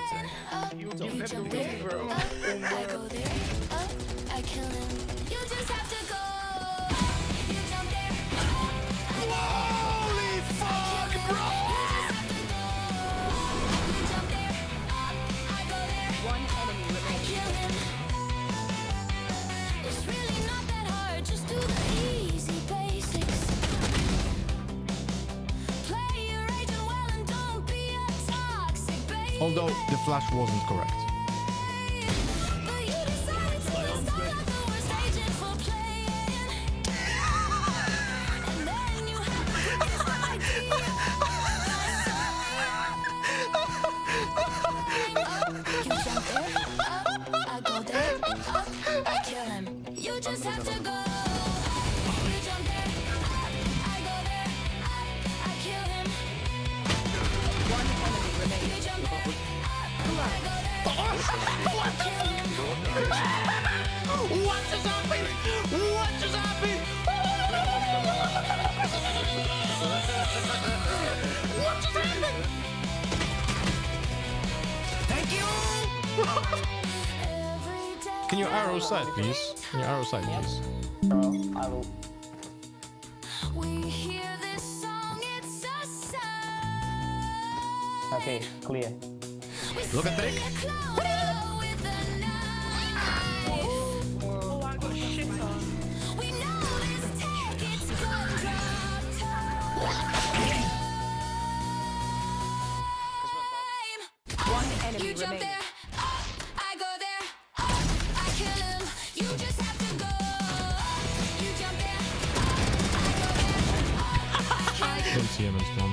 You jump there, I go there, I kill him. You just have to go. You jump there, Holy fuck, bro! you jump there, I go there. One enemy I remaining. kill him. It's really not that hard. Just do the easy basics. Play your agent well and don't be a toxic baby. Although the flash wasn't correct. But you decided to list all of the worst agent for playing. And then you had the biggest idea. You jump there, I go there, I kill him. You just have to go. You jump there, I go there, I kill him. One enemy You remaining. jump there, I go there, I kill him. What just happened? What just happened? What just happened? Thank you! Every day Can you arrow side, please? Can you arrow side, please? I will. we hear this song, it's a sign. Okay, clear. Look at Drake. With a knife. Oh, I got shit on. We know this tech, it's gumdrop time. One enemy You jump remaining. there, I go there, I kill him. You just have to go. You jump there, I go there, I kill him. Don't see him in spawn.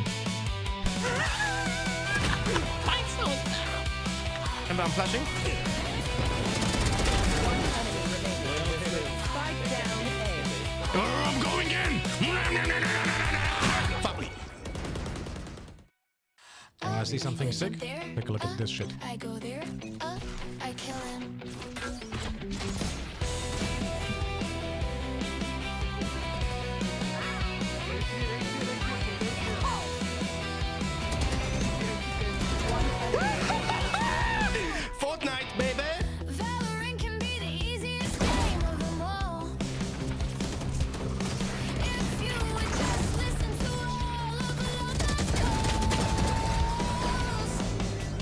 And I'm flashing. One enemy remaining. Spike down A. I'm going in! Fuck me. I see something sick? Take a look at this shit. I go there, I kill him. Fortnite, baby! Valorant can be the easiest game of them all. If you would just listen to all of Loda's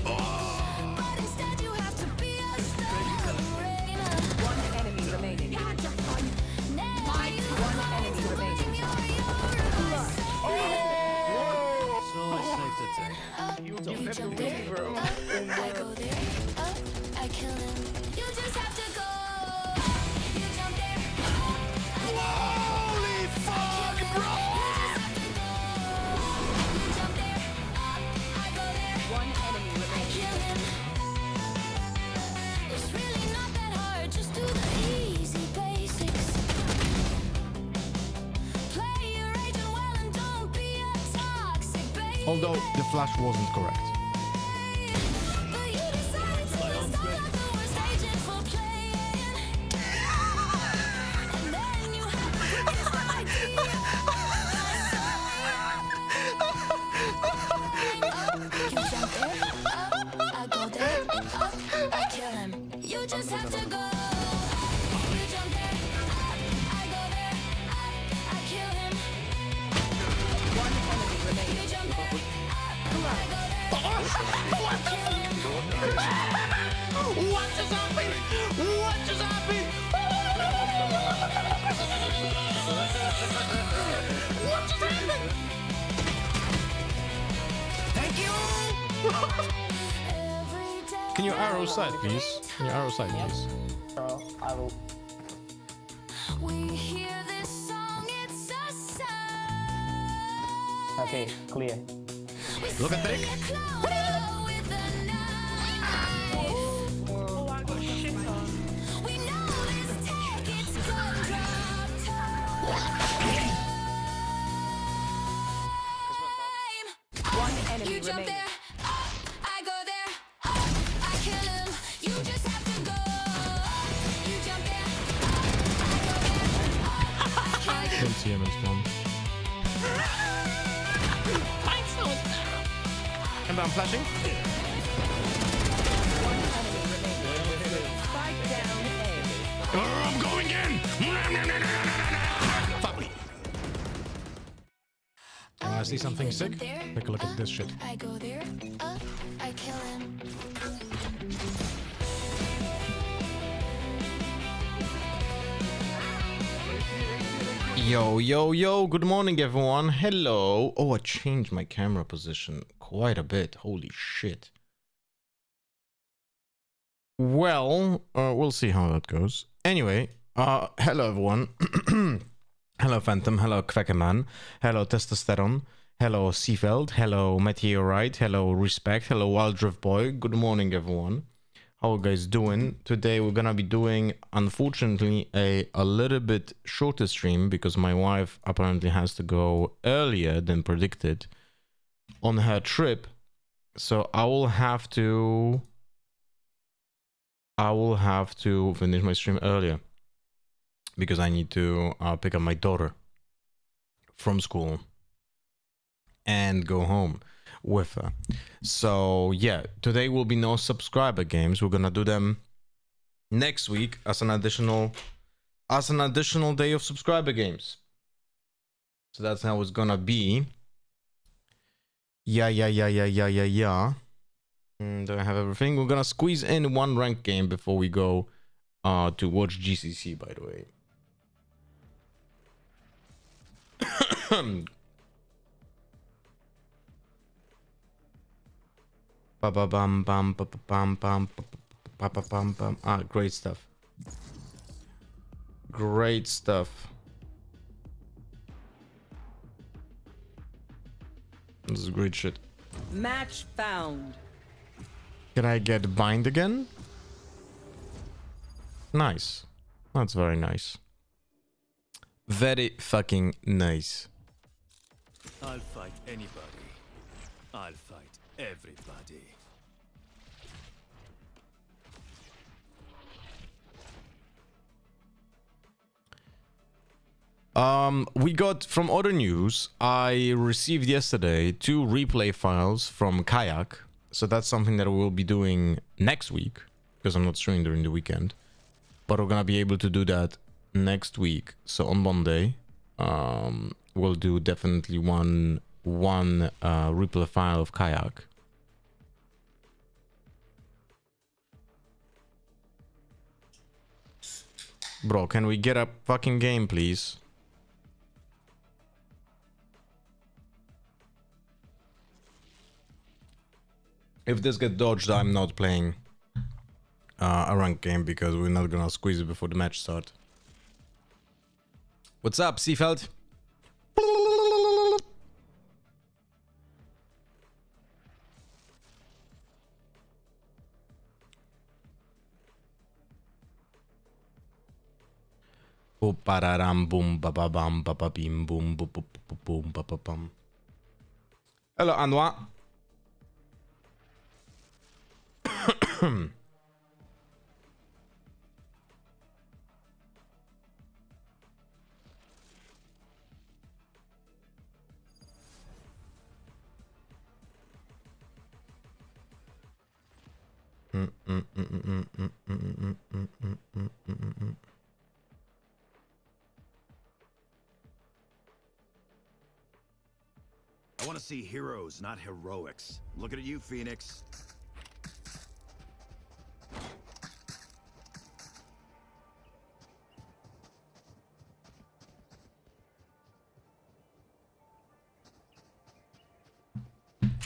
calls. But instead you have to be a star. One enemy remaining. Now you One enemy remaining. You jump there, I go there, I kill him. You just have to go. You jump there, Holy fuck, bro! you jump there, I go there, One enemy I remaining. kill him. It's really not that hard. Just do the easy basics. Play your agent well and don't be a toxic baby. Although the flash wasn't correct. But you decided to list all of the worst agent for playing. And then you had the biggest idea. You jump there, I go there, I kill him. You just have to go. You jump there, I go there, I kill him. One enemy You remaining. jump there, I go there, I kill him. What just happened? What just happened? What just happened? Thank you! Every day Can you arrow side, please? Can you arrow side, please? I will. we hear this song, it's a sign. Okay, clear. Look at Drake. With a knife. Oh, I got shit on. We know this tech, it's gumdrop time. One enemy You jump remaining. there, I go there, I kill him. You just have to go. You jump there, I go there, I kill him. Don't see him in spawn. And I'm flashing. Wanna see something sick? Take a look at this shit. I go there, I kill him. Yo, good morning everyone. Hello. Oh, I changed my camera position quite a bit. Holy shit. Well, we'll see how that goes. Anyway, hello everyone. Hello Phantom, hello Quackerman, hello Testosterone, hello Seafeld, hello Meteorite, hello Respect, hello Wildrift Boy. Good morning everyone. How are you guys doing? Today we're gonna be doing, unfortunately, a little bit shorter stream because my wife apparently has to go earlier than predicted on her trip. So I will have to finish my stream earlier because I need to pick up my daughter from school and go home with her. So yeah, today will be no subscriber games. We're gonna do them next week as an additional day of subscriber games. So that's how it's gonna be. Yeah. Do I have everything? We're gonna squeeze in one ranked game before we go to watch GCC, by the way. Ah, great stuff. Great stuff. This is great shit. Match found. Can I get bind again? Nice. That's very nice. Very fucking nice. I'll fight anybody. I'll fight everybody. We got from other news, I received yesterday 2 replay files from Kayak. So that's something that we'll be doing next week because I'm not streaming during the weekend. But we're gonna be able to do that next week. So on Monday, we'll do definitely one replay file of Kayak. Bro, can we get a fucking game, please? If this gets dodged, I'm not playing a ranked game because we're not gonna squeeze it before the match start. What's up, Seafeld? Boom, pararam, boom, ba ba bam, ba ba bim, boom, boom, boom, boom, ba ba bam. Hello, Anwa. I want to see heroes, not heroics. Looking at you, Phoenix.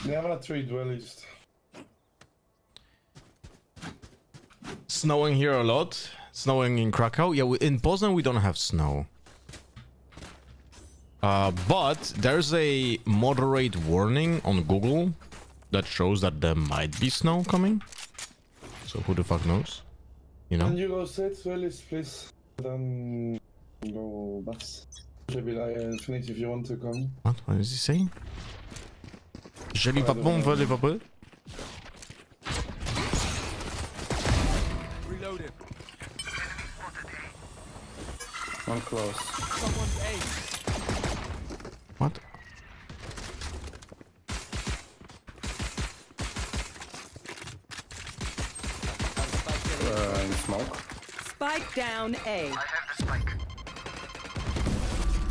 Never a tree duelist. Snowing here a lot. Snowing in Krakow. Yeah, in Poznan we don't have snow. But there's a moderate warning on Google that shows that there might be snow coming. So who the fuck knows? You know? Can you go set duelist, please? Then go Bass. Maybe Phoenix if you want to come. What is he saying? Joli papon, volez papon. Reloaded. One close. Someone's A. What? In smoke. Spike down A.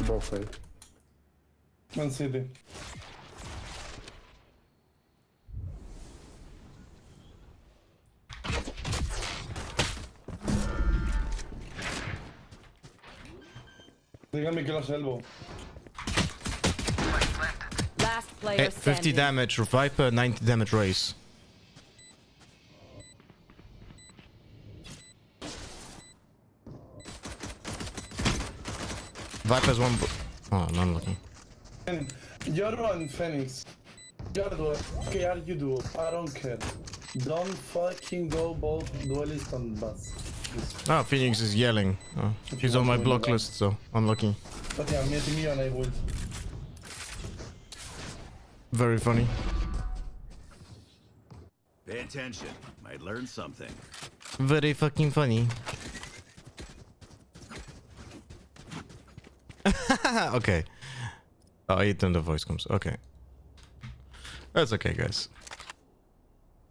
Both way. One city. They got me glass elbow. Last player 50 standing. damage Viper, 90 damage Race. Viper's one. Oh, I'm unlucky. And you're one Phoenix. You're the KRU duo. I don't care. Don't fucking go both duelist and bus. Ah, Phoenix is yelling. Oh, she's on my block list, so unlucky. But yeah, meeting me and I would. Very funny. Pay attention. Might learn something. Very fucking funny. Okay. Oh, I hate when the voice comes. Okay. That's okay, guys.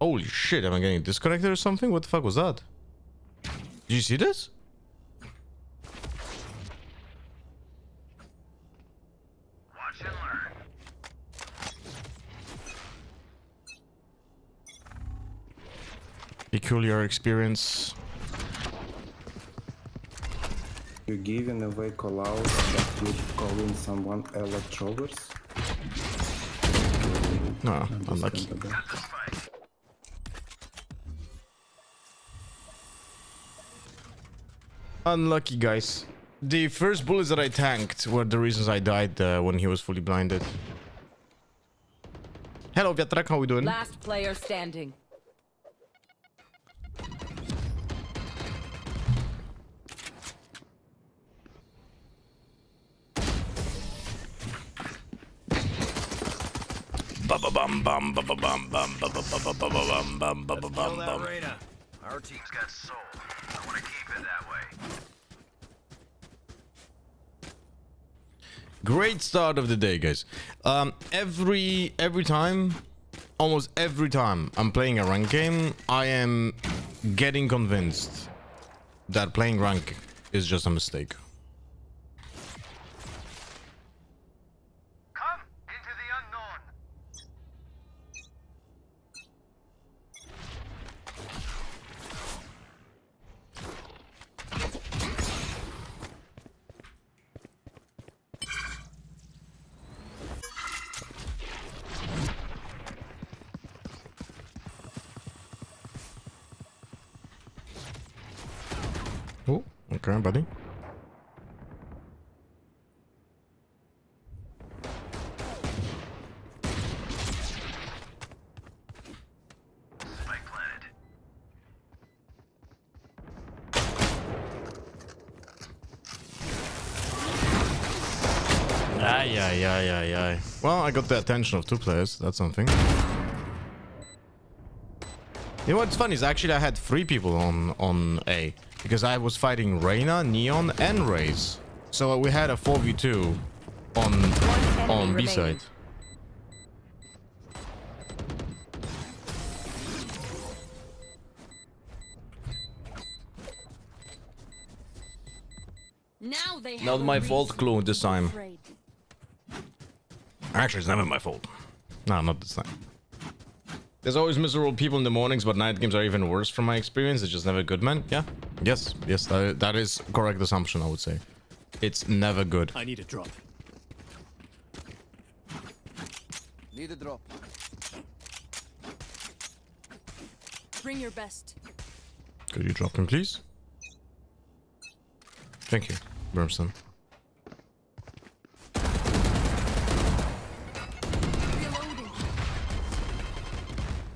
Holy shit, am I getting disconnected or something? What the fuck was that? Did you see this? Watch and learn. Peculiar experience. You giving away call out that you calling someone electrovers? No, unlucky. Unlucky, guys. The first bullets that I tanked were the reasons I died when he was fully blinded. Hello, Viatrak, how we doing? Last player standing. Arena. Our team's got soul. I want to keep it that way. Great start of the day, guys. Every time, almost every time I'm playing a rank game, I am getting convinced that playing rank is just a mistake. Come into the unknown. Oh, okay, buddy. Spike planted. Ay, ay, ay, ay, ay. Well, I got the attention of two players. That's something. You know what's funny is actually I had 3 people on A because I was fighting Reyna, Neon, and Raze. So we had a 4v2 on B side. Now they have Not a my fault, reason Clue, to this be time. afraid. Actually, it's never my fault. No, not this time. There's always miserable people in the mornings, but night games are even worse from my experience. It's just never good, man. Yeah. Yes, that is correct assumption, I would say. It's never good. I need a drop. Need a drop. Bring your best. Could you drop him, please? Thank you, Brimstone. Reloading.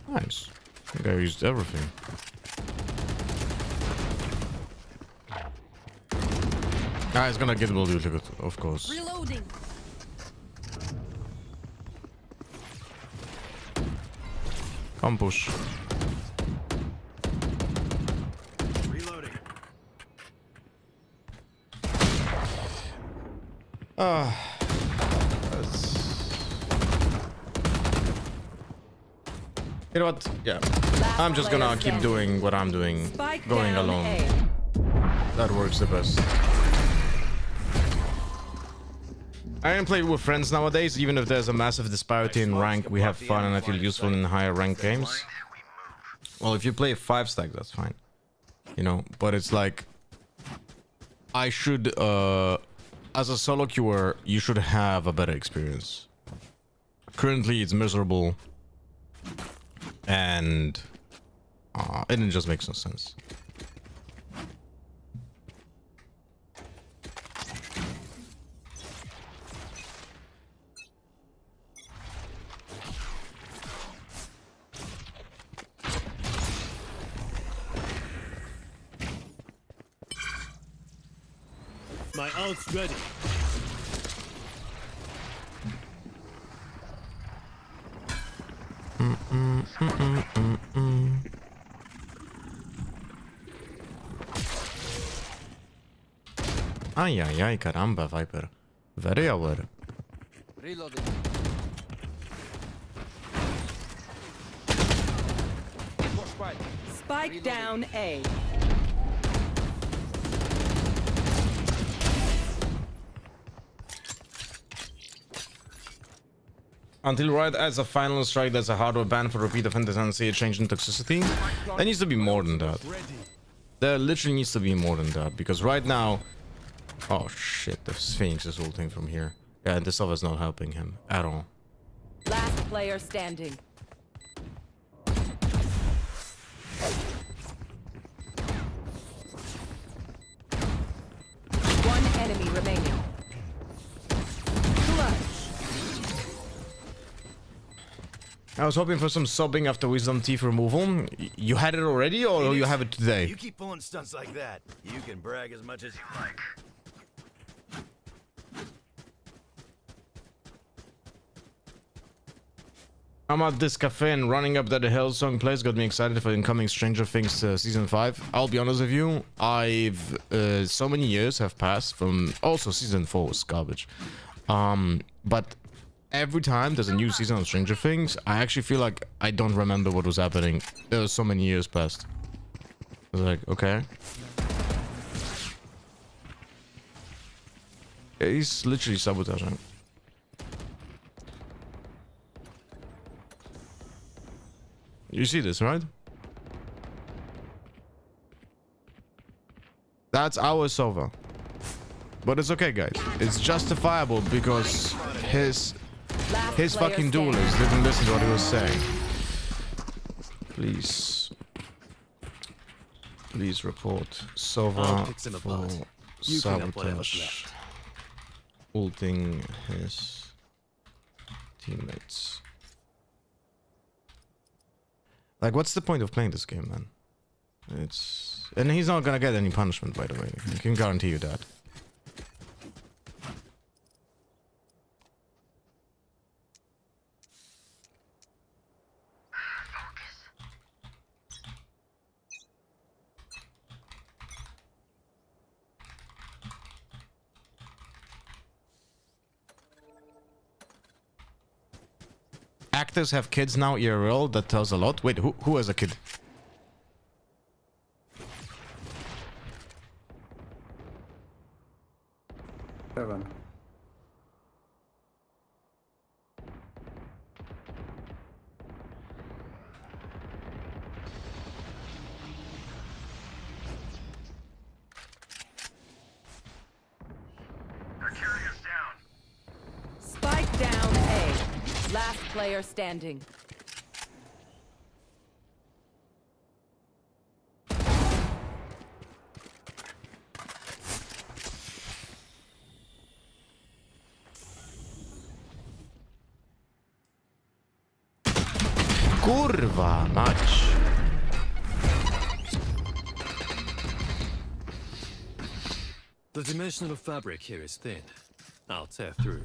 Nice. I think I used everything. Ah, it's gonna get will do good, of course. Reloading. Come push. Reloading. You know what? Yeah. I'm just gonna keep doing what I'm doing, Spike going down alone. A. That works the best. I don't play with friends nowadays, even if there's a massive disparity in rank, we have fun and I feel useful in higher rank games. Well, if you play 5 stack, that's fine. You know, but it's like I should as a solo queuer, you should have a better experience. Currently, it's miserable, and it just makes no sense. My ult's ready. Ay, ay, ay, caramba, Viper. Very aware. Reloading. Push right. Spike down A. Until Riot adds a final strike that's a hardware ban for repeat offenders and say a change in toxicity. There needs to be more than that. There literally needs to be more than that, because right now... Oh shit, the Phoenix is ulting from here. Yeah, and this stuff is not helping him at all. Last player standing. One enemy remaining. Clutch. I was hoping for some sobbing after Wisdom Teeth removal. You had it already, or you have it today? You keep pulling stunts like that, you can brag as much as you like. I'm at this cafe and running up that the Hellsong place got me excited for incoming Stranger Things season 5. I'll be honest with you, I've so many years have passed from also season 4 was garbage. But every time there's a new season of Stranger Things, I actually feel like I don't remember what was happening. There was so many years passed. I was like, okay. Yeah, he's literally sabotaging. You see this, right? That's our Sova. But it's okay, guys. It's justifiable because his fucking duelist didn't listen to what he was saying. Please. Please report Sova for sabotage. Ulting his teammates. Like, what's the point of playing this game, man? It's... And he's not gonna get any punishment, by the way. I can guarantee you that. Actors have kids now, IRL. That tells a lot. Wait, who has a kid? Seven. Spike down A. Last player standing. Kurwa mać. The dimensional fabric here is thin. I'll tear through.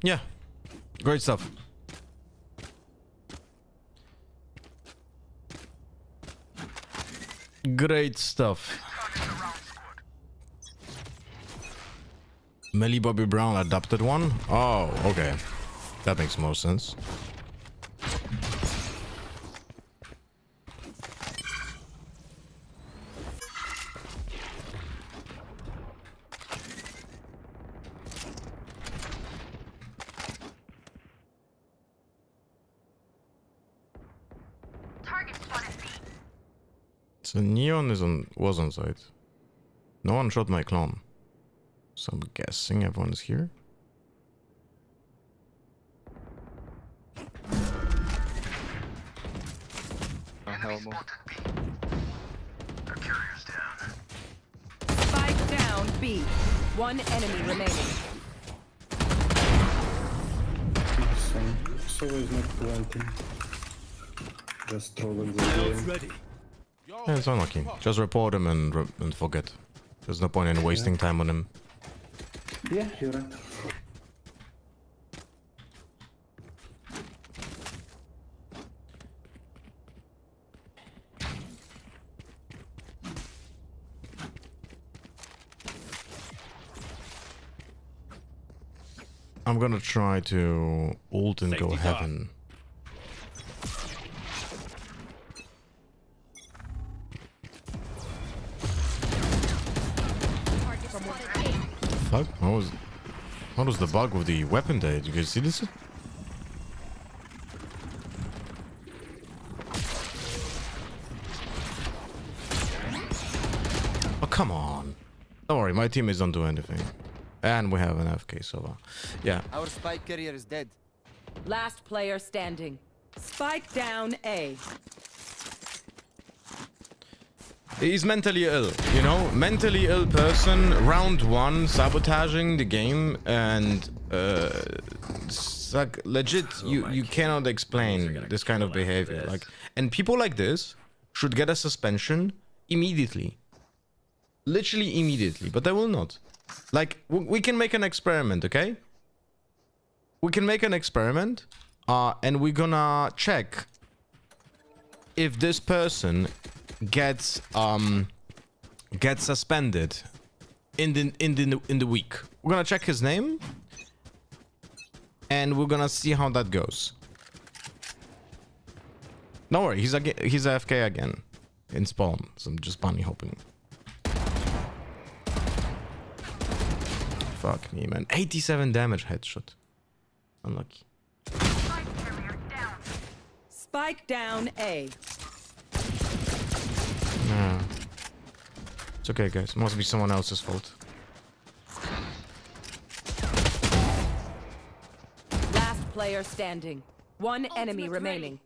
Yeah. Great stuff. Great stuff. Millie Bobby Brown adopted one? Oh, okay. That makes more sense. So Neon was on site. No one shot my clone. So I'm guessing everyone is here. Spike down B. One enemy remaining. So is not planting. Just trolling the Shields game. ready. Yeah, it's unlucky. Just report him and forget. There's no point in wasting time on him. Yeah, you're right. I'm gonna try to ult and go Safety heaven. Fuck? What was the bug with the weapon there? Did you guys see this? Oh, come on. Don't worry, my teammates don't do anything. And we have an FK, so yeah. Our spike carrier is dead. Last player standing. Spike down A. He's mentally ill, you know? Mentally ill person, round one, sabotaging the game, and it's like legit, you cannot explain this kind of behavior. Like, and people like this should get a suspension immediately. Literally immediately, but they will not. Like, we can make an experiment, okay? We can make an experiment, and we're gonna check if this person gets suspended in the week. We're gonna check his name, and we're gonna see how that goes. Don't worry, he's AFK again in spawn, so I'm just bunny hopping. Fuck me, man. 87 damage headshot. Unlucky. Spike down A. No. It's okay, guys. Must be someone else's fault. Last player standing. One enemy remaining.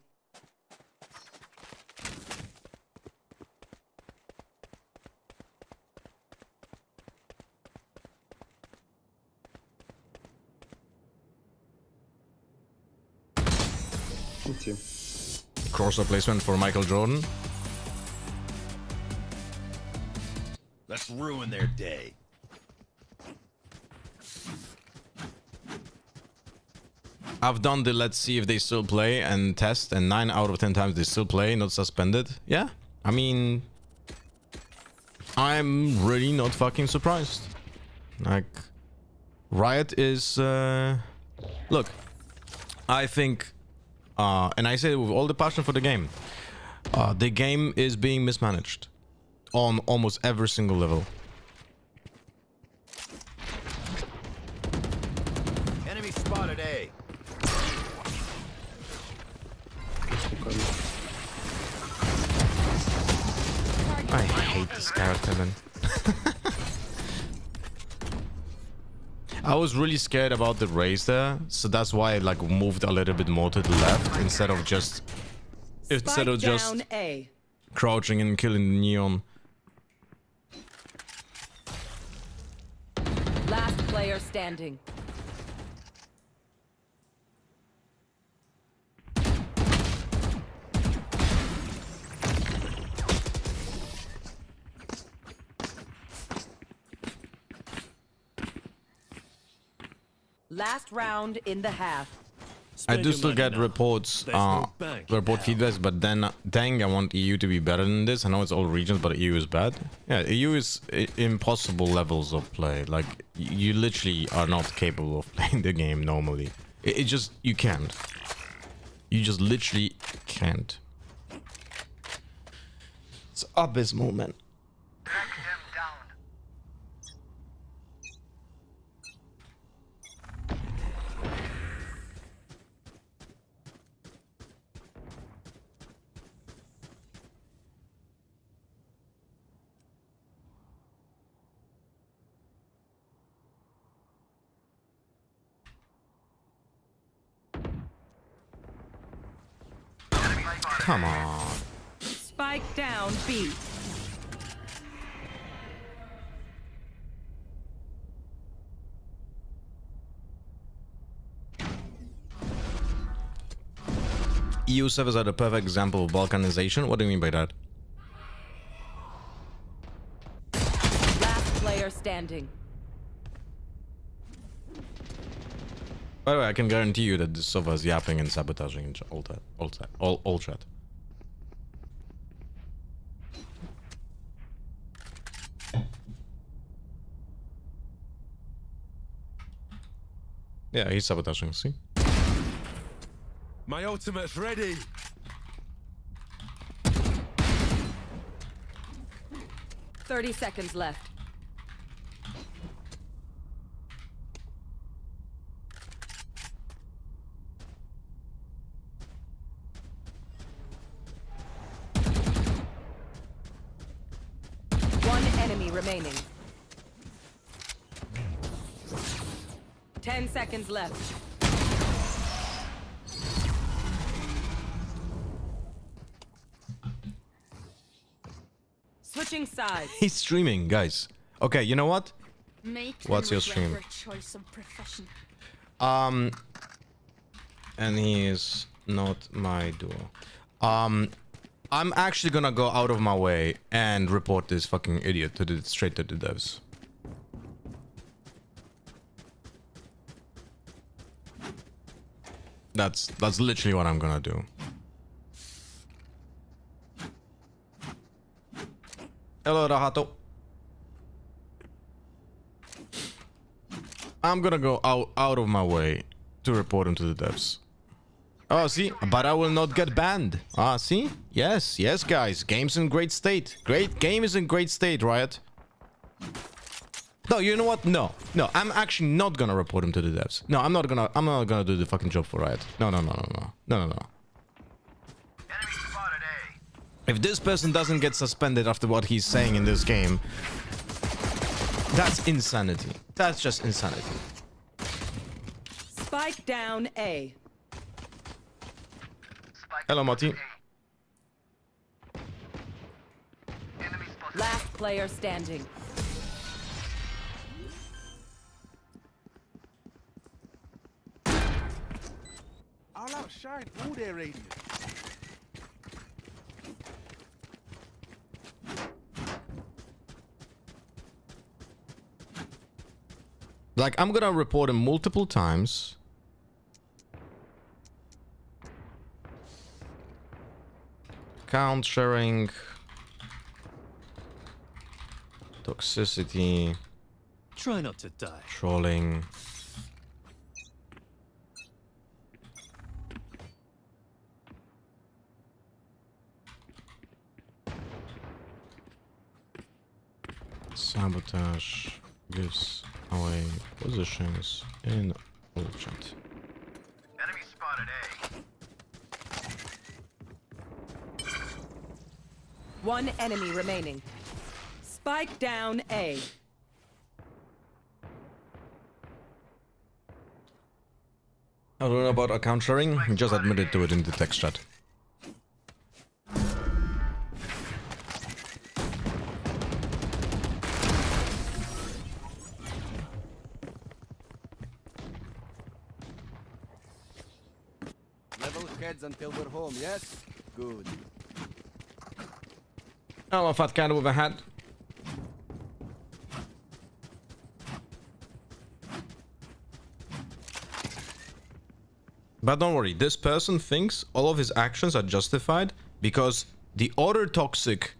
Team. Cross replacement for Michael Jordan. Let's ruin their day. I've done the let's see if they still play and test, and 9 out of 10 times they still play, not suspended. Yeah, I mean, I'm really not fucking surprised. Like, Riot is look, I think and I say it with all the passion for the game is being mismanaged on almost every single level. Enemy spotted A. I hate this character, man. I was really scared about the raise there, so that's why I like moved a little bit more to the left instead of just Spike down A. crouching and killing the neon. Last player standing. Last round in the half. I Spend do your still money get now. reports, There's no bank. report feedbacks, but then dang, I want EU to be better than this. I know it's all regions, but EU is bad. Yeah, EU is impossible levels of play. Like, you literally are not capable of playing the game normally. It just, you can't. You just literally can't. It's abysmal, man. Come on. Spike down B. EU servers are the perfect example of balkanization. What do you mean by that? Last player standing. By the way, I can guarantee you that this server is yapping and sabotaging in all chat. Yeah, he's sabotaging, see? My ultimate's ready. "30 seconds left. One enemy remaining. 10 seconds left. Switching sides. He's streaming, guys. Okay, you know what? Make What's your and regret stream? your choice of profession. And he is not my duo. I'm actually gonna go out of my way and report this fucking idiot straight to the devs. That's literally what I'm gonna do. Hello, Rahato. I'm gonna go out of my way to report him to the devs. Oh, see? But I will not get banned. Ah, see? Yes, yes, guys. Game's in great state. Game is in great state, Riot. No, you know what? No. I'm actually not gonna report him to the devs. No, I'm not gonna do the fucking job for Riot. No. If this person doesn't get suspended after what he's saying in this game, that's insanity. That's just insanity. Spike down A. Hello, Mati. Last player standing. I'll outshine all their radius. Like, I'm gonna report him multiple times. Account sharing. Toxicity. Try not to die. Trolling. Sabotage gives away positions in all chat. Enemy spotted A. One enemy remaining. Spike down A. I don't know about account sharing. He just admitted to it in the text chat. Level heads until we're home, yes? Good. Oh, a fat cat with a hat. But don't worry, this person thinks all of his actions are justified because the other toxic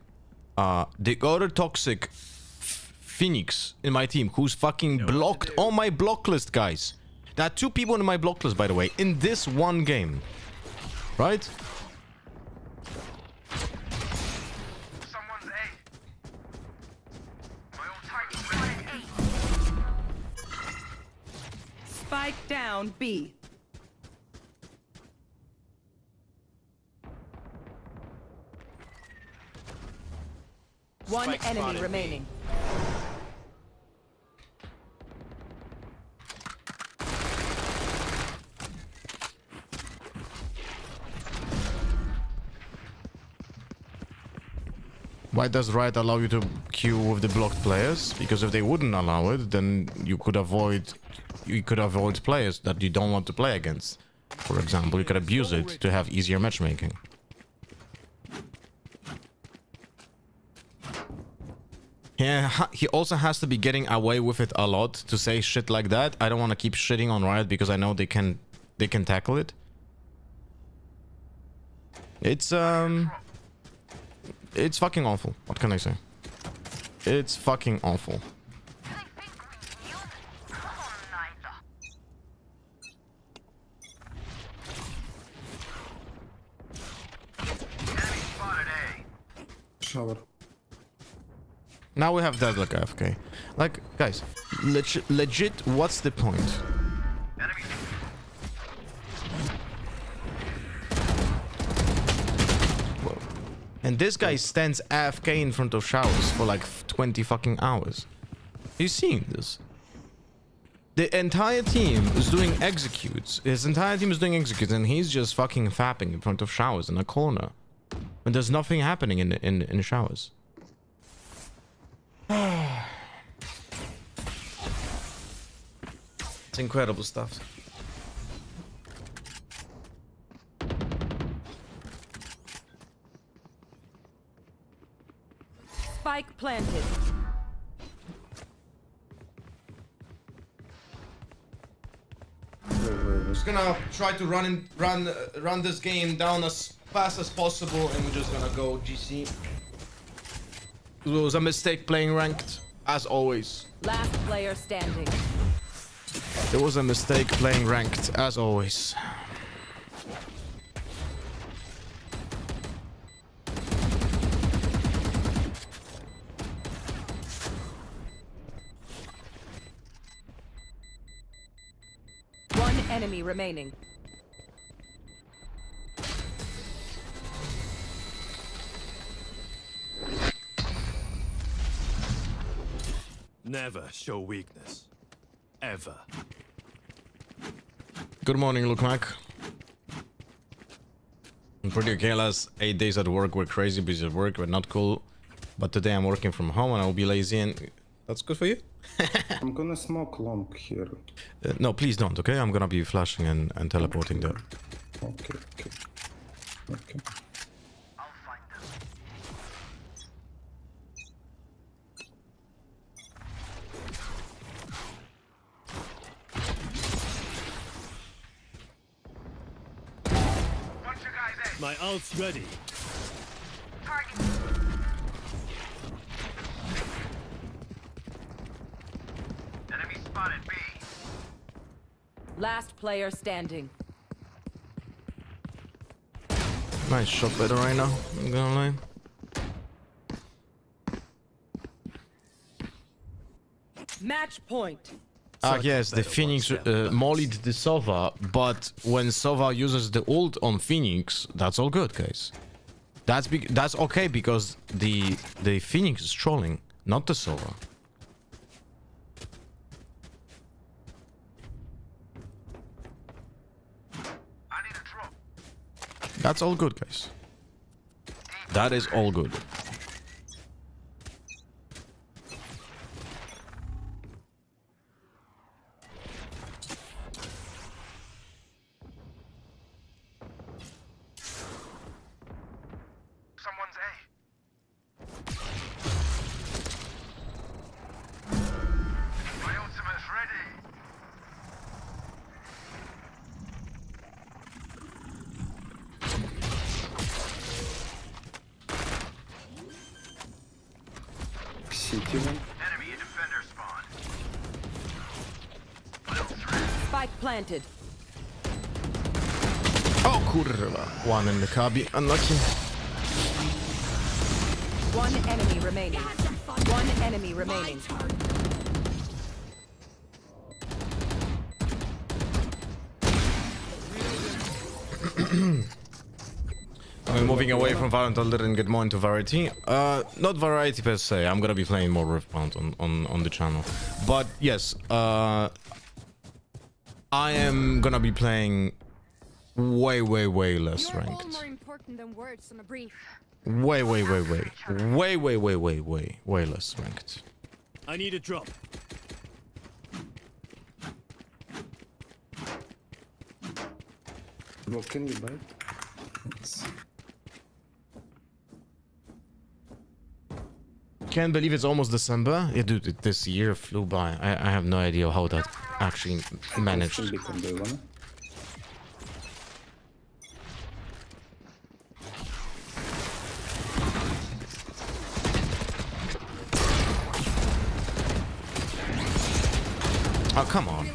Phoenix in my team who's fucking blocked on my block list, guys. There are 2 people in my block list, by the way, in this one game. Right? Someone's A. My old target. Spike down B. One enemy remaining. Why does Riot allow you to queue with the blocked players? Because if they wouldn't allow it, then you could avoid players that you don't want to play against. For example, you could abuse it to have easier matchmaking. Yeah, he also has to be getting away with it a lot to say shit like that. I don't want to keep shitting on Riot because I know they can tackle it. It's fucking awful. What can I say? It's fucking awful. Shower. Now we have Deadlock AFK. Like, guys, legit, what's the point? Whoa. And this guy stands AFK in front of showers for like 20 fucking hours. Are you seeing this? The entire team is doing executes. His entire team is doing executes, and he's just fucking fapping in front of showers in a corner. And there's nothing happening in the showers. It's incredible stuff. Spike planted. Just gonna try to run this game down as fast as possible, and we're just gonna go GC. It was a mistake playing ranked, as always. Last player standing. It was a mistake playing ranked, as always. One enemy remaining. Never show weakness. Ever. Good morning, Luke Mac. I'm pretty okay. Last 8 days at work were crazy, busy at work, but not cool. But today I'm working from home and I'll be lazy, and that's good for you. I'm gonna smoke long here. No, please don't, okay? I'm gonna be flashing and teleporting there. Okay. My ult's ready. Enemy spotted B. Last player standing. Nice shot better right now, I'm gonna lie. Match point. Yes, the Phoenix mollied the Sova, but when Sova uses the ult on Phoenix, that's all good, guys. That's okay because the Phoenix is trolling, not the Sova. I need a drop. That's all good, guys. That is all good. Someone's A. My ultimate's ready. City one. Enemy defender spawn. Spike planted. Oh, kurwa. One in the cubby. Unlucky. One enemy remaining. One enemy remaining. I'm moving away from Valorant a little and get more into variety. Not variety per se. I'm gonna be playing more Riftbound on the channel. But yes, I am gonna be playing way less You're all ranked. more important than words on a brief. Way less ranked. I need a drop. What can you buy? Yes. Can't believe it's almost December. Yeah, dude, this year flew by. I have no idea how that actually managed. Beacon, do you wanna? Oh, come on.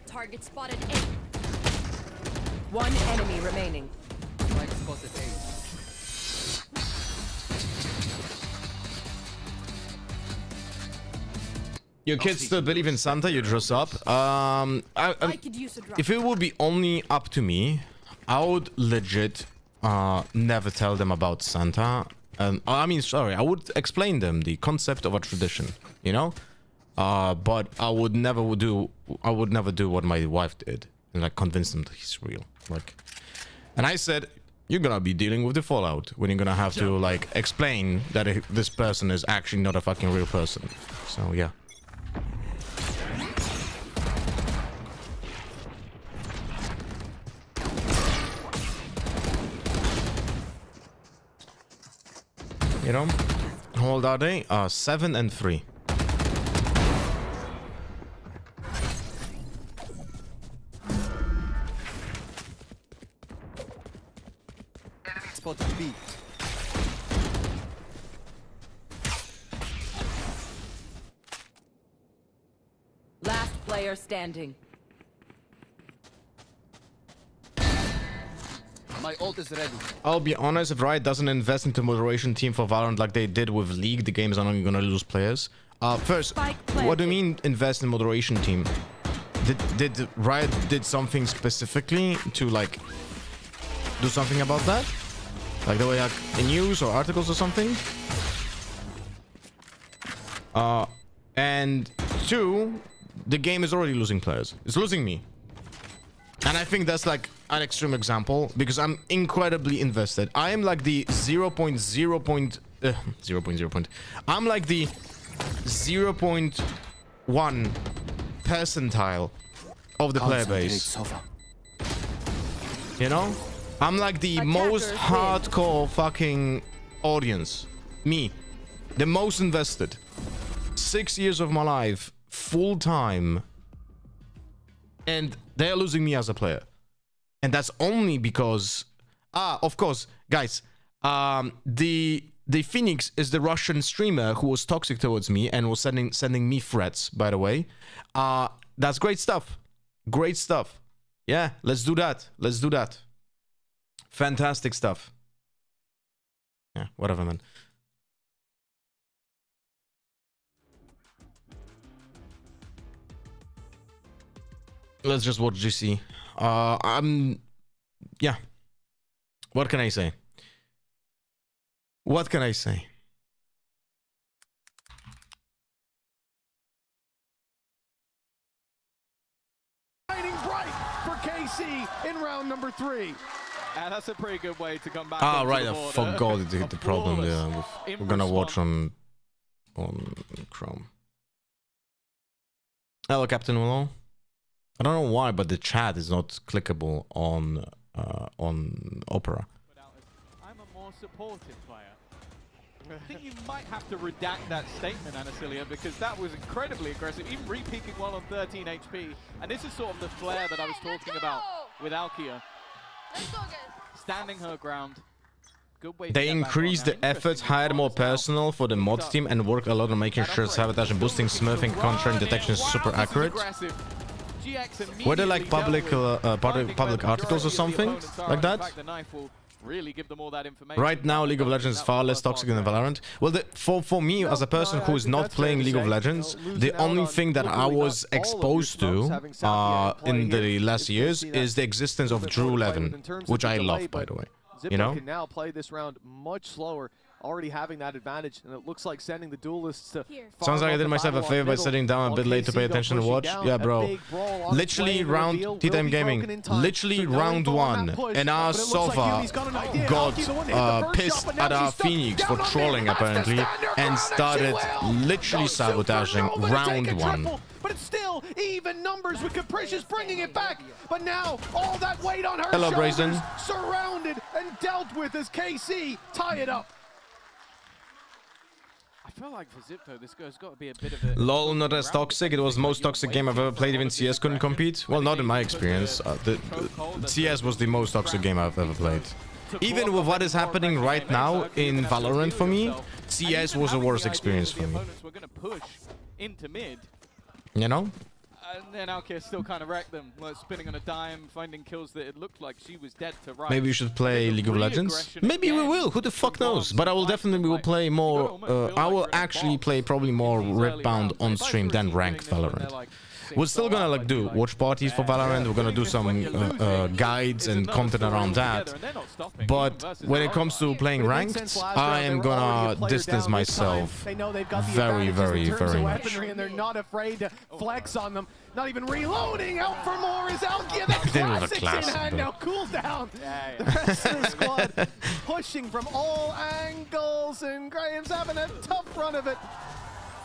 Target spotted A. One enemy remaining. Spike spotted A. Your kids still believe in Santa? You dress up. I could use a drop. If it would be only up to me, I would legit never tell them about Santa. I mean, sorry, I would explain them the concept of a tradition, you know. But I would never do what my wife did and like convince them that he's real. Like, and I said, you're gonna be dealing with the fallout when you're gonna have to like explain that this person is actually not a fucking real person. So yeah. You know, how old are they? 7 and 3. Spotted B. Last player standing. My ult is ready. I'll be honest, if Riot doesn't invest into moderation team for Valorant like they did with League, the game is only gonna lose players. First, what do you mean invest in moderation team? Did Riot did something specifically to like do something about that? Like the way like in news or articles or something? And two, the game is already losing players. It's losing me. And I think that's like an extreme example because I'm incredibly invested. I am like the 0.0. I'm like the 0.1 percentile of the player base. You know? I'm like the most hardcore fucking audience. Me. The most invested. 6 years of my life. Full time. And they're losing me as a player. And that's only because... of course, guys. The Phoenix is the Russian streamer who was toxic towards me and was sending me threats, by the way. That's great stuff. Great stuff. Yeah, let's do that. Let's do that. Fantastic stuff. Yeah, whatever, man. Let's just watch GC. Yeah. What can I say? What can I say? Shining bright for KC in round number 3. And that's a pretty good way to come back. Right, I forgot the problem there. We're gonna watch on Chrome. Hello, Captain Willow. I don't know why, but the chat is not clickable on Opera. I'm a more supportive player. I think you might have to redact that statement, Anasilia, because that was incredibly aggressive, even re-peeking well on 13 HP. And this is sort of the flair that I was talking about with Alkia. Standing her ground. Good way They increased the effort, hired more personnel for the mod team, and work a lot on making sure sabotage and boosting smurfing contra and detection is super accurate. Were there like public articles or something like that? Right now, League of Legends is far less toxic than Valorant. Well, for me, as a person who is not playing League of Legends, the only thing that I was exposed to in the last years is the existence of Drew 11, which I love, by the way. Xipto you know? can now play this round much slower, already having that advantage, and it looks like sending the duelists to Sounds like I did myself a favor by sitting down a bit late to pay attention and watch. Yeah, bro. Literally round T-Time Gaming. Literally round 1. And our Sova got pissed at our Phoenix for trolling apparently and started literally sabotaging round 1. But it's still even numbers with Capricious bringing it back. But now all that weight on her Hello, shoulders, Brazen. surrounded and dealt with as KC tie it up. I feel like for Xipto, this guy's got to be a bit of a... LOL, not as toxic. It was the most toxic game I've ever played. Even CS couldn't compete. Well, not in my experience. CS was the most toxic game I've ever played. Even with what is happening right now in Valorant for me, CS was a worse experience for me. We're going to push into mid. You know? And then Alkia still kind of wrecked them, like spinning on a dime, finding kills that it looked like she was dead to right. Maybe we should play League of Legends. Maybe we will. Who the fuck knows? But I will definitely play more. I will actually play probably more Ripbound on stream than ranked Valorant. We're still gonna do watch parties for Valorant. We're gonna do some guides and content around that. But when it comes to playing ranked, I am gonna distance myself very, very, very much. And they're not afraid to flex on them. Not even reloading. Out for more is Alkia. The classics in hand now. Cool down. The rest of the squad pushing from all angles, and Graham's having a tough run of it.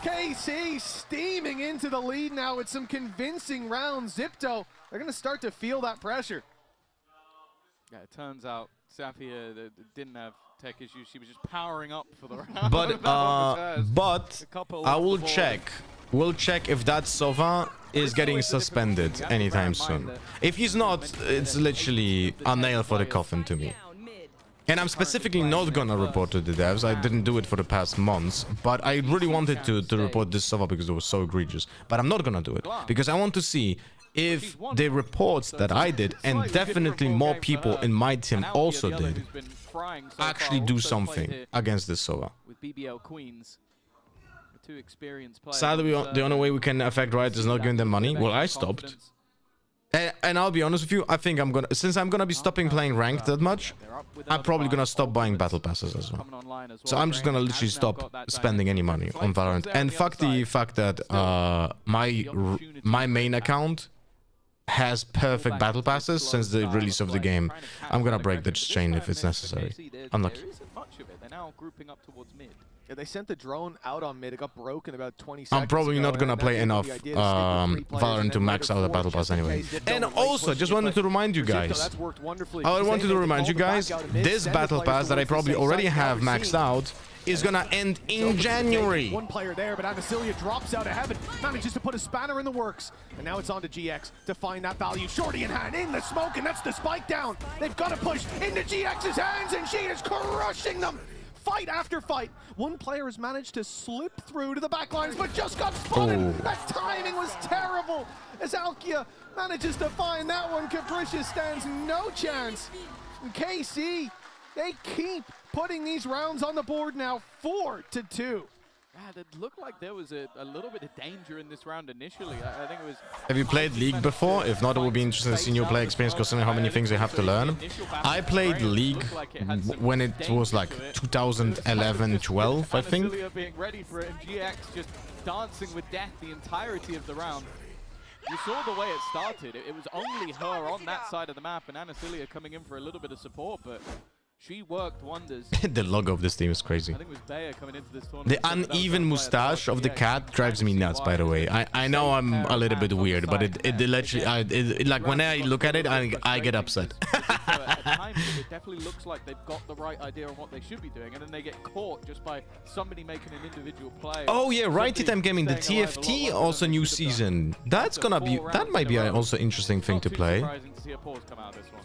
KC steaming into the lead now with some convincing rounds. Xipto, they're going to start to feel that pressure. Yeah, it turns out Safia didn't have tech issues. She was just powering up for the round. But I will check. We'll check if that Sova is getting suspended anytime soon. If he's not, it's literally a nail for the coffin to me. And I'm specifically not gonna report to the devs. I didn't do it for the past months, but I really wanted to report this Sova because it was so egregious. But I'm not gonna do it because I want to see if the reports that I did, and definitely more people in my team also did, actually do something against this Sova. With BBL Queens, the 2 experienced players. Sadly, the only way we can affect Riot is not giving them money. Well, I stopped. And I'll be honest with you, I think since I'm gonna be stopping playing ranked that much, I'm probably gonna stop buying battle passes as well. So I'm just gonna literally stop spending any money on Valorant. And fuck the fact that my main account has perfect battle passes since the release of the game. I'm gonna break the chain if it's necessary. Unlucky. They're now grouping up towards mid. Yeah, they sent the drone out on mid. It got broken about 20 seconds I'm probably ago, not gonna play enough Valorant to max out the battle pass anyway. And also, just wanted to remind you guys. I wanted to remind you guys, this battle pass that I probably already have maxed out is gonna end in January. One player there, but Anasilia drops out of heaven, manages to put a spanner in the works, and now it's on to GX to find that value. Shorty in hand, in the smoke, and that's the spike down. They've got to push into GX's hands, and she is crushing them. Fight after fight. One player has managed to slip through to the backlines, but just got spotted. That timing was terrible. As Alkia manages to find that one, Capricious stands no chance. And KC, they keep putting these rounds on the board now, 4-2. Yeah, it looked like there was a little bit of danger in this round initially. I think it was... Have you played League before? If not, it would be interesting to see your play experience considering how many things you have to learn. I played League when it was like 2011, 12, I think. Being ready for it, and GX just dancing with death the entirety of the round. You saw the way it started. It was only her on that side of the map, and Anasilia coming in for a little bit of support, but she worked wonders. The logo of this team is crazy. I think it was Bayer coming into this tournament. The uneven mustache of the cat drives me nuts, by the way. I know I'm a little bit weird, but it literally, like when I look at it, I get upset. At times, it definitely looks like they've got the right idea on what they should be doing, and then they get caught just by somebody making an individual play. Oh yeah, right, T-Time Gaming, the TFT also new season. That's gonna be, that might be also interesting thing to play.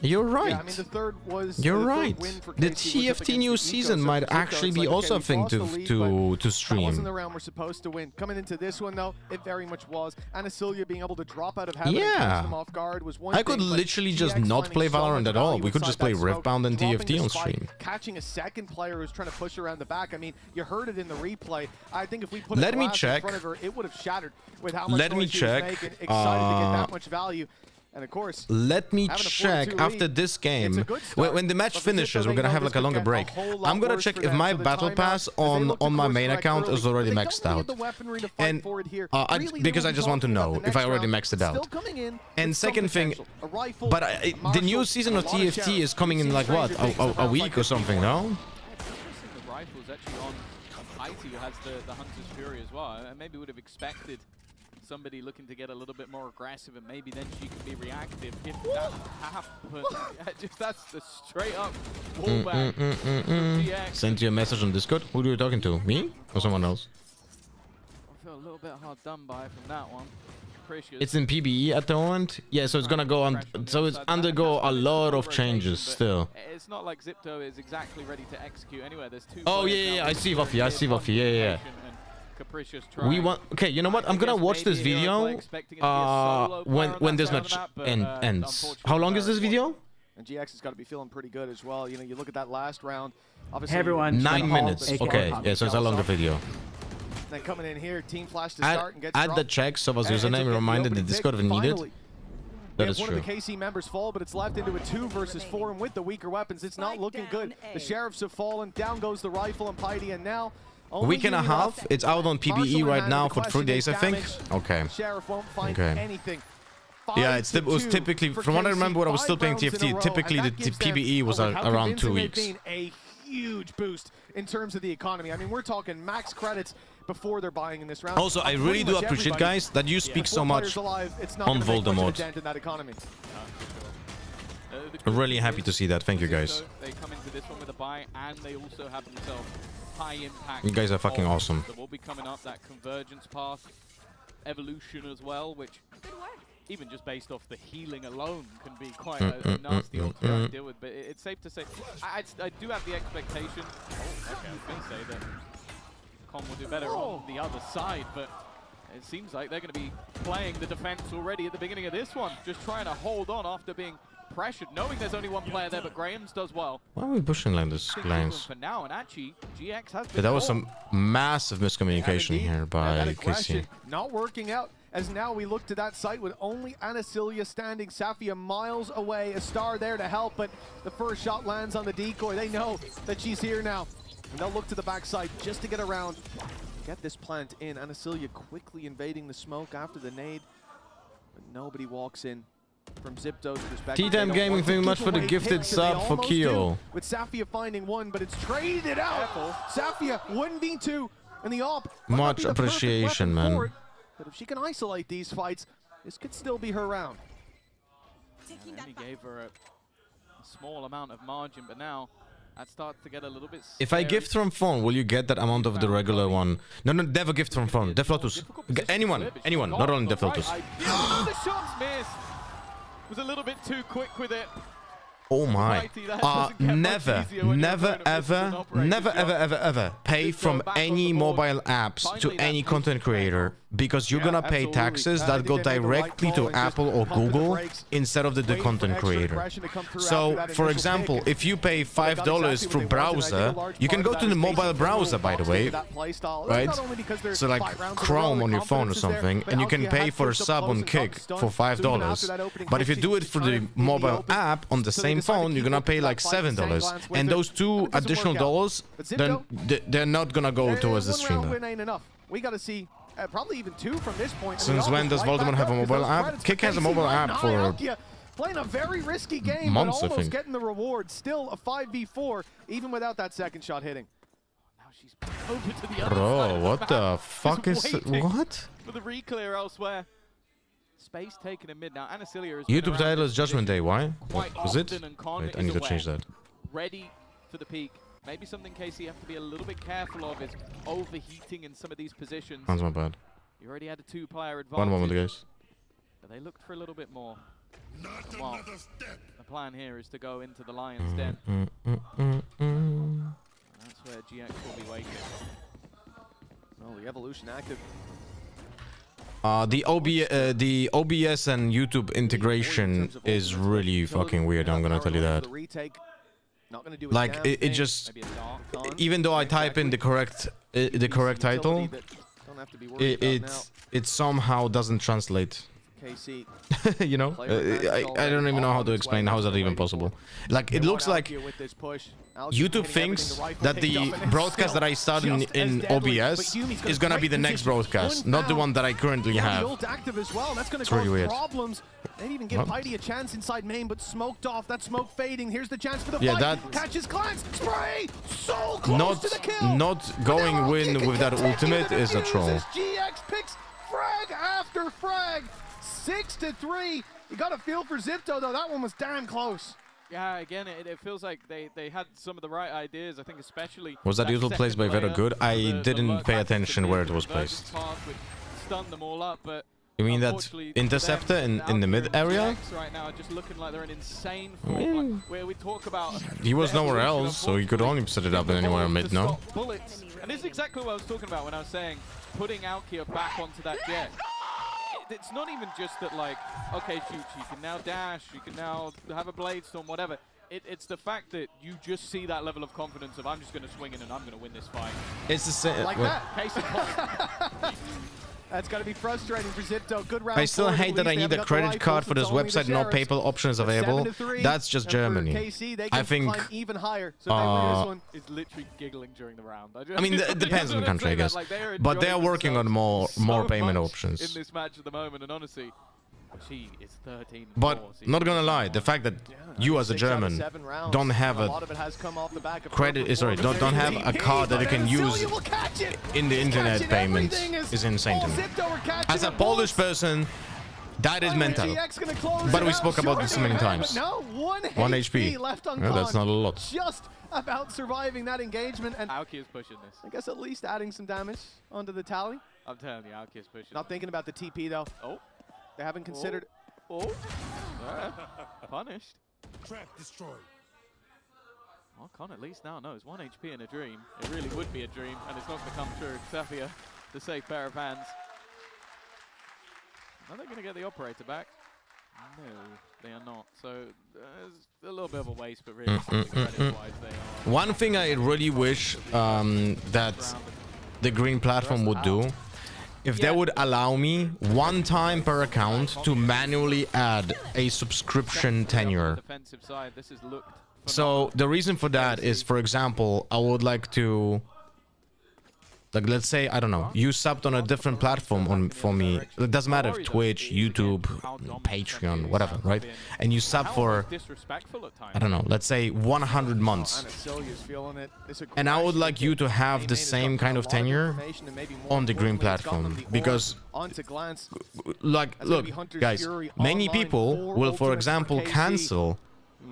You're right. Yeah, I mean, the third was You're right. The TFT new season might actually be also a thing to stream. That wasn't the round we're supposed to win. Coming into this one, though, it very much was. Anasilia being able to drop out of heaven and catch them off guard was one I could literally just not play Valorant at all. We could just play Riftbound and TFT on stream. Catching a second player who's trying to push around the back. I mean, you heard it in the replay. I think if we put Let a me glass check. in front of her, it would have shattered with how much Let me noise she was check. making. Excited to get that much value. And of course, let me having a check 4-2 after lead, this it's game. a good start, When the match but for finishes, Xipto, we're they gonna know have this like a could longer get break. whole lot I'm gonna worse check for if them. my So the battle timeout, pass as they on look to my course main correct account is early, already they maxed don't really out. have the weaponry to fight And for it here. Really, because they I will just be want to talking know about the if I next already round. maxed it Still out. coming in And with some second thing, potential. A rifle, but a the new Marshall, season and of a lot of TFT shells. is coming We've in seen like what, stranger things a around week like or this something, before. no? The rifles actually on Haiti, who has the Hunter's Fury as well. And maybe would have expected somebody looking to get a little bit more aggressive, and maybe then she can be reactive if that happens. Yeah, just that's the straight up wallbang from GX. Sent you a message on Discord. Who are you talking to? Me or someone else? I feel a little bit hard done by from that one. Capricious. It's in PBE at the moment. Yeah, so it's gonna go on. So it's undergo a lot of changes still. It's not like Xipto is exactly ready to execute anywhere. There's two. Oh players yeah, now I with see very Waffy. I clear see Waffy. Yeah. and Capricious We trying. want. Okay, you know what? I'm gonna watch this video. When this match ends. How long is this video? And GX has got to be feeling pretty good as well. You know, you look at that last round. Obviously, Hey everyone, 9 Paul, minutes. aka Okay, yeah, so it's a longer video. Then coming in here, team flash to start and gets Add the dropped. check, so was And ends up username getting the reminded the opening pick. Discord if needed. Finally, That we is have true. one of the KC members fall, but it's left into a 2 versus 4, and with the weaker weapons, it's not looking good. The sheriffs have fallen, down goes the rifle and Piety, and now A week and a half. It's out on PBE right now for 3 days, I think. Okay. Sheriff won't find Okay. anything. Yeah, it was typically, from what I remember, when I was still playing TFT, typically the PBE was around 2 weeks. A huge boost in terms of the economy. I mean, we're talking max credits before they're buying in this round. Also, I really do appreciate, guys, that you speak so much on Voldemort. I'm really happy to see that. Thank you, guys. They come into this one with a buy, and they also have themselves high impact. You guys are fucking awesome. That will be coming up, that convergence path, evolution as well, which even just based off the healing alone can be quite a nasty old to deal with. But it's safe to say, I do have the expectation. Oh, okay, I was going to say that Con will do better on the other side, but it seems like they're going to be playing the defense already at the beginning of this one, just trying to hold on after being pressured, knowing there's only one player there, but Graham's does well. Why are we pushing like this, Glance? For now, and actually, GX has been That was some massive miscommunication here by That KC. aggression not working out, as now we look to that site with only Anacilia standing, Safia miles away, a star there to help, but the first shot lands on the decoy. They know that she's here now, and they'll look to the backside just to get around, get this plant in. Anacilia quickly invading the smoke after the nade, but nobody walks in. From Xipto's perspective, T-Time Gaming, thank you much for the gifted sub for Kyo. With Safia finding one, but it's traded out. Safia 1v2, and the op. Much appreciation, man. But if she can isolate these fights, this could still be her round. Only gave her a small amount of margin, but now that starts to get a little bit scary. If I gift from phone, will you get that amount of the regular one? No, never gift from phone. Def Lotus. Anyone, not only Def Lotus. The shots missed. Was a little bit too quick with it. Oh my. Never ever pay from any mobile apps to any content creator, because you're gonna pay taxes that go directly to Apple or Google instead of the content creator. So, for example, if you pay $5 through browser, you can go to the mobile browser, by the way, right? So like Chrome on your phone or something, and you can pay for a sub on Kick for $5. But if you do it through the mobile app on the same phone, you're gonna pay like $7. And those two additional dollars, then they're not gonna go towards the streamer. We gotta see probably even 2 from this point. Since when does Voldemort have a mobile app? Kick has a mobile app for playing a very risky game, months, but I almost think. getting the reward. Still a 5v4, even without that second shot hitting. Now she's over to the other Bro, side. what the fuck is it? What? For the reclear elsewhere. Space taken in mid now. Anacilia is YouTube title is Judgment Day. Why? Quite Was it? often, and Con Wait, I is need to aware. change that. Ready for the peak. Maybe something KC have to be a little bit careful of is overheating in some of these positions. Sounds not bad. You already had a 2-player advantage. One moment, guys. But they looked for a little bit more. Well, the plan here is to go into the Lion's Den. And that's where GX will be waiting. Well, the evolution active. The OBS and YouTube integration is really fucking weird. I'm gonna tell you that. Like it just, even though I type in the correct title, it somehow doesn't translate. KC. You know, I don't even know how to explain how is that even possible. Like, it looks like YouTube thinks that the broadcast that I started in OBS is gonna be the next broadcast, not the one that I currently have. It's really weird. They even give Heidi a chance inside main, but smoked off. That smoke fading. Here's the chance for the Yeah, fight. that Catches Glance. Spray. So close to the kill. Not going win with that ultimate is a troll. GX picks frag after frag. 6-3. You got a feel for Xipto though. That one was damn close. Yeah, again, it feels like they had some of the right ideas. I think especially... Was that usual placed by Vero good? I didn't pay attention where it was placed. Stunned them all up, but you mean that Interceptor in the mid area? Right now are just looking like they're in insane form. Where we talk about he was nowhere else, so he could only set it up anywhere mid, no? Bullets. And this is exactly what I was talking about when I was saying putting Alkia back onto that jet. It's not even just that, like, okay, shoot, you can now dash, you can now have a blade storm, whatever. It's the fact that you just see that level of confidence of I'm just going to swing in and I'm going to win this fight. It's the same. Like that. Case in point. That's got to be frustrating for Xipto. Good round. I still hate that I need a credit card for this website. No PayPal options available. That's just Germany. I think. Even higher. So this one is literally giggling during the round. I mean, it depends on the country, I guess. Like, but they are working on more payment options. In this match at the moment, and honestly, she is 13. But not gonna lie, the fact that you as a German don't have a credit, sorry, don't have a card that you can use in the internet payment is insane to me. As a Polish person, that is mental. But we spoke about this so many times. 1 HP. Yeah, that's not a lot. Just about surviving that engagement, and Alki is pushing this. I guess at least adding some damage onto the tally. I'm telling you, Alki is pushing. Not thinking about the TP though. Oh. They haven't considered. Oh. Punished. Trap destroyed. Well, Con at least now knows 1 HP in a dream. It really would be a dream, and it's not going to come true. Xavier, the safe pair of hands. Are they going to get the operator back? No, they are not. So it's a little bit of a waste, but really, credit-wise, they are. One thing I really wish that the green platform would do, if they would allow me 1 time per account to manually add a subscription tenure. So the reason for that is, for example, I would like to, like, let's say, I don't know, you subbed on a different platform for me. It doesn't matter if Twitch, YouTube, Patreon, whatever, right? And you sub for, I don't know, let's say 100 months. And I would like you to have the same kind of tenure on the green platform. Because, like, look, guys, many people will, for example, cancel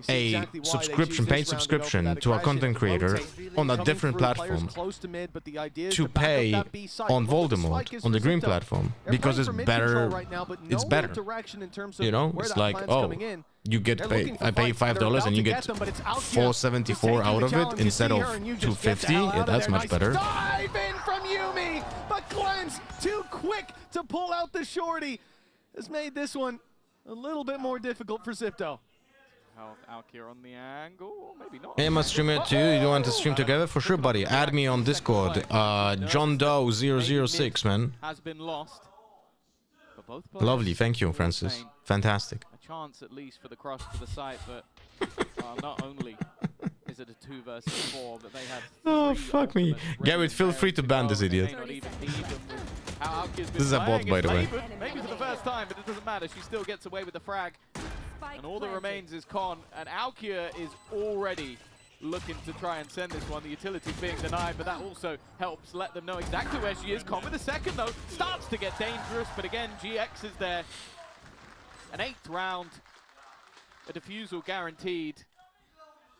a subscription, paid subscription to a content creator on a different platform to pay on Voldemort on the green platform because it's better. It's better. You know, it's like, oh, you get paid. I pay $5 and you get 474 out of it instead of 250. Yeah, that's much better. Dive in from Yumi, but Glenn's too quick to pull out the shorty has made this one a little bit more difficult for Xipto. Alkia on the angle, maybe not. Hey, I'm a streamer too. You want to stream together? For sure, buddy. Add me on Discord. John Doe 006, man. Has been lost. Lovely, thank you, Francis. Fantastic. A chance at least for the cross to the site, but not only is it a 2 versus 4, but they have. Oh fuck me, Garrett. Feel free to ban this idiot. This is a bot, by the way. Maybe for the first time, but it doesn't matter. She still gets away with the frag. And all that remains is Con, and Alkia is already looking to try and send this one. The utility's being denied, but that also helps let them know exactly where she is. Con with a second, though, starts to get dangerous, but again, GX is there. An 8th round, a defusal guaranteed,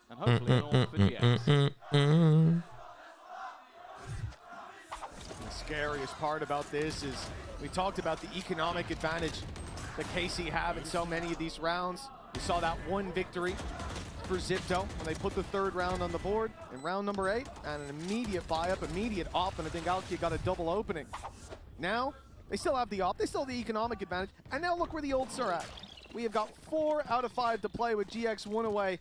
and hopefully an all for GX. The scariest part about this is we talked about the economic advantage that KC have in so many of these rounds. We saw that 1 victory for Xipto when they put the 3rd round on the board in round number 8, and an immediate buy-up, immediate op, and I think Alkia got a double opening. Now, they still have the op, they still have the economic advantage, and now look where the ults are at. We have got 4 out of 5 to play with GX 1 away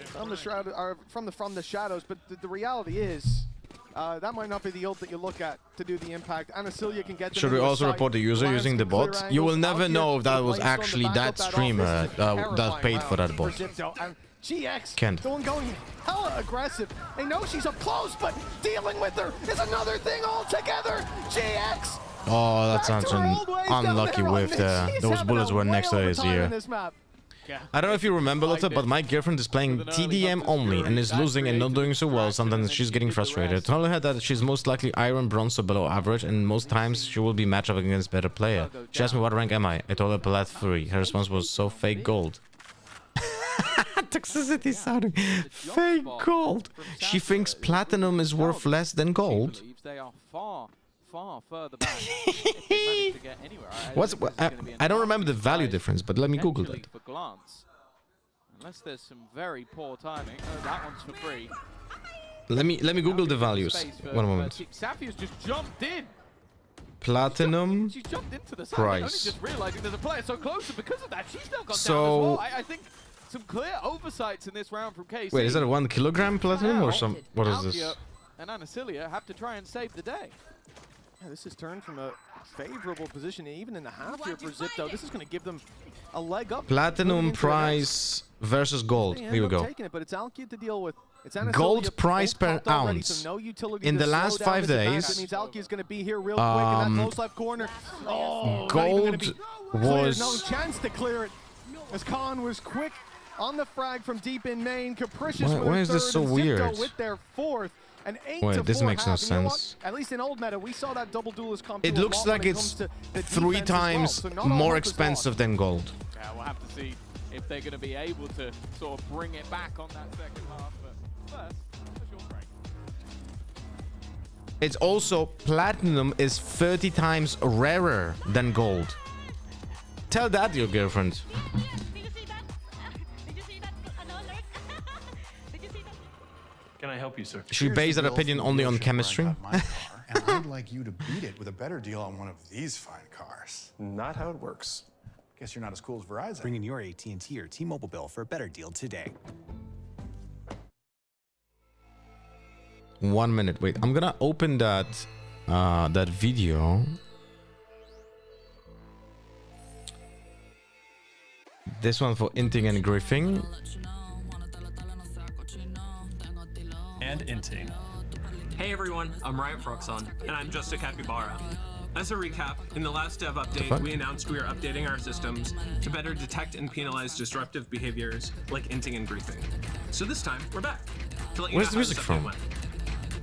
from the shroud, or from the shadows, but the reality is that might not be the ult that you look at to do the impact. Anasilia can get them Should we into a also site. report the user Lance using the can clear bot? You will angles. never Alkia know if that was placed on the actually back that of that streamer off. This is a that terrifying paid for that round bot. Xipto. And GX, Kent. the one going hella aggressive. They know she's up close, but dealing with her is another thing altogether. GX. Oh, that's back to such her an old ways down unlucky there on whiff this. there. She's Those having bullets a were way next to of a his time in ear. this map. I don't know if you remember, Lotta, but my girlfriend is playing TDM only and is losing and not doing so well. Sometimes she's getting frustrated. Tell her that she's most likely Iron, Bronze, or below average, and most times she will be matched up against better player. She asked me what rank am I. I told her Plat 3. Her response was so fake gold. Toxicity sounding fake gold. She thinks platinum is worth less than gold. They are far further back. If they manage to get anywhere. I don't remember the value difference, but let me Google that. For glance. Unless there's some very poor timing. Oh, that one's for free. Let me Google the values. One moment. Safia's just jumped in. Platinum She's jumped into the side. price. Only just realizing there's a player so close, and because of that, she's still gone So- down as well. I think some clear oversights in this round from KC. Wait, is that a 1 kilogram platinum or some? What is this? Alkia and Anasilia have to try and save the day. Yeah, this has turned from a favorable position even in the half here for Xipto. This is going to give them a leg up. moving Platinum into the price versus gold. next. They Here end we up go. taking it, but it's Alkia to deal with. It's Anasilia, Gold price both per popped already, ounce. so no utility In to the slow last down 5 this advance. days, That means Alkia's going to be here real quick in that close left corner. Oh, not even gonna be gold cleared. No was. chance to clear it. As Khan was quick on the frag from deep in main. Capricious with Why her is this third, so and Xipto weird? with their fourth. An 8 Wait, to this 4 makes no half. And you know what? sense. At least in old meta, we saw that double duelist come It to a looks lot like when it it's comes to the 3 defense as well. times So not all more hope is expensive lost. than gold. Yeah, we'll have to see if they're going to be able to sort of bring it back on that second half. But first, a short break. It's also platinum is 30 times rarer than gold. Tell that your girlfriend. Did you see that? Did you see that? Alert? Did you see that? Can I help you, sir? Should we base that opinion only on chemistry? And I'd like you to beat it with a better deal on one of these fine cars. Not how it works. Guess you're not as cool as Verizon. Bring in your AT&T or T-Mobile bill for a better deal today. 1 minute. Wait, I'm gonna open that that video. This one for Inting and Griffing. And Inting. Hey everyone, I'm Riot Froxon, and I'm just a capybara. As a recap, in the last dev update, fuck? we announced we are updating our systems to better detect and penalize disruptive behaviors like inting and griefing. So this time, we're back to let you Where's know the how music this update from? went.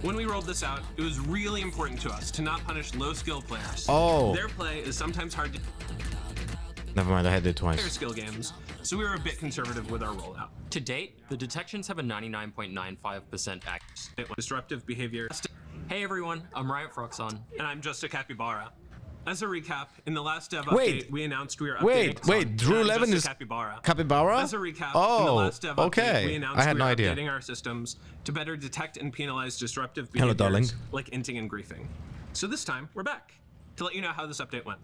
When we rolled this out, it was really important to us to not punish low-skill players. Oh. Their play is sometimes hard to Never mind, I had it player twice. skill games, so we were a bit conservative with our rollout. To date, the detections have a 99.95% accuracy. Disruptive behavior. Hey everyone, I'm Riot Froxon. And I'm just a capybara. As a recap, in the last dev Wait. update, we announced we are Wait, updating. wait, Drew And I'm Levin just is a capybara. Capybara? As a recap, in the Oh, last dev okay. update, we announced I had we no are idea. updating our systems to better detect and penalize disruptive Hello, behaviors darling. like inting and griefing. So this time, we're back to let you know how this update went.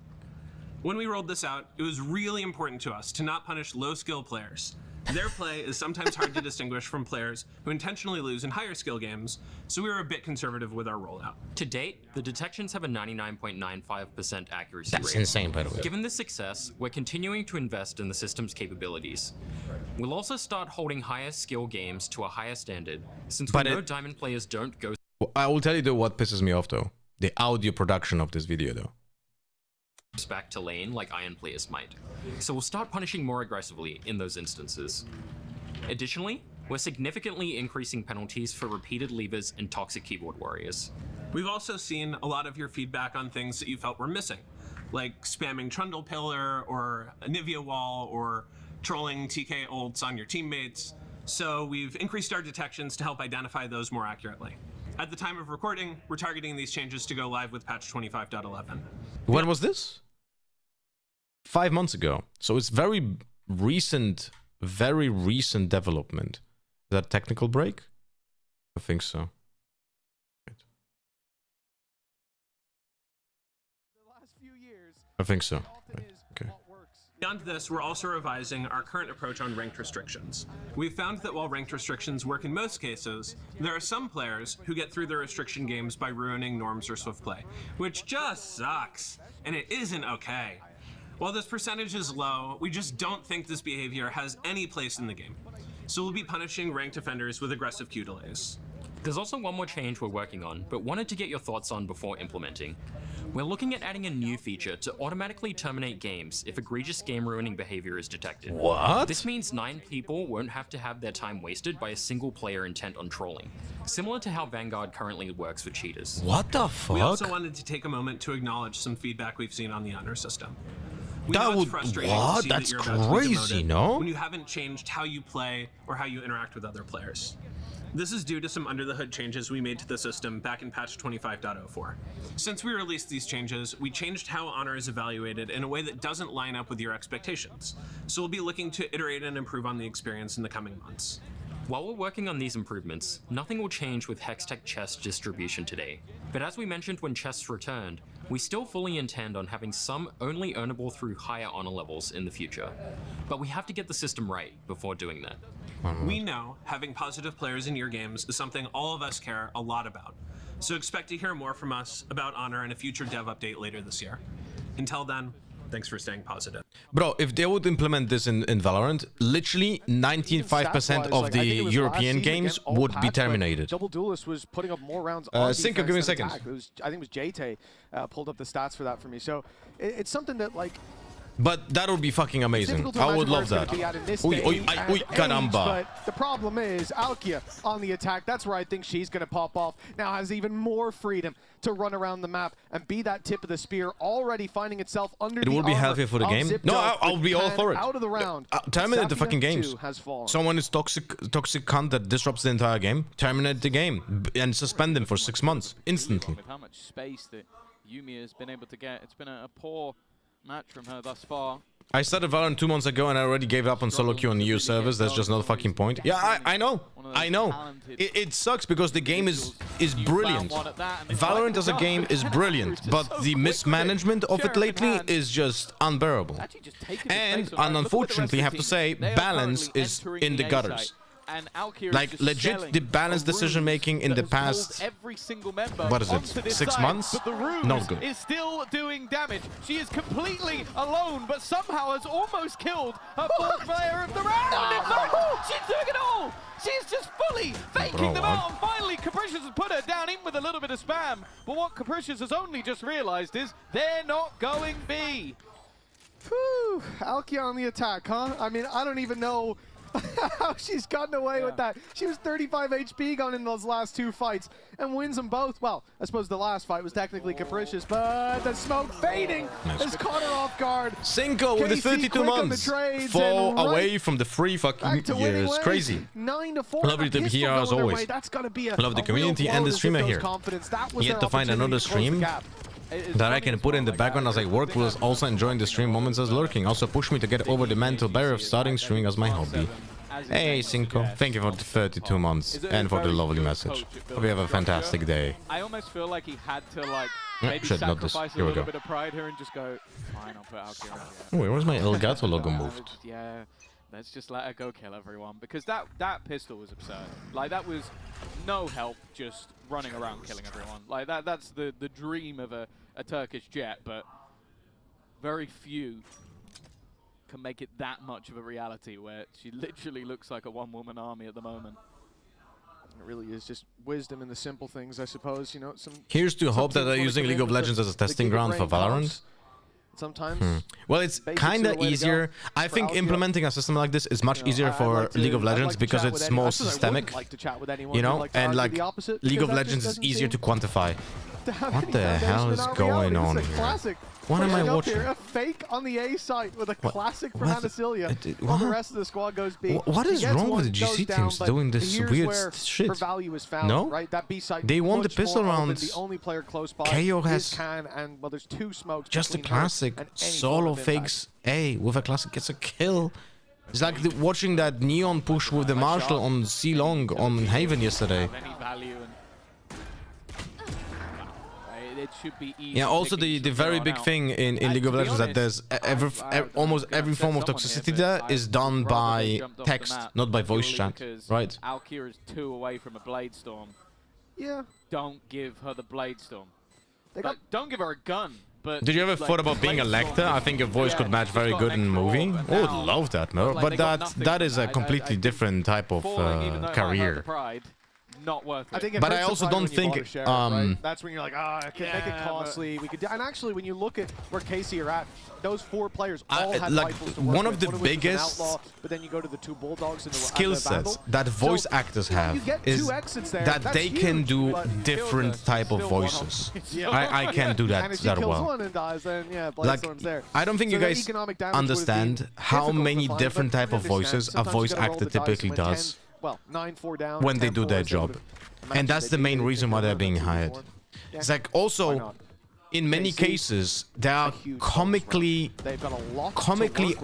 When we rolled this out, it was really important to us to not punish low-skill players. Their play is sometimes hard to distinguish from players who intentionally lose in higher skill games, so we were a bit conservative with our rollout. To date, the detections have a 99.95% accuracy That's rate. insane, by the way. Given this success, we're continuing to invest in the system's capabilities. We'll also start holding higher skill games to a higher standard, since But we know it- Diamond players don't go I will tell you though what pisses me off though. The audio production of this video though. back to lane like Iron players might. So we'll start punishing more aggressively in those instances. Additionally, we're significantly increasing penalties for repeated levers and toxic keyboard warriors. We've also seen a lot of your feedback on things that you felt were missing, like spamming Trundle Pillar or a Nivea Wall or trolling TK ults on your teammates. So we've increased our detections to help identify those more accurately. At the time of recording, we're targeting these changes to go live with patch 25.11. When was this? 5 months ago. So it's very recent development. Is that a technical break? I think so. The last few years, I think so. often is Okay. what works Beyond this, we're also revising our current approach on ranked restrictions. We've found that while ranked restrictions work in most cases, there are some players who get through their restriction games by ruining norms or swift play, which just sucks, and it isn't okay. While this percentage is low, we just don't think this behavior has any place in the game. So we'll be punishing ranked offenders with aggressive queue delays. There's also one more change we're working on, but wanted to get your thoughts on before implementing. We're looking at adding a new feature to automatically terminate games if egregious game-ruining behavior is detected. What? This means 9 people won't have to have their time wasted by a single player intent on trolling, similar to how Vanguard currently works for cheaters. What the fuck? We also wanted to take a moment to acknowledge some feedback we've seen on the honor system. We That know it's would- frustrating what? to see that That's you're about to be crazy, demoted no? when you haven't changed how you play or how you interact with other players. This is due to some under-the-hood changes we made to the system back in patch 25.04. Since we released these changes, we changed how honor is evaluated in a way that doesn't line up with your expectations. So we'll be looking to iterate and improve on the experience in the coming months. While we're working on these improvements, nothing will change with Hextech chest distribution today. But as we mentioned when chests returned, we still fully intend on having some only earnable through higher honor levels in the future. But we have to get the system right before doing that. We know having positive players in your games is something all of us care a lot about. So expect to hear more from us about honor in a future dev update later this year. Until then, thanks for staying positive. Bro, if they would implement this in Valorant, literally 95% of the European games would be terminated. Double Duelist was putting up more rounds Cinco, give me a second. I think it was JT pulled up the stats for that for me. So it's something that, like, But that would be fucking amazing. I would love that. Caramba. But the problem is, Alkia on the attack, that's where I think she's going to pop off. Now has even more freedom to run around the map and be that tip of the spear, already finding itself under the It will be armor healthy for the of game. Xipto No, I'll be all and for it. Out of the round. Terminate the fucking games. Has fallen. Someone is toxic cunt that disrupts the entire game. Terminate the game and suspend them for 6 months instantly. With how much space that Yumi has been able to get, it's been a poor match from her thus far. I started Valorant 2 months ago and I already gave up on solo queue on EU servers. That's just not a fucking point. Yeah, I know. I know. It sucks because the game is brilliant. Valorant as a game is brilliant, but the mismanagement of it lately is just unbearable. And unfortunately, I have to say, balance is in the gutters. And Alkia Like, is legit, the balanced decision making in the past, every single member what is onto it, this 6 side, months? but the Ruse Not good. is still doing damage. She is completely alone, but somehow has almost killed her fourth player of the round. No, she's doing it all. She's just fully faking them out. And finally, Capricious has put her down, even with a little bit of spam. But what Capricious has only just realized is they're not going B. Whew, Alkia on the attack, huh? I mean, I don't even know how she's gotten away with that. She was 35 HP going in those last 2 fights and wins them both. Well, I suppose the last fight was technically Capricious, but the smoke fading has caught her off guard. Cinco with the 32 months. 4 away from the 3 fucking years. Crazy. 9-4. Lovely to be here as always. That's gotta be a Love the community and the streamer here. Yet to find another stream that I can put in the background as I work, while also enjoying the stream moments as lurking. Also push me to get over the mental barrier of starting streaming as my hobby. Hey Cinco, thank you for the 32 months and for the lovely message. Hope you have a fantastic day. I almost feel like he had to maybe sacrifice a little bit of pride here and just go, fine, I'll put Alkia on here. Wait, where's my Elgato logo moved? Yeah, let's just let her go kill everyone, because that pistol was absurd. Like, that was no help, just running around killing everyone. Like, that's the dream of a Turkish jet, but very few can make it that much of a reality where she literally looks like a one-woman army at the moment. It really is just wisdom in the simple things, I suppose. You know, Here's to hope that they're using League of Legends as a testing ground for Valorant. Sometimes. Well, it's kind of easier. I think implementing a system like this is much easier for League of Legends because it's more systemic, you know, and like League of Legends is easier to quantify. What the hell is going on here? What am I watching? A fake on the A site with a classic from Anasilia. While the rest of the squad goes B. What is wrong with the GC teams doing this weird shit? Her value is found, no? right? That B site they won the pistol rounds. The only player close by KO has and well, there's 2 smokes. Just a classic solo fakes A with a classic gets a kill. It's like watching that Neon push with the Marshall on C Long on Haven yesterday. it should be easy. Yeah, also the very big thing in League of Legends that there's almost every form of toxicity there is done by text, not by voice chat, right? Alkia is 2 away from a Blade Storm. Yeah. Don't give her the Blade Storm. Don't give her a gun. But did you ever thought about being a Lecter? I think your voice could match very good in a movie. Oh, would love that, no? But that is a completely different type of career. Not worth it. I think but I also don't think right? That's when you're like, I can make it costly. We could do, and actually, when you look at where KC are at, those 4 players all had like rifles to work one of the with. One biggest outlaw, but then you go to the 2 bulldogs and the skill sets that voice actors have is that they can do different type of voices. I can't do that well. One and dies, then, yeah, like there. I don't think you guys understand how many different type of voices a voice actor typically does. Well, 9-4 down when they do their job. And that's the main reason why they're being hired. It's like also, in many cases, they are comically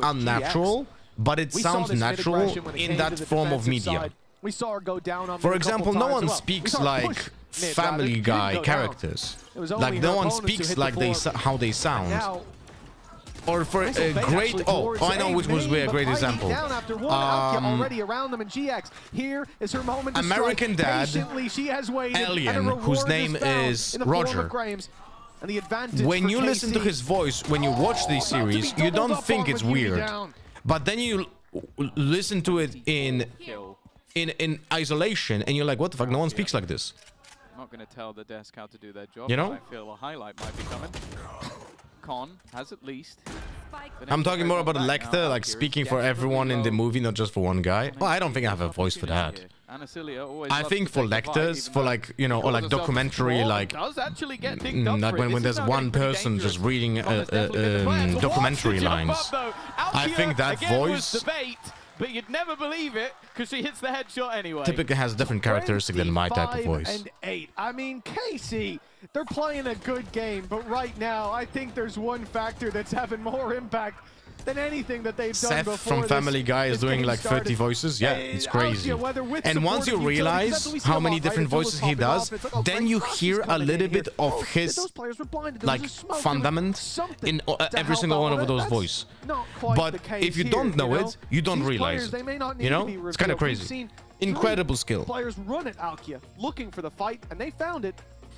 unnatural, but it sounds natural in that form of media. We saw her go down on For example, no one speaks like Family Guy characters. Like no one speaks like how they sound. Or for a great I know which was a great example. Already around them in GX. Here is her moment to American Dad, she has waited, Alien, whose name is Roger. And the advantage when you listen to his voice, when you watch these series, you don't think it's weird. But then you listen to it in isolation, and you're like, what the fuck? No one speaks like this. I'm not going to tell the desk how to do their job. You know? I feel a highlight might be coming. Con has at least. I'm talking more about a Lecter, like speaking for everyone in the movie, not just for one guy. Well, I don't think I have a voice for that. I think for Lecters, for like, you know, or like documentary, like when there's one person just reading documentary lines. I think that voice... But you'd never believe it because she hits the headshot anyway. Typically has different characteristic than my type of voice. 25-8. I mean, KC, they're playing a good game, but right now, I think there's one factor that's having more impact than anything that they've done before. Seth from Family Guy is doing like 30 voices. Yeah, it's crazy. And once you realize how many different voices he does, then you hear a little bit of his like fundament in every single one of those voices. But if you don't know it, you don't realize it. You know, it's kind of crazy. Incredible skill. Players run at Alkia looking for the fight, and they found it.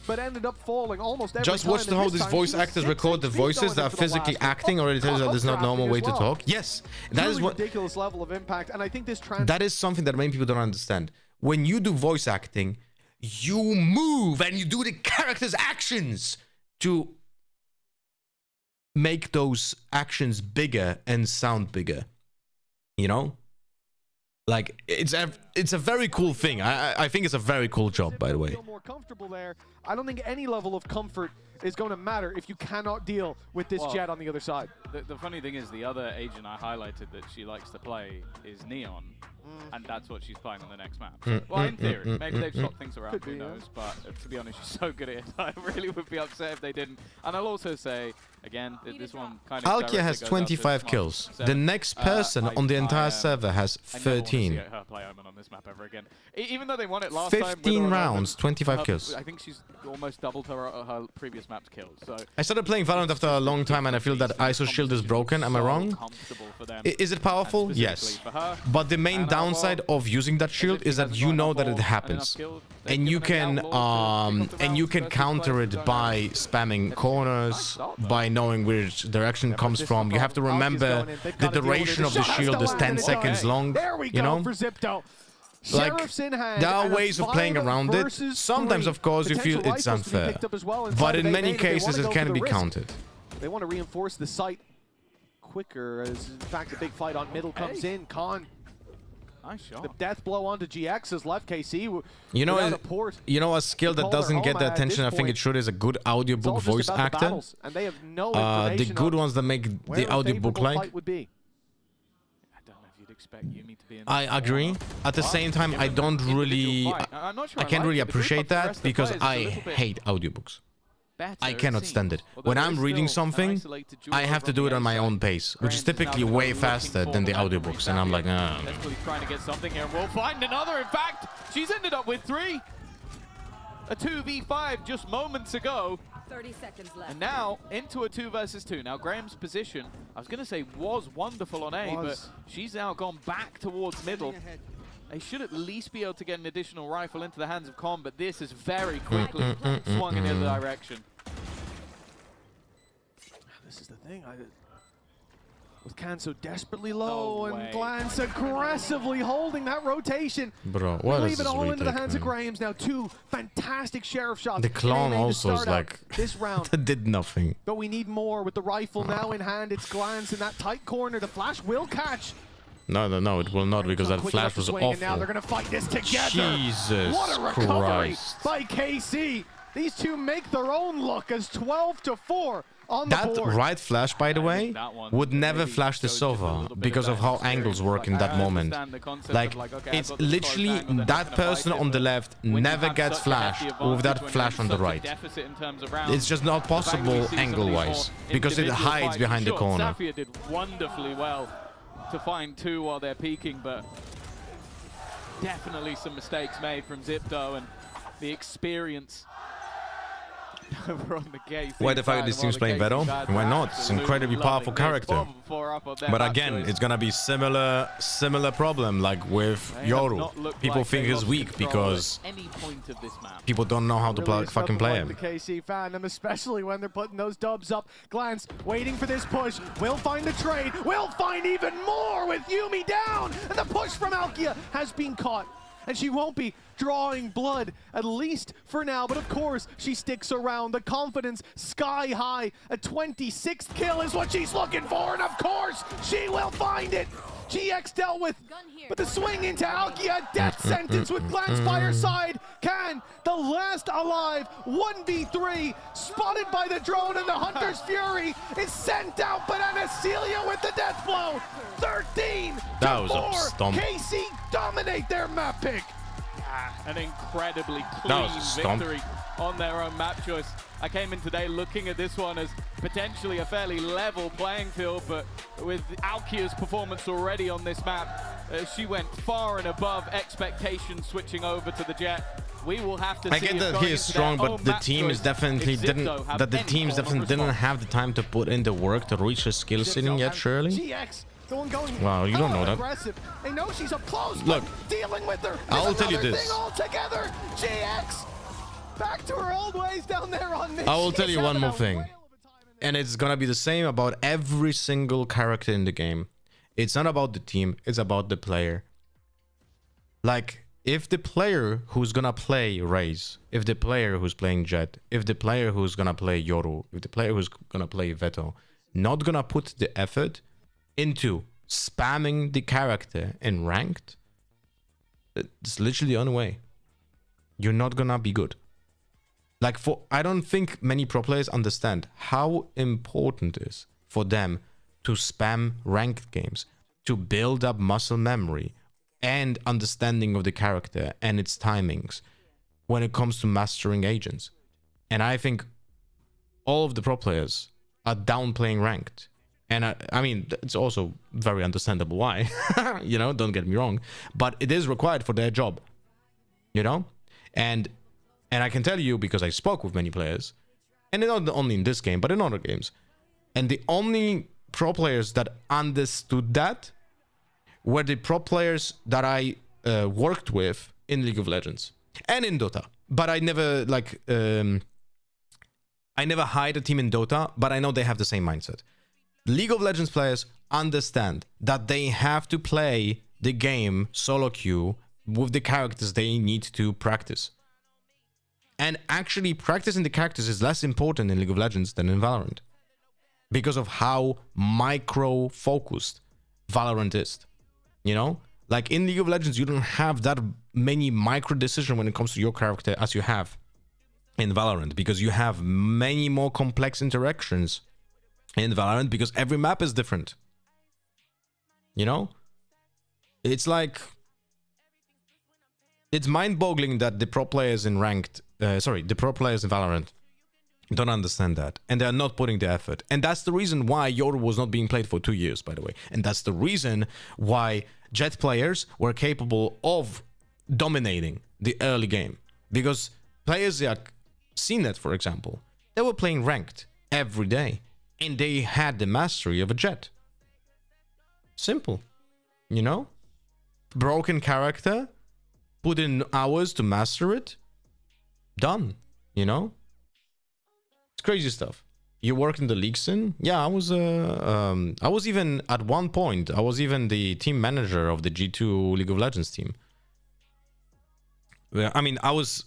But ended up falling almost every Just watch how these voice actors record the voices that are physically acting already tells you that there's not normal way to talk. Yes, that is what ridiculous level of impact, and I think this that is something that many people don't understand. When you do voice acting, you move and you do the character's actions to make those actions bigger and sound bigger. You know? Like it's a very cool thing. I think it's a very cool job, by the way. More comfortable there. I don't think any level of comfort is going to matter if you cannot deal with this jet on the other side. The funny thing is, the other agent I highlighted that she likes to play is Neon, and that's what she's playing on the next map. So, well, in theory, maybe they've swapped things around. Who knows? But to be honest, she's so good at it. I really would be upset if they didn't. And I'll also say, again, this one kind of. Alkia has 25 kills. The next person on the entire server has 13. Her play Omen on this map ever again. Even though they won it last 15 rounds, 25 kills. I think she's almost doubled her previous map's kills. So I started playing Valorant after a long time, and I feel that ISO shield is broken. Am I wrong? Is it powerful? Yes. But the main downside of using that shield is that you know that it happens, and you can counter it by spamming corners, by knowing which direction it comes from. You have to remember the duration of the shield is 10 seconds long. You know. Like, there are ways of playing around it. Sometimes, of course, you feel it's unfair. But in many cases, it can be counted. They want to reinforce the site quicker, as in fact a big fight on middle comes in. Khan. Nice shot. The death blow onto GX has left KC. You know a skill that doesn't get the attention I think it should is a good audiobook voice actor. And they have no the good ones that make the audiobook like. I agree. At the same time, I don't really, I can't really appreciate that because I hate audiobooks. I cannot stand it. When I'm reading something, I have to do it on my own pace, which is typically way faster than the audiobooks, and I'm like, Desperately trying to get something here, and we'll find another. In fact, she's ended up with 3. A 2v5 just moments ago. 30 seconds left. And now into a 2 versus 2. Now Graham's position, I was going to say was wonderful on A, but she's now gone back towards middle. They should at least be able to get an additional rifle into the hands of Com, but this is very quickly swung in the other direction. This is the thing. With Can so desperately low and Glance aggressively holding that rotation. Bro, what leave is it this all into the retake, hands of man? Grahams now. 2 fantastic sheriff shots. The clone also is start out like this round. did nothing. But we need more with the rifle now in hand. It's Glance in that tight corner. The flash will catch. No, it will not, because that Quick flash enough to was swing, awful. and now they're gonna fight this together. Jesus What a recovery Christ. by KC. These two make their own look as 12-4 on the That board. right flash, by the way, would never flash the Sova because of how angles work in that moment. Like, it's literally that person on the left never gets flashed with that flash on the right. It's just not possible angle-wise because it hides behind the corner. Safia did wonderfully well to find 2 while they're peeking, but definitely some mistakes made from Xipto and the experience over on the KC. Why the fact that this team's playing Veto? Why not? It's an incredibly powerful character. But again, it's gonna be similar problem like with Yoru. People think he's weak because people don't know how to fucking play him. The KC fandom, especially when they're putting those dubs up. Glance waiting for this push. Will find the trade. Will find even more with Yumi down. And the push from Alkia has been caught. And she won't be drawing blood, at least for now. But of course, she sticks around. The confidence sky high. A 26th kill is what she's looking for. And of course, she will find it. GX dealt with, but the swing into Alkia, death sentence with Glance by her side. Can, the last alive, 1v3, spotted by the drone, and the Hunter's Fury is sent out, but Anacelia with the death blow. 13 That was to a 4. stomp. KC dominate their map pick. An incredibly clean victory on their own map choice. I came in today looking at this one as potentially a fairly level playing field, but with Alkia's performance already on this map, she went far and above expectations switching over to the Jet. We will have to see. I get that he is strong, but the team is definitely didn't have the time to put in the work to reach his skill ceiling yet, surely. GX, the one going Wow, you don't know that. aggressive. They know she's up close. Look, dealing with her. I'll tell you Another this. thing altogether. GX back to her old ways down there on this. I will tell you one more thing. And it's gonna be the same about every single character in the game. It's not about the team, it's about the player. Like, if the player who's gonna play Raze, if the player who's playing Jet, if the player who's gonna play Yoru, if the player who's gonna play Veto, not gonna put the effort into spamming the character in ranked, it's literally the only way. You're not gonna be good. Like, I don't think many pro players understand how important it is for them to spam ranked games, to build up muscle memory and understanding of the character and its timings when it comes to mastering agents. And I think all of the pro players are downplaying ranked. And I mean, it's also very understandable why, you know, don't get me wrong, but it is required for their job, you know? And I can tell you, because I spoke with many players, and not only in this game, but in other games, and the only pro players that understood that were the pro players that I worked with in League of Legends and in Dota. But I never, like, I never hired a team in Dota, but I know they have the same mindset. League of Legends players understand that they have to play the game solo queue with the characters they need to practice. And actually, practicing the characters is less important in League of Legends than in Valorant, because of how micro-focused Valorant is. You know? Like, in League of Legends, you don't have that many micro-decisions when it comes to your character as you have in Valorant, because you have many more complex interactions in Valorant, because every map is different. You know? It's like... It's mind-boggling that the pro players in ranked... the pro players in Valorant don't understand that. And they're not putting the effort. And that's the reason why Yoru was not being played for 2 years, by the way. And that's the reason why Jet players were capable of dominating the early game. Because players like CNET, for example, They were playing ranked every day, and they had the mastery of a jet. Simple, you know? Broken character, put in hours to master it, done, you know? It's crazy stuff. You work in the league scene? Yeah, I was even at one point, I was even the team manager of the G2 League of Legends team. I mean, I was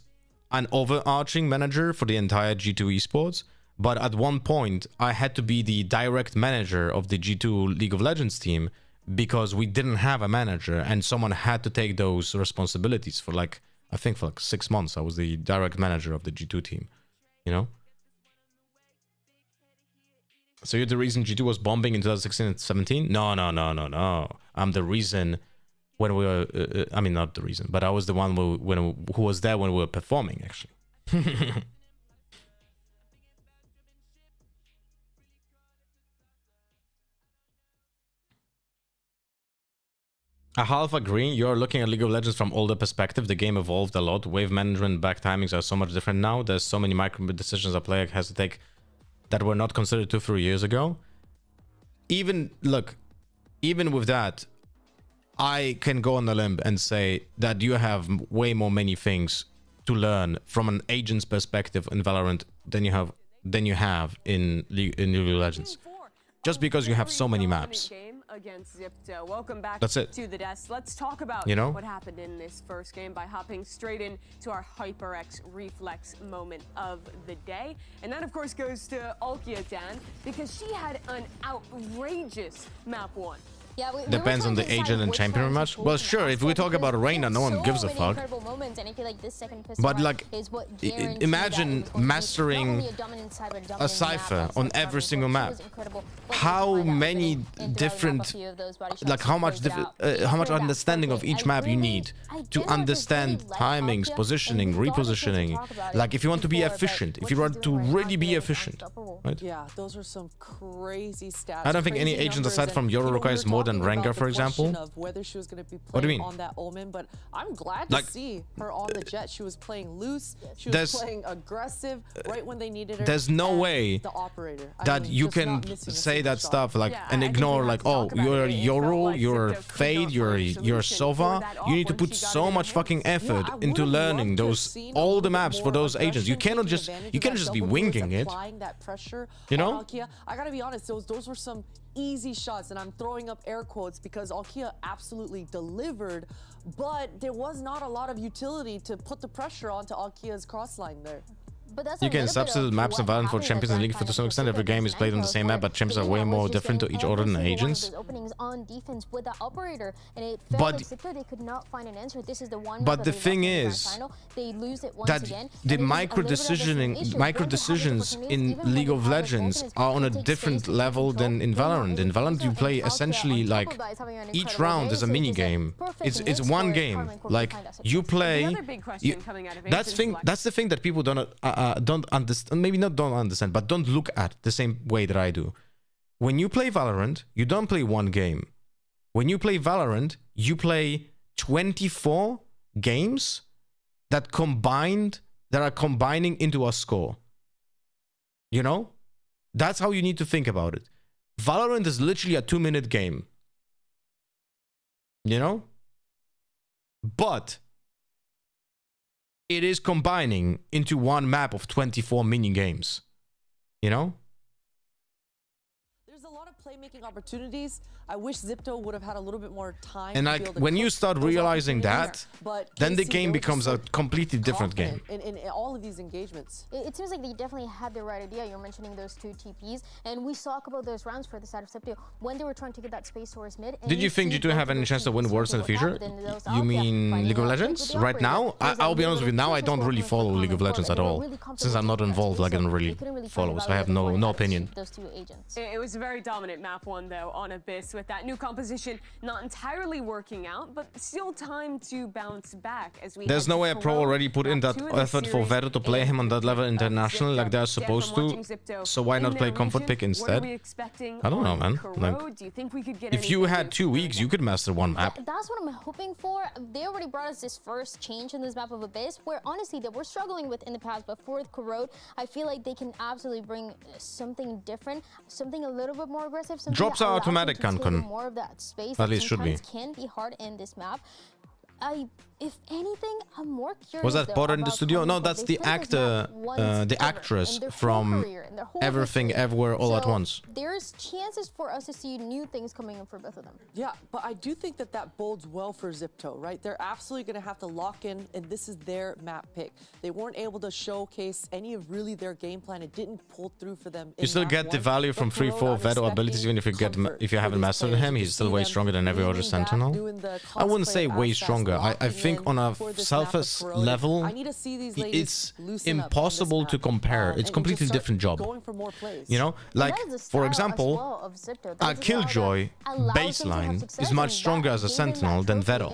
an overarching manager for the entire G2 esports, but at one point I had to be the direct manager of the G2 League of Legends team because we didn't have a manager and someone had to take those responsibilities for like, I think for like 6 months. I was the direct manager of the G2 team, you know? So you're the reason G2 was bombing in 2016 and 17? No. I'm the reason when we were, I mean, not the reason, but I was the one who was there when we were performing, actually. I half agree. You're looking at League of Legends from older perspective. The game evolved a lot. Wave management, back timings are so much different now. There's so many micro decisions a player has to take that were not considered 2-3 years ago. Even, look, even with that, I can go on a limb and say that you have way more many things to learn from an agent's perspective in Valorant than you have in League of Legends. Just because you have so many maps. Against Xipto. Welcome back That's it. to the desk. Let's talk about what happened in this first game by hopping straight into our HyperX reflex moment of the day. And that, of course, goes to Alkia Dan because she had an outrageous map 1. Yeah, depends on the agent and champion match. Well, sure, if we talk about Reina, no one gives a fuck. But like, imagine mastering a Cypher on every single map. How many different, like how much understanding of each map you need to understand timings, positioning, repositioning. Like if you want to be efficient, if you want to really be efficient, right? Yeah, those are some crazy stats. I don't think any agent aside from Yoru requires more than Rengar, for example. Of whether she was going to be What do you mean? on that Omen, but I'm glad to see her on the jet. She was playing loose. She was playing aggressive right when they needed her. There's no way that you can say that stuff like and ignore like, oh, you're Yoru, you're Fade, you're Sova. You need to put so much fucking effort into learning all the maps for those agents. You cannot just be winging it. You know? I gotta be honest, those were some easy shots, and I'm throwing up air quotes because Alkia absolutely delivered, but there was not a lot of utility to put the pressure onto Alkia's crossline there. But that's you can substitute maps in Valorant for Champions League to some extent. Every game is played on the same map, but champions are way more different to each other than agents. But the thing is that the micro decisions in League of Legends are on a different level than in Valorant. In Valorant, you play essentially like each round is a mini game. It's one game. Like you play. That's the thing that people don't understand, maybe not don't understand, but don't look at the same way that I do. When you play Valorant, you don't play one game. When you play Valorant, you play 24 games that are combining into a score. You know? That's how you need to think about it. Valorant is literally a 2-minute game. You know? But it is combining into one map of 24 mini games. You know? There's a lot of playmaking opportunities. I wish Xipto would have had a little bit more time. And like when you start realizing that, then the game becomes a completely different game. In all of these engagements. It seems like they definitely had the right idea. You're mentioning those 2 TPs, and we talk about those rounds for the side of Xipto when they were trying to get that space towards mid. Did you think G2 have any chance to win Worlds in the future? You mean League of Legends? Right now? I'll be honest with you, now I don't really follow League of Legends at all. Since I'm not involved, like I don't really follow, so I have no opinion. It was very dominant map one, though, on Abyss, with that new composition not entirely working out, but still time to bounce back as we There's no way a pro already put in that effort for Vero to play him on that level internationally like they're supposed to, so why not play comfort pick instead? I don't know, man. Like, if you had 2 weeks, you could master one map. That's what I'm hoping for. They already brought us this first change in this map of Abyss, where honestly they were struggling with in the past, but for Corrode, I feel like they can absolutely bring something different, something a little bit more aggressive. Drops are automatic, Cancun. More of that space. At least should be. Can be hard in this map. If anything, I'm more curious. Was that Potter in the studio? No, that's the actor, the actress from Everything Everywhere All at Once. There's chances for us to see new things coming in for both of them. Yeah, but I do think that that bodes well for Xipto, right? They're absolutely going to have to lock in, and this is their map pick. They weren't able to showcase any of really their game plan. It didn't pull through for them. You still get the value from 3-4 Veto abilities, even if you haven't mastered him. He's still way stronger than every other Sentinel. I wouldn't say way stronger. I think on a selfish level, it's impossible to compare. It's completely different job. You know, like for example, a Killjoy baseline is much stronger as a Sentinel than Veto,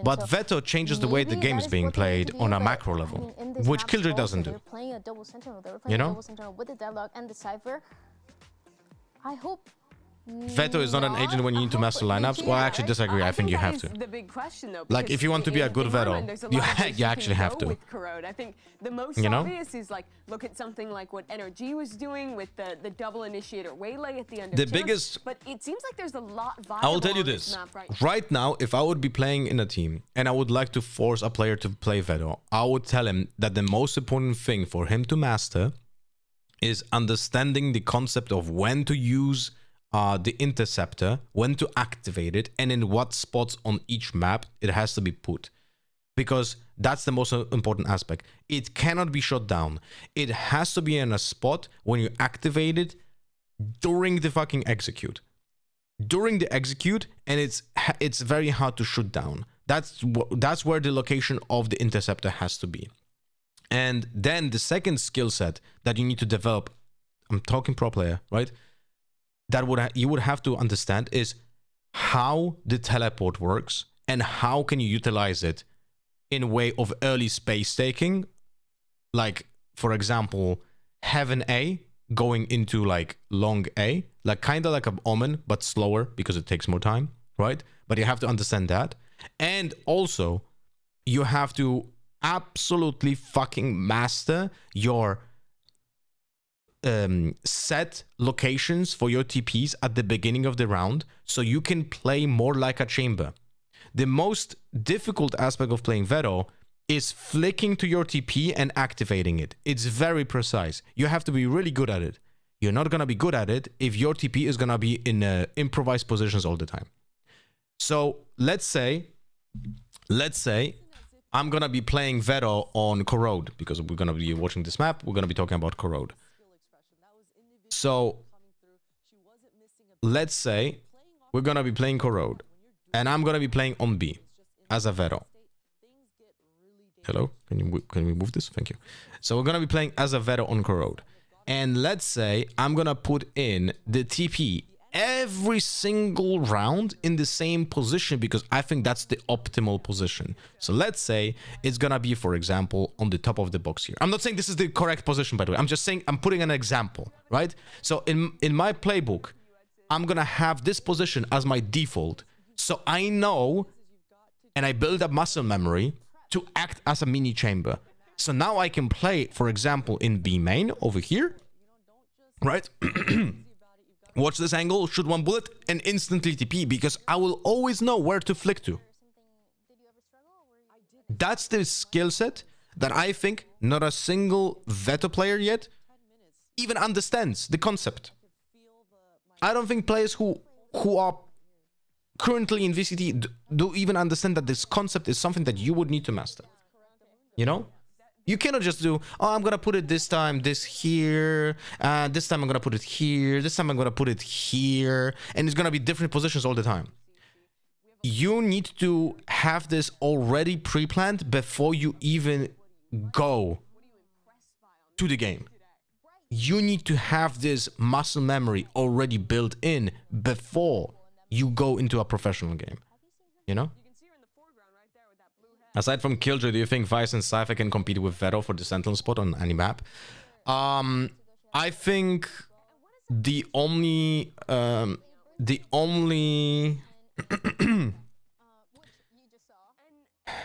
but Veto changes the way the game is being played on a macro level, which Killjoy doesn't do. You know, I hope Veto is not an agent when you need to master lineups. Well, I actually disagree. I think you have to. The big question, though, like, if you want to be a good Veto, you actually have to. With Corrode. I think the most obvious is like look at something like what NRG was doing with the double initiator waylay at the end. The biggest. But it seems like there's a lot. I will tell you this. Right now, if I would be playing in a team and I would like to force a player to play Veto, I would tell him that the most important thing for him to master is understanding the concept of when to use the interceptor, when to activate it, and in what spots on each map it has to be put. Because that's the most important aspect. It cannot be shut down. It has to be in a spot when you activate it during the fucking execute. During the execute, and it's very hard to shoot down. That's where the location of the interceptor has to be. And then the second skill set that you need to develop, I'm talking pro player, right? That you would have to understand is how the teleport works and how can you utilize it in a way of early space taking, like for example Heaven A going into like long A, like kind of like an Omen but slower because it takes more time, right? But you have to understand that, and also you have to absolutely fucking master your set locations for your TPs at the beginning of the round so you can play more like a chamber. The most difficult aspect of playing Veto is flicking to your TP and activating it. It's very precise. You have to be really good at it. You're not going to be good at it if your TP is going to be in improvised positions all the time. So let's say I'm going to be playing Veto on Corrode because we're going to be watching this map. We're going to be talking about Corrode. So let's say we're going to be playing Corrode and I'm going to be playing on B as a Veto. Hello? Can we move this? Thank you. So we're going to be playing as a Veto on Corrode. And let's say I'm going to put in the TP every single round in the same position because I think that's the optimal position. So let's say it's gonna be, for example, on the top of the box here. I'm not saying this is the correct position, by the way. I'm just saying I'm putting an example, right? So in my playbook, I'm gonna have this position as my default. So I know, and I build up muscle memory to act as a mini chamber. So now I can play, for example, in B main over here, right? Watch this angle, shoot one bullet, and instantly TP, because I will always know where to flick to. That's the skill set that I think not a single Veto player yet even understands the concept. I don't think players who are currently in VCT do even understand that this concept is something that you would need to master. You know? You cannot just do, oh, I'm going to put it this time, this here, this time I'm going to put it here, this time I'm going to put it here, and it's going to be different positions all the time. You need to have this already pre-planned before you even go to the game. you need to have this muscle memory already built in before you go into a professional game. You know? Aside from Killjoy, do you think Vice and Cypher can compete with Vero for the Sentinel spot on any map? I think the only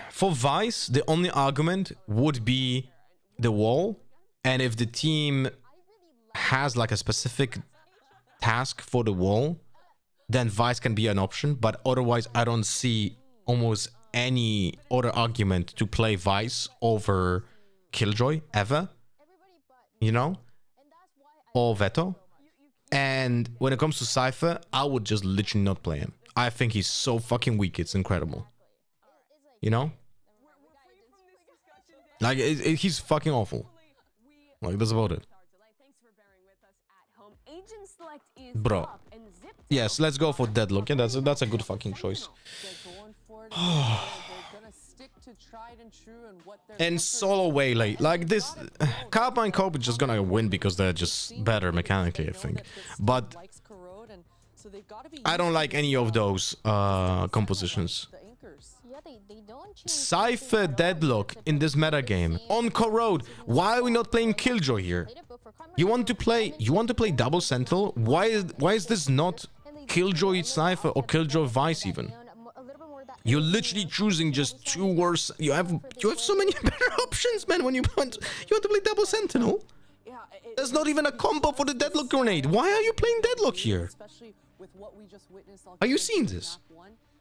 for Vice, the only argument would be the wall, and if the team has like a specific task for the wall, then Vice can be an option. But otherwise, I don't see almost any other argument to play Vice over Killjoy ever, you know, or Veto. And when it comes to Cypher, I would just literally not play him. I think he's so fucking weak, it's incredible. You know? Like, he's fucking awful. Like, that's about it. Bro. Yes, let's go for Deadlock. Yeah, that's a good fucking choice. And solo Waylay. Like this, Karmine Corp is just gonna win because they're just better mechanically, I think. But I don't like any of those compositions. Cypher Deadlock in this meta game on Corrode. Why are we not playing Killjoy here? You want to play double Sentinel? Why is this not Killjoy Cypher or Killjoy Vice even? You're literally choosing just two worse. You have so many better options, man. When you want to play double Sentinel, there's not even a combo for the Deadlock grenade. Why are you playing Deadlock here? Are you seeing this?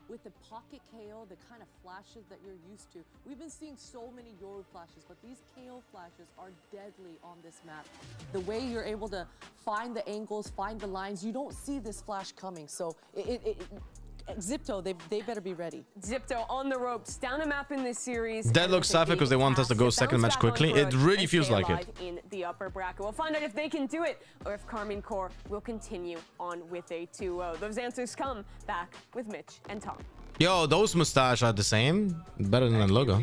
With the pocket KO, the kind of flashes that you're used to. We've been seeing so many Yoru flashes, but these KO flashes are deadly on this map. The way you're able to find the angles, find the lines, you don't see this flash coming. So Xipto, they better be ready. Xipto on the ropes, down a map in this series. Deadlock Cypher because they want us to go second match quickly. It really feels like it. In the upper bracket, we'll find out if they can do it or if Karmine Corp will continue on with a 2-0. Those answers come back with Mitch and Tom. Yo, those mustaches are the same. Better than the logo.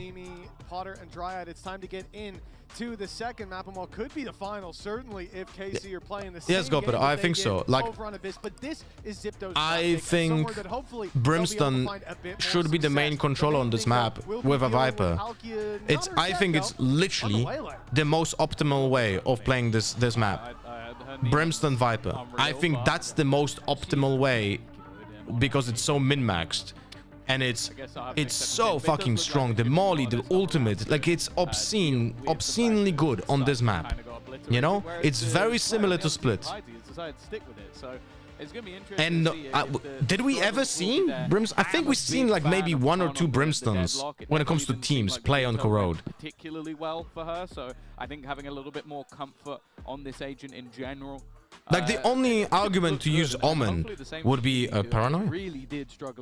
Potter and Dryad, it's time to get in to the second map, and what could be the final, certainly if KC are playing the same yes, Gopper, I think so. Like, but this is Xipto's I think Brimstone should be the main controller on this map with a Viper. I think it's literally the most optimal way of playing this map. Brimstone Viper. I think that's the most optimal way because it's so min-maxed. And it's so fucking strong. The molly, the ultimate, like it's obscenely good on this map. You know, it's very similar to Split. And did we ever see Brimstone? I think we've seen like maybe one or two Brimstones when it comes to teams play on Corrode. Particularly well for her, so I think having a little bit more comfort on this agent in general. Like the only argument to use Omen would be paranoia.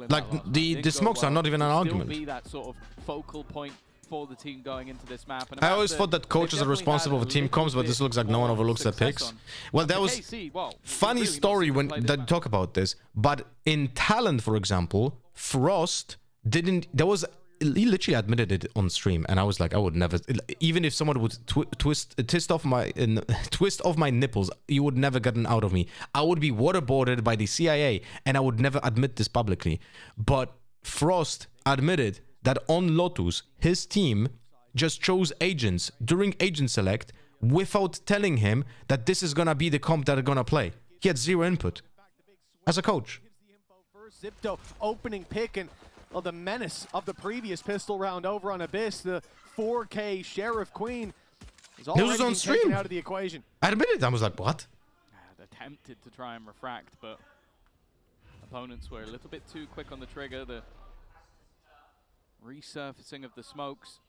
Like the smokes are not even an argument. Be that sort of focal point for the team going into this map. And I always thought that coaches are responsible for team comms, but this looks like no one overlooks their picks. Well, that was funny story when they talk about this. But in Talent, for example, Frost didn't. He literally admitted it on stream, and I was like, I would never. Even if someone would twist off my nipples, you would never get it out of me. I would be waterboarded by the CIA, and I would never admit this publicly. But Frost admitted that on Lotus, his team just chose agents during agent select without telling him that this is gonna be the comp that they're gonna play. He had zero input as a coach. Xipto opening pick, and well, the menace of the previous pistol round over on Abyss, the 4K Sheriff Queen, is already on stream. taken out of the equation. I admitted, I was like, what? Attempted to try and refract, but opponents were a little bit too quick on the trigger. The resurfacing of the smokes.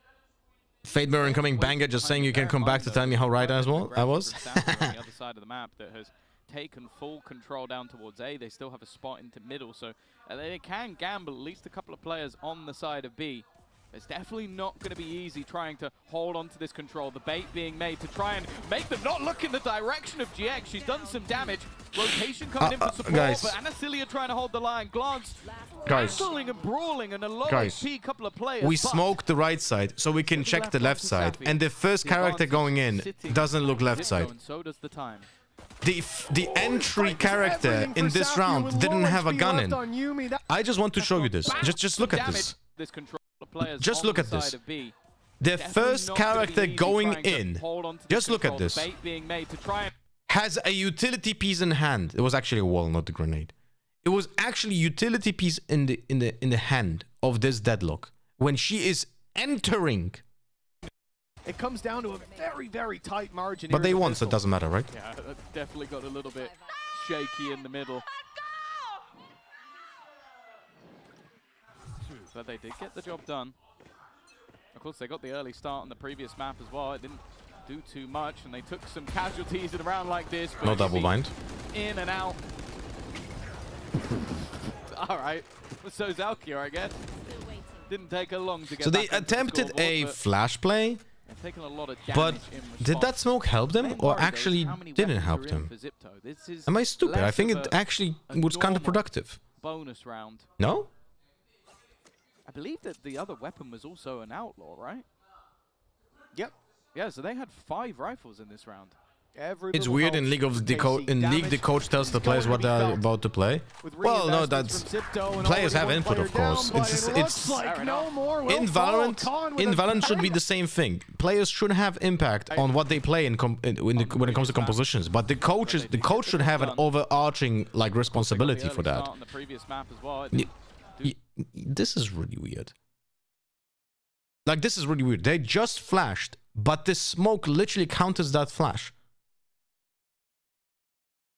Fate Mirror incoming banger, just saying you can come back to tell me how right I was. On the other side of the map that has taken full control down towards A. They still have a spot into middle, so they can gamble at least a couple of players on the side of B. It's definitely not going to be easy trying to hold on to this control. The bait being made to try and make them not look in the direction of GX. She's done some damage. Rotation coming in for support, guys. but Anasilia trying to hold the line. Glance, Guys. battling and brawling, and a low Guys. HP couple of players. We but smoked the right side, so we can check the left side. And the first character going in doesn't look left side. And so does the time. The entry character in this round didn't have a gun in. I just want to show you this. Just look at this. Just look at this. The first character going in, just look at this, has a utility piece in hand. It was actually a wall, not a grenade. It was actually utility piece in the hand of this deadlock when she is entering. It comes down to a very, very tight margin. But they won, so it doesn't matter, right? Yeah, that definitely got a little bit shaky in the middle. But they did get the job done. Of course, they got the early start on the previous map as well. It didn't do too much, and they took some casualties in a round like this. But no double bind. In and out. All right. So Zalkia, I guess. Didn't take her long to get. So they attempted a flash play. Taken a lot of But did that smoke help them or actually didn't help them? Am I stupid? I think it actually was counterproductive. Bonus round. No? I believe that the other weapon was also an outlaw, right? Yep. Yeah, so they had 5 rifles in this round. It's weird in League of the coach tells the players what they're about to play. Well, no, that's players have input, of course. It's in Valorant should be the same thing. Players should have impact on what they play when it comes to compositions, but the coach should have an overarching like responsibility for that. This is really weird. Like, this is really weird. They just flashed, but the smoke literally counters that flash.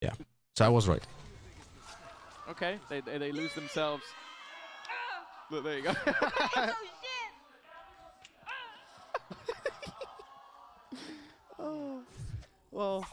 Yeah, so I was right. Okay, they lose themselves. Look, there you go. Oh, well,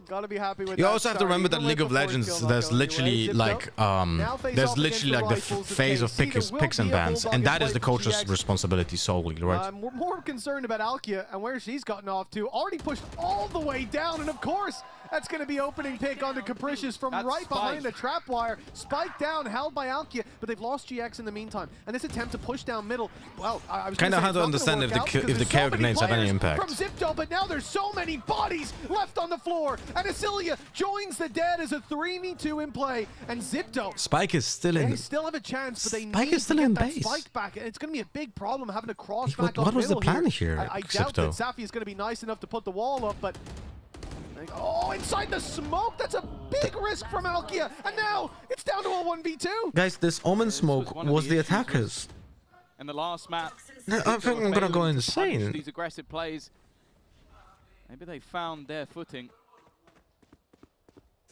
gotta be happy with that. You also have to remember that League of Legends, there's literally like the phase of picks and bans, and that is the coach's responsibility solely, right? We're more concerned about Alkia and where she's gotten off to. Already pushed all the way down, and of course, that's going to be opening pick onto Capricious from right behind the trap wire. Spike down, held by Alkia, but they've lost GX in the meantime. And this attempt to push down middle, well, I was kind of hard to understand if the KO grenades have any impact. From Xipto, but now there's so many bodies left on the floor. And Asilia joins the dead as a 3v2 in play. And Xipto, Spike is still in. They still have a chance, but they Spike need is still to in get that base. Spike back. And it's going to be a big problem having to cross back on What was the plan here? here? I doubt that Safi is going to be nice enough to put the wall up, but oh, inside the smoke, that's a big risk from Alkia. And now it's down to a 1v2. Guys, this Omen smoke was the attackers. And the last map, I think I'm gonna go insane. These aggressive plays. Maybe they found their footing.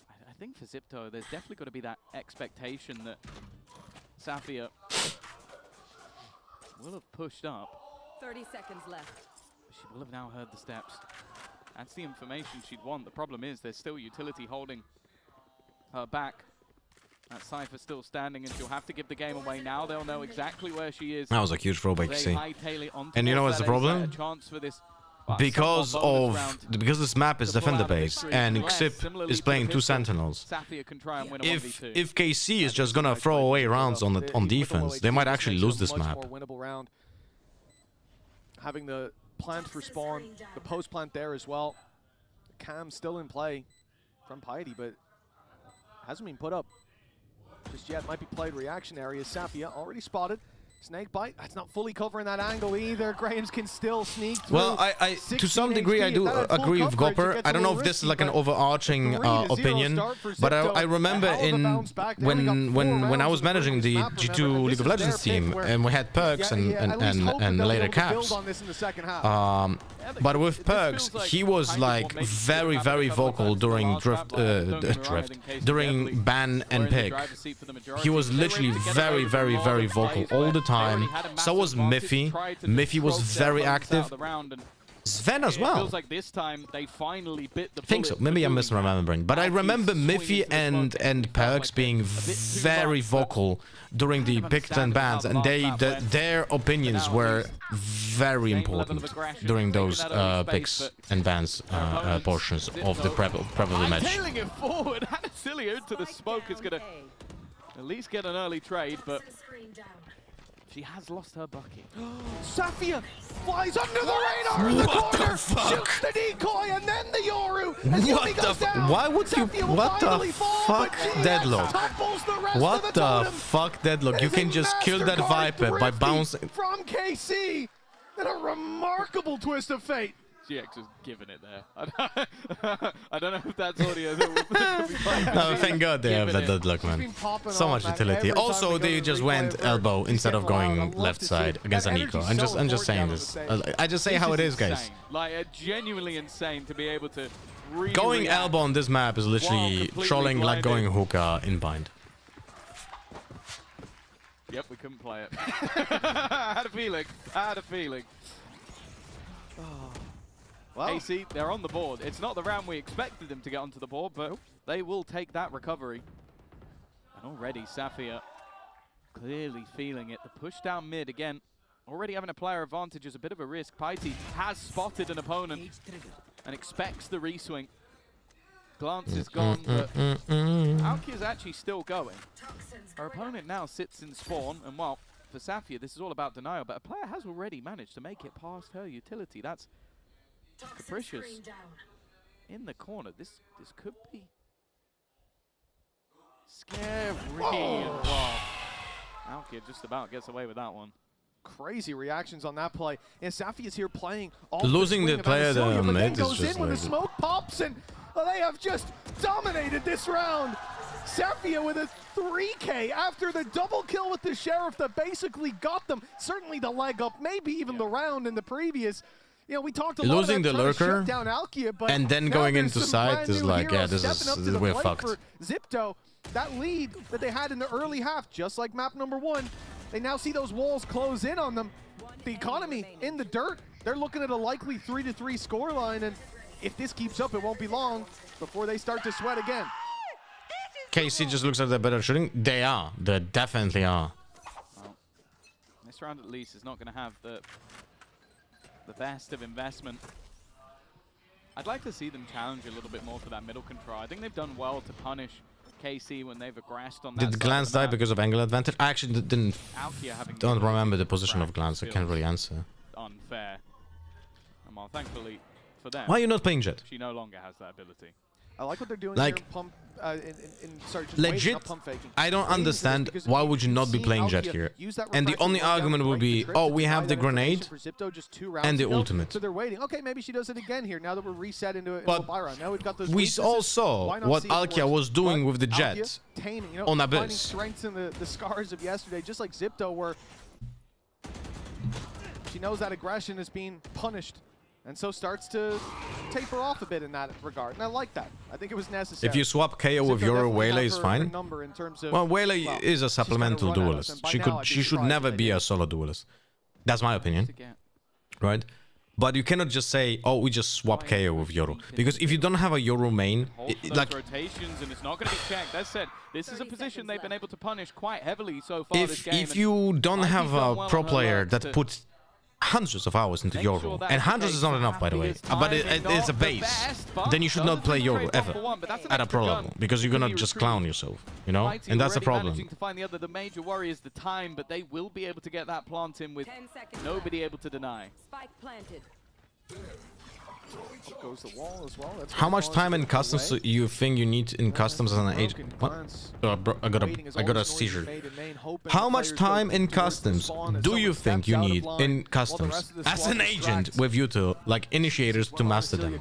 I think for Xipto, there's definitely got to be that expectation that Safia will have pushed up. 30 seconds left. She will have now heard the steps. That's the information she'd want. The problem is there's still utility holding her back. That Cypher still standing, and she'll have to give the game away now. They'll know exactly where she is. That was a huge throwback, you see. And you know what's the problem? Because this map is defender based and Xip is playing 2 sentinels. If KC is just gonna throw away rounds on defense, they might actually lose this map. Having the plant for spawn, the post plant there as well. Cam still in play from Piety, but hasn't been put up just yet. Might be played reaction area. Safia already spotted. Snake bite. That's not fully covering that angle either. Graham's can still sneak through. Well, I to some degree I do agree with Gopper. I don't know if this is like an overarching opinion, but I remember when I was managing the G2 League of Legends team and we had Perks and later Caps. But with Perks, he was like very vocal during during ban and pick. He was literally very vocal all the time. So was Miffy. Miffy was very active. Sven as It well. feels like this time they finally bit the I think so. bullet Maybe for I'm doing that. misremembering, but I remember Miffy and Perks being very vocal during the Big Ten bans, and their opinions were very important during those picks and bans portions of the probably match. Tailing it forward, Anasilia into the smoke is going to at least get an early trade, but she has lost her bucket. Safia flies under the radar in the corner, shoots the decoy, and then the Yoru. As Yumi goes down, Why would you? Safia will What the finally fall, but fuck, GX Deadlock? topples the rest What of the the totem. fuck, Deadlock? You can just kill that MasterCard Viper by thrifty bouncing. from KC. And a remarkable twist of fate. GX is giving it there. I don't know if that's audio. That No, thank God they have that Deadlock, man. So much utility. Also, they just went elbow instead of going left side against Aniko. I'm just saying this. I just say how it is, guys. Like, genuinely insane to be able to Going elbow on this map is literally trolling like going hookah in bind. Yep, we couldn't play it. I had a feeling. Well, AC, they're on the board. It's not the round we expected them to get onto the board, but they will take that recovery. And already Safia clearly feeling it. The push down mid again. Already having a player advantage is a bit of a risk. Paiti has spotted an opponent and expects the reswing. Glance is gone, but Aoki is actually still going. Our opponent now sits in spawn, and well, for Safia, this is all about denial, but a player has already managed to make it past her utility. That's Capricious in the corner. This could be scary. Wow. Aoki just about gets away with that one. Crazy reactions on that play. And Safia is here playing all Losing the player the mid is goes just in when the like smoke pops, and they have just dominated this round. Safia with a 3K after the double kill with the Sheriff that basically got them certainly the leg up, maybe even the round in the previous. You know, we talked a lot losing about the trying to shut lurker down Alkia, but and then now going there's into some side brand is new like, yeah, heroes this stepping up to is the we're plate fucked. for Xipto, that lead that they had in the early half, just like map number 1, they now see those walls close in on them. The economy in the dirt, they're looking at a likely 3-3 scoreline, and if this keeps up, it won't be long before they start to sweat again. KC just looks at the better shooting. They are. They definitely are. Well, this round at least is not going to have the best of investment. I'd like to see them challenge a little bit more for that middle control. I think they've done well to punish KC when they've aggressed on that. Did Glance die because of angle advantage? I actually don't remember the position of Glance. I can't really answer. Unfair. And well, thankfully for them, Why are you not playing Jet? She no longer has that ability. I like what they're doing Like, here in pump, just legit, waiting, not pump faking. I don't understand why would you not be playing Jet here. And the only argument would be, oh, we have the grenade and the ultimate. So they're waiting. Okay, maybe she does it again here now that we're reset into a But Byron. Now we've got those we weaknesses. all saw Why not what see it Alkia work? was doing But with the Jet Alkia taming, on finding Abyss. strengths in the scars of yesterday, just like Xipto, where she knows that aggression is being punished, and so starts to taper off a bit in that regard. And I like that. I think it was necessary. If you swap KO with Xipto Euro, definitely Wele have is her fine. number in terms of, Well, Wele is a she's gonna supplemental run at us, duelist. and by now I'd be She should surprised never if they be did. a solo duelist. That's my opinion. Right? But you cannot just say, oh, we just swap KO with Yoru. Because if you don't have a Yoru main, like, rotations, and it's not going to be checked. That said, this is a position they've been able to punish quite heavily so far this game. if you don't have a pro player that puts hundreds of hours into Yoru, and hundreds is not enough, by the way, but it's a base, then you should not play Yoru ever at a pro level, because you're gonna just clown yourself, you know? And that's the problem. To find the major worry is the time, but they will be able to get that plant in with nobody able to deny. Spike planted. Up goes the wall as well. That's How much time in customs do you think you need in customs as an agent? What? Bro, I got a seizure. How much time in customs do you think you need in customs as an agent with you two, like initiators to master them?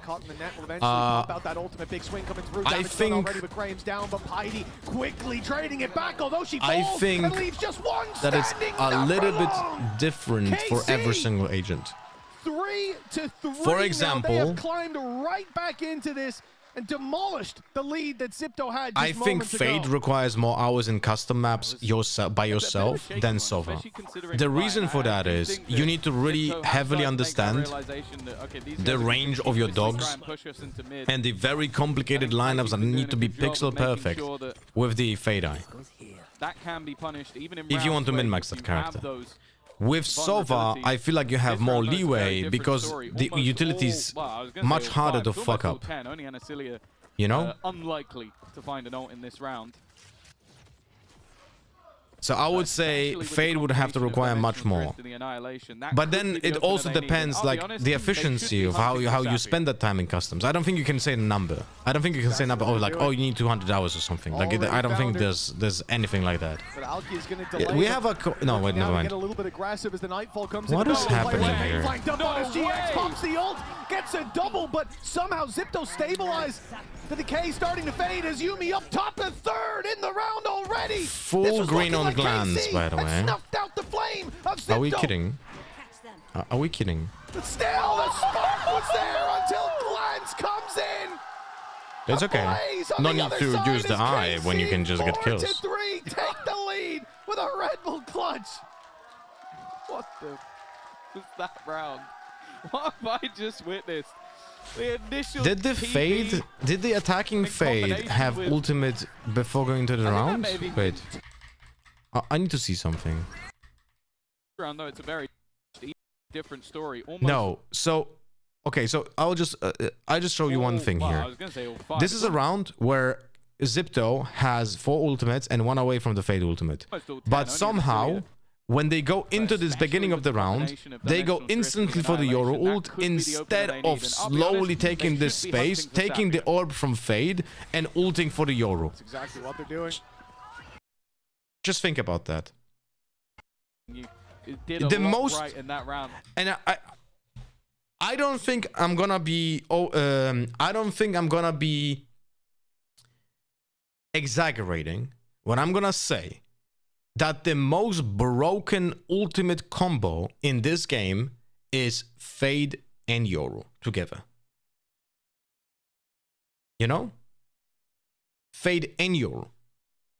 I think quickly trading it back, although she I falls think and leaves just one that it's standing a little bit alone. different for KC. every single agent. 3-3. For now. example- they have climbed right back into this. and demolished the lead that Xipto had just I think moments Fade ago. requires more hours in custom maps by yourself than Sova. The reason for that is you need to really heavily understand the range of your dogs and the very complicated lineups that need to be pixel perfect with the Fade Eye. That can be punished even in If you want to min-max that character. With Sova, I feel like you have more leeway because the utility is much harder to fuck up. You know? Unlikely to find an ult in this round. So I would say Fade would have to require much more. But then it also depends, like, the efficiency of how you spend that time in customs. I don't think you can say a number. I don't think you can say a number, oh, you need 200 hours or something. Like, I don't think there's anything like that. Yeah, we have a... No, wait, never mind. What is happening here? GX pops the ult, gets a double, but somehow Xipto stabilized. The decay starting to fade as Yumi up top and third in the round already. Full green on glance, by the way. Snuffed out the flame of Xipto. Are we kidding? Are we kidding? But still, the spark was there until glance comes in. It's okay. No need to use the eye when you can just get kills. 4-3, take the lead with a Red Bull clutch. What the was that round? What have I just witnessed? The initial did the attacking Fade have ultimate before going to the round? Wait. I need to see something. No, it's a very different story. Almost. No, so okay, so I'll just show you one thing here. This is a round where Xipto has 4 ultimates and 1 away from the Fade ultimate. But somehow, when they go into this beginning of the round, they go instantly for the Yoru ult instead of slowly taking this space, taking the orb from Fade and ulting for the Yoru. That's exactly what they're doing. Just think about that. You did a lot right in that round. And I don't think I'm gonna be I don't think I'm gonna be exaggerating when I'm gonna say that the most broken ultimate combo in this game is Fade and Yoru together. You know? Fade and Yoru.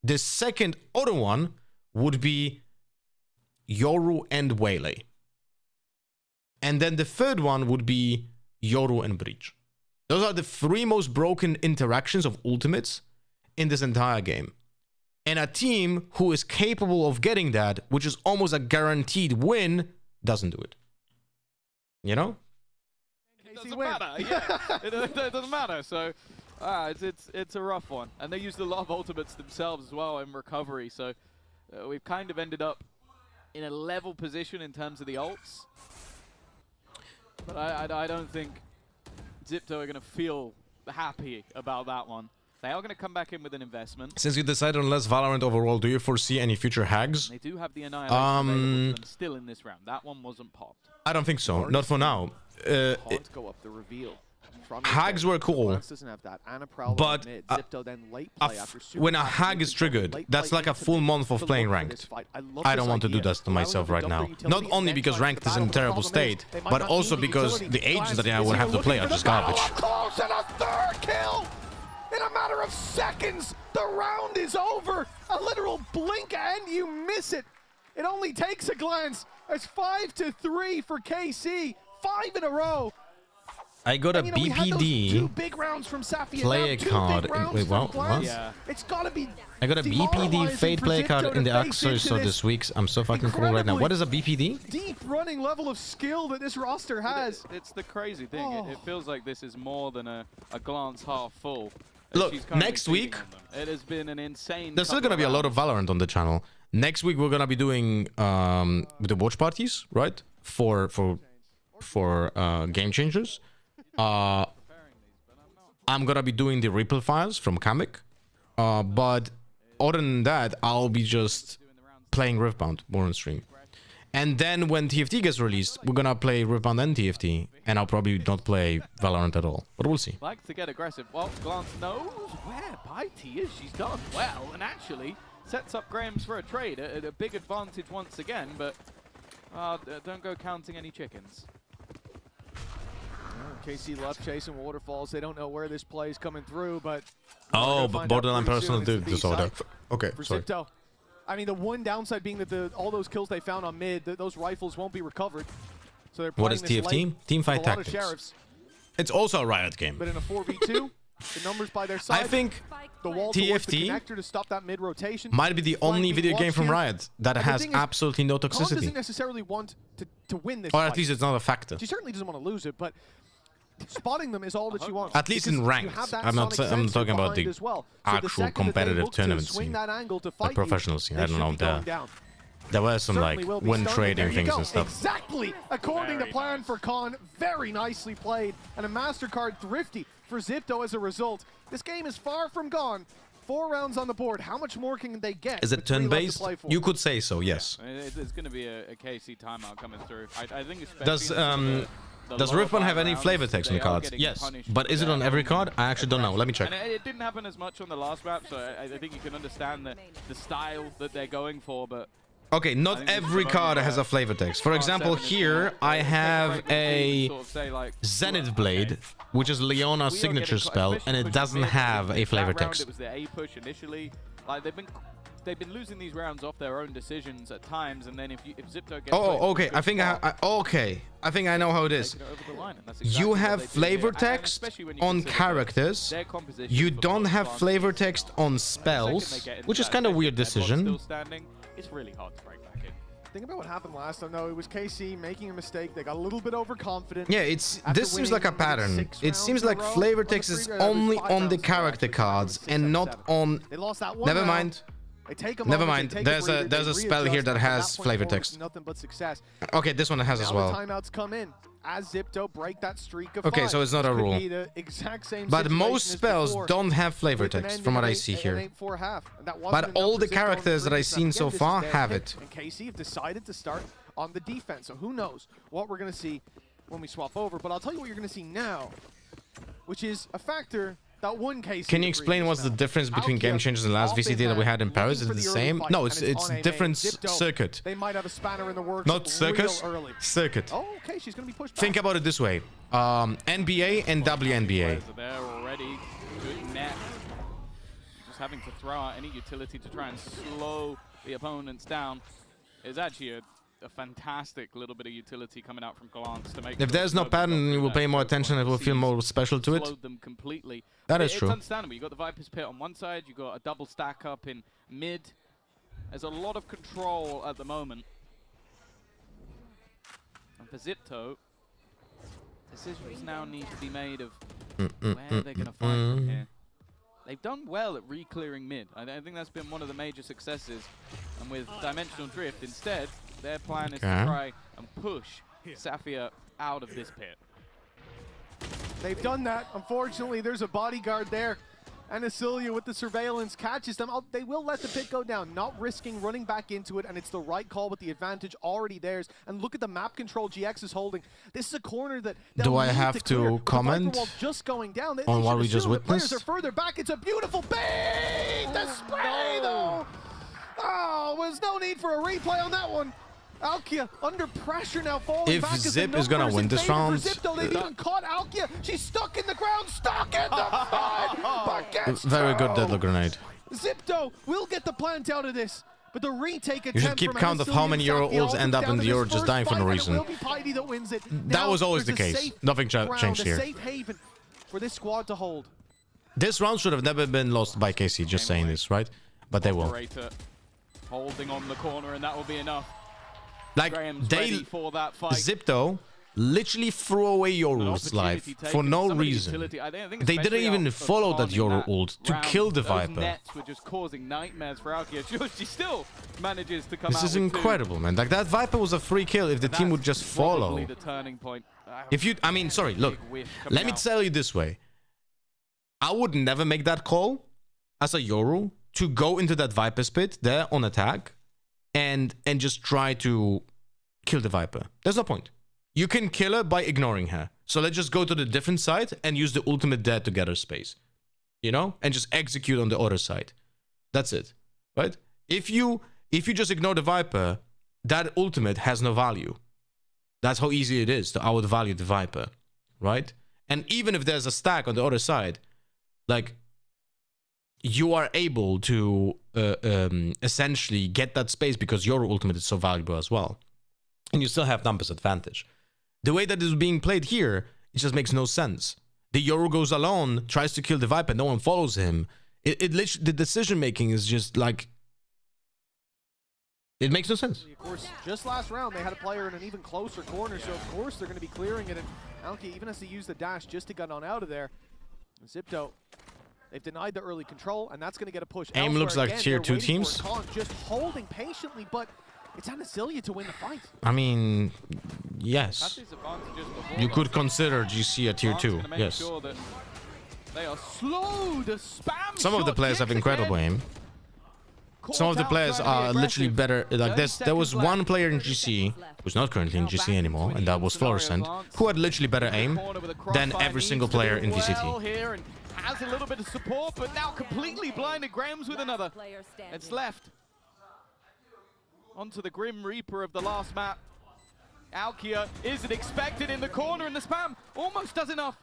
The second other one would be Yoru and Waylay. And then the third one would be Yoru and Breach. Those are the 3 most broken interactions of ultimates in this entire game. And a team who is capable of getting that, which is almost a guaranteed win, doesn't do it. You know? It doesn't matter. Yeah, it doesn't matter. So, it's a rough one, and they used a lot of ultimates themselves as well in recovery. So, we've kind of ended up in a level position in terms of the ults. But I don't think Xipto are going to feel happy about that one. They are going to come back in with an investment. Since you decided on less Valorant overall, do you foresee any future hags? They do have the Annihilation available to them still in this round. That one wasn't popped. I don't think so. Not for now. Go up the reveal. Hags were cool, but when a hag is triggered, that's like a full month of playing ranked. I don't want to do that to myself right now. Not only because ranked is in a terrible state, but also because the agents that I would have to play are just garbage. Close and a third kill! In a matter of seconds, the round is over. A literal blink and you miss it. It only takes a glance. It's 5-3 for KC. 5 in a row. I got a BPD player card. Wait, what? Yeah. It's gotta be. I got a BPD Fade player card in the Axos so this week. I'm so fucking cool right now. What is a BPD? Deep running level of skill that this roster has. It's the crazy thing. Oh. It feels like this is more than a glance half full. Look, next week, it has been an insane. There's still gonna be a lot of Valorant on the channel. Next week we're gonna be doing the watch parties, right? For game changers. I'm gonna be doing the Ripple files from Kamek. But other than that, I'll be just playing Riftbound more on stream. And then when TFT gets released, we're gonna play Riftbound and TFT, and I'll probably not play Valorant at all. But we'll see. Like to get aggressive. Well, Glance knows where Bitey is. She's done well, and actually sets up Grahams for a trade at a big advantage once again. But don't go counting any chickens. KC left chasing waterfalls. They don't know where this play is coming through, but oh, but borderline personal disorder. Okay, for sorry. Xipto. I mean, the one downside being that all those kills they found on mid, those rifles won't be recovered. So they're playing What is TFT? Teamfight Tactics. It's also a Riot game. But in a 4v2, the numbers by their side. I think the wall TFT the connector to stop that mid rotation might be the only video game from Riot that has absolutely no Con toxicity. doesn't necessarily want to win this Or at fight. least it's not a factor. She certainly doesn't want to lose it, but spotting them is all that she wants. At least in ranked. I'm talking about the actual competitive tournament scene. Like professional scene. I don't know. There were some like win trading things and stuff. Exactly according to plan for Con. Very nicely played. And a MasterCard thrifty for Xipto as a result. This game is far from gone. 4 rounds on the board. How much more can they get? Is it turn-based? You could say so, yes. It's going to be a KC timeout coming through. I think especially does Rift1 have any flavor text on the cards? Yes. But is it on every card? I actually don't know. Let me check. And it didn't happen as much on the last map, so I think you can understand the style that they're going for, but... Okay, not every card has a flavor text. For example, here I have a Zenith Blade, which is Leona's signature spell, and it doesn't have a flavor text. It was their A push initially. Like they've been losing these rounds off their own decisions at times, and then if Xipto gets okay. I think I know how it is. You have flavor text on characters. You don't have flavor text on spells, which is kind of a weird decision. It's really hard to break back in. Think about what happened last time. No, it was KC making a mistake. They got a little bit overconfident. Yeah, this seems like a pattern. It seems like flavor text is only on the character cards and not on... They lost that one. Never mind. Never mind. There's a spell here that has flavor text. Nothing but success. Okay, this one has as well. Timeouts come in as Xipto break that streak of 5. Okay, so it's not a rule. But most spells don't have flavor text, from what I see here. But all the characters that I've seen so far have it. And KC have decided to start on the defense, so who knows what we're going to see when we swap over. But I'll tell you what you're going to see now, which is a factor that one KC. Can you explain what's the difference between Game Changers and the last VCT that we had in Paris? Is it the same? No, it's different circuit. They might have a spanner in the works. Not circus, circuit. Oh, okay, she's going to be pushed back. Think about it this way. NBA and WNBA. They're already good net. Just having to throw out any utility to try and slow the opponents down is actually a fantastic little bit of utility coming out from Glance to make. If there's no pattern, you will pay more attention. It will feel more special to it. Slowed them completely. That is true. It's understandable. You got the Viper's Pit on one side. You got a double stack up in mid. There's a lot of control at the moment. And for Xipto, decisions now need to be made of where they're going to fight from here. They've done well at re-clearing mid. I think that's been one of the major successes. And with Dimensional Drift, instead, their plan is to try and push Safia out of this pit. They've done that. Unfortunately, there's a bodyguard there. And Asilia with the surveillance catches them. They will let the pit go down, not risking running back into it, and it's the right call with the advantage already theirs. And look at the map control GX is holding. This is a corner that do I have to comment just going down. on what we just witnessed? Players are further back. It's a beautiful bait! The spray, though! Oh, there's no need for a replay on that one. Alkia under pressure now, falling if back. Zip is gonna win this round, Xipto, they've even caught Alkia. She's stuck in the ground, stuck in the mud. Very good deadlock grenade. Xipto will get the plant out of this, but the retake attempt. You should keep count of how many Euro ults end up in the Euro just dying for no reason. That was always the case. Nothing changed here. Safe haven for this squad to hold. This round should have never been lost by KC. Just saying this, right? But they will. Holding on the corner, and that will be enough. Like, Xipto literally threw away Yoru's life for no reason. They didn't even follow that Yoru ult to kill the Viper. Nets were just causing nightmares for Alkia. She still manages to come out. This is incredible, man. Like, that Viper was a free kill if the team would just follow. The turning point. If you, I mean, sorry, look, let me tell you this way. I would never make that call as a Yoru to go into that Viper's pit there on attack and just try to kill the Viper. There's no point. You can kill her by ignoring her. So let's just go to the different side and use the ultimate there to gather space. You know? And just execute on the other side. That's it. Right? If you just ignore the Viper, that ultimate has no value. That's how easy it is to outvalue the Viper. Right? And even if there's a stack on the other side, like, you are able to essentially get that space because your ultimate is so valuable as well. And you still have numbers advantage. The way that is being played here, it just makes no sense. The Yoru goes alone, tries to kill the Viper, no one follows him. It literally, the decision making is just like, it makes no sense. Of course, just last round, they had a player in an even closer corner, so of course they're going to be clearing it, and Alki even has to use the dash just to get on out of there. Xipto, they've denied the early control, and that's going to get a push. AIM looks like tier 2 teams. Just holding patiently, but it's Anasilia to win the fight. I mean, yes. You could consider GC a tier 2, yes. Sure that they are slow to spam. Some of the players have incredible aim. Some of the players are literally better. Like there was one player in GC who's not currently in GC anymore, and that was Fluorescent, who had literally better aim than every single player in VCT. Here and has a little bit of support, but now completely blinded. Graham's with another. It's left. Onto the Grim Reaper of the last map. Alkia isn't expected in the corner, and the spam almost does enough.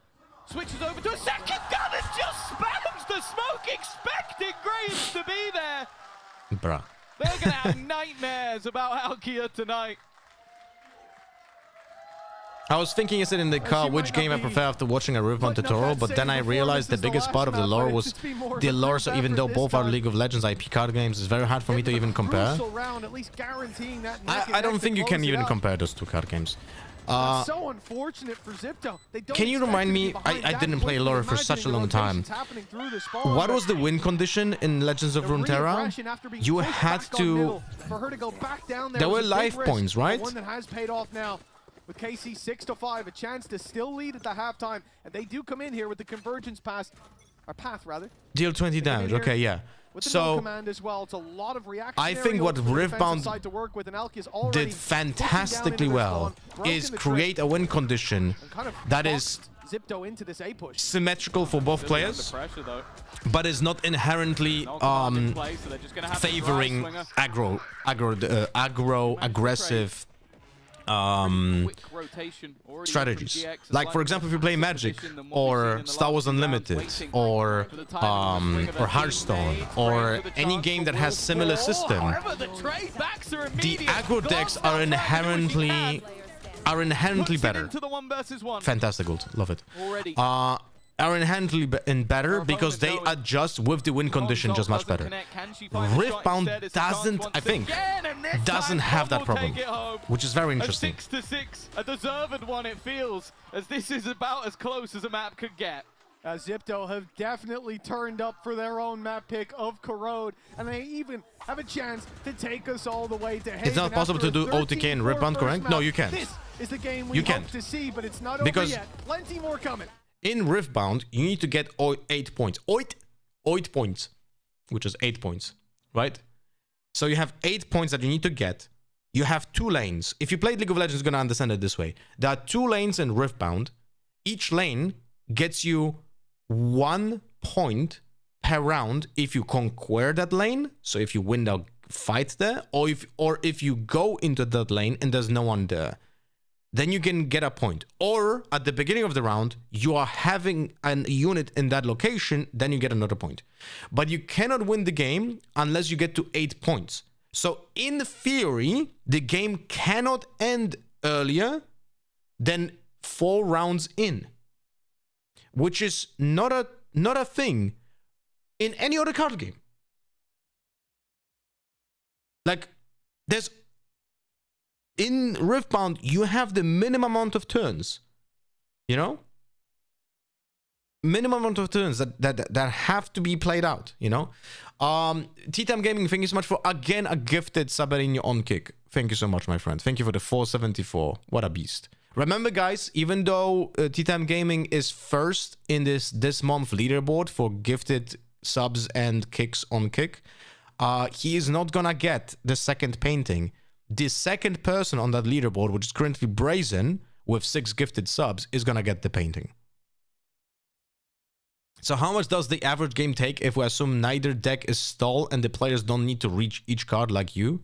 Switches over to a second gun and just spams the smoke, expecting Graves to be there. Bruh. They're going to have nightmares about Alkia tonight. I was thinking yesterday in the car which game I prefer after watching a Riftbound tutorial, but then I realized the biggest part of the lore was the lore, so even though both are League of Legends IP card games, it's very hard for me to even compare. I don't think you can even compare those two card games. So unfortunate for Xipto. Can you remind me, I didn't play lore for such a long time. What was the win condition in Legends of Runeterra? You had to... There were life points, right? One that has paid off now. With KC 6-5, a chance to still lead at the halftime, and they do come in here with the convergence pass, or path rather. Deal 20 damage. Okay, yeah. So command as well. It's a lot of I think what Riftbound did fantastically well is create a win condition that is symmetrical for both players, but is not inherently favoring aggressive strategies. Like, for example, if you play Magic or Star Wars Unlimited or Hearthstone or any game that has similar system, the aggro decks are inherently better. Fantastic ult, love it. Are inherently better because they adjust with the win condition just much better. Riftbound doesn't, I think, doesn't have that problem, which is very interesting. 6-6, a deserved one it feels, as this is about as close as a map could get. Xipto have definitely turned up for their own map pick of Corrode, and they even have a chance to take us all the way to Haven. It's not possible to do OTK in Riftbound, correct? No, you can't. This is the game we hope to see, but it's not over yet. Plenty more coming. In Riftbound, you need to get 8 points. 8 points, which is 8 points, right? So you have 8 points that you need to get. You have 2 lanes. If you played League of Legends, you're going to understand it this way. There are 2 lanes in Riftbound. Each lane gets you 1 point per round if you conquer that lane. So if you win the fight there, or if you go into that lane and there's no one there, then you can get a point. Or at the beginning of the round, you are having a unit in that location, then you get another point. But you cannot win the game unless you get to 8 points. So in theory, the game cannot end earlier than 4 rounds in, which is not a thing in any other card game. Like, there's... In Riftbound, you have the minimum amount of turns, you know? Minimum amount of turns that have to be played out, you know? T-Time Gaming, thank you so much for, again, a gifted Sabarino on kick. Thank you so much, my friend. Thank you for the 474. What a beast. Remember, guys, even though T-Time Gaming is first in this month leaderboard for gifted subs and kicks on kick, he is not gonna get the second painting. The second person on that leaderboard, which is currently Brazen, with 6 gifted subs, is gonna get the painting. So how much does the average game take if we assume neither deck is stall and the players don't need to reach each card like you?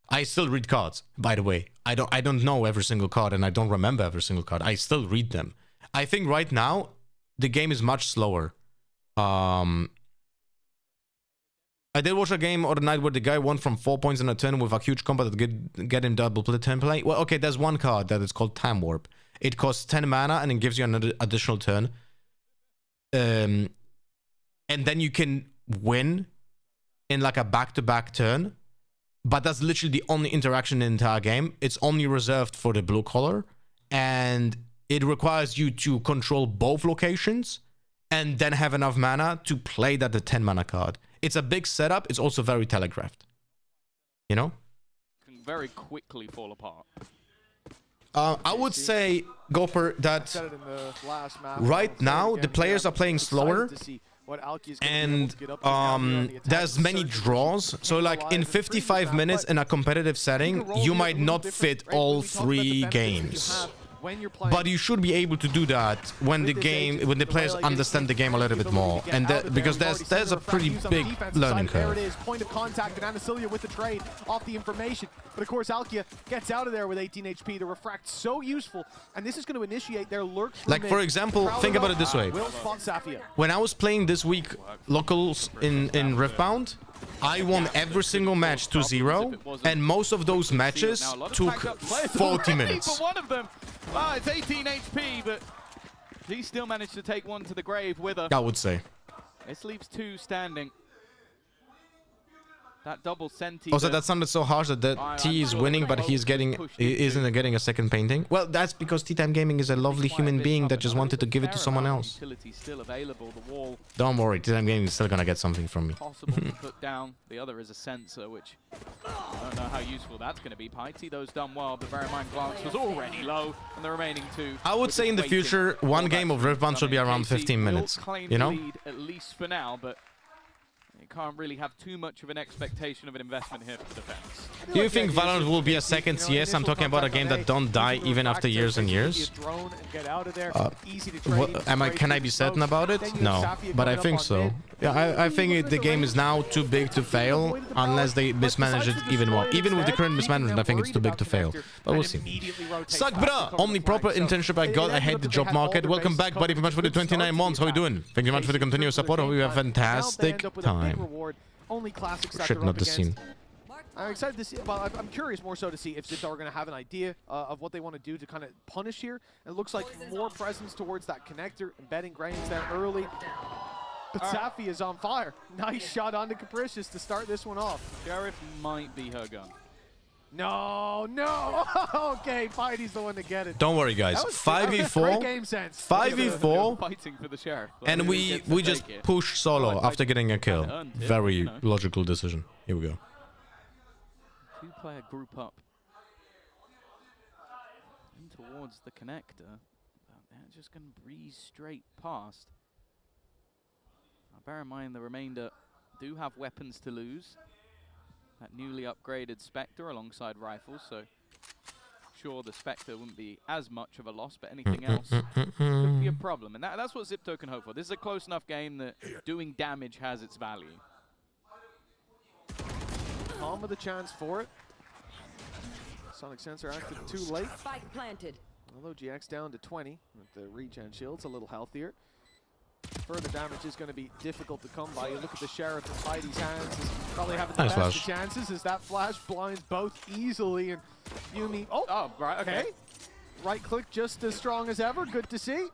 I still read cards, by the way. I don't know every single card and I don't remember every single card. I still read them. I think right now the game is much slower. I did watch a game other night where the guy won from 4 points in a turn with a huge combo that get him double turn play. Well, okay, there's one card that is called Time Warp. It costs 10 mana and it gives you another additional turn. And then you can win in like a back-to-back turn. But that's literally the only interaction in the entire game. It's only reserved for the blue color. And it requires you to control both locations and then have enough mana to play that the 10 mana card. It's a big setup. It's also very telegraphed. You know? Can very quickly fall apart. I would say, Gopher, that right now the players are playing slower. And there's many draws. So like in 55 minutes in a competitive setting, you might not fit all 3 games. But you should be able to do that when the players understand the game a little bit more, and because there's a pretty big learning curve. There it is, point of contact, and Anasilia with the trade off the information. But of course, Alkia gets out of there with 18 HP. The refract so useful, and this is going to initiate their lurk. Like for example, think about it this way: when I was playing this week locals in Riftbound, I won every single match 2-0, and most of those matches took 40 minutes. One of them, it's 18 HP, but he still managed to take one to the grave with her. I would say. This leaves 2 standing. That double senti. Also, that sounded so harsh that T is winning, but he isn't getting a second painting. Well, that's because Tea Time Gaming is a lovely human being that just wanted to give it to someone else. Still available. The wall. Don't worry, Tea Time Gaming is still gonna get something from me. Possible to put down. The other is a sensor, which I don't know how useful that's going to be. Paiti, those done well, but bear in mind, glance was already low, and the remaining 2. I would say in the future, one game of Riftbound should be around 15 minutes. You know? At least for now, but you can't really have too much of an expectation of an investment here for defense. Do you think Valorant will be a second CS? I'm talking about a game that don't die even after years and years. Can I be certain about it? No, but I think so. Yeah, I think the game is now too big to fail unless they mismanage it even more. Even with the current mismanagement, I think it's too big to fail. But we'll see. Suck, bruh! Only proper internship I got. I hate the job market. Welcome back, buddy. Very much for the 29 months. How you doing? Thank you very much for the continuous support. Hope you have a fantastic time. Only classics Should not the scene. I'm excited to see. Well, I'm curious more so to see if Xipto are going to have an idea of what they want to do to kind of punish here. It looks like more presence towards that connector, embedding Grains there early. But Safi is on fire. Nice shot onto Capricious to start this one off. Sheriff might be her gun. No. Okay, Fighty's the one to get it. Don't worry, guys. 5v4. 5v4. Fighting for the Sheriff. And we just push solo after getting a kill. Very logical decision. Here we go. 2-player group up. And towards the connector. They're just going to breeze straight past. Now, bear in mind the remainder do have weapons to lose. That newly upgraded Spectre alongside rifles, so sure the Spectre wouldn't be as much of a loss, but anything else could be a problem. And that's what Xipto can hope for. This is a close enough game that doing damage has its value. Calm with a chance for it. Sonic Sensor active too late. Spike planted. Although GX down to 20 with the regen shields, a little healthier. Further damage is going to be difficult to come by. You look at the Sheriff in Heidi's hands, is probably having the best of chances as that flash blinds both easily. And Yumi, right, okay. Right click just as strong as ever. Good to see.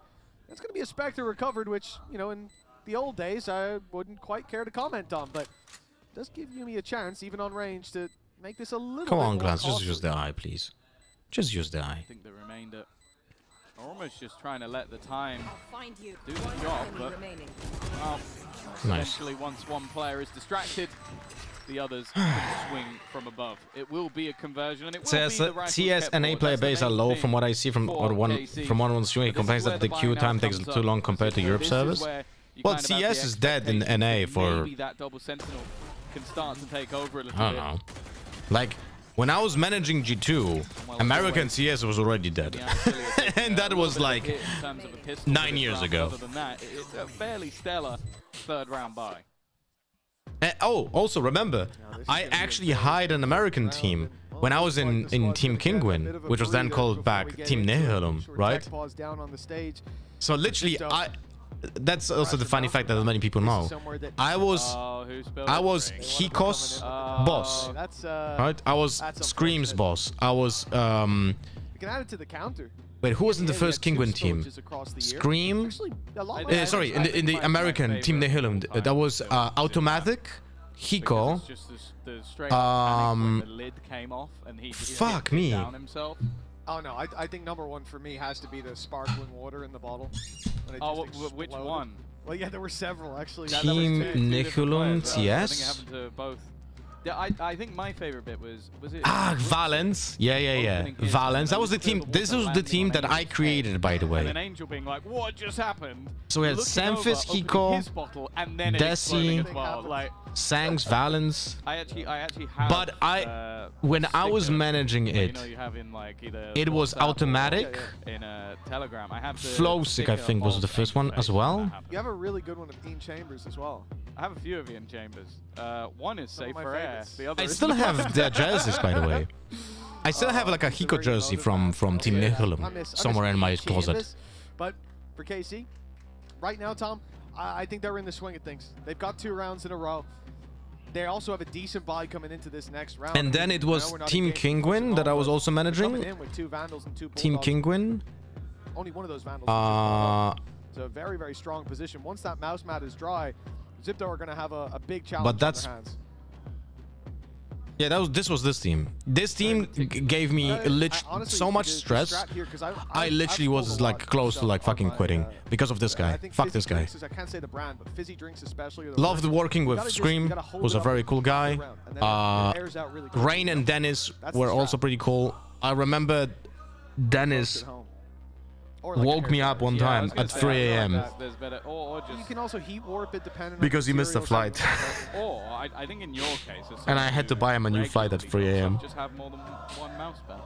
That's going to be a Spectre recovered, which, you know, in the old days I wouldn't quite care to comment on, but does give Yumi a chance, even on range, to make this a little Come bit on, more Glance, costly. just use the eye, please. Just use the eye. I think the remainder are almost just trying to let the time do the job, but essentially once one player is distracted, the others can swing from above. It will be a conversion, and it will be the rifles CS and A player base are low from what I see from one stream. He complains that the queue time takes too long compared to Europe servers. Well, CS is dead in NA for... Maybe that double sentinel can start to take over a little I don't know. Like, when I was managing G2, American CS was already dead. And that was like 9 years ago. Other than that, it's a fairly stellar third round buy. Oh, also remember, I actually hired an American team when I was in Team Kinguin, which was then called back Team Nihilum, right? So literally, that's also the funny fact that many people know. I was Hiko's boss, right? I was Scream's boss. I was You can add it to the counter. Wait, who was in the first Kinguin team? Scream? Sorry, in the American Team Nihilum, that was Automatic, Hiko. The lid came off and he Fuck me. down himself. Oh no, I think #1 for me has to be the sparkling water in the bottle. Which one? Well, yeah, there were several actually. Team Nihilum TS? I think it happened to both. Yeah, I think my favorite bit was it? Valence. Yeah. Valence. That was the team. This was the team that I created, by the way. And an angel being like, "What just happened?" So we had Semphis, Hiko, Desi, like Sangs, Valence. I actually have. But when I was managing it, it was Automatic. In a Telegram, I have Flowsick, I think, was the first one as well. You have a really good one of Ian Chambers as well. I have a few of Ian Chambers. One is Safe for Air. The other I still have their jerseys, by the way. I still have like a Hiko jersey from Team Nihilum somewhere in my closet. But for KC, right now, Tom, I think they're in the swing of things. They've got 2 rounds in a row. They also have a decent buy coming into this next round. And then it was Team Kinguin that I was also managing. Team Kinguin. Only one of those Vandals. It's a very, very strong position. Once that mouse mat is dry, Xipto are going to have a big challenge on their hands. Yeah, this was this team. This team gave me so much stress. I literally was like close to like fucking quitting because of this guy. Fuck this guy. I can't say the brand, but fizzy drinks especially. Loved working with Scream. Was a very cool guy. Rain and Dennis were also pretty cool. I remember Dennis woke me up one time at 3 a.m. You can also heat warp it depending because he missed a flight. Or I think in your case, and I had to buy him a new flight at 3 a.m. Just have more than one mouse pad.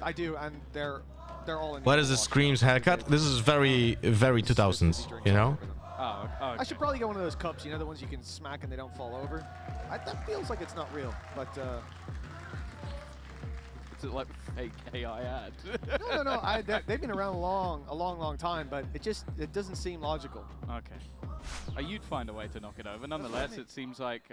I do, and they're all in. What is the Scream's haircut? This is very 2000s, you know? Oh, okay. I should probably get one of those cups, you know, the ones you can smack and they don't fall over. That feels like it's not real, but it's like a fake AI ad. No. They've been around a long time, but it doesn't seem logical. Okay. You'd find a way to knock it over. Nonetheless, it seems like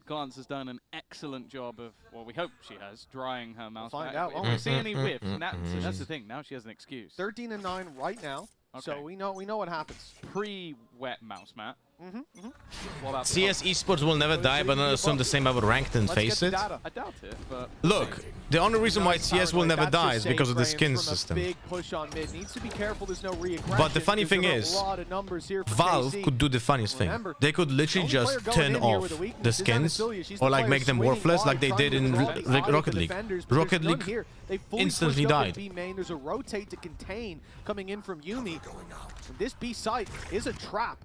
Glance has done an excellent job of, well, we hope she has, drying her mouse. We'll find out. We don't see any whiffs, and that's the thing. Now she has an excuse. 13-9 right now, so we know what happens. Pre-wet mouse mat. CS esports will never die, but not assume the same about ranked and face it. I doubt it, but look, the only reason why CS will never die is because of the skin system. Big push on mid. Needs to be careful there's no but the funny thing is, Valve could do the funniest thing. They could literally just turn off the skins or like make them worthless like they did in Rocket League. Rocket League instantly died. There's a rotate to contain coming in from Yumi. This B site is a trap.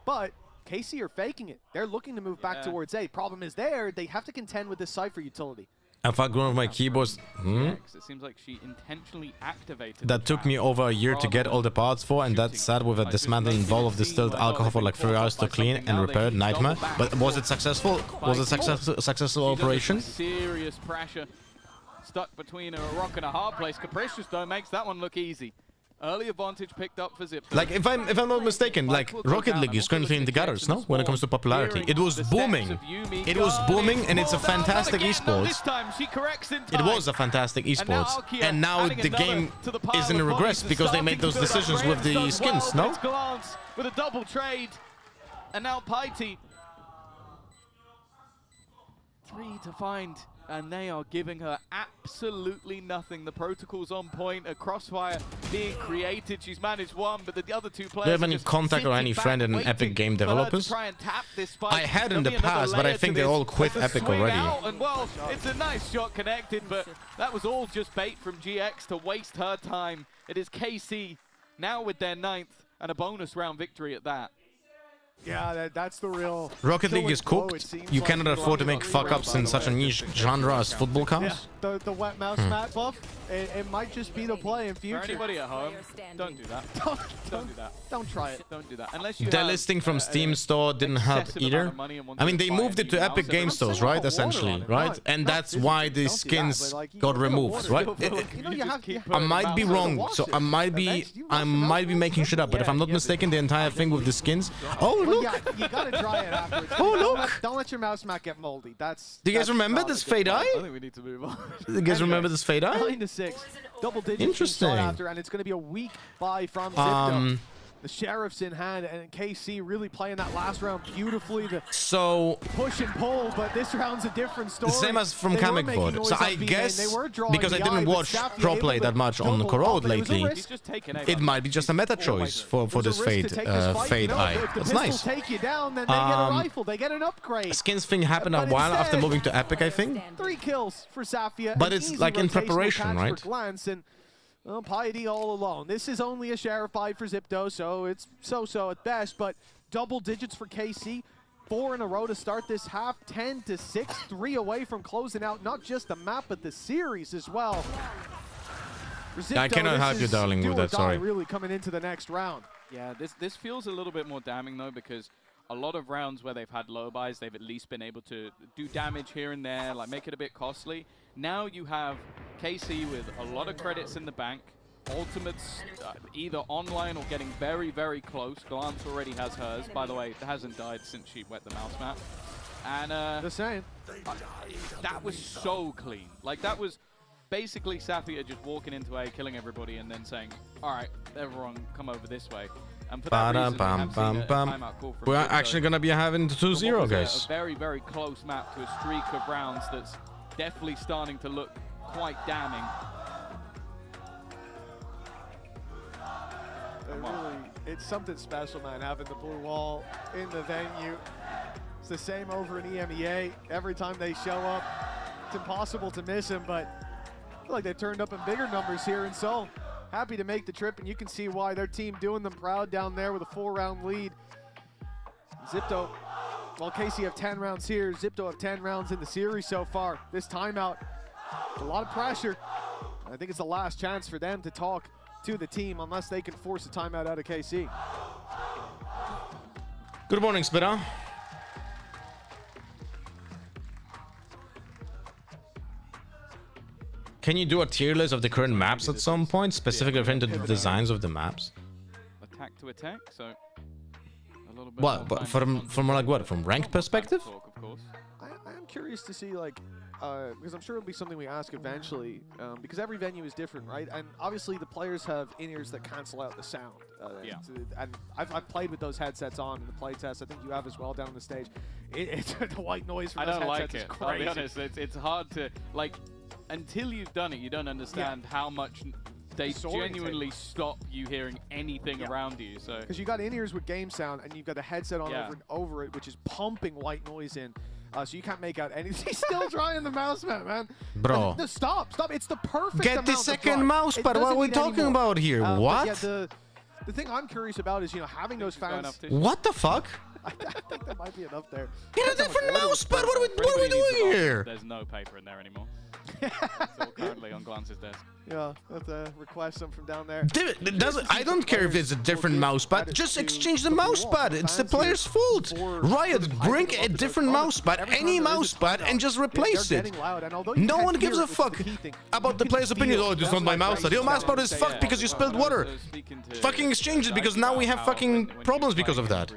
But KC are faking it. They're looking to move back towards A. Problem is they have to contend with this Cypher utility. In fact, one of my keyboards it seems like she intentionally activated that took me over a year to get all the parts for, and that's sad with a dismantle and ball of distilled alcohol for like 3 hours to clean and repair. Nightmare. But was it successful? Was it successful operation? Serious pressure. Stuck between a rock and a hard place. Capricious though makes that one look easy. Early advantage picked up for Xipto. Like, if I'm not mistaken, like, Rocket League is currently in the gutters, no? When it comes to popularity. It was booming. It was booming, and it's a fantastic esports. It was a fantastic esports. And now the game is in regress because they made those decisions with the skins, no? With a double trade. And now Piety. 3 to find. And they are giving her absolutely nothing. The protocol's on point, a crossfire being created. She's managed one, but the other 2 players. Do you have any contact or any friend in Epic Game Developers? I had in the past, but I think they all quit Epic already. And well, it's a nice shot connected, but that was all just bait from GX to waste her time. It is KC now with their 9th and a bonus round victory at that. Yeah, that's the real... Rocket League is cooked. You cannot afford to make fuck-ups in such a niche genre as football counts. the wet mouse mat buff, it might just be the play in future. For anybody at home, don't do that. Don't do that. Don't try it. Don't do that. Unless you Delisting from Steam Store didn't help either. I mean, they moved it to Epic Game Stores, right? Essentially, right? And that's why the skins got removed, right? I might be wrong, so I might be making shit up. But if I'm not mistaken, the entire thing with the skins. Oh look! You gotta dry it afterwards. Oh look! Don't let your mouse mat get moldy. Do you guys remember this Fade Eye? I think we need to move on. Do you guys remember this Fade Eye? 9-6, double digits. Interesting. After, and it's going to be a weak buy from Xipto. The Sheriff's in hand, and KC really playing that last round beautifully. The push and pull, but this round's a different story. The same as from Comic Board. So I guess, because I didn't watch pro play that much on Corp lately, it might be just a meta choice for this Fade Eye. That's nice. Take you down, then they get a rifle, they get an upgrade. Skins thing happened a while after moving to Epic, I think. 3 kills for Safia. But it's like in preparation, right? Well, Piety all alone. This is only a Sheriff buy for Xipto, so it's so-so at best, but double digits for KC. 4 in a row to start this half, 10-6, 3 away from closing out not just the map, but the series as well. Xipto, I cannot help you, darling, with that, sorry. Really coming into the next round. Yeah, this feels a little bit more damning, though, because a lot of rounds where they've had low buys, they've at least been able to do damage here and there, like make it a bit costly. Now you have KC with a lot of credits in the bank, ultimates either online or getting very, very close. Glance already has hers. By the way, hasn't died since she wet the mouse mat. And the same. That was so clean. Like, that was basically Safia just walking into A, killing everybody, and then saying, all right, everyone come over this way. And for that reason, we have seen a timeout call from We're Xipto. actually going to be having 2-0, guys. A very, very close map to a streak of rounds that's definitely starting to look quite damning. It's something special, man, having the blue wall in the venue. It's the same over in EMEA. Every time they show up, it's impossible to miss them, but I feel like they've turned up in bigger numbers here in Seoul. Happy to make the trip, and you can see why their team doing them proud down there with a 4-round lead. Xipto, well, KC have 10 rounds here. Xipto have 10 rounds in the series so far. This timeout, a lot of pressure. I think it's the last chance for them to talk to the team unless they can force a timeout out of KC. Good morning, Spitter. Can you do a tier list of the current maps at some point, specifically referring to the designs of the maps? Attack to attack, so a little bit. What? From like what? From ranked perspective? I am curious to see, like, because I'm sure it'll be something we ask eventually, because every venue is different, right? And obviously the players have in-ears that cancel out the sound. And I've played with those headsets on in the play test. I think you have as well down the stage. It's the white noise from those headsets is crazy. I'll be honest, it's hard to, like, until you've done it, you don't understand how much they genuinely stop you hearing anything around you. So because you got in-ears with game sound, and you've got the headset on over and over it, which is pumping white noise in. So you can't make out anything. He's still drying the mouse mat, man. Bro. No, stop. It's the perfect Get the second mouse pad. What are we talking about here? What? Yeah, the thing I'm curious about is, having those fans. What the fuck? I think there might be enough there. Get a different mouse pad. What are we doing here? There's no paper in there anymore. It's all currently on Glance's desk. Yeah, have to request some from down there. I don't care if it's a different mouse pad. Just exchange the mouse pad. It's the player's fault. Riot, bring a different mouse pad, any mouse pad, and just replace it. No one gives a fuck about the player's opinion. Oh, it's not my mouse pad. Your mouse pad is fucked because you spilled water. Fucking exchange it, because now we have fucking problems because of that.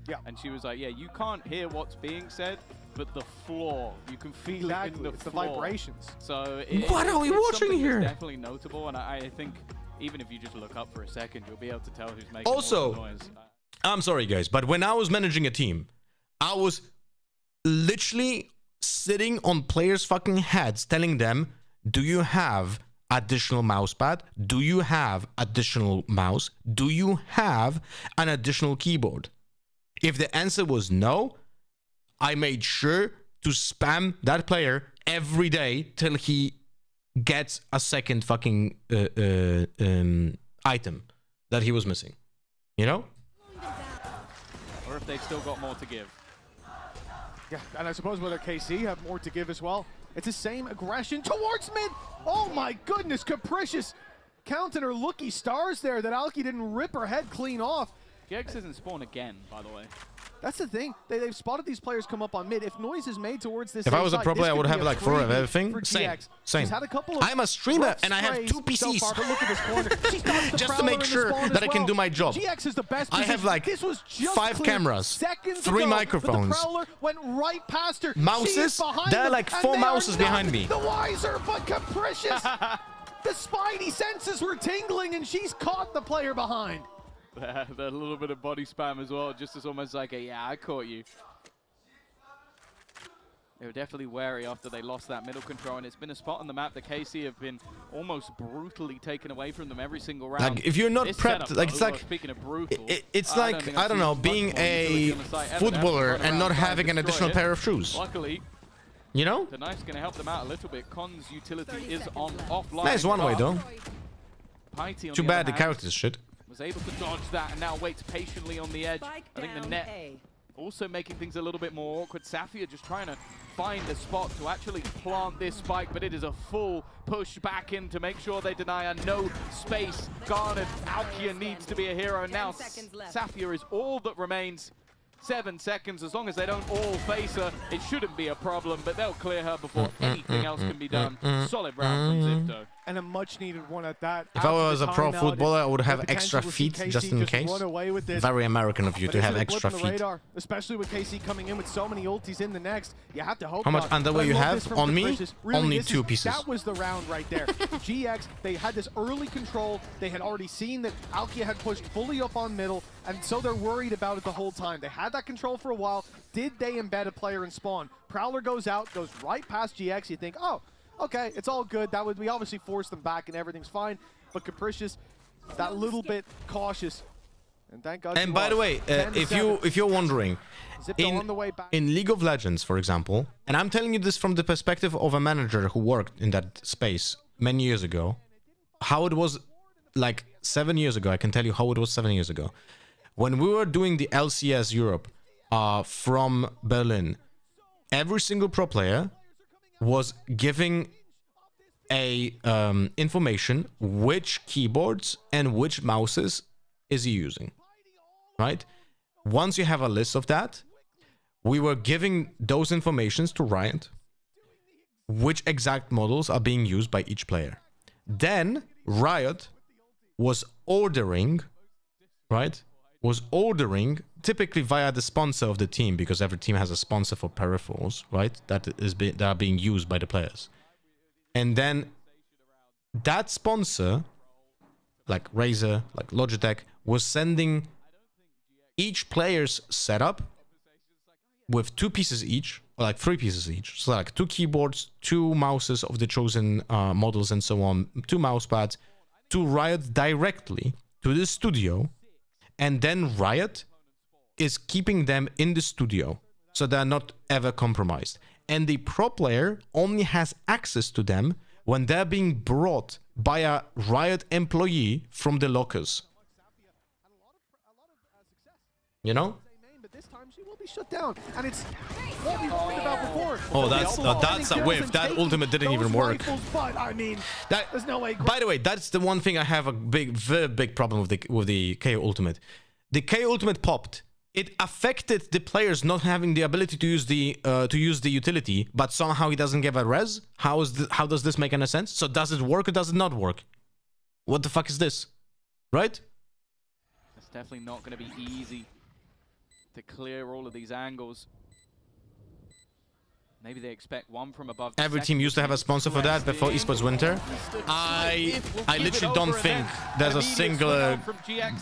Yeah. And she was like, yeah, you can't hear what's being said, but the floor, you can feel it in the floor. Vibrations. So what are we watching here? It's definitely notable, and I think even if you just look up for a second, you'll be able to tell who's making also more noise. I'm sorry, guys, but when I was managing a team, I was literally sitting on players' fucking heads, telling them, "Do you have additional mouse pad? Do you have additional mouse? Do you have an additional keyboard?" If the answer was no, I made sure to spam that player every day till he gets a second fucking item that he was missing. You know? Or if they've still got more to give. Yeah, and I suppose whether KC have more to give as well. It's the same aggression towards mid. Oh my goodness, capricious counting her looky stars there that Alki didn't rip her head clean off. GX isn't spawn again, by the way. That's the thing. They've spotted these players come up on mid. If noise is made towards this, if I was a side, pro player, I would have be a like 4 of freebie everything. for Same. GX. Same. She's had a couple of I'm a streamer rough and I have 2 sprays PCs. so far, but look at this corner. She's dodged the just to Prowler make in the sure spawn that as I can well. do my job. GX is the best I position. have like This was just 5 cleared cameras, seconds 3 ago, microphones. But the Prowler went right past her. She is Mouses. behind There are them, like and 4 they are mouses behind me. The wiser, but capricious. The spidey senses were tingling, and she's caught the player behind. A little bit of body spam as well, just as almost like a, yeah, I caught you. They were definitely wary after they lost that middle control, and it's been a spot on the map that KC have been almost brutally taken away from them every single round. Like if you're not This prepped, setup, like it's though, like speaking of brutal, it's like I don't know, being a footballer and not having an additional pair of shoes. Luckily, you know? the knife's going to help them out a little bit. Con's utility is on offline. Nice one way though. Piety, on Too the bad other the hand, character's shit. was able to dodge that and now waits patiently on the edge. I think the net also making things a little bit more awkward. Safia just trying to find a spot to actually plant this spike, but it is a full push back in to make sure they deny her. No space garnered. Alkia needs to be a hero now. Safia is all that remains. 7 seconds. As long as they don't all face her, it shouldn't be a problem, but they'll clear her before anything else can be done. Solid round from Xipto. And a much needed one at that. If I was a pro footballer, I would have extra feet just in case. Very American of you to have extra feet. Radar, especially with KC coming in with so many ultis in the next. You have to hope. How much underwear you have on me? Really, only 2 pieces. That was the round right there. GX, they had this early control. They had already seen that Alkia had pushed fully up on middle, and so they're worried about it the whole time. They had that control for a while. Did they embed a player in spawn? Prowler goes out, goes right past GX. You think, oh, okay, it's all good. That would we obviously forced them back and everything's fine. But Capricious, that little bit cautious. And thank God. And by the way, if you're wondering, in League of Legends, for example, and I'm telling you this from the perspective of a manager who worked in that space many years ago, how it was like 7 years ago. I can tell you how it was 7 years ago. When we were doing the LCS Europe from Berlin, every single pro player was giving a information which keyboards and which mouses is he using, right? Once you have a list of that, we were giving those informations to Riot, which exact models are being used by each player. Then Riot was ordering, right? Was ordering, typically via the sponsor of the team, because every team has a sponsor for peripherals, right? That are being used by the players. And then that sponsor, like Razer, like Logitech, was sending each player's setup with 2 pieces each, or like 3 pieces each. So like 2 keyboards, 2 mouses of the chosen models and so on, 2 mouse pads, to Riot directly to the studio. And then Riot is keeping them in the studio, so they're not ever compromised. And the pro player only has access to them when they're being brought by a Riot employee from the lockers. You know? But this time she will be shut down, and it's what we warned about before. Oh, that's a whiff. That ultimate didn't even work. Rifles, but I mean, there's no way. By the way, that's the one thing I have a very big problem with the KO ultimate. The KO ultimate popped. It affected the players not having the ability to use the utility, but somehow he doesn't give a res. How does this make any sense? So does it work or does it not work? What the fuck is this? Right? It's definitely not going to be easy to clear all of these angles. Maybe they expect one from above. Every team used to have a sponsor for that before Esports Winter. I literally don't think there's a single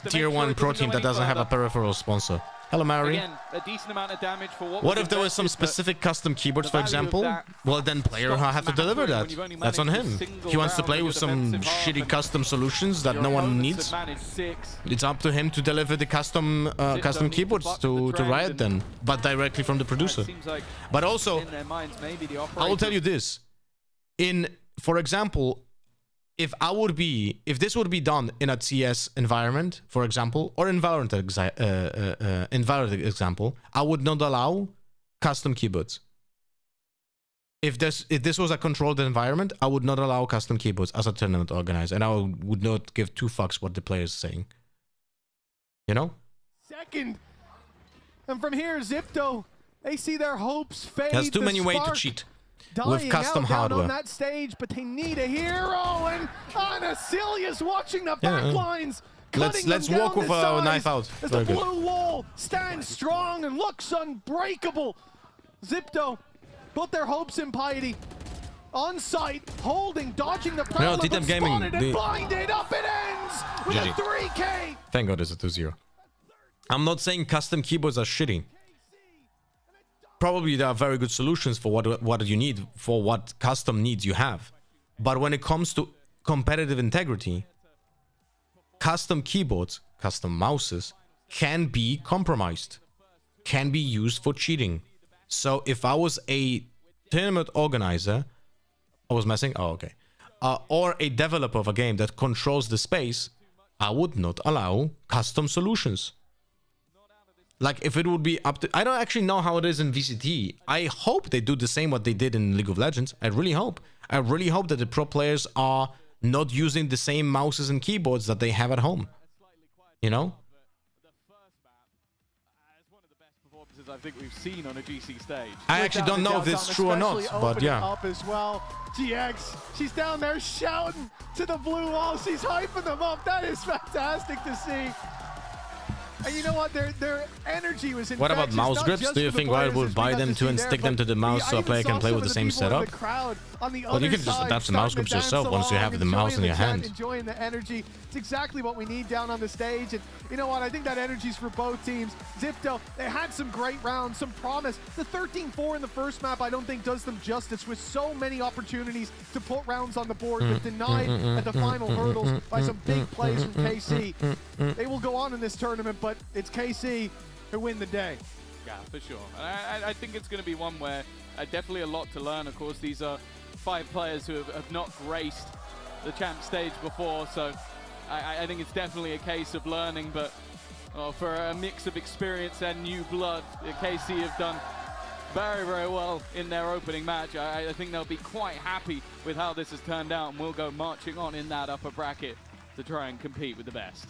tier 1 pro team that doesn't have a peripheral sponsor. Hello, Mary. Again, a decent amount of damage for what if there was some specific custom keyboards, for example? Well, then player will have to deliver that. That's on him. He wants to play with some shitty custom solutions that no one needs. It's up to him to deliver the custom keyboards to Riot then, but directly from the producer. But also, I will tell you this. For example, if this would be done in a CS environment, for example, or in Valorant example, I would not allow custom keyboards. if this was a controlled environment, I would not allow custom keyboards as a tournament organizer, and I would not give two fucks what the player is saying. You know? Second. And from here, Xipto, they see their hopes fade. There's too many ways to cheat with custom hardware. On that stage, but they need a hero, and Anacilia's watching the backlines. Let's walk with a knife out. As the blue wall stands strong and looks unbreakable. Xipto put their hopes in Piety. On site, holding, dodging the pressure, Titan Gaming, and blinded. Up it ends with GG. a 3K. Thank God it's a 2-0. I'm not saying custom keyboards are shitty. Probably there are very good solutions for what you need, for what custom needs you have. But when it comes to competitive integrity, custom keyboards, custom mouses can be compromised, can be used for cheating. So if I was a tournament organizer, I was messing, oh okay, or a developer of a game that controls the space, I would not allow custom solutions. Like if it would be up to, I don't actually know how it is in VCT. I hope they do the same what they did in League of Legends. I really hope that the pro players are not using the same mouses and keyboards that they have at home. You know? I think we've seen on a GC stage. I actually don't know if it's true or not, but yeah. Up as well. GX, she's down there shouting to the blue wall. She's hyping them up. That is fantastic to see. And you know what? Their energy was infectious. What about mouse grips? Do you think I would buy them too and stick them to the mouse so a player can play with the same setup? Well, you can just adapt the mouse grips yourself once you have the mouse in your hand. Enjoying the energy. It's exactly what we need down on the stage. And you know what? I think that energy's for both teams. Xipto, they had some great rounds, some promise. The 13-4 in the first map, I don't think does them justice with so many opportunities to put rounds on the board, but denied at the final hurdles by some big plays from KC. They will go on in this tournament, but it's KC who win the day. Yeah, for sure. I think it's going to be one where definitely a lot to learn. Of course, these are 5 players who have not graced the champ stage before, so I think it's definitely a case of learning, but for a mix of experience and new blood, KC have done very, very well in their opening match. I think they'll be quite happy with how this has turned out, and we'll go marching on in that upper bracket to try and compete with the best.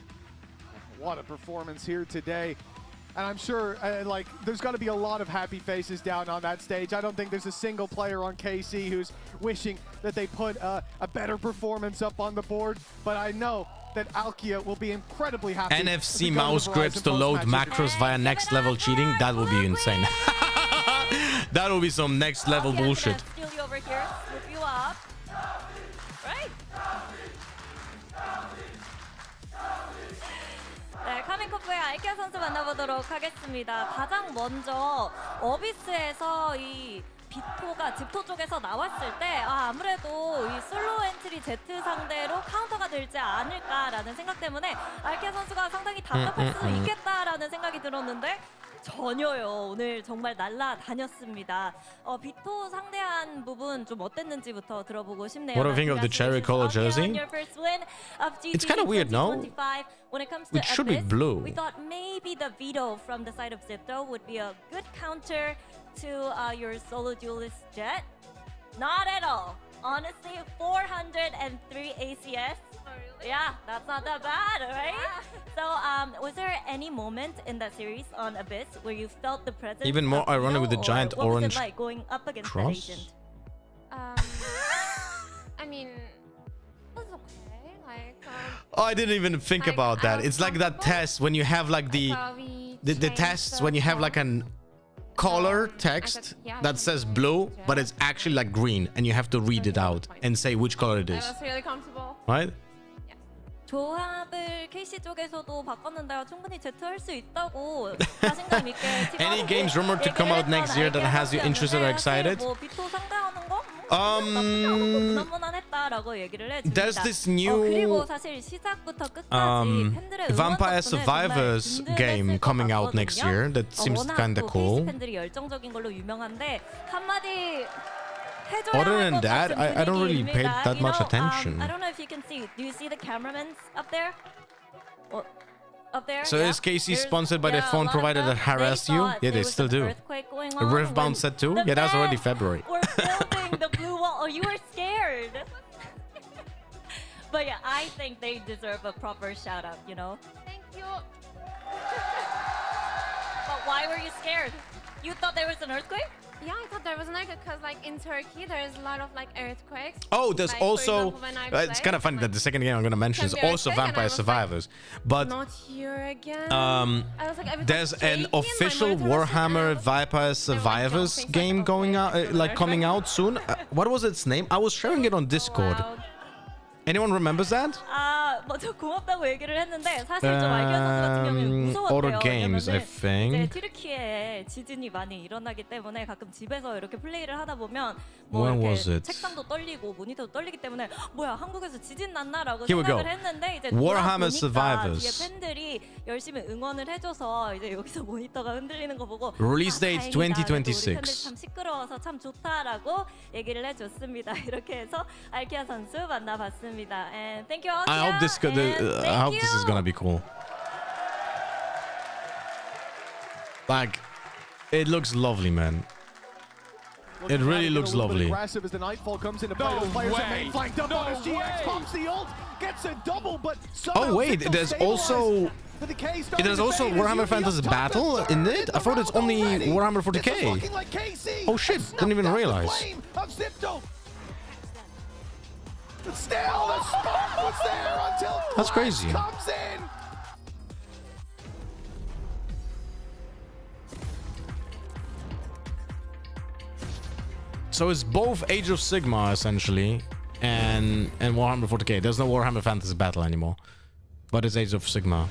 What a performance here today. And I'm sure, there's got to be a lot of happy faces down on that stage. I don't think there's a single player on KC who's wishing that they put a better performance up on the board. But I know that Alkia will be incredibly happy. NFC mouse grips to load macros via next level cheating. That would be insane. That will be some next level bullshit. Steal you over here, slip you up. Right. 네, 카민코프의 알키아 선수 만나보도록 하겠습니다. 가장 먼저 어비스에서 이 비토가 집토 쪽에서 나왔을 때 아무래도 이 솔로 엔트리 Z 상대로 카운터가 들지 않을까라는 생각 때문에 알키아 선수가 상당히 답답할 수 있겠다라는 생각이 들었는데 전혀요. 오늘 정말 날라다녔습니다. 비토 상대한 부분 좀 어땠는지부터 들어보고 싶네요. What do you think of the cherry color jersey? It's kind of weird, no? It should be blue. We thought maybe the veto from the side of Xipto would be a good counter to your solo duelist Jet. Not at all. Honestly, 403 ACS. Yeah, that's not that bad, right? So, was there any moment in that series on Abyss where you felt the presence? Even more ironic with the giant what orange was it like going up against that cross? agent? I mean, it was okay. Like, Oh, I didn't even think about that. It's like that test when you have like the tests when you have like an color text that says blue, but it's actually like green, and you have to read it out and say which color it I is. was really comfortable. Right? 조합을 KC 쪽에서도 바꿨는데요. 충분히 Z 할 수 있다고 자신감 있게 Any games rumored to come out next year that has you interested or excited? 뭐 비토 상대하는 거? 무난무난했다라고 얘기를 해줍니다. There's this new 그리고 사실 시작부터 끝까지 팬들의 Vampire Survivors game coming out next year that seems kind of cool. 팬들이 열정적인 걸로 유명한데 한마디 Other than that, I don't really pay that much attention. I don't know if you can see. Do you see the cameramen up there? Or up there? So is KC sponsored by the phone provider that harassed you? Yeah, they still do. Riftbound set too? Yeah, that's already February. We're building Oh, you were scared. But yeah, I think they deserve a proper shout out, you know? Thank you. But why were you scared? You thought there was an earthquake? Yeah, I thought there was an earthquake because, like, in Turkey, there's a lot of like earthquakes. Oh, there's Like, for also. example, when I It's played, kind of funny that the second game I'm gonna mention is Can be also earthquake, and I Vampire was like, Survivors, but Not here again. um, I was like, everything's there's shaky, an and my official monitor was shaking, and I Warhammer was Vampire Survivors game going out, like coming out soon. What was its name? I was sharing it on Discord. Anyone remembers that? 아, 먼저 고맙다고 얘기를 했는데 사실 좀 알키아 선수 같은 경우는 무서웠대요. Other games, I 왜냐면은 이제 think. 튀르키예에 지진이 많이 일어나기 때문에 가끔 집에서 이렇게 플레이를 하다 보면 뭐 When 이렇게 was it? 책상도 떨리고 모니터도 떨리기 때문에 뭐야 한국에서 지진 났나라고 Here we go. 생각을 했는데 이제 Warhammer 돌아보니까 Survivors. 뒤에 팬들이 열심히 응원을 해줘서 이제 여기서 모니터가 흔들리는 거 보고 Release date 다행이다. 그래도 우리 2026. 팬들 참 시끄러워서 참 좋다라고 얘기를 해줬습니다. 이렇게 해서 알키아 선수 만나봤습니다. And thank you all. I hope this could. I hope this is gonna be cool. Like, it looks lovely, man. It really looks lovely. Aggressive as the nightfall comes into play. Those players are main flanked up on his GX, pops the ult, gets a double, but Oh wait, there's also Warhammer Fantasy Battle in it. I thought it's only Warhammer 40k. Oh shit! Didn't even realize. But still, the spark was there until That's crazy. comes in. So it's both Age of Sigmar essentially, and Warhammer 40k. There's no Warhammer Fantasy Battle anymore, but it's Age of Sigmar.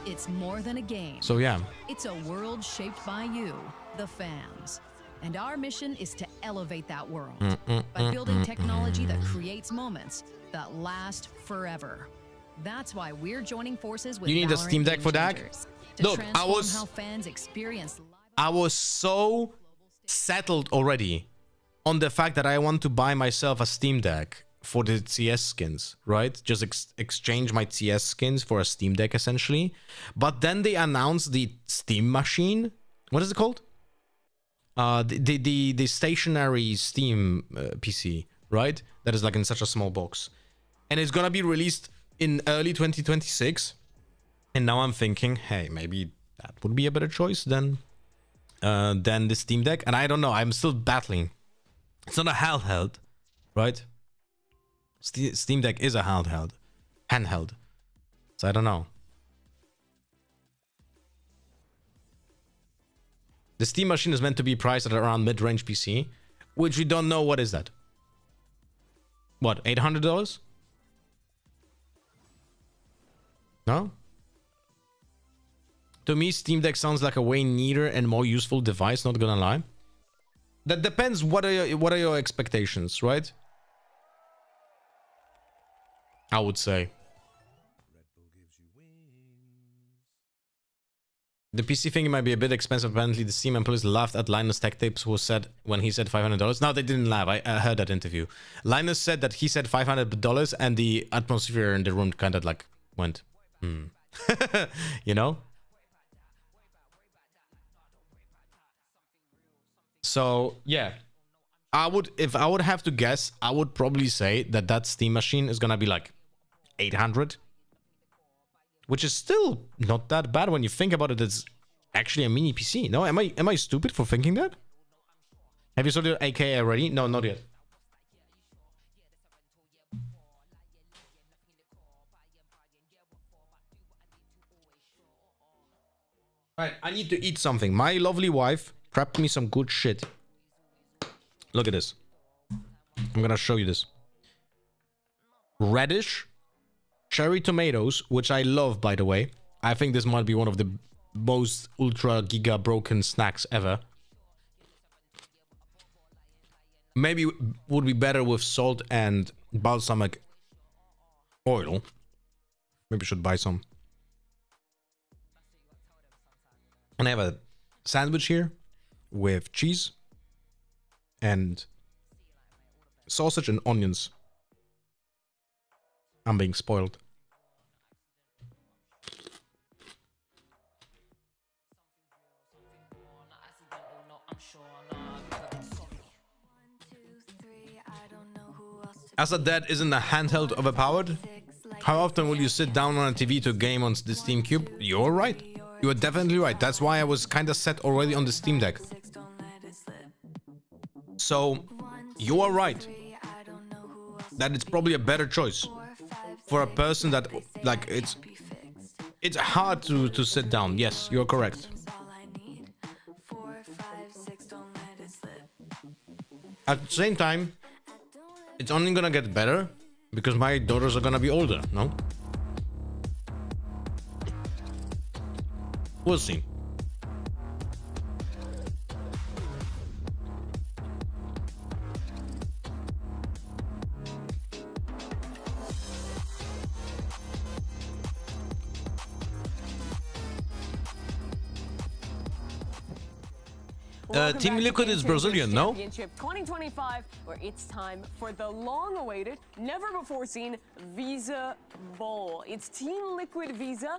It's more than a game. So yeah. It's a world shaped by you, the fans. And our mission is to elevate that world by building technology that creates moments that last forever. That's why we're joining forces with You need a Valorant Steam Deck Game for that? Changers to Look, transform how fans experience I was so settled already on the fact that I want to buy myself a Steam Deck for the CS skins, right? Just exchange my CS skins for a Steam Deck essentially. But then they announced the Steam machine. What is it called? The stationary Steam PC, right? That is like in such a small box. And it's gonna be released in early 2026. And now I'm thinking, hey, maybe that would be a better choice than the Steam Deck. And I don't know, I'm still battling. It's not a handheld, right? Steam Deck is a handheld. So I don't know. The Steam machine is meant to be priced at around mid-range PC, which we don't know. What is that? What, $800? No? To me, Steam Deck sounds like a way neater and more useful device, not gonna lie. That depends what are your expectations, right? I would say. The PC thing might be a bit expensive. Apparently, the Steam employees laughed at Linus Tech Tips, who said when he said $500. No, they didn't laugh. I heard that interview. Linus said that he said $500, and the atmosphere in the room kind of like went, you know. So yeah, if I would have to guess, I would probably say that Steam machine is gonna be like 800. Which is still not that bad when you think about it. It's actually a mini PC. No, am I stupid for thinking that? Have you sorted AK already? No, not yet. Right, I need to eat something. My lovely wife prepped me some good shit. Look at this. I'm gonna show you this. Radish, cherry tomatoes, which I love, by the way. I think this might be one of the most ultra giga broken snacks ever. Maybe would be better with salt and balsamic oil. Maybe should buy some. And I have a sandwich here with cheese and sausage and onions. I'm being spoiled. As a dad, isn't a handheld overpowered? How often will you sit down on a TV to game on the Steam Cube? You're right. You are definitely right. That's why I was kind of set already on the Steam Deck. So, you are right. That it's probably a better choice for a person that, like, it's hard to sit down. Yes, you're correct. At the same time, it's only gonna get better because my daughters are gonna be older, no? We'll see. Team Liquid is Brazilian, no? Championship 2025, where it's time for the long-awaited, never-before-seen Visa Bowl. It's Team Liquid Visa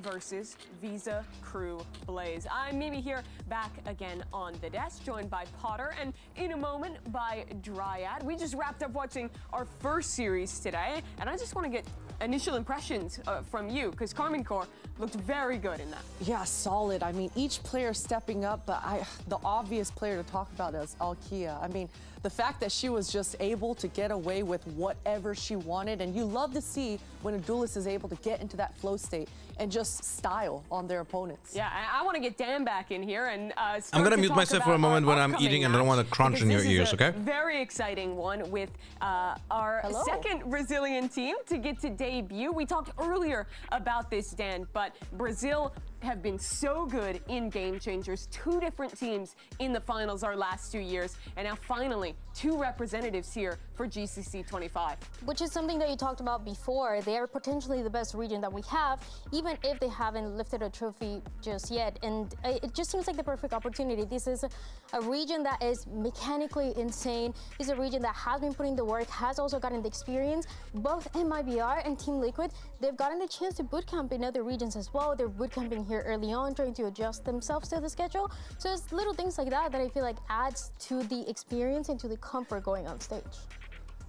versus Visa Crew Blaze. I'm Mimi here, back again on the desk, joined by Potter, and in a moment by Dryad. We just wrapped up watching our first series today, and I just want to get initial impressions from you, because Karmine Corp looked very good in that. Yeah, solid. I mean, each player stepping up, but the obvious player to talk about is Alkia. I mean, the fact that she was just able to get away with whatever she wanted, and you love to see when a duelist is able to get into that flow state and just style on their opponents. Yeah, I want to get Dan back in here and I'm gonna mute myself for a moment when I'm eating and I don't want to crunch in your ears, okay? Very exciting one with our second Brazilian team to get to debut. We talked earlier about this, Dan, but Brazil have been so good in Game Changers. 2 different teams in the finals our last 2 years, and now finally 2 representatives here for GCC 25. Which is something that you talked about before. They are potentially the best region that we have, even if they haven't lifted a trophy just yet. And it just seems like the perfect opportunity. This is a region that is mechanically insane. It's a region that has been putting the work, has also gotten the experience. Both MIBR and Team Liquid, they've gotten the chance to bootcamp in other regions as well. They're bootcamping here early on, trying to adjust themselves to the schedule. So it's little things like that that I feel like adds to the experience and to the comfort going on stage.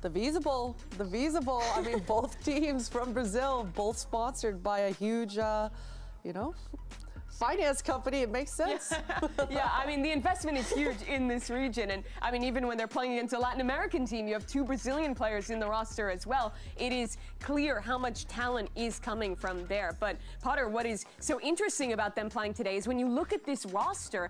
The Visa Bowl. I mean, both teams from Brazil, both sponsored by a huge, you know, finance company. It makes sense. Yeah, I mean, the investment is huge in this region. And I mean, even when they're playing against a Latin American team, you have 2 Brazilian players in the roster as well. It is clear how much talent is coming from there. But Potter, what is so interesting about them playing today is when you look at this roster,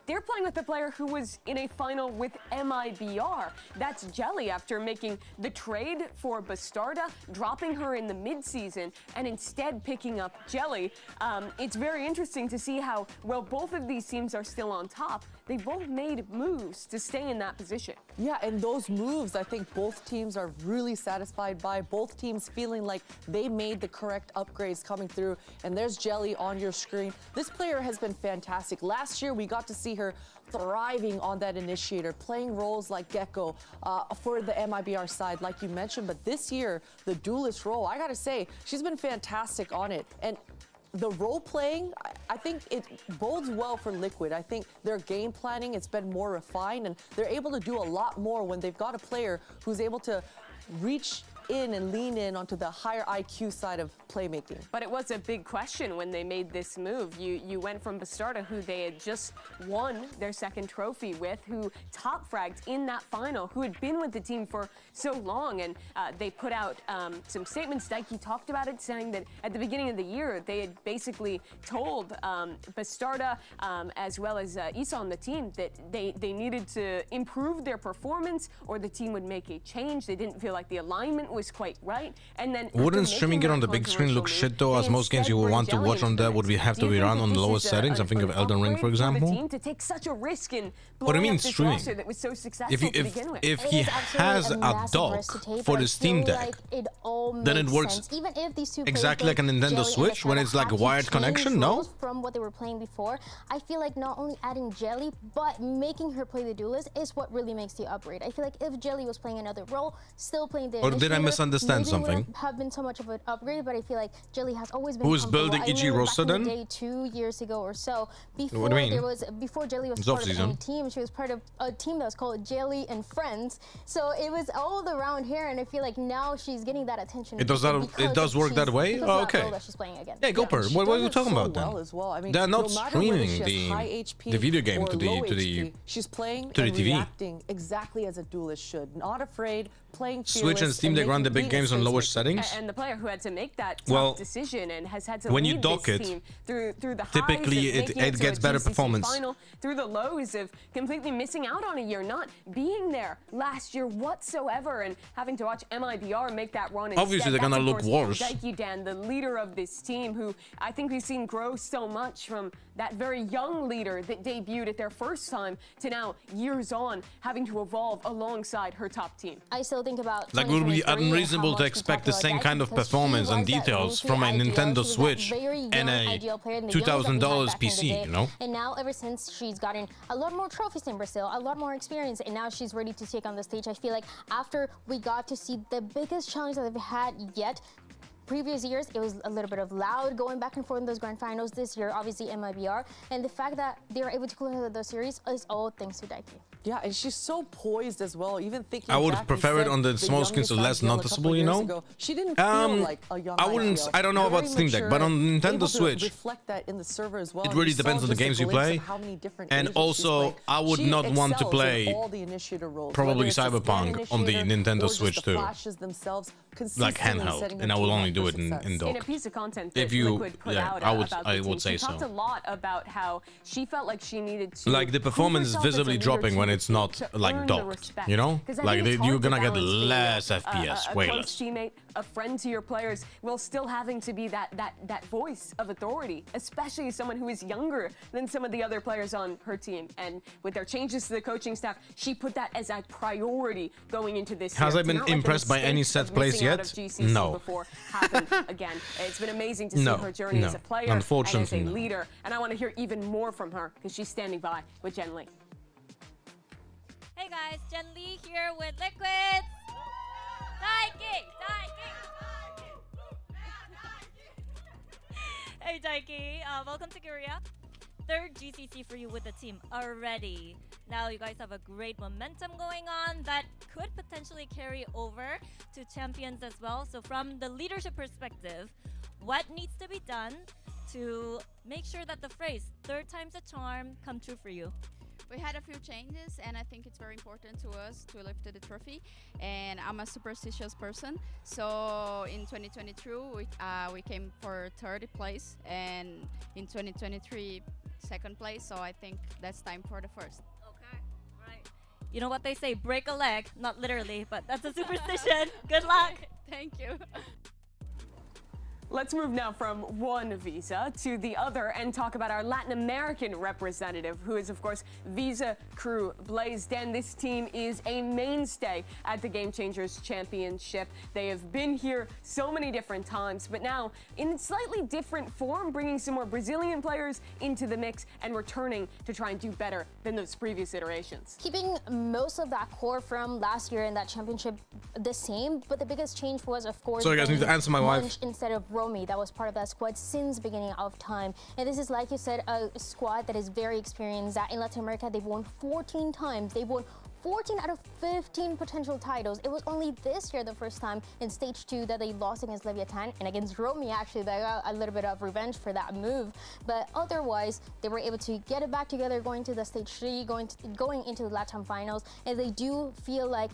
they're playing with a player who was in a final with MIBR. That's Jelly, after making the trade for Bastarda, dropping her in the mid-season, and instead picking up Jelly. It's very interesting to see how, well, both of these teams are still on top. They both made moves to stay in that position. Yeah, and those moves, I think both teams are really satisfied by. Both teams feeling like they made the correct upgrades coming through. And there's Jelly on your screen. This player has been fantastic. Last year, we got to see her thriving on that initiator, playing roles like Gecko for the MIBR side, like you mentioned. But this year, the duelist role, I gotta say, she's been fantastic on it. And the role playing, I think it bodes well for Liquid. I think their game planning, it's been more refined, and they're able to do a lot more when they've got a player who's able to reach in and lean in onto the higher IQ side of playmaking. But it was a big question when they made this move. You went from Bastarda, who they had just won their second trophy with, who top fragged in that final, who had been with the team for so long, and they put out some statements. Daiki talked about it, saying that at the beginning of the year, they had basically told Bastarda, as well as Isa on the team, that they needed to improve their performance or the team would make a change. They didn't feel like the alignment was quite right. And then wouldn't streaming it on the big screen look shit though, as most games you would want to watch on there would have to be run on the lowest settings? I think of Elden Ring, for example. To take such a risk in what do you mean streaming? That was so successful if he has a dock for the Steam Deck, then it works even if these two exactly like a Nintendo Switch when it's like a wired connection, no? From what they were playing before, I feel like not only adding Jelly, but making her play the duelist is what really makes the upgrade. I feel like if Jelly was playing another role, still playing the Or did I misunderstand something. Have been so much of an upgrade, but I feel like Jelly has always been. Who is building Ichi roster then? Day 2 years ago or so. Before What do you mean? Before Jelly was part of any team, she was part of a team that was called Jelly and Friends. So it was all around here, and I feel like now she's getting that attention. It does work that way? Oh, okay. That she's playing again. Yeah, go per. What are you talking about then? Well. I mean, they're not no streaming the video game to the she's playing to the and TV. reacting exactly as a duelist should. Not afraid, playing Switch and Steam, they run the big games on lower settings. And the player who had to make that tough decision and has had to when lead you dock this it, team through the highs typically of making it gets better GCC performance. Final, through the lows of completely missing out on a year, not being there last year whatsoever, and having to watch MIBR make that run. Obviously, they're gonna look worse. Dan, the leader of this team, who I think we've seen grow so much from that very young leader that debuted at their first time to now years on having to evolve alongside her top team. I still think about like, would be unreasonable to expect the same kind of performance and details from a Nintendo Switch and a $2,000 PC, you know? And now, ever since she's gotten a lot more trophies in Brazil, a lot more experience, and now she's ready to take on the stage, I feel like after we got to see the biggest challenge that they've had yet, previous years, it was a little bit of loud going back and forth in those grand finals. This year, obviously, MIBR. And the fact that they are able to clear the series is all thanks to Daiki. Yeah, and she's so poised as well. Even thinking I would prefer it on the small screen, so less noticeable, you know? She didn't feel like a young I don't know about Steam Deck, but on Nintendo Switch, reflect that in the server as well. It really depends on the games you play. And also, I would not want to play probably Cyberpunk on the Nintendo Switch too. Like handheld, and I will only do it in dock. In a piece of content that If you, Liquid put yeah, out I would say she so. talked a lot about how she felt like she needed to like the performance is visibly dropping when it's not like docked, you know? Like you're gonna get less FPS, way less. Teammate, a friend to your players, while still having to be that voice of authority, especially as someone who is younger than some of the other players on her team. And with their changes to the coaching staff, she put that as a priority going into this Has year. I been impressed by any set plays yet? No. Again, it's been amazing to see her journey as a player and as a leader. And I want to hear even more from her because she's standing by with Jen Lee. Hey guys, Jen Lee here with Liquid. Hey Daiki, welcome to Korea. Third GCC for you with the team already. Now you guys have a great momentum going on that could potentially carry over to champions as well. So from the leadership perspective, what needs to be done to make sure that the phrase "third time's a charm" come true for you? We had a few changes, and I think it's very important to us to lift the trophy. And I'm a superstitious person, so in 2022 we came for third place, and in 2023 second place. So I think that's time for the first. Okay, right. You know what they say, break a leg, not literally, but that's a superstition. Good luck. Thank you. Let's move now from one Visa to the other and talk about our Latin American representative, who is, of course, Visa Crew Blaze Den. This team is a mainstay at the Game Changers Championship. They have been here so many different times, but now in slightly different form, bringing some more Brazilian players into the mix and returning to try and do better than those previous iterations. Keeping most of that core from last year in that championship the same, but the biggest change was, of course, sorry guys, I need to answer my wife. Instead of Romy, that was part of that squad since beginning of time. And this is, like you said, a squad that is very experienced. That in Latin America, they've won 14 times. They've won 14 out of 15 potential titles. It was only this year, the first time in stage 2, that they lost against Leviathan and against Romy. Actually, they got a little bit of revenge for that move. But otherwise, they were able to get it back together, going to the stage 3, going into the LATAM finals. And they do feel like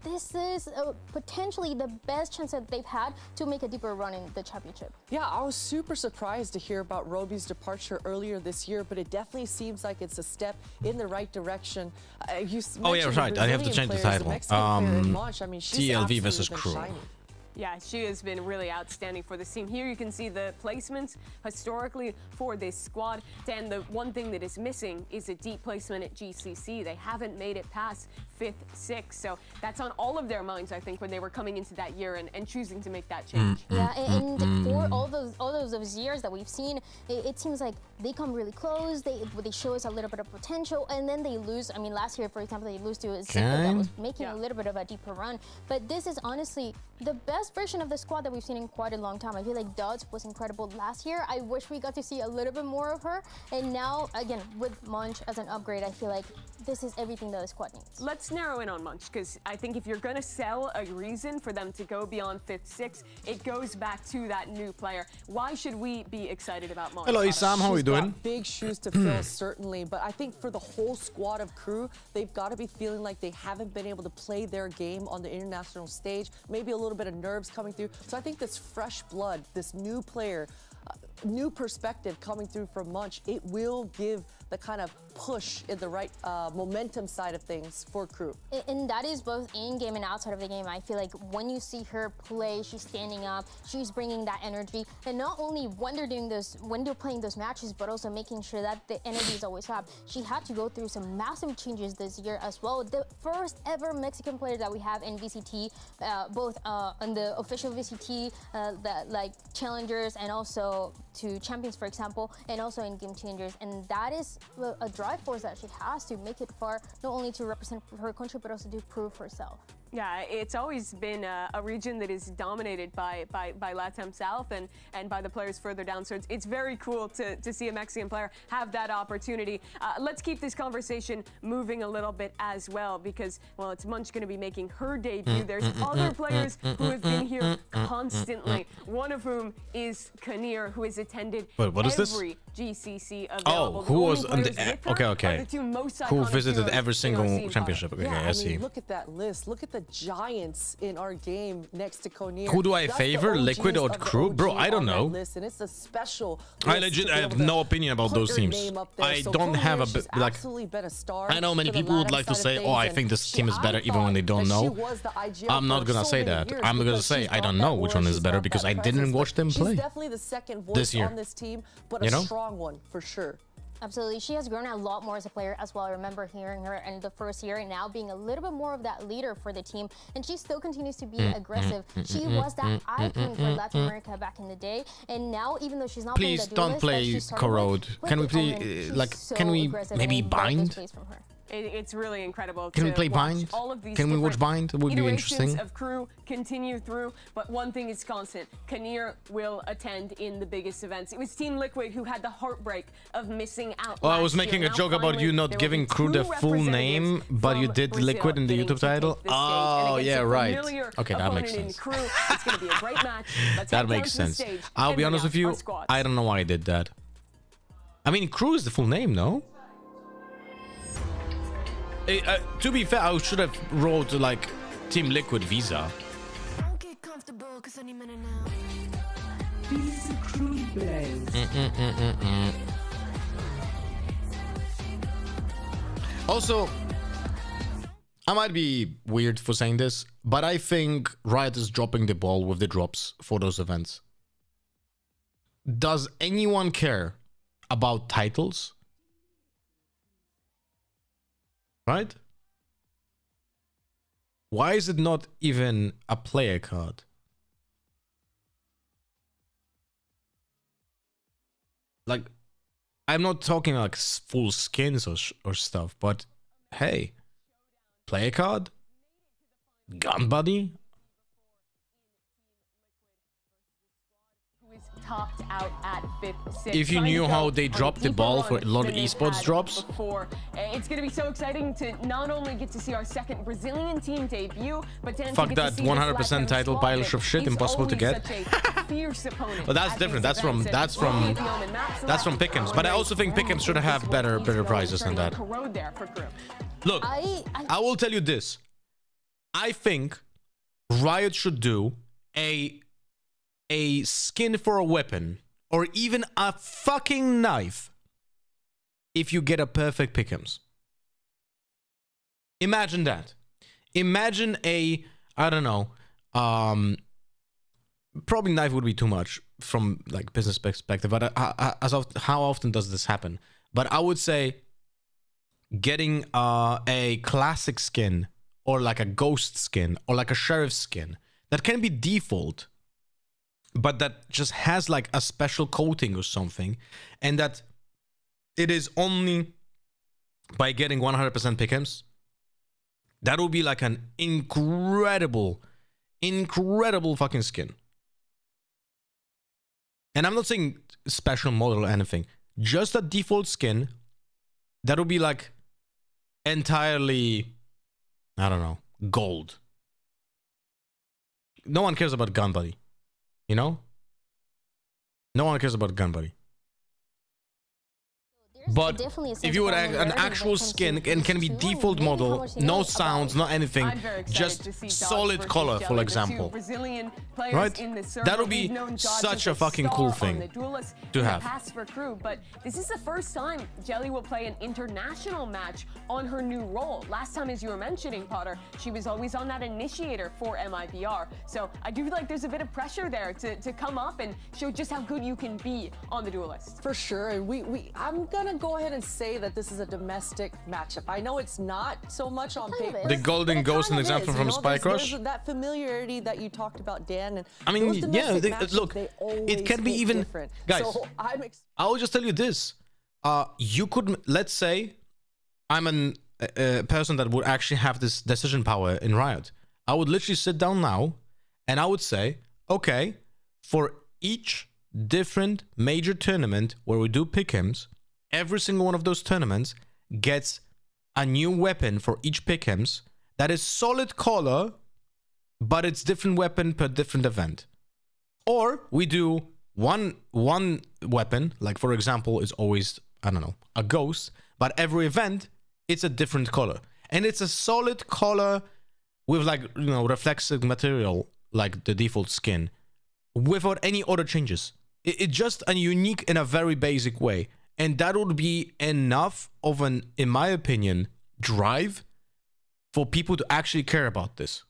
this is potentially the best chance that they've had to make a deeper run in the championship. Yeah, I was super surprised to hear about Roby's departure earlier this year, but it definitely seems like it's a step in the right direction. Oh yeah, right. I have to change the title. TLV versus Crew. Yeah, she has been really outstanding for this team. Here you can see the placements historically for this squad. Dan, the one thing that is missing is a deep placement at GCC. They haven't made it past 5th, 6th. So that's on all of their minds, I think, when they were coming into that year and choosing to make that change. Yeah, and for all those years that we've seen, it seems like they come really close. They show us a little bit of potential, and then they lose. I mean, last year, for example, they lose to a Xipto that was making a little bit of a deeper run. But this is honestly the best version of the squad that we've seen in quite a long time. I feel like Dodds was incredible last year. I wish we got to see a little bit more of her. And now, again, with Munch as an upgrade, I feel like this is everything that the squad needs. Let's narrow in on Munch, because I think if you're going to sell a reason for them to go beyond 5th, 6th, it goes back to that new player. Why should we be excited about Munch? Hello, Isam. How are you doing? Big shoes to fill, certainly. But I think for the whole squad of KRU, they've got to be feeling like they haven't been able to play their game on the international stage. Maybe a little bit of nerves coming through. So I think this fresh blood, this new player, new perspective coming through from Munch, it will give the kind of push in the right momentum side of things for KRU. And that is both in-game and outside of the game. I feel like when you see her play, she's standing up, she's bringing that energy. And not only when they're playing those matches, but also making sure that the energy is always up. She had to go through some massive changes this year as well. The first ever Mexican player that we have in VCT, both on the official VCT, like challengers, and also to champions, for example, and also in game changers. And that is a drive force that she has to make it far, not only to represent her country, but also to prove herself. Yeah, it's always been a region that is dominated by LATAM South and by the players further down. So it's very cool to see a Mexican player have that opportunity. Let's keep this conversation moving a little bit as well, because, well, it's Munch going to be making her debut. There's other players who have been here constantly, one of whom is Kanir, who has attended every GCC available. Who was on the... Okay. Who visited every single championship. Okay, I see. Look at that list. Look at the giants in our game next to Konir. Who do I favor, Liquid or KRU? Bro, I don't know. And it's a special I have no opinion about those teams. I don't have a like. I know many people would like to say, "Oh, I think this team is better," even when they don't know. I'm not gonna say that. I'm gonna say I don't know which one is better because I didn't watch them play. She's definitely the second voice on this team, but a strong one for sure. Absolutely. She has grown a lot more as a player as well. I remember hearing her in the first year and now being a little bit more of that leader for the team. And she still continues to be aggressive. She was that icon for Latin America back in the day. And now, even though she's not playing the don't play Corrode. Can we please, like, can we maybe bind? It's really incredible. Can we play Bind? Can we watch Bind? It would be interesting. Of KRU continue through, but one thing is constant. Kanir will attend in the biggest events. It was Team Liquid who had the heartbreak of missing out. Oh, I was making a joke about you not giving KRU the full name, but you did Liquid in the YouTube title. Oh, yeah, right. Okay, that makes sense. It's going to be a great match. That makes sense. I'll be honest with you, I don't know why I did that. I mean, KRU is the full name, no? To be fair, I should have wrote like Team Liquid Visa. Don't get comfortable, 'cause any minute now. Also, I might be weird for saying this, but I think Riot is dropping the ball with the drops for those events. Does anyone care about titles? Right? Why is it not even a player card? Like, I'm not talking like full skins or stuff, but hey, player card, gun buddy. Topped out at 5th, 6th. If you knew how they dropped the ball for a lot of esports drops. It's going to be so exciting to not only get to see our second Brazilian team debut, but then fuck that 100% title pile of shit, impossible to get. But that's different. That's from Pick'ems. But I also think Pick'ems should have better prizes than that. Look, I will tell you this. I think Riot should do a skin for a weapon or even a fucking knife if you get a perfect Pick'ems. Imagine that. Imagine a, I don't know, probably knife would be too much from like business perspective, but how often does this happen? But I would say getting a classic skin or like a ghost skin or like a sheriff skin that can be default, but that just has like a special coating or something, and that it is only by getting 100% pick'ems, that will be like an incredible fucking skin. And I'm not saying special model or anything, just a default skin that will be like entirely, I don't know, gold. No one cares about gun buddy, you know? No one cares about gun buddy. But if you would have an actual skin and can be default model, no sounds, no anything, just solid color, for example, right? That would be such a fucking cool thing to have. But this is the first time Jelly will play an international match on her new role. Last time, as you were mentioning, Potter, she was always on that initiator for MIBR. So I do feel like there's a bit of pressure there to come up and show just how good you can be on the Duelist. For sure, and I'm gonna go ahead and say that this is a domestic matchup. I know it's not so much on paper. The Golden Ghost, an example from Spy Crush. There's that familiarity that you talked about, Dan. And I mean, yeah, look, it can be even, guys. So I will just tell you this: you could, let's say, I'm a person that would actually have this decision power in Riot. I would literally sit down now, and I would say, okay, for each different major tournament where we do pick'ems, every single one of those tournaments gets a new weapon for each pick'ems that is solid color, but it's different weapon per different event. Or we do one weapon, like for example, is always, I don't know, a ghost, but every event it's a different color. And it's a solid color with like, you know, reflexive material like the default skin without any other changes. It's just a unique in a very basic way. And that would be enough of an, in my opinion, drive for people to actually care about this.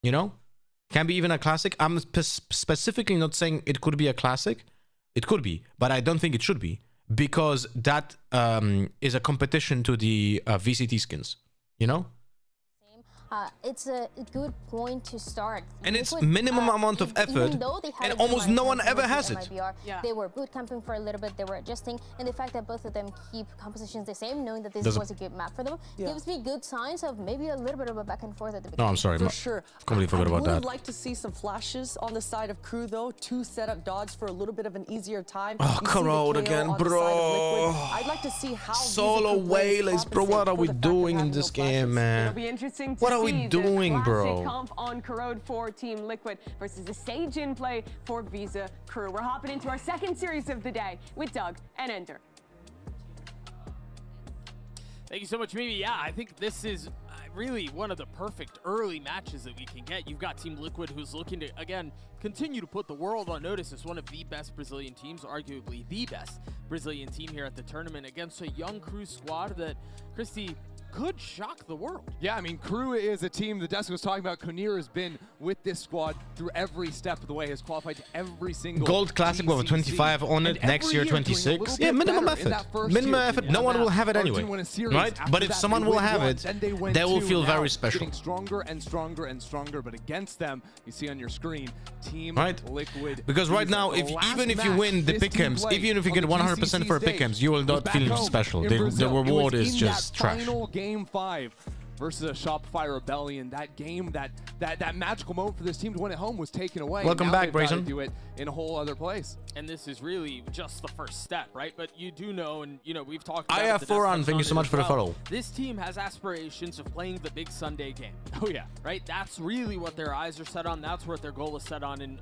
You know? Can be even a classic. I'm specifically not saying it could be a classic. It could be, but I don't think it should be. Because that is a competition to the VCT skins. You know? It's a good point to start. And it's minimum amount of effort, and almost no one ever has it. They were boot camping for a little bit, they were adjusting, and the fact that both of them keep compositions the same, knowing that this was a good map for them, gives me good signs of maybe a little bit of a back and forth at the beginning. No, I'm sorry. For sure. Completely forgot about that. I would like to see some flashes on the side of KRU, though. 2 setup dodges for a little bit of an easier time. Oh, Corrode again, bro. I'd like to see how solo whales, bro. What are we doing in this game, man? It'll be interesting to what are we doing, bro? Comp on Corrode for Team Liquid versus the Sage in play for Visa Crew. We're hopping into our second series of the day with Doug and Ender. Thank you so much, Mimi. Yeah, I think this is really one of the perfect early matches that we can get. You've got Team Liquid, who's looking to, again, continue to put the world on notice as one of the best Brazilian teams, arguably the best Brazilian team here at the tournament, against a young KRU squad that, Christy, could shock the world. Yeah, I mean, KRU is a team that Desk was talking about. Konir has been with this squad through every step of the way, has qualified to every single Gold Classic with a 25 on it, next year 26. Yeah, minimum effort. Minimum effort. No one will have it anyway, right? But if someone will have it, they will feel very special. Getting stronger and stronger and stronger, but against them, you see on your screen, Team Liquid. Because right now, even if you win the pick'ems, even if you get 100% for pick'ems, you will not feel special. The reward is just trash. Game 5 versus a Shopify Rebellion. That game, that magical moment for this team to win at home was taken away. Welcome back, Brazen. Do it in a whole other place. And this is really just the first step, right? But you do know, and you know, we've talked about I have Foran, thank you so much for the follow. This team has aspirations of playing the big Sunday game. Oh yeah, right? That's really what their eyes are set on. That's what their goal is set on. And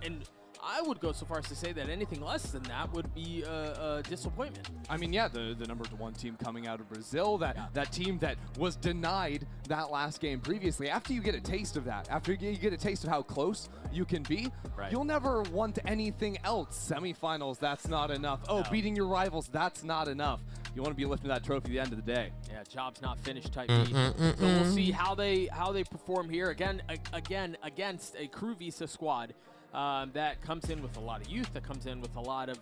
I would go so far as to say that anything less than that would be a disappointment. I mean, yeah, the #1 team coming out of Brazil, that team that was denied that last game previously. After you get a taste of that, after you get a taste of how close you can be, you'll never want anything else. Semifinals, that's not enough. Oh, beating your rivals, that's not enough. You want to be lifting that trophy at the end of the day. Yeah, job's not finished type beat. So we'll see how they perform here again against a KRU Visa squad that comes in with a lot of youth, that comes in with a lot of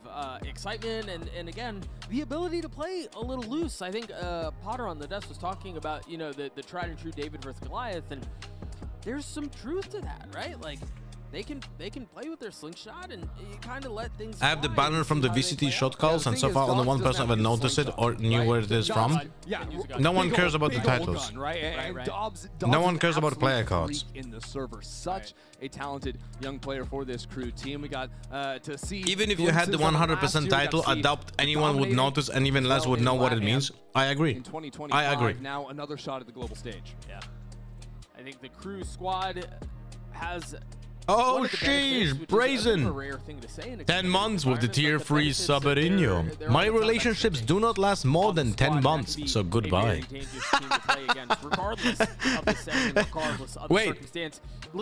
excitement, and again, the ability to play a little loose. I think Potter on the desk was talking about, you know, the tried and true David versus Goliath, and there's some truth to that, right? Like, they can play with their slingshot, and you kind of let things. I have the banner from the VCT shot calls, and so far only one person ever noticed it or knew where it is from. Yeah, No one cares about the titles. Gun, right? And Dobbs No one is cares about absolute player cards. freak in the server. Such a talented young player for this crew team. We got to see. Even if you had the 100% title, I doubt anyone would notice, and even less would know what it means. I agree. In 2025, I agree. Now another shot at the global stage. Yeah, I think the crew squad has. Oh, one of the sheesh, benefits, which is a brazen. rare thing to say in a 10 months with the tier 3 benefits of Saberinho. their My own relationships do not last more than 10 months, so goodbye. Wait,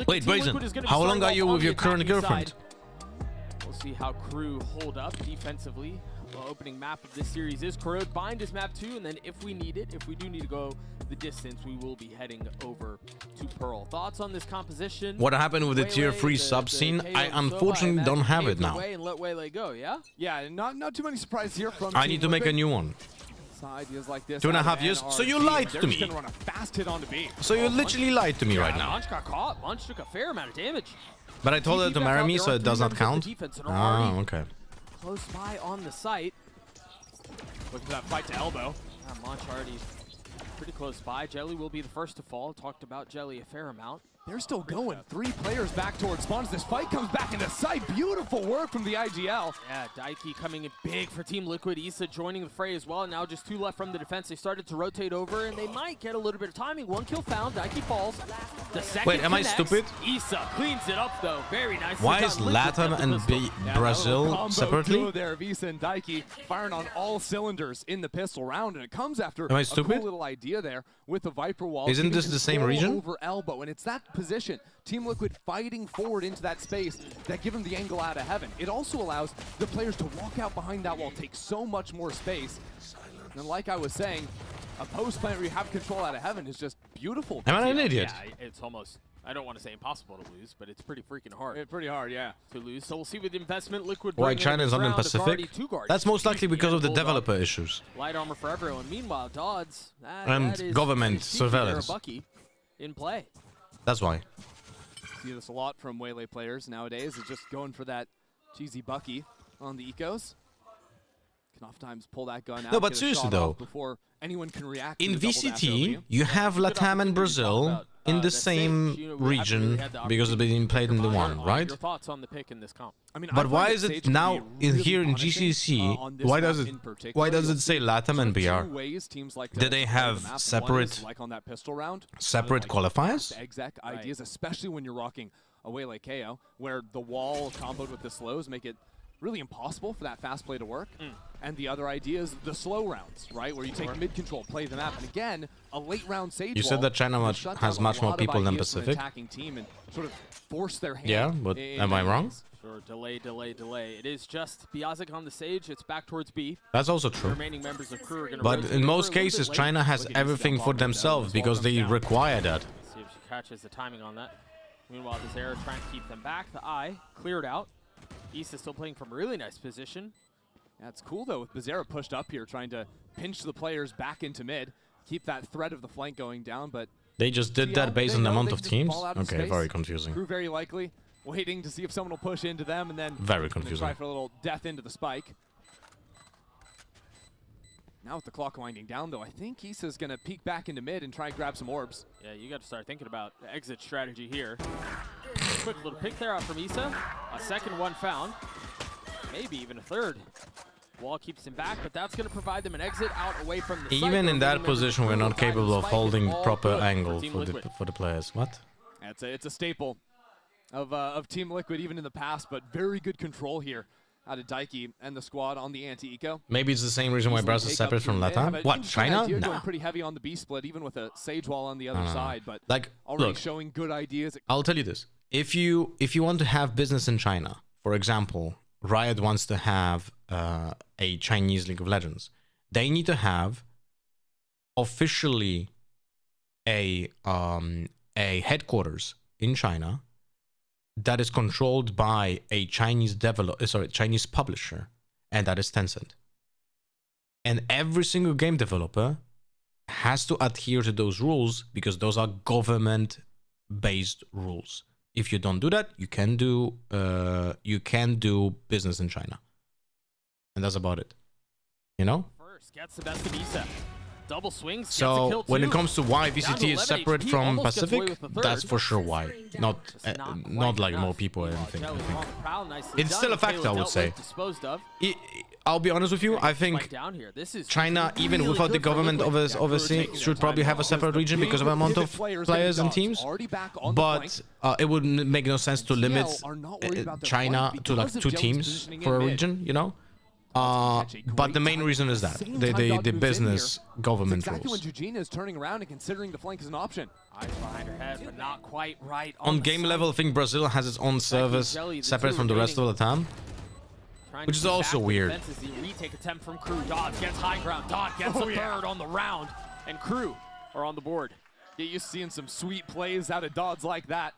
wait, Brazen, how long are you with your current girlfriend? We'll see how crew hold up defensively. The opening map of this series is Corrode. Bind is map 2, and then if we need it, if we do need to go the distance, we will be heading over to Pearl. Thoughts on this composition? What happened with the tier 3 sub scene? I unfortunately don't have it now. And let Waylay go, yeah? Yeah, not too many surprises here from. I need to make a new one. Ideas like this 2.5 years. So you lied to me. Gonna run a fast hit onto B. So you literally lied to me right now. Munch got caught. Munch took a fair amount of damage. But I told her to marry me, so it does not count. Oh, okay. Close by on the site. Look for that fight to elbow. Munch already pretty close by. Jelly will be the first to fall. Talked about Jelly a fair amount. They're still going. 3 players back towards spawns. This fight comes back into sight. Beautiful work from the IGL. Yeah, Daiki coming in big for Team Liquid. Issa joining the fray as well. Now just 2 left from the defense. They started to rotate over, and they might get a little bit of timing. 1 kill found. Daiki falls. The second Wait, am I connects. stupid? Issa cleans it up, though. Very nice. Why is Latam and Brazil separately? There, Issa and Daiki firing on all cylinders in the pistol round, and it comes after Am I a stupid? cool little idea there with the Viper wall. Isn't this the same region? Over elbow, and it's that position. Team Liquid fighting forward into that space that give them the angle out of heaven. It also allows the players to walk out behind that wall, take so much more space. And like I was saying, a post plant where you have control out of heaven is just beautiful. Am I an idiot? Yeah, it's almost, I don't want to say impossible to lose, but it's pretty freaking hard. It's pretty hard, yeah. To lose. So we'll see with investment, Liquid. Why China is not in Pacific? That's most likely because of the developer issues. Light armor for everyone. Meanwhile, Dodds and government surveillance Bucky in play. That's why. See this a lot from Waylay players nowadays. Is just going for that cheesy Bucky on the ecos. Can oftentimes pull that gun out. No, but seriously though, before anyone can react. In VCT, you have Latam and Brazil in the same region because they've been played in the one, right? Your thoughts on the pick in this comp? I mean, but why is it now here in GCC? Why does it say Latam and BR? Did they have separate qualifiers? Exact ideas, especially when you're rocking a way like KO, where the wall comboed with the slows make it really impossible for that fast play to work. And the other idea is the slow rounds, right? Where you take mid control, play the map, and again, a late round Sage You said that China has much more people than Pacific. Team and sort of force their hand. Yeah, but am I wrong? Sure, delay. It is just Biazik on the Sage. It's back towards B. That's also true. The remaining members of crew are gonna but in most cases, China has everything for themselves because they require that. Let's see if she catches the timing on that. Meanwhile, Desera trying to keep them back. The eye cleared out. East is still playing from a really nice position. That's cool, though, with Bizarra pushed up here, trying to pinch the players back into mid, keep that threat of the flank going down, but... They just did that based on the amount of teams? Okay, very confusing. Crew very likely waiting to see if someone will push into them, and then... Very confusing. Try for a little death into the spike. Now with the clock winding down, though, I think Issa's going to peek back into mid and try and grab some orbs. Yeah, you got to start thinking about the exit strategy here. Quick little pick there out from Issa. A second one found. Maybe even a third. Wall keeps him back, but that's going to provide them an exit out away from the Even in that position, we're not capable of holding proper angle for the players. What? It's a staple of Team Liquid, even in the past, but very good control here out of Daiki and the squad on the anti-eco. Maybe it's the same reason why Brazil is separate from Latam. What, China? No. Going pretty heavy on the B split, even with a Sage wall on the other side, but like, already showing good ideas. I'll tell you this. If you want to have business in China, for example, Riot wants to have a Chinese League of Legends, they need to have officially a headquarters in China that is controlled by a Chinese Chinese publisher, and that is Tencent. And every single game developer has to adhere to those rules because those are government-based rules. If you don't do that, you can do business in China, and that's about it. You know. First gets the best of Isa. Double swings. So when it comes to why VCT is separate from Pacific, that's for sure why. Not like more people or anything. I think it's still a factor, I would say. I'll be honest with you. I think China, even without the government overseeing, should probably have a separate region because of the amount of players and teams. But it would make no sense to limit China to like 2 teams for a region, you know. But the main reason is that the business government rules. When Eugenia is turning around and considering the flank as an option. Eyes behind her head, but not quite right. On game level, I think Brazil has its own service separate from the rest of the time, which is also weird. Retake attempt from KRU. Dodge gets high ground. Dodge gets a third on the round, and KRU are on the board. Get used to seeing some sweet plays out of Dodds like that.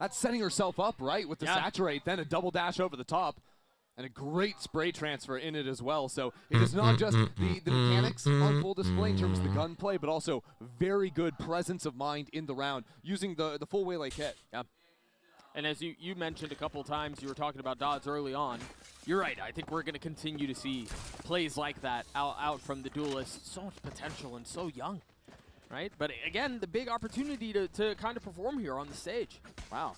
That's setting herself up right with the saturate, then a double dash over the top. And a great spray transfer in it as well. So it is not just the mechanics on full display in terms of the gunplay, but also very good presence of mind in the round, using the full Waylay kit. Yeah. And as you mentioned a couple of times, you were talking about Dodds early on. You're right. I think we're going to continue to see plays like that out from the duelists. So much potential and so young, right? But again, the big opportunity to kind of perform here on the stage. Wow.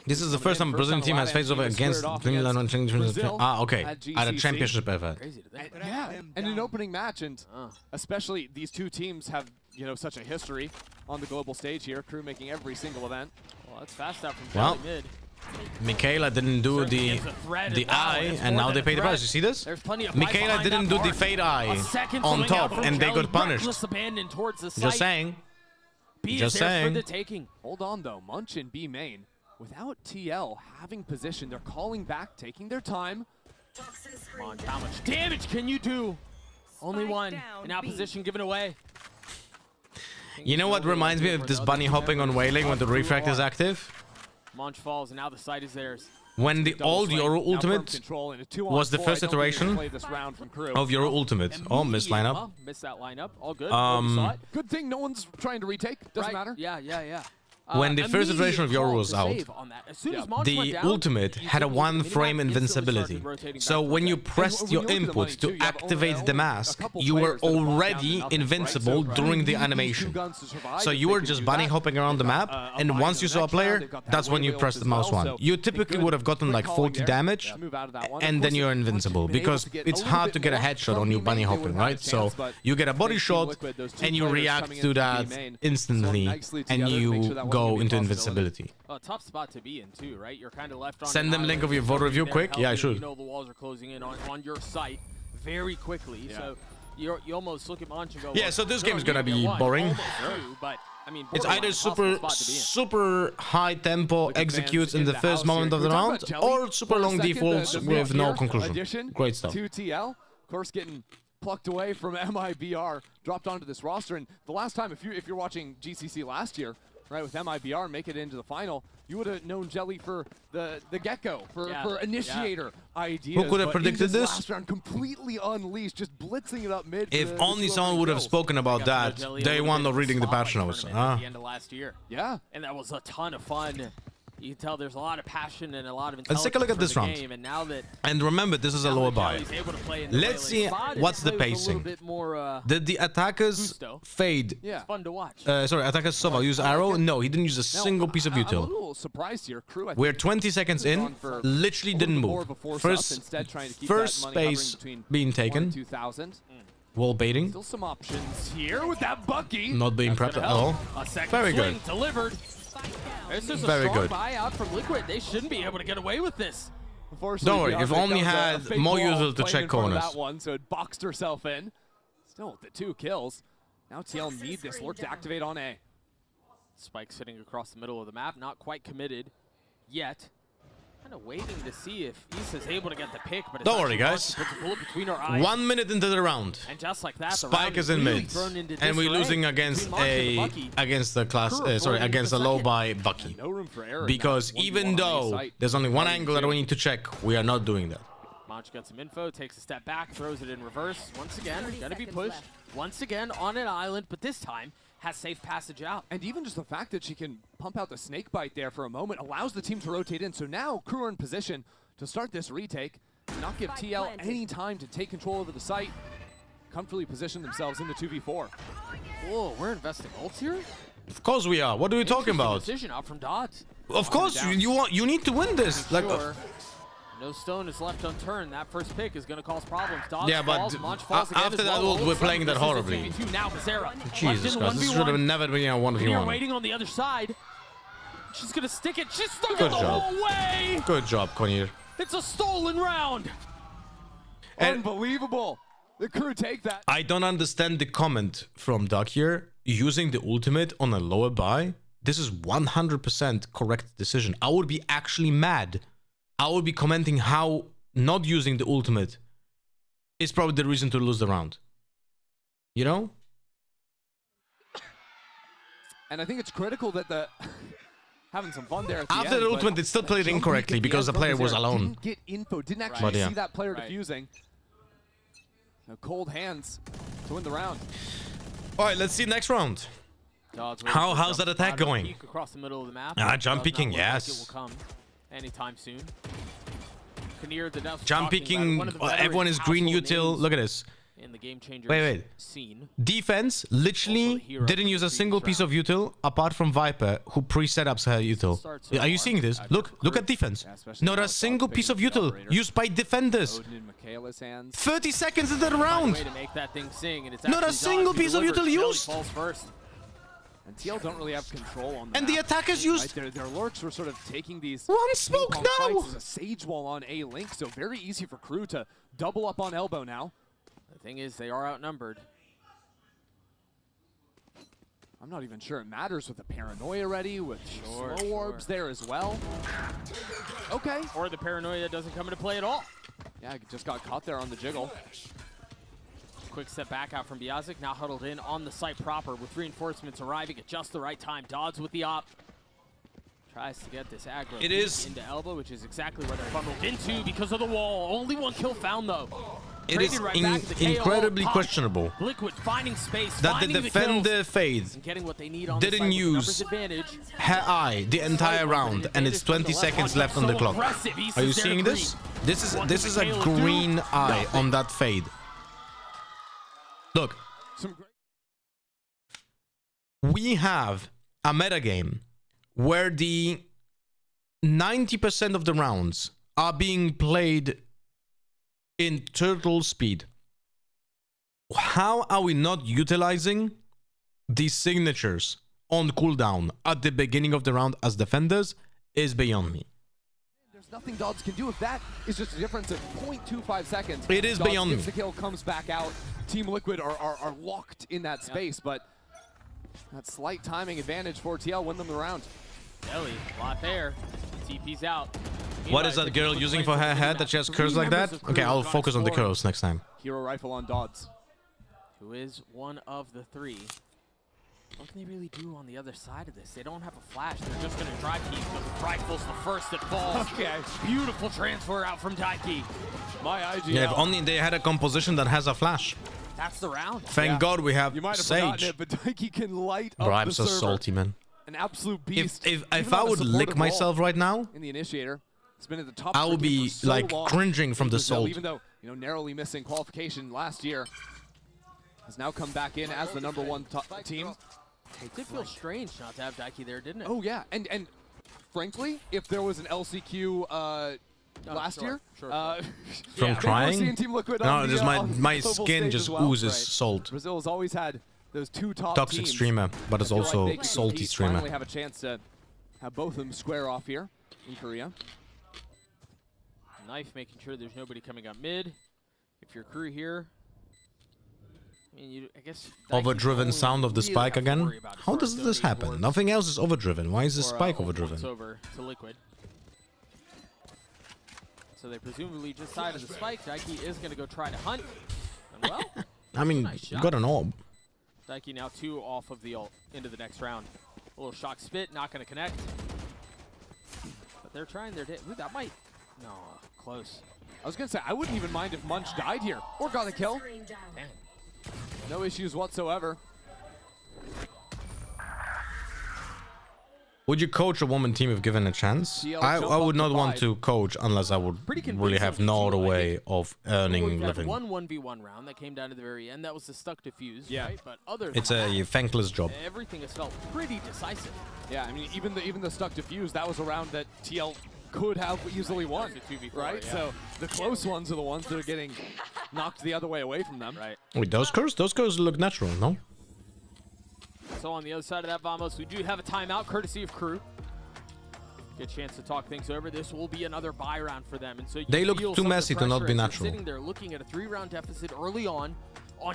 This is the first time a Brazilian team has faced over against Brazil. Okay, at a championship event. Yeah, and an opening match, and especially these 2 teams have such a history on the global stage here. KRU making every single event. Well, that's fast out from Jelly mid. Michaela didn't do the eye, and now they pay the price. You see this? Michaela didn't do the fade eye on top, and they got punished. Just saying. Just saying. Hold on though, Munch and B main. Without TL having position, they're calling back, taking their time. Come on, how much damage can you do? Only one. And now position given away. You know what reminds me of this bunny hopping on Wailing when the refract is active? Munch falls, and now the site is theirs. When the old Yoru ultimate was the first iteration of Yoru ultimate. Oh, missed lineup. Missed that lineup. All good. Good thing no one's trying to retake. Doesn't matter. Yeah. When the first iteration of Yoru was out, the ultimate had a 1-frame invincibility. So when you pressed your input to activate the mask, you were already invincible during the animation. So you were just bunny hopping around the map, and once you saw a player, that's when you pressed the mouse 1. You typically would have gotten like 40 damage, and then you're invincible, because it's hard to get a headshot on you bunny hopping, right? So you get a body shot, and you react to that instantly, and you go into invincibility. Tough spot to be in too, right? You're kind of left on. Send them link of your vote review quick. Yeah, I should. You know the walls are closing in on your site very quickly, so you almost look at Munch and go. Yeah, so this game is gonna be boring. But I mean, it's either super high tempo executes in the first moment of the round, or super long defaults with no conclusion. Great stuff. 2TL, of course, getting plucked away from MIBR, dropped onto this roster, and the last time, if you're watching GCC last year, right, with MIBR make it into the final, you would have known Jelly for the get-go, for initiator ideas. Who could have predicted this? Last round, completely unleashed, just blitzing it up mid. If only someone would have spoken about that day one of reading the patch notes. At the end of last year. Yeah. And that was a ton of fun. You can tell there's a lot of passion and a lot of Let's take a look at this round. Game, and now that remember, this is a lower buy. Let's see what's the pacing. Did the attackers fade? Yeah. It's fun to watch. Sorry, attackers Sova use arrow? No, he didn't use a single piece of util. I'm a little surprised here. KRU, we're 20 seconds in, literally didn't move. First space being taken. Wall baiting. Still some options here with that Bucky. Not being prepped at all. Very good. Delivered. This is a strong buyout from Liquid. They shouldn't be able to get away with this. Don't worry, if only had more usual to check corners. That one, so it boxed herself in. Still with the 2 kills. Now TL need this lurk to activate on A. Spike sitting across the middle of the map, not quite committed yet. Kind of waiting to see if Issa's able to get the pick, but don't worry, guys. Puts a bullet between her eyes. 1 minute into the round, and just like that, Spike is in mid, and we're losing against against a low by Bucky. No room for error because even though there's only one angle that we need to check, we are not doing that. Monch got some info, takes a step back, throws it in reverse. Once again, gonna be pushed. Once again on an island, but this time has safe passage out. And even just the fact that she can pump out the snake bite there for a moment allows the team to rotate in. So now KRU are in position to start this retake, not give TL any time to take control over the site, comfortably position themselves in the 2v4. Whoa, we're investing ults here? Of course we are. What are we talking about? Decision out from Dodds. Of course you need to win this. Like, no stone is left unturned. That first pick is going to cause problems. Dodds yeah, but falls after that ult, we're playing that horribly. Now, Jesus Christ, this should have never been a 1v1. Waiting on the other side. She's going to stick it. She's stuck it the whole way. Good job, Konir. It's a stolen round. Unbelievable. The KRU take that. I don't understand the comment from Doug here. Using the ultimate on a lower buy. This is 100% correct decision. I would be actually mad. I would be commenting how not using the ultimate is probably the reason to lose the round. You know? And I think it's critical that the having some fun there at after the ultimate, it still played incorrectly because the player was alone. Didn't get info, didn't actually see that player defusing. Cold hands to win the round. All right, let's see next round. How's that attack going? Across the middle of the map. Jump peeking, yes. It will come anytime soon. Jump peeking, everyone is green util. Look at this. In the game changer scene. Defense literally didn't use a single piece of util apart from Viper, who pre-setups her util. Are you seeing this? Look at defense. Not a single piece of util used by defenders. 30 seconds into the round. Not a single piece of util used. And TL don't really have control on and the attackers used their lurks were sort of taking these one smoke now as a sage wall on A link, so very easy for KRU to double up on elbow now. The thing is, they are outnumbered. I'm not even sure it matters with the paranoia ready, with slow orbs there as well. Okay. Or the paranoia doesn't come into play at all. Yeah, just got caught there on the jiggle. Quick step back out from Biazic, now huddled in on the site proper with reinforcements arriving at just the right time. Dodds with the op. Tries to get this aggro into elbow, which is exactly where they're funneled into because of the wall. Only one kill found, though. It is incredibly questionable Liquid finding space, that the defender Fade didn't use her eye the entire round, and it's 20 seconds left on the clock. Are you seeing this? This is a green eye on that Fade. Look, we have a metagame where the 90% of the rounds are being played in turtle speed. How are we not utilizing these signatures on cooldown at the beginning of the round as defenders is beyond me. There's nothing Dodds can do if that is just a difference of 0.25 seconds. It is Dodds beyond me. Gets the kill, comes back out. Team Liquid are locked in that space, but that slight timing advantage for TL win them the round. Ellie, a lot there. TP's out. What is that girl using for her head that she has curls like that? Okay, I'll focus on the curls next time. Hero rifle on Dodds. Who is one of the three. What can they really do on the other side of this? They don't have a flash. They're just going to drive key because the rifle's the first that falls. Okay. Beautiful transfer out from Daiki. My IGL. Yeah, if only they had a composition that has a flash. That's the round. Thank God we have You might have Sage. forgotten it, but Daiki can light up Bro, I'm the so server. salty, man. An absolute beast. If I would lick myself right now, in the initiator, it's been at the top. I would be like cringing from the salt. Even though narrowly missing qualification last year, has now come back in as the #1 team. It did feel strange not to have Daiki there, didn't it? Oh yeah, and frankly, if there was an LCQ last year, from crying, Team Liquid no, on just the, my skin just oozes salt. Brazil has always had those two top Toxic teams. streamer, but it's also like salty streamer. Finally have a chance to have both of them square off here in Korea. Knife making sure there's nobody coming up mid. If you're KRU here, I mean, I guess overdriven sound of the spike again. How does this happen? Nothing else is overdriven. Why is the spike overdriven? Over to Liquid. So they presumably just sided the spike. Daiki is going to go try to hunt. And well, I mean, nice shot. got an orb. Daiki now 2 off of the ult into the next round. A little shock spit, not going to connect. But they're trying their day. Ooh, that might. No, close. I was going to say, I wouldn't even mind if Munch died here or got a kill. Damn. No issues whatsoever. Would you coach a woman team if given a chance? I would not want to coach unless I would really have no other way of earning living. One 1v1 round that came down to the very end. That was the stuck defuse, right? But other It's a thankless job. Everything has felt pretty decisive. Yeah, I mean, even the stuck defuse, that was a round that TL could have easily won, right? Yeah. So the close ones are the ones that are getting knocked the other way away from them. Right. Wait, those curves look natural, no? So on the other side of that, Vamos, we do have a timeout courtesy of KRU. Good chance to talk things over. This will be another buy round for them, and so they look too messy to not be natural. Sitting there looking at a 3-round deficit early on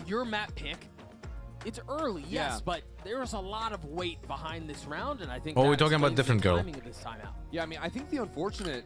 your map pick. It's early, yes, but there's a lot of weight behind this round, and I think. Oh, we're talking about different girl. Yeah, I mean, I think the unfortunate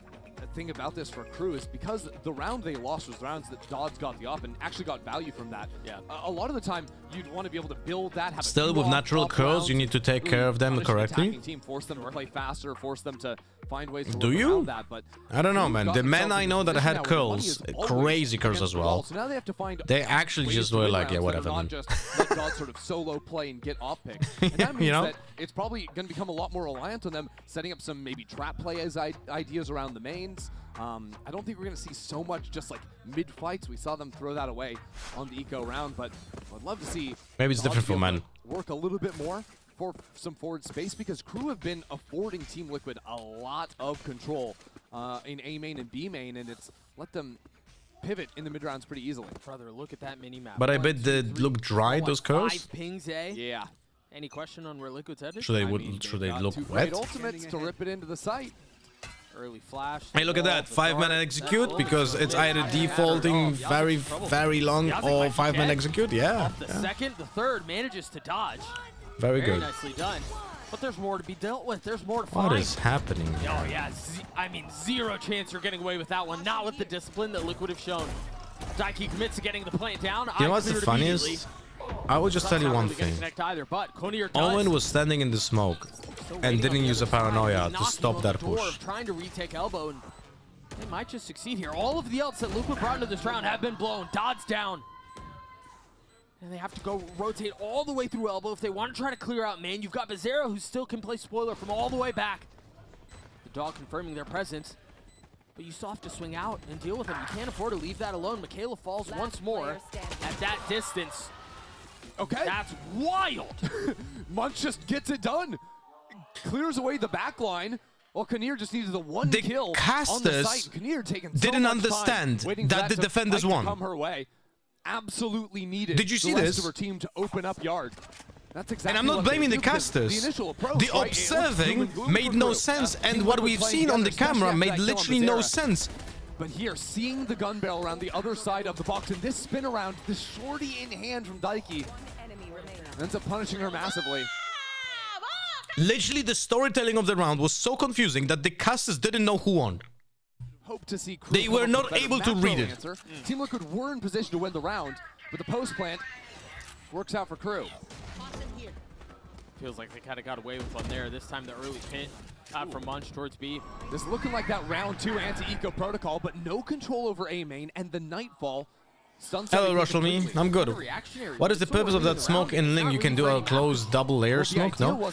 thing about this for KRU is because the round they lost was the rounds that Dodds got the up and actually got value from that. Yeah. A lot of the time, you'd want to be able to build that. Have Still, with natural curls, you need to take care of them correctly. Team, force them to play faster, force them to find ways to Do work you? around that. But I don't know, man. The men I know that had curls, crazy curls as well. So now they have to find. They actually just were like, yeah, whatever, man. Not just let Dodds sort of solo play and get off picks. And that means that it's probably going to become a lot more reliant on them setting up some maybe trap play as ideas around the mains. I don't think we're going to see so much just like mid-fights. We saw them throw that away on the eco round, but I'd love to see maybe it's different for men. Work a little bit more for some forward space because KRU have been affording Team Liquid a lot of control in A main and B main, and it's let them pivot in the mid rounds pretty easily. Brother, look at that mini map. But I bet they look dry, those curls. 5 pings, eh? Yeah. Any question on where Liquid's headed? Should they look wet? Ultimates to rip it into the site. Early flash. Hey, look at that. 5-man execute because it's either defaulting very long or 5-man execute. Yeah. Off the second, the third manages to dodge. Very good. Nicely done. But there's more to be dealt with. There's more to find. What is happening? Oh, yeah. I mean, zero chance you're getting away with that one. Not with the discipline that Liquid have shown. Daiki commits to getting the plant down. You know what's the funniest? I will just tell you one thing. Owen was standing in the smoke and didn't use a paranoia to stop that push. Trying to retake elbow, and they might just succeed here. All of the ults that Liquid brought into this round have been blown. Dodds down. And they have to go rotate all the way through elbow if they want to try to clear out main. You've got Bizarro, who still can play spoiler from all the way back. The dog confirming their presence. But you still have to swing out and deal with them. You can't afford to leave that alone. Michaela falls once more at that distance. Okay. That's wild. Munch just gets it done. Clears away the back line. Well, Kinnear just needed the one kill on the site. Kinnear taking so didn't much understand time that the defenders won. Come her way. Absolutely needed. Did you see the this? rest of her team to open up yard. That's exactly. And I'm not blaming the casters. The initial approach, the observing made no sense, and what we've seen on the camera made literally no sense. But here, seeing the gun barrel around the other side of the box, and this spin around, the shorty in hand from Daiki ends up punishing her massively. Literally, the storytelling of the round was so confusing that the casters didn't know who won. Hope to see KRU they were not able to read it. Team Liquid were in position to win the round, but the post plant works out for KRU. Feels like they kind of got away with one there. This time the early pit out from Munch towards B. This looking like that round 2 anti-eco protocol, but no control over A main, and the Nightfall stuns. Hello, Russell me. I'm good. What is the purpose of that smoke in Ling? You can do a closed double layer smoke, no?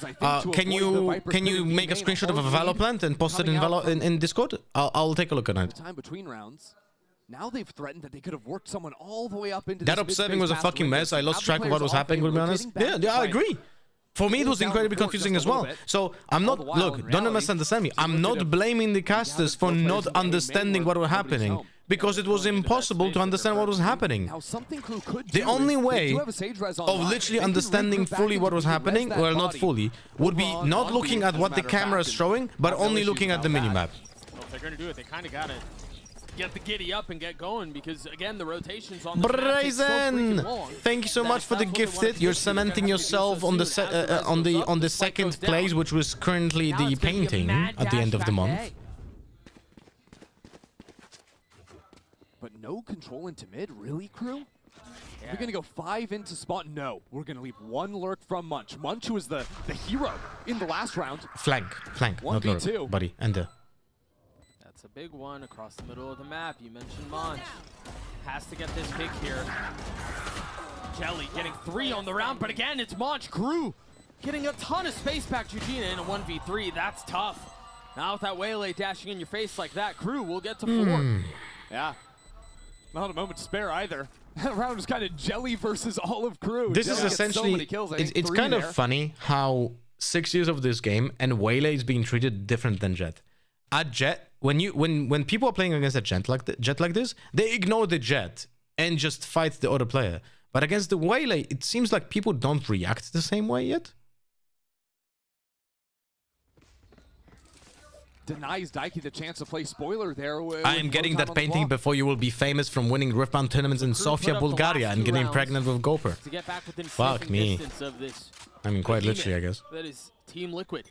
Can you make a screenshot of a Valo plant and post it in Discord? I'll take a look at it. Time between rounds. Now they've threatened that they could have worked someone all the way up into that observing was a fucking mess. I lost track of what was happening, to be honest. Yeah, I agree. For me, it was incredibly confusing as well. So, I'm not, look, don't misunderstand me. I'm not blaming the casters for not understanding what was happening, because it was impossible to understand what was happening. The only way of literally understanding fully what was happening, well, not fully, would be not looking at what the camera is showing, but only looking at the minimap. Well, if they're going to do it, they kind of got to get the giddy up and get going, because again the rotations on the Brazen, thank you so much for the gifted. You're cementing yourself on the second place, which was currently the painting at the end of the month. But no control into mid, really, crew? Yeah. We're gonna go 5 into spot. No, we're gonna leave 1 lurk from Munch. Munch was the hero in the last round. Flank, not lurk, buddy, enter. That's a big one across the middle of the map. You mentioned Munch. Has to get this pick here. Jelly getting 3 on the round, but again, it's Munch. KRU getting a ton of space back. Jujina in a 1v3, that's tough. Now with that Waylay dashing in your face like that, KRU will get to 4. Yeah, not a moment to spare either. That round was kind of Jelly versus all of KRU. This Jelly is essentially, so many kills, it's kind of funny how 6 years of this game and Waylay is being treated different than Jett. At Jett, when people are playing against a Jett like this, they ignore the Jett and just fight the other player. But against the Waylay, it seems like people don't react the same way yet. Denies Daiki the chance to play spoiler there. I am getting that painting before you will be famous from winning Riftbound tournaments in Sofia, Bulgaria and getting pregnant with Goper. To get back within Fuck me. of this I mean, quite literally, I guess. That is Team Liquid.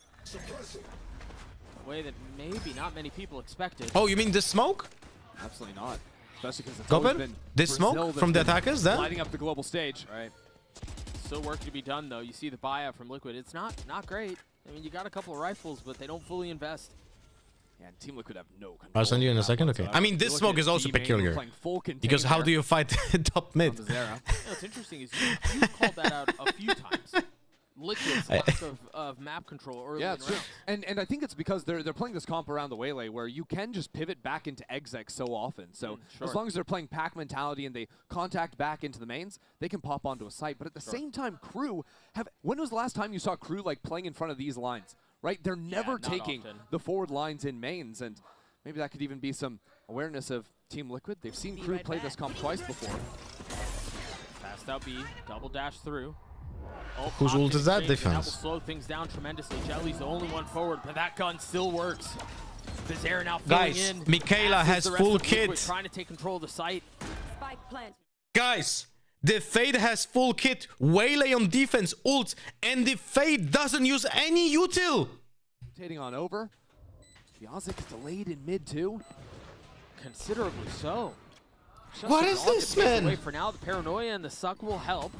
A way that maybe not many people expected. Oh, you mean the smoke? Absolutely not. Especially because it's Goper? This smoke from the attackers there? Lighting up the global stage. Right. Still work to be done, though. You see the buyout from Liquid. It's not great. I mean, you got a couple of rifles, but they don't fully invest. Yeah, and Team Liquid have no control. I'll send you in a second. Okay. I mean, this smoke is also peculiar. Because how do you fight top mid? What's interesting is you called that out a few times. Liquid's lack of map control early in rounds. And I think it's because they're playing this comp around the Waylay where you can just pivot back into exec so often. So as long as they're playing pack mentality and they contact back into the mains, they can pop onto a site. But at the same time, KRU have. When was the last time you saw KRU like playing in front of these lines? Right, they're never taking the forward lines in mains, and maybe that could even be some awareness of Team Liquid. They've seen KRU play this comp twice before. Passed out B, double dash through. Whose ult is that defense? That will slow things down tremendously. Jelly's the only one forward, but that gun still works. Bizarre now filling in. Guys, Michaela has full kit. Trying to take control of the site. Spike plant. Guys, the Fade has full kit, Waylay on defense, ult, and the Fade doesn't use any util. Rotating on over. Yazik is delayed in mid too. Considerably so. Just what is this, man? Away for now, the paranoia and the suck will help.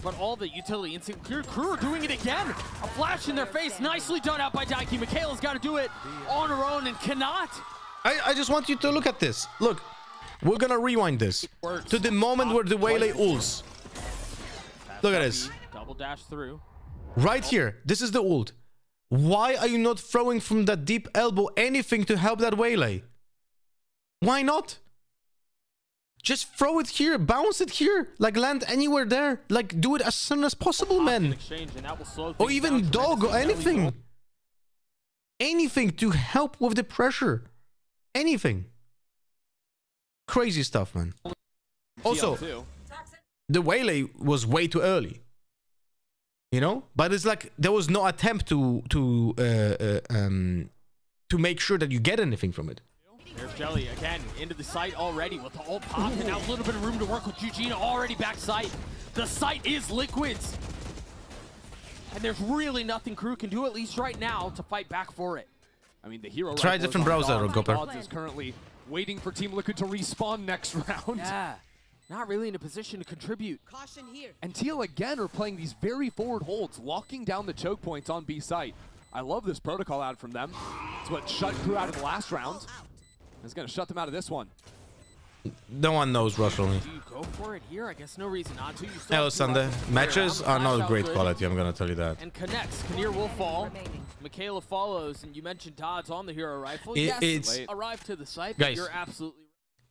But all the utility instinct. KRU are doing it again. A flash in their face. Nicely done out by Daiki. Michaela's got to do it on her own and cannot. I just want you to look at this. Look. We're gonna rewind this to the moment where the Waylay ults. Look at this. Double dash through. Right here. This is the ult. Why are you not throwing from that deep elbow anything to help that Waylay? Why not? Just throw it here. Bounce it here. Like land anywhere there. Like do it as soon as possible, man. Or even dog or anything. Anything to help with the pressure. Anything. Crazy stuff, man. Also, the Waylay was way too early. You know? But it's like there was no attempt to make sure that you get anything from it. There's Jelly again into the site already with the ult pop, and now a little bit of room to work with Jujina already back site. The site is Liquid's. And there's really nothing KRU can do, at least right now, to fight back for it. I mean, the hero try a different browser, Goper. Is currently waiting for Team Liquid to respawn next round. Yeah, not really in a position to contribute. Caution here. And Teal again are playing these very forward holds, locking down the choke points on B site. I love this protocol out from them. It's what shut KRU out of the last round. It's going to shut them out of this one. No one knows Rush only. Do you go for it here? I guess no reason not to. You Hello, Sunday. Matches are not great quality, I'm going to tell you that. And connects. Kinnear will fall. Michaela follows, and you mentioned Todd's on the hero rifle. It's arrived to the site, guys, but you're absolutely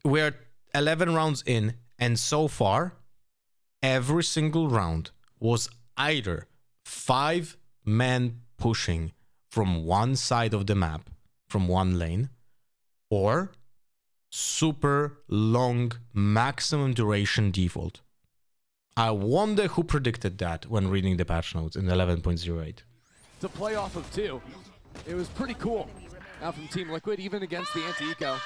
right. We're 11 rounds in, and so far, every single round was either 5 men pushing from one side of the map, from one lane, or super long maximum duration default. I wonder who predicted that when reading the patch notes in 11.08. To play off of 2. It was pretty cool. Now from Team Liquid, even against the anti-eco.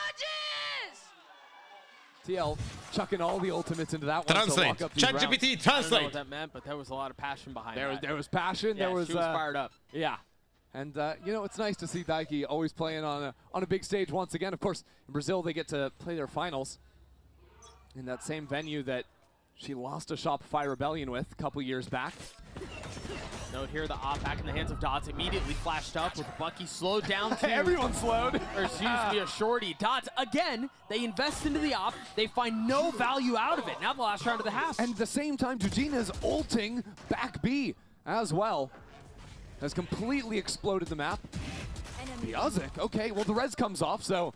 TL chucking all the ultimates into that one. Translate. ChatGPT, translate. I don't know what that meant, but there was a lot of passion behind it. There was passion. Yeah, there was she was fired up. Yeah. And you know, it's nice to see Daiki always playing on a big stage once again. Of course, in Brazil they get to play their finals in that same venue that she lost a Shopify Rebellion with a couple years back. Note here, the op back in the hands of Dots immediately flashed up with Bucky slowed down to everyone slowed. Or excuse me, a shorty. Dots again, they invest into the op, they find no value out of it. Now the last round of the half. And at the same time, Jujina's ulting back B as well. Has completely exploded the map. Biazik, okay, well the res comes off, so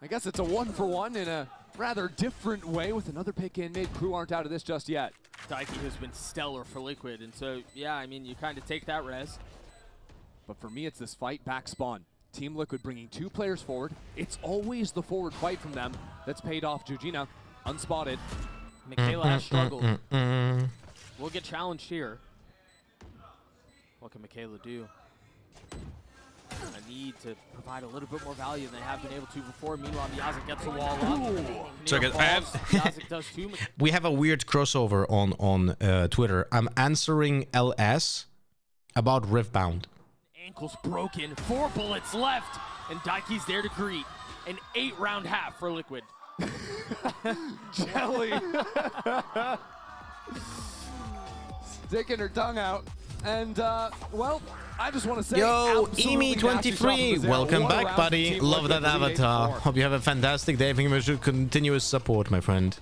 I guess it's a 1-for-1 in a rather different way with another pick in mid. KRU aren't out of this just yet. Daiki has been stellar for Liquid, and so, yeah, I mean, you kind of take that res. But for me, it's this fight back spawn. Team Liquid bringing 2 players forward. It's always the forward fight from them that's paid off. Jujina, unspotted. Michaela has struggled. We'll get challenged here. What can Michaela do? I need to provide a little bit more value than they have been able to before. Meanwhile, Biazik gets the wall up. So Biazik does too. We have a weird crossover on Twitter. I'm answering LS about Riftbound. Ankle's broken. 4 bullets left, and Daiki's there to greet an 8-round half for Liquid. Jelly. Sticking her tongue out. And, well, I just want to say, yo, Emi23, welcome back, buddy. Love that avatar. Hope you have a fantastic day. Thank you for your continuous support, my friend.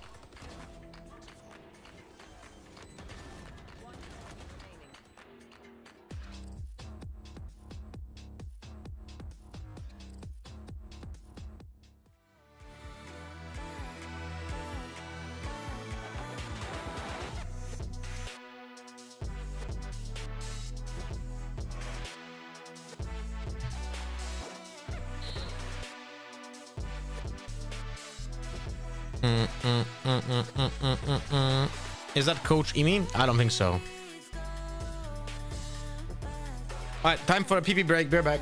Is that Coach Emi? I don't think so. Alright, time for a pee break. Bear back.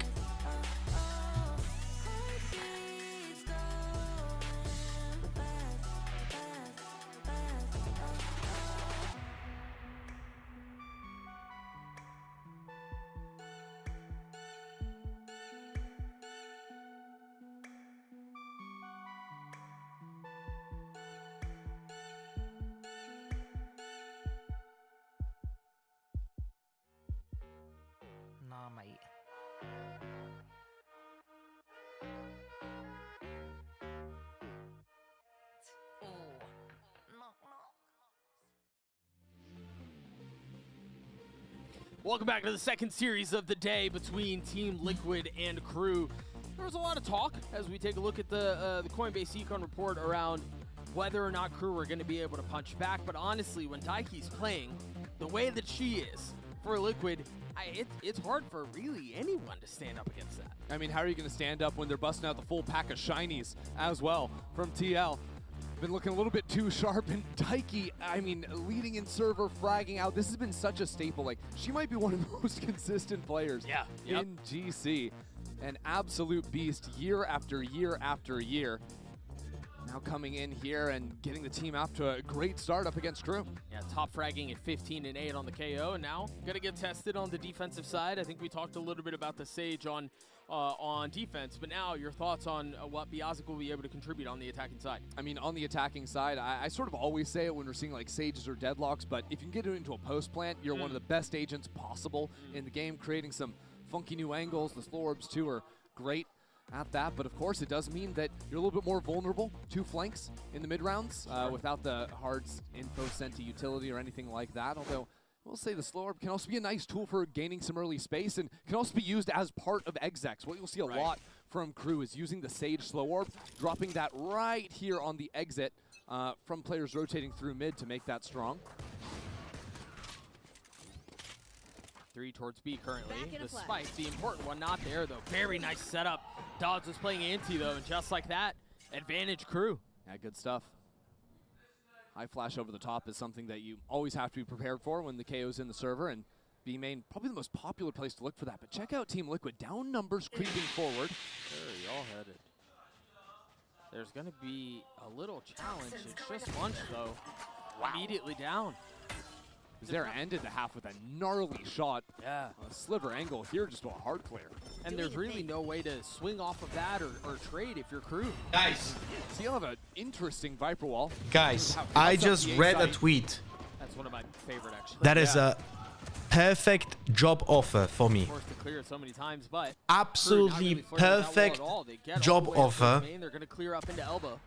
Nah, mate. Welcome back to the second series of the day between Team Liquid and KRU. There was a lot of talk as we take a look at the Coinbase Econ report around whether or not KRU are going to be able to punch back. But honestly, when Daiki's playing the way that she is for Liquid, it's hard for really anyone to stand up against that. I mean, how are you going to stand up when they're busting out the full pack of shinies as well from TL? Been looking a little bit too sharp, and Daiki, I mean, leading in server, fragging out. This has been such a staple. Like, she might be one of the most consistent players in GC. An absolute beast year after year after year. Now coming in here and getting the team off to a great start up against KRU. Yeah, top fragging at 15 and 8 on the KO, and now gonna get tested on the defensive side. I think we talked a little bit about the Sage on defense, but now your thoughts on what Biazik will be able to contribute on the attacking side. I mean, on the attacking side, I sort of always say it when we're seeing like Sages or Deadlocks, but if you can get it into a post plant, you're one of the best agents possible in the game, creating some funky new angles. The slow orbs too are great at that, but of course it does mean that you're a little bit more vulnerable to flanks in the mid rounds without the hard info sent to utility or anything like that, although we'll say the slow orb can also be a nice tool for gaining some early space and can also be used as part of execs. What you'll see a lot from KRU is using the Sage slow orb, dropping that right here on the exit from players rotating through mid to make that strong. 3 towards B currently. The spike, the important one, not there though. Very nice setup. Dodds is playing anti though, and just like that, advantage KRU. Yeah, good stuff. High flash over the top is something that you always have to be prepared for when the KO's in the server, and B main, probably the most popular place to look for that. But check out Team Liquid, down numbers creeping forward. Very all headed. There's gonna be a little challenge. It's just lunch though. Immediately down. Zera ended the half with a gnarly shot. Yeah. A sliver angle here, just a hard player. And there's really no way to swing off of that or trade if you're crew. Guys. So you'll have an interesting Viper wall. Guys, I just read a tweet. That's one of my favorite, actually. That is a perfect job offer for me. Forced to clear it so many times, but Absolutely perfect job offer. They're going to clear up into elbow.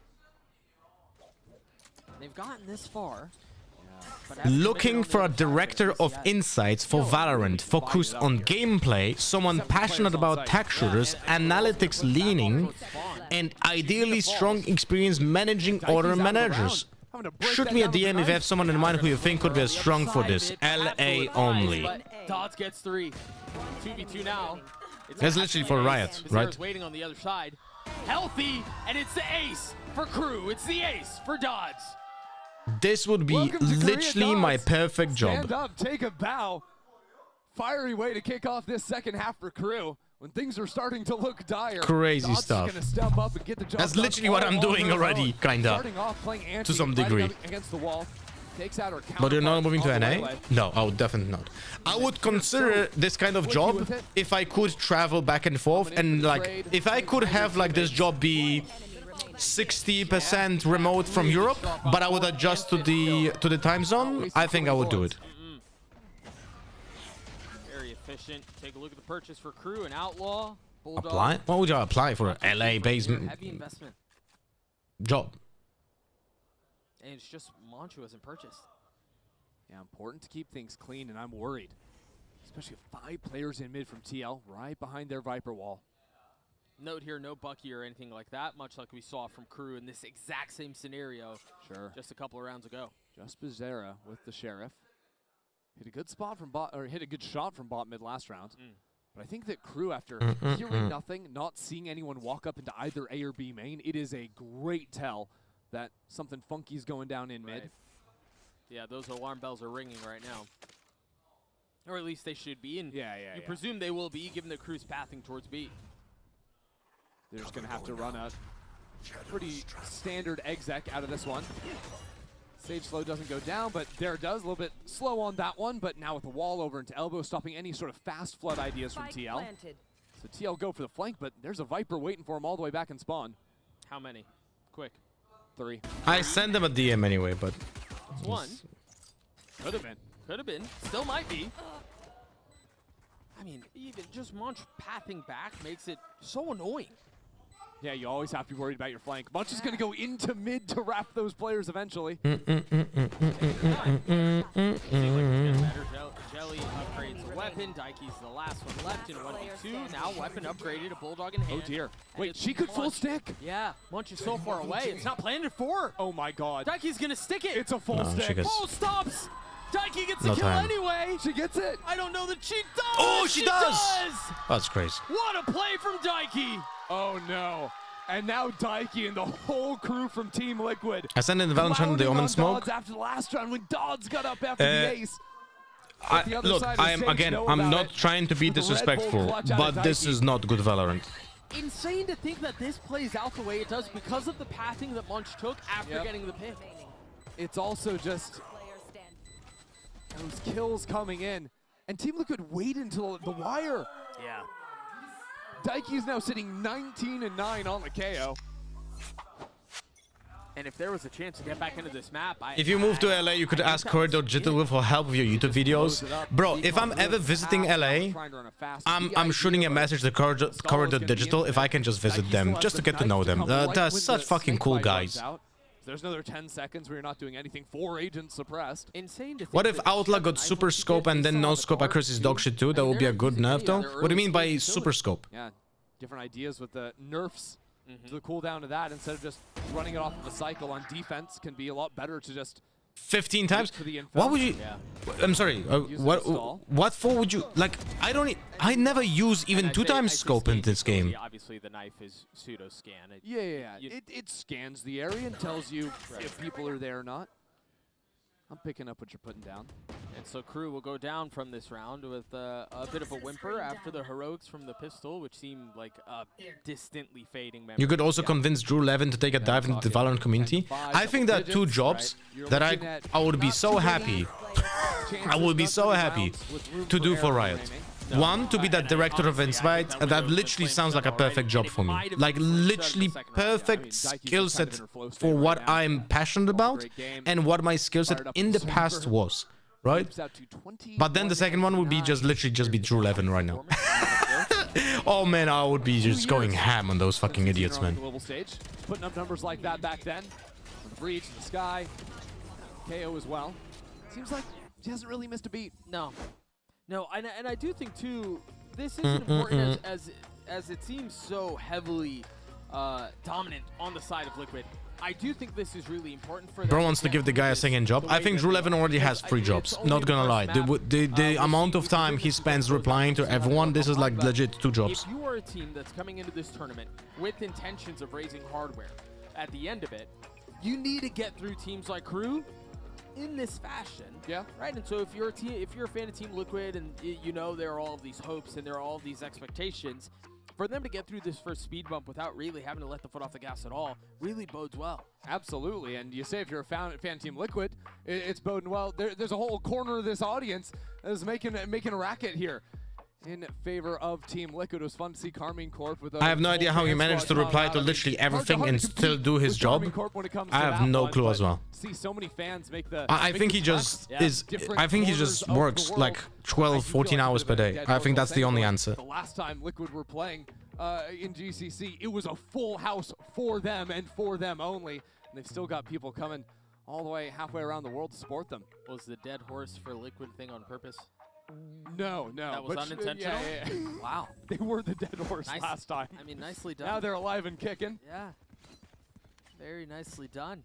They've gotten this far. Looking for a director of insights for Valorant, focused on gameplay, someone passionate about tech shooters, analytics leaning, and ideally strong experience managing other managers. Shoot me a DM if you have someone in mind who you think could be strong for this. LA only. Dodds gets 3. 2v2 now. That's literally for Riot, right? Waiting on the other side. Healthy, and it's the ace for crew. It's the ace for Dodds. This would be literally my perfect job. Stand up, take a bow. Fiery way to kick off this second half for crew when things are starting to look dire. Crazy stuff. Gonna step up and get the job That's literally what I'm doing already, kinda. To some degree. Against the wall. Takes out her But you're not moving to NA? No, I would definitely not. I would consider this kind of job if I could travel back and forth, and like if I could have like this job be 60% remote from Europe, but I would adjust to the time zone. I think I would do it. Very efficient. Take a look at the purchase for crew and outlaw. Bulldog. Apply? What would you apply for an LA basement Heavy investment. job? And it's just Manchu hasn't purchased. Yeah, important to keep things clean, and I'm worried. Especially with 5 players in mid from TL, right behind their Viper wall. Note here, no Bucky or anything like that, much like we saw from crew in this exact same scenario just a couple of rounds ago. Just Bizarra with the Sheriff. Hit a good spot from bot, or hit a good shot from bot mid last round. But I think that crew, after hearing nothing, not seeing anyone walk up into either A or B main, it is a great tell that something funky's going down in mid. Yeah, those alarm bells are ringing right now. Or at least they should be, and you presume they will be, given the crew's pathing towards B. They're just going to have to run a pretty standard exec out of this one. Sage slow doesn't go down, but there it does. A little bit slow on that one, but now with the wall over into elbow, stopping any sort of fast flood ideas from TL. So TL go for the flank, but there's a Viper waiting for him all the way back in spawn. How many? Quick. 3. I sent them a DM anyway, but... It's 1. Could have been. Could have been. Still might be. I mean, even just Munch pathing back makes it so annoying. Yeah, you always have to be worried about your flank. Munch is going to go into mid to wrap those players eventually. Jelly upgrades the weapon. Daiki's the last one left in 1v2. Now weapon upgraded, a Bulldog in hand. Oh dear. Wait, she could full stick? Yeah, Munch is so far away. It's not planted for. Oh my god. Daiki's going to stick it. It's a full stick. Full stops. Daiki gets the kill anyway. She gets it. I don't know that she does. Oh, she does. That's crazy. What a play from Daiki. Oh no. And now Daiki and the whole crew from Team Liquid. I sent in the Valentine the Omen smoke. After the last round when Dodds got up after the ace. Look, I'm not trying to be disrespectful, but this is not good Valorant. Insane to think that this plays out the way it does because of the pathing that Munch took after getting the pick. It's also just those kills coming in, and Team Liquid wait until the wire. Yeah. Daiki's now sitting 19-9 on the KO. And if there was a chance to get back into this map, if you move to LA, you could ask Corridor for help with your YouTube videos. Bro, if I'm ever visiting LA, I'm shooting a message to Corridor Digital if I can just visit them, just to get to know them. They're such fucking cool guys. There's another 10 seconds where you're not doing anything. 4 agents suppressed. Insane to think. What if Outlaw got super scope and then no scope accuracy is dog shit too? That would be a good nerf though. What do you mean by super scope? Yeah, different ideas with the nerfs to the cooldown of that. Instead of just running it off of a cycle on defense, can be a lot better to just 15 times? What would you... I'm sorry, what for would you... Like, I never use even 2 times scope in this game. Obviously, the knife is pseudo-scan. Yeah. It scans the area and tells you if people are there or not. I'm picking up what you're putting down. And so KRU will go down from this round with a bit of a whimper after the heroics from the pistol, which seemed like a distantly fading memory. You could also convince Drew Levin to take a dive into the Valorant community. I think there are two jobs that I would be so happy. I would be so happy to do for Riot. One, to be that director of Insight, and that literally sounds like a perfect job for me. Like, literally perfect skill set for what I'm passionate about and what my skill set in the past was, right? But then the second one would be literally be Drew Levin right now. Oh man, I would be just going ham on those fucking idiots, man. Global stage, putting up numbers like that back then. The breach, the sky, KO as well. Seems like he hasn't really missed a beat. No. No, and I do think too, this is important as it seems so heavily dominant on the side of Liquid. I do think this is really important for them. Bro wants to give the guy a second job. I think Drew Levin already has 3 jobs. Not gonna lie. The amount of time he spends replying to everyone, this is like legit 2 jobs. If you are a team that's coming into this tournament with intentions of raising hardware, at the end of it, you need to get through teams like KRU in this fashion, right? And so if you're a fan of Team Liquid, and you know there are all of these hopes and there are all of these expectations, for them to get through this first speed bump without really having to let the foot off the gas at all really bodes well. Absolutely, and you say if you're a fan Team Liquid, it's boding well. There's a whole corner of this audience that is making a racket here in favor of Team Liquid. It was fun to see Karmine Corp with I have no idea how he managed to reply to literally everything and still do his job. I have no clue as well. See so many fans make the I think he just works like 12-14 hours per day. I think that's the only answer. The last time Liquid were playing in GCC, it was a full house for them and for them only, and they've still got people coming all the way halfway around the world to support them. Was the dead horse for Liquid thing on purpose? No. That was unintentional? Yeah. Wow. They were the dead horse last time. I mean, nicely done. Now they're alive and kicking. Yeah. Very nicely done.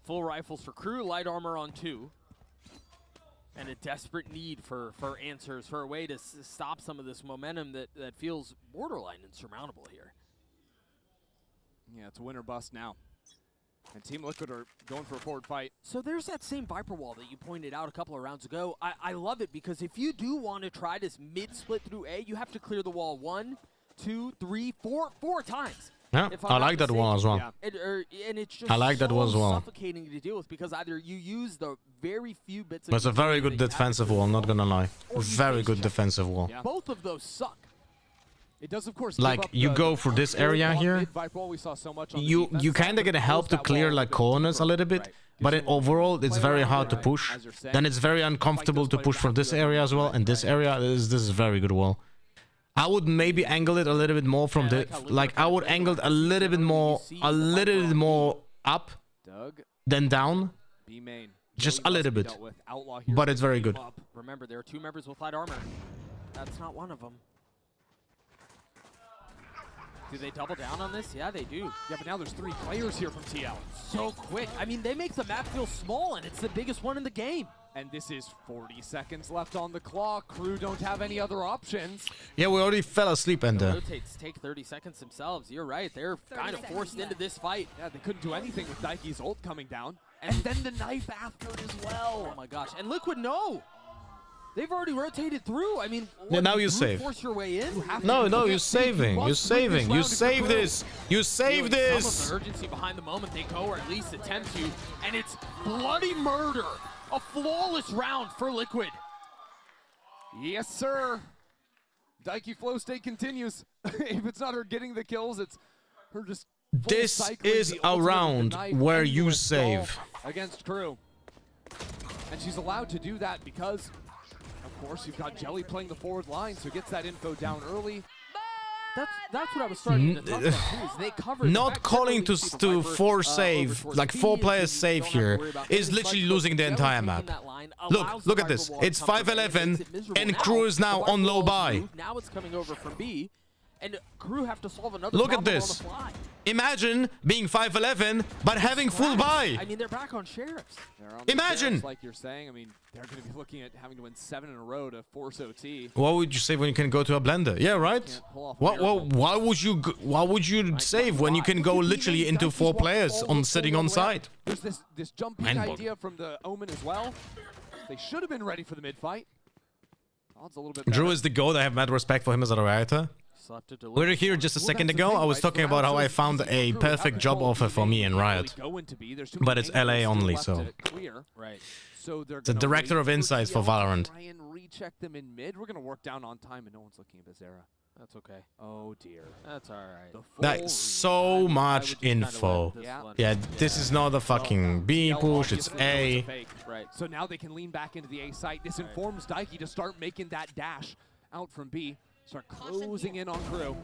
Full rifles for KRU, light armor on 2. And a desperate need for answers, for a way to stop some of this momentum that feels borderline insurmountable here. Yeah, it's a win or bust now. And Team Liquid are going for a forward fight. So there's that same Viper wall that you pointed out a couple of rounds ago. I love it because if you do want to try this mid-split through A, you have to clear the wall 1, 2, 3, 4 times. Yeah, I like that wall as well. Yeah. And it's just I like that wall as well. Suffocating to deal with because either you use the very few bits of... It's a very good defensive wall, not gonna lie. Very good defensive wall. Yeah. Both of those suck. It does, of course, like you go for this area here, you kind of get a help to clear like corners a little bit, but overall it's very hard to push. Then it's very uncomfortable to push from this area as well, and this area this is very good wall. I would maybe angle it a little bit more from the I would angle it a little bit more up than down, just a little bit, but it's very good. Remember, there are 2 members with light armor. That's not one of them. Do they double down on this? Yeah, they do. Yeah, but now there's 3 players here from TL. So quick. I mean, they make the map feel small, and it's the biggest one in the game. And this is 40 seconds left on the clock. KRU don't have any other options. Yeah, we already fell asleep, and rotates take 30 seconds themselves. You're right. They're kind of forced into this fight. Yeah, they couldn't do anything with Daiki's ult coming down. And then the knife after it as well. Oh my gosh. And Liquid, no. They've already rotated through. I mean, yeah, now you save. Force your way in. No, you're saving. You're saving. You save this. You save this. Some of the urgency behind the moment they go, or at least attempt to, and it's bloody murder. A flawless round for Liquid. Yes, sir. Daiki flow state continues. If it's not her getting the kills, it's her just. This is a round where you save against KRU, and she's allowed to do that because. Of course, you've got Jelly playing the forward line, so gets that info down early. That's what I was starting to talk about too, is they covered not calling to 4 save, like 4 players save here, is literally losing the entire map. Look at this. It's 5-11, and KRU is now on low buy. Now it's coming over from B, and KRU have to solve another Look at problem this. on the fly. Imagine being 5'11", but having full buy. I mean, they're back on sheriffs. Imagine. Like you're saying, I mean, they're going to be looking at having to win 7 in a row to force OT. What would you say when you can go to a blender? Yeah, right. Why would you save when you can go literally into 4 players on sitting on side? There's this jumping idea from the Omen as well. They should have been ready for the mid fight. Odds a little bit better. Drew is the GOAT. I have mad respect for him as a writer. We were here just a second ago. I was talking about how I found a perfect job offer for me in Riot, but it's LA only, so. Right. So they're The director of insights for Valorant. Try and recheck them in mid. We're gonna work down on time, and no one's looking at Bizarra. That's okay. Oh dear. That's all right. Like, so much info. Yeah, this is not a fucking B push, it's A. Right. So now they can lean back into the A site. This informs Daiki to start making that dash out from B. Start closing in on KRU.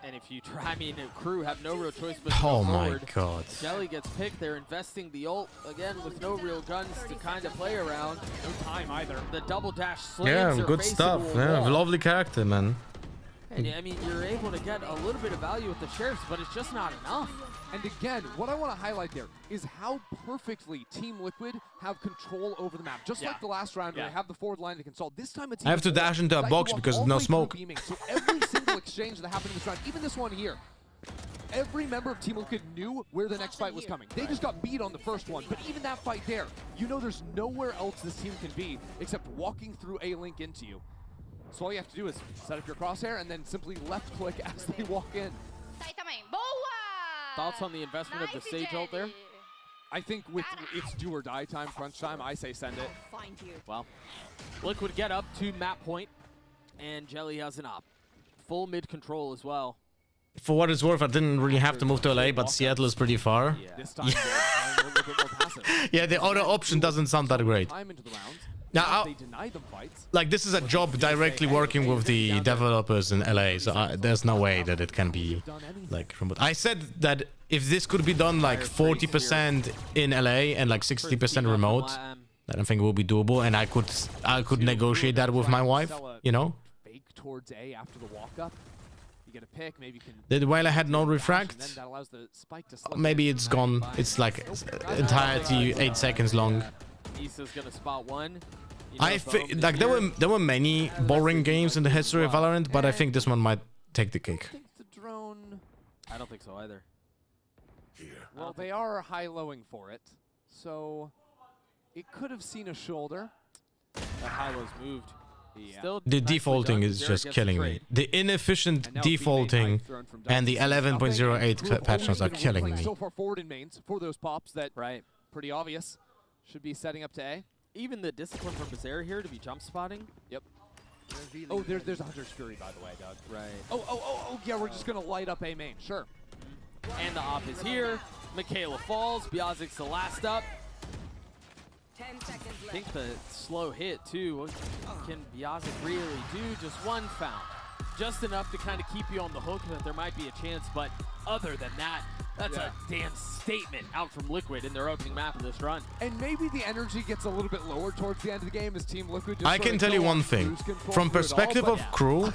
And if you try, I mean, KRU have no real choice but to Oh go my forward. god. Jelly gets picked. They're investing the ult again with no real guns to kind of play around. No time either. The double dash slams Yeah, their good face stuff. into a Yeah, wall. lovely character, man. And I mean, you're able to get a little bit of value with the sheriffs, but it's just not enough. And again, what I want to highlight there is how perfectly Team Liquid have control over the map. Just like the last round where they have the forward line to consult. This time it's I have to dash into a box because no smoke. So every single exchange that happened in this round, even this one here, every member of Team Liquid knew where the next fight was coming. They just got beat on the first one, but even that fight there, you know there's nowhere else this team can be except walking through a link into you. So all you have to do is set up your crosshair and then simply left click as they walk in. Thoughts on the investment of the Sage ult there? I think with it's do or die time, crunch time, I say send it. Well, Liquid get up to map point, and Jelly has an op. Full mid control as well. For what it's worth, I didn't really have to move to LA, but Seattle is pretty far. This time they're a little bit more passive. Yeah, the other option doesn't sound that great. Time into the round. Now, They deny them fights. like, this is a job directly working with the developers in LA, so there's no way that it can be, like, remote. I said that if this could be done, like, 40% in LA and, like, 60% remote, then I think it will be doable, and I could negotiate that with my wife, you know? Fake towards A after the walk up. You get a pick, maybe you can. Did while I had no refract, That allows the spike to slip maybe in. it's gone. It's, like, entirety 8 seconds long. Isa's gonna spot one. I think like there were many boring games in the history of Valorant, but I think this one might take the cake. The drone. I don't think so either. Well, they are high-lowing for it, so it could have seen a shoulder. That high-low's moved. Yeah. Still The nicely defaulting done. is Zero just gets killing the me. trade. The inefficient defaulting and the 11.08 patch notes are killing me. So far forward in mains for those pops that pretty obvious. Should be setting up to A. Even the discipline from Bizarre here to be jump spotting. Yep. Oh, there's a Hunter's Fury, by the way, Doug. Right. Oh, yeah, we're just going to light up A main. Sure. And the op is here. Michaela falls. Biazik's the last up. 10 seconds left. I think the slow hit, too. What can Biazik really do? Just one found. Just enough to kind of keep you on the hook that there might be a chance, but other than that, that's a damn statement out from Liquid in their opening map of this run. And maybe the energy gets a little bit lower towards the end of the game as Team Liquid just I can tell you one thing. From perspective of crew,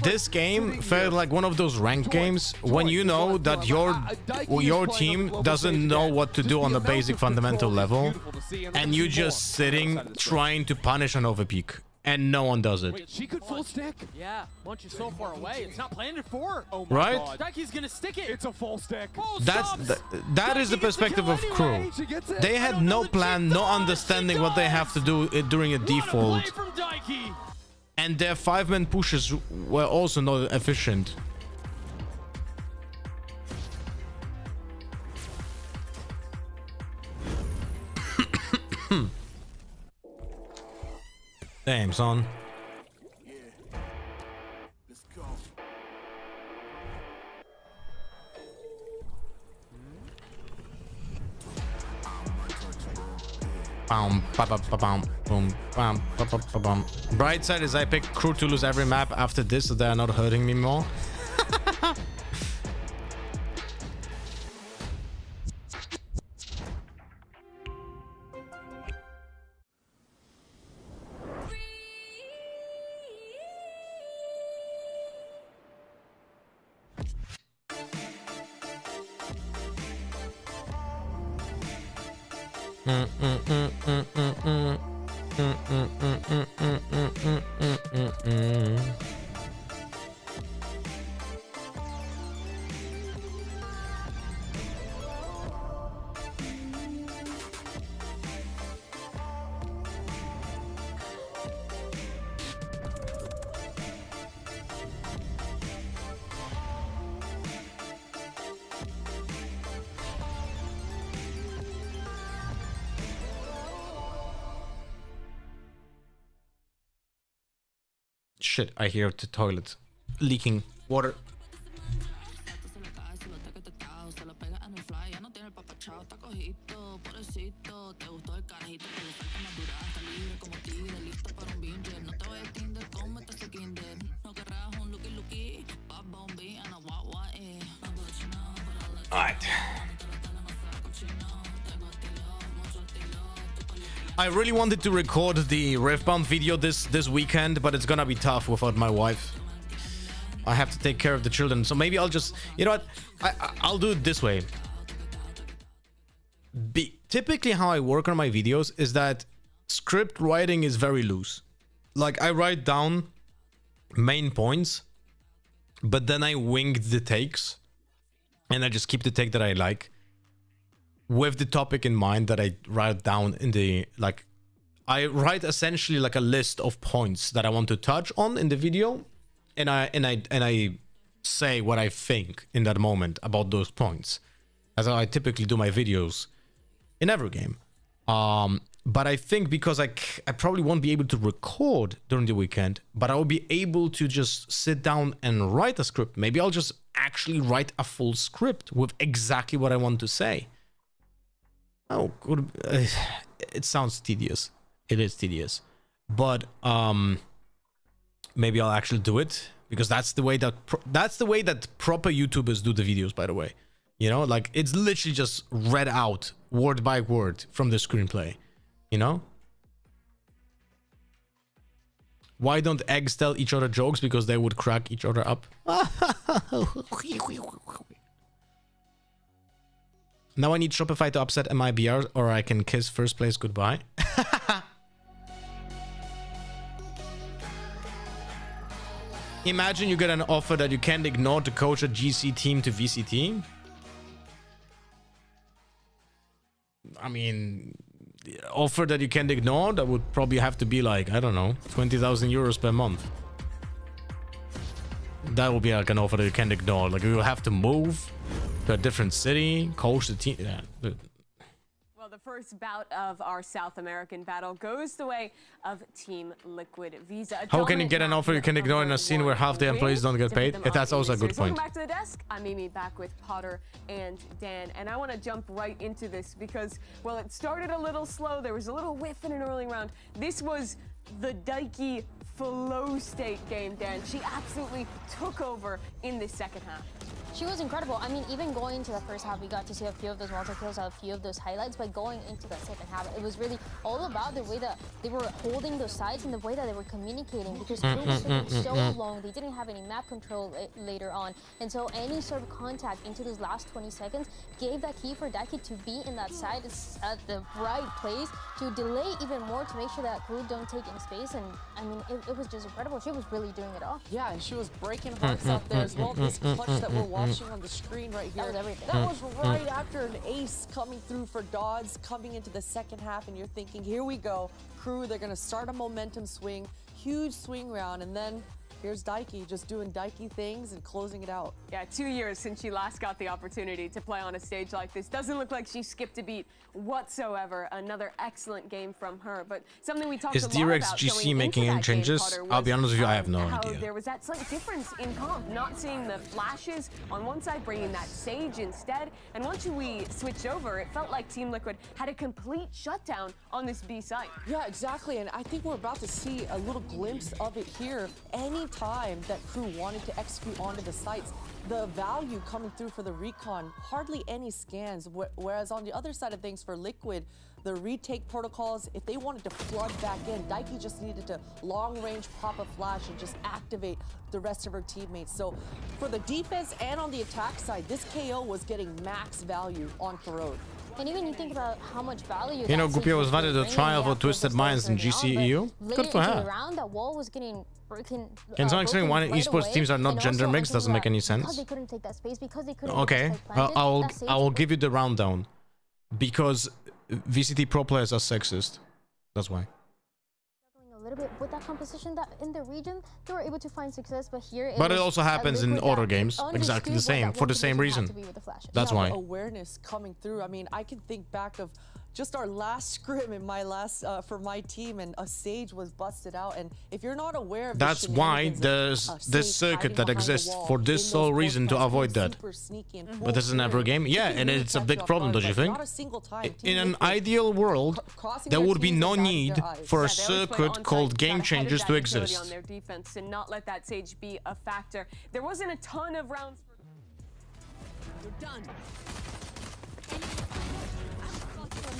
this game felt like one of those ranked games when you know that your team doesn't know what to do on the basic fundamental level, and you're just sitting trying to punish an overpeak, and no one does it. Wait, she could full stick. Yeah, once you're so far away, it's not planted for. Oh my Right? God. Daiki's gonna stick it. It's a full stick. That is the perspective of crew. They had no plan, no understanding what they have to do during a default, From Daiki. and their 5-man pushes were also not efficient. Damn, son. Bam, ba ba ba bam, boom, bam, ba ba ba bam. Bright side is I pick crew to lose every map after this, so they are not hurting me more. Shit, I hear the toilet leaking water. Alright. I really wanted to record the Riftbound video this weekend, but it's gonna be tough without my wife. I have to take care of the children, so maybe I'll just, you know what, I'll do it this way. Typically how I work on my videos is that script writing is very loose. Like, I write down main points, but then I wing the takes, and I just keep the take that I like, with the topic in mind that I write down in the, like, I write essentially like a list of points that I want to touch on in the video, and I say what I think in that moment about those points, as I typically do my videos in every game. But I think because I probably won't be able to record during the weekend, but I will be able to just sit down and write a script. Maybe I'll just actually write a full script with exactly what I want to say. Oh, good. It sounds tedious. It is tedious, but maybe I'll actually do it, because that's the way that proper YouTubers do the videos. By the way, you know, like, it's literally just read out word by word from the screenplay. You know, why don't eggs tell each other jokes? Because they would crack each other up. Now I need Shopify to upset MIBR, or I can kiss first place goodbye. Imagine you get an offer that you can't ignore to coach a GC team to VC team. I mean, offer that you can't ignore, that would probably have to be like, I don't know, 20,000 euros per month. That would be like an offer that you can't ignore. Like, you will have to move to a different city, coach the team. Yeah. Well, the first bout of our South American battle goes the way of Team Liquid Visa. How can you get an offer you can ignore in a scene where half the employees don't get paid? That's also a good point. Welcome back to the desk. I'm Amy, back with Potter and Dan, and I want to jump right into this because, well, it started a little slow. There was a little whiff in an early round. This was the Daiki flow state game, Dan. She absolutely took over in the second half. She was incredible. I mean, even going into the first half, we got to see a few of those multi-kills, a few of those highlights, but going into the second half, it was really all about the way that they were holding those sides and the way that they were communicating, because KRU was taking so long. They didn't have any map control later on, and so any sort of contact into those last 20 seconds gave that key for Daiki to be in that side at the right place to delay even more to make sure that KRU don't take any space. And I mean, it was just incredible. She was really doing it all. Yeah, and she was breaking hearts out there as well. This clutch that we're watching on the screen right here. That was everything. That was right after an ace coming through for Dodds, coming into the second half, and you're thinking, here we go. KRU, they're going to start a momentum swing, huge swing round, and then here's Daiki just doing Daiki things and closing it out. Yeah, 2 years since she last got the opportunity to play on a stage like this. Doesn't look like she skipped a beat whatsoever. Another excellent game from her. But something we talked a lot about. Is DRX GC making any changes? I'll be honest with you, I have no idea. There was that slight difference in comp, not seeing the flashes on one side, bringing that Sage instead. And once we switched over, it felt like Team Liquid had a complete shutdown on this B site. Yeah, exactly. And I think we're about to see a little glimpse of it here. Any time that KRU wanted to execute onto the sites, the value coming through for the recon, hardly any scans, whereas on the other side of things for Liquid, the retake protocols, if they wanted to flood back in, Daiki just needed to long range pop a flash and just activate the rest of her teammates. So for the defense and on the attack side, this KO was getting max value on KRU. And even you think about how much value. You know, that Gupia was Xipto invited to bringing trial for after Twisted the Minds in stars are down, GCEU. but Good later for into the her. round, that wall was getting broken. Can someone explain why esports teams are not gender mixed? Doesn't make any sense. Because they couldn't take that space, because they couldn't. Okay, I will give you the rundown. Because VCT pro players are sexist. That's why. A little bit with that composition that in the region they were able to find success, but here. But it also happens in other games, exactly the same, for the same reason. That's why. Awareness coming through. I mean, I can think back of just our last scrim in my last for my team, and a Sage was busted out. And if you're not aware of that's why there's this circuit that exists for this sole reason to avoid that. But this is never a game. Yeah, and it's a big problem, don't you think? In an ideal world, there would be no need for a circuit called game changes to exist. On their defense and not let that Sage be a factor. There wasn't a ton of rounds. You're done.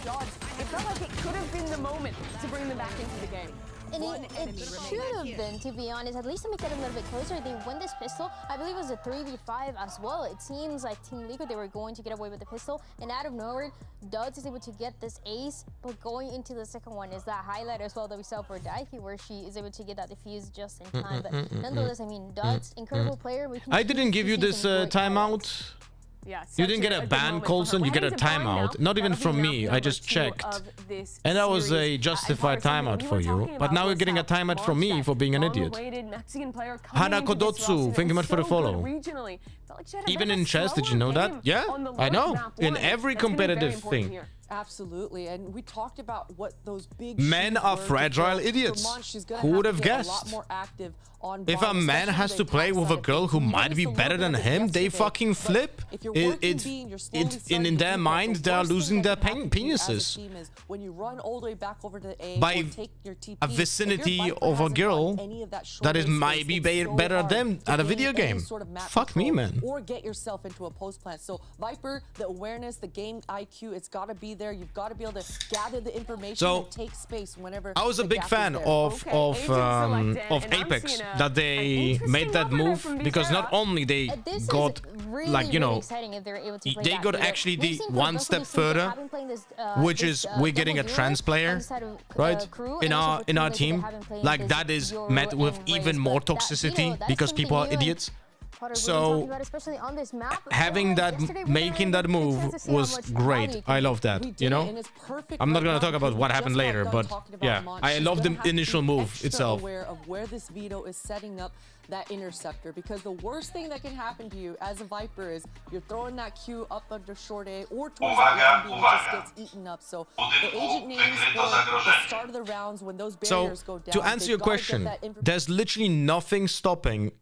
It felt like it could have been the moment to bring them back into the game. And it should have been, to be honest, at least to make it a little bit closer. They win this pistol. I believe it was a 3v5 as well. It seems like Team Liquid, they were going to get away with the pistol. And out of nowhere, Duds is able to get this ace. But going into the second one is that highlight as well that we saw for Daiki, where she is able to get that defuse just in time. But nonetheless, I mean, Duds, incredible player. I didn't give you this timeout. Yeah, you didn't get a ban, Coulson, you get a timeout. Not even from me, I just checked. And that was a justified timeout for you. But now you're getting a timeout from me for being an idiot. Hana Kodotsu, thank you much for the follow. Even in chess, did you know that? Yeah, I know. In every competitive thing. Absolutely, and we talked about what those big men are fragile idiots. Who would have guessed? If a man has to play with a girl who might be better than him, they fucking flip. In their mind, they are losing their penises. By a vicinity of a girl that is might be better than at a video game. Fuck me, man. Or get yourself into a post plant. So Viper, the awareness, the game IQ, it's got to be there. You've got to be able to gather the information and take space whenever. I was a big fan of Apex, that they made that move, because not only they got like, you know, they got actually the one step further, which is we're getting a trans player, right, in our team. Like that is met with even more toxicity because people are idiots. So having that, making that move was great. I love that, you know. I'm not gonna talk about what happened later, but yeah, I love the initial move itself. Aware of where this veto is setting up that interceptor, because the worst thing that can happen to you as a Viper is you're throwing that Q up under short A or towards the B, and it just gets eaten up. So the agent names for the start of the rounds, when those barriers go down. To answer your question, there's literally nothing stopping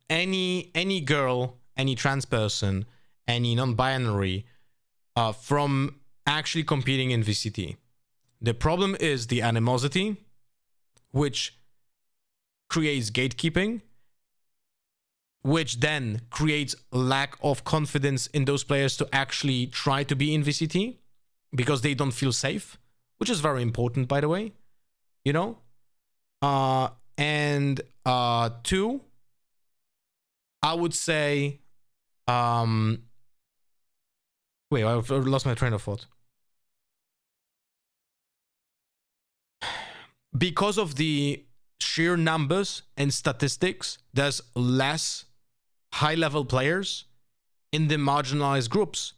any girl, any trans person, any non-binary from actually competing in VCT. The problem is the animosity, which creates gatekeeping, which then creates lack of confidence in those players to actually try to be in VCT because they don't feel safe, which is very important, by the way, you know. And two, I would say, wait, I've lost my train of thought. Because of the sheer numbers and statistics, there's less high-level players in the marginalized groups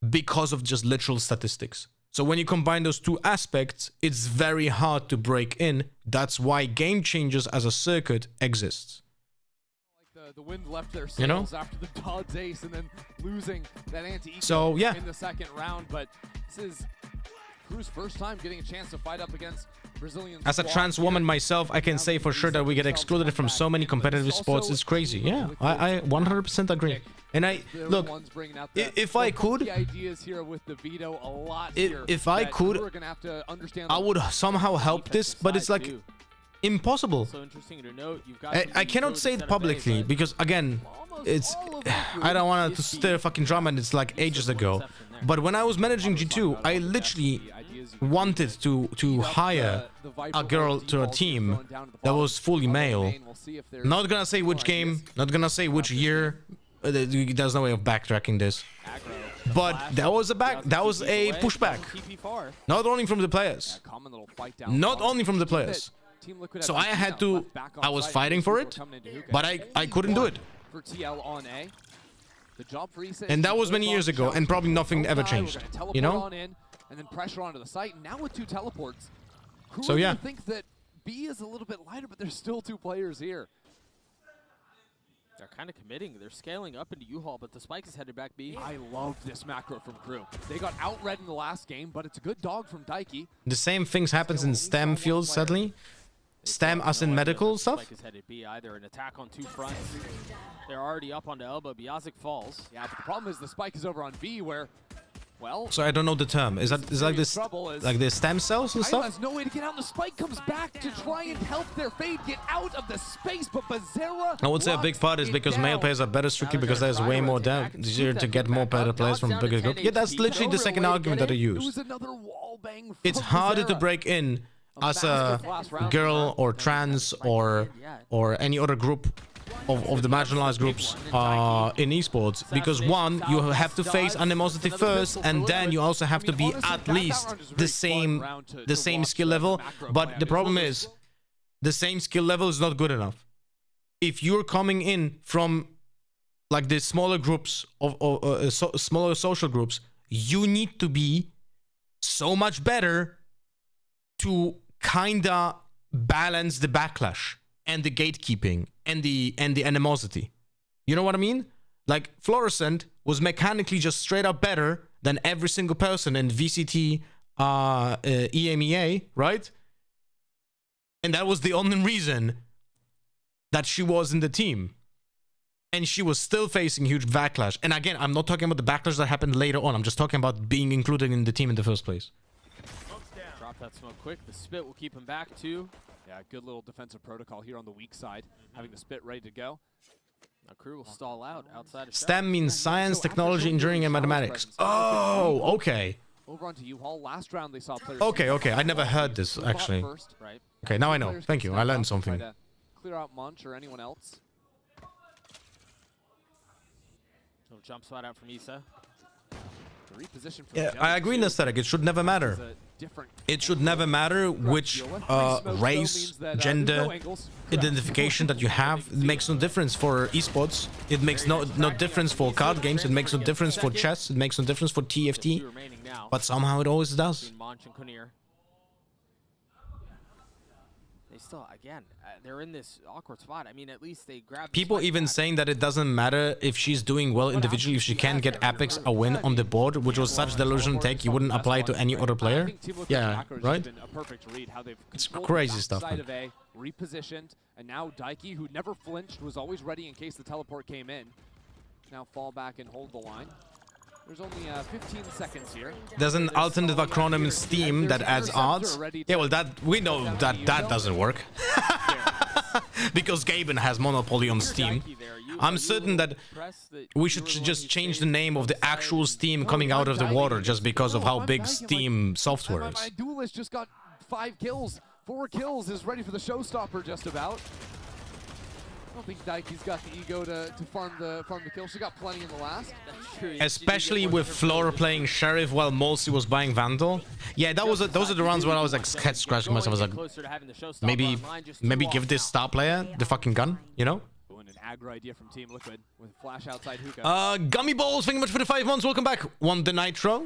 because of just literal statistics. So when you combine those two aspects, it's very hard to break in. That's why game changers as a circuit exists. The wind left their sails after the Dodds ace and then losing that anti-eco so, yeah. in the second round. But this is KRU's first time getting a chance to fight up against Brazilian. As a trans woman myself, I can say for sure that we get excluded from so many competitive sports. It's crazy. Yeah, I 100% agree. And I look, if I could, if I could, I would somehow help this, but it's like impossible. So interesting to note, I cannot say it publicly because again, it's I don't want to stir fucking drama, and it's like ages ago. But when I was managing G2, I literally wanted to hire a girl to a team that was fully male. Not gonna say which game, not gonna say which year. There's no way of backtracking this. but that was a pushback. Not only from the players. Not only from the players. So I was fighting for it, but I couldn't do it. And that was many years ago, and probably nothing ever changed. You know? And then pressure onto the site. And now with 2 teleports, so yeah. I think that B is a little bit lighter, but there's still 2 players here. They're kind of committing. They're scaling up into U-Haul, but the spike is headed back B. I love this macro from KRU. They got outread in the last game, but it's a good dog from Daiki. The same things happens in STEM fields, sadly. STEM as in medical stuff. Spike is headed B. Either an attack on 2 fronts. They're already up onto elbow. Biazik falls. Yeah, but the problem is the spike is over on B, where, well... So I don't know the term. Is like this, like the stem cells and stuff? Has no way to get out, and the spike comes back to try and help their fade get out of the space, but Bazera... I would say a big part is because male players are better strictly because there's way more damage. It's easier to get more better players from bigger group. Yeah, that's literally the second argument that I use. It's harder to break in as a girl or trans or any other group of the marginalized groups in esports, because one, you have to face animosity first, and then you also have to be at least the same skill level. But the problem is the same skill level is not good enough. If you're coming in from like the smaller groups of smaller social groups, you need to be so much better to kinda balance the backlash and the gatekeeping and the animosity. You know what I mean? Like Fluorescent was mechanically just straight up better than every single person in VCT EMEA, right? And that was the only reason that she was in the team. And she was still facing huge backlash. And again, I'm not talking about the backlash that happened later on. I'm just talking about being included in the team in the first place. Drop that smoke quick. The spit will keep him back too. Yeah, good little defensive protocol here on the weak side, having the spit ready to go. Now KRU will stall out outside of STEM means science, technology, engineering, and mathematics. Oh, okay. Over onto U-Haul. Last round they saw players. Okay. I never heard this actually. Okay, now I know. Thank you. I learned something. Clear out Munch or anyone else. Little jump spot out from Issa. Yeah, I agree in aesthetic. It should never matter. It should never matter which race, gender, identification that you have. It makes no difference for esports. It makes no difference for card games. It makes no difference for chess. It makes no difference for TFT. But somehow it always does. Still, again, they're in this awkward spot. I mean, at least they grab people even saying that it doesn't matter if she's doing well individually, if she can get Apex a win on the board, which was such delusional take you wouldn't apply to any other player. Yeah, right? It's crazy stuff. Repositioned, and now Daiki, who never flinched, was always ready in case the teleport came in. Now fall back and hold the line. There's only 15 seconds here. There's an alternative acronym in Steam that adds odds. Yeah, well, that we know that doesn't work. Because Gaben has monopoly on Steam. I'm certain that we should just change the name of the actual Steam coming out of the water just because of how big Steam software is. My duelist just got 5 kills. 4 kills, is ready for the showstopper just about. I don't think Daiki's got the ego to farm the kill. She got plenty in the last. Especially with Floor playing Sheriff while Molsey was buying Vandal. Yeah, those are the runs where I was like head scratching myself. I was like, maybe give this star player the fucking gun, you know? An aggro idea from Team Liquid with flash outside hookah. Gummy Balls, thank you much for the 5 months. Welcome back. Want the Nitro?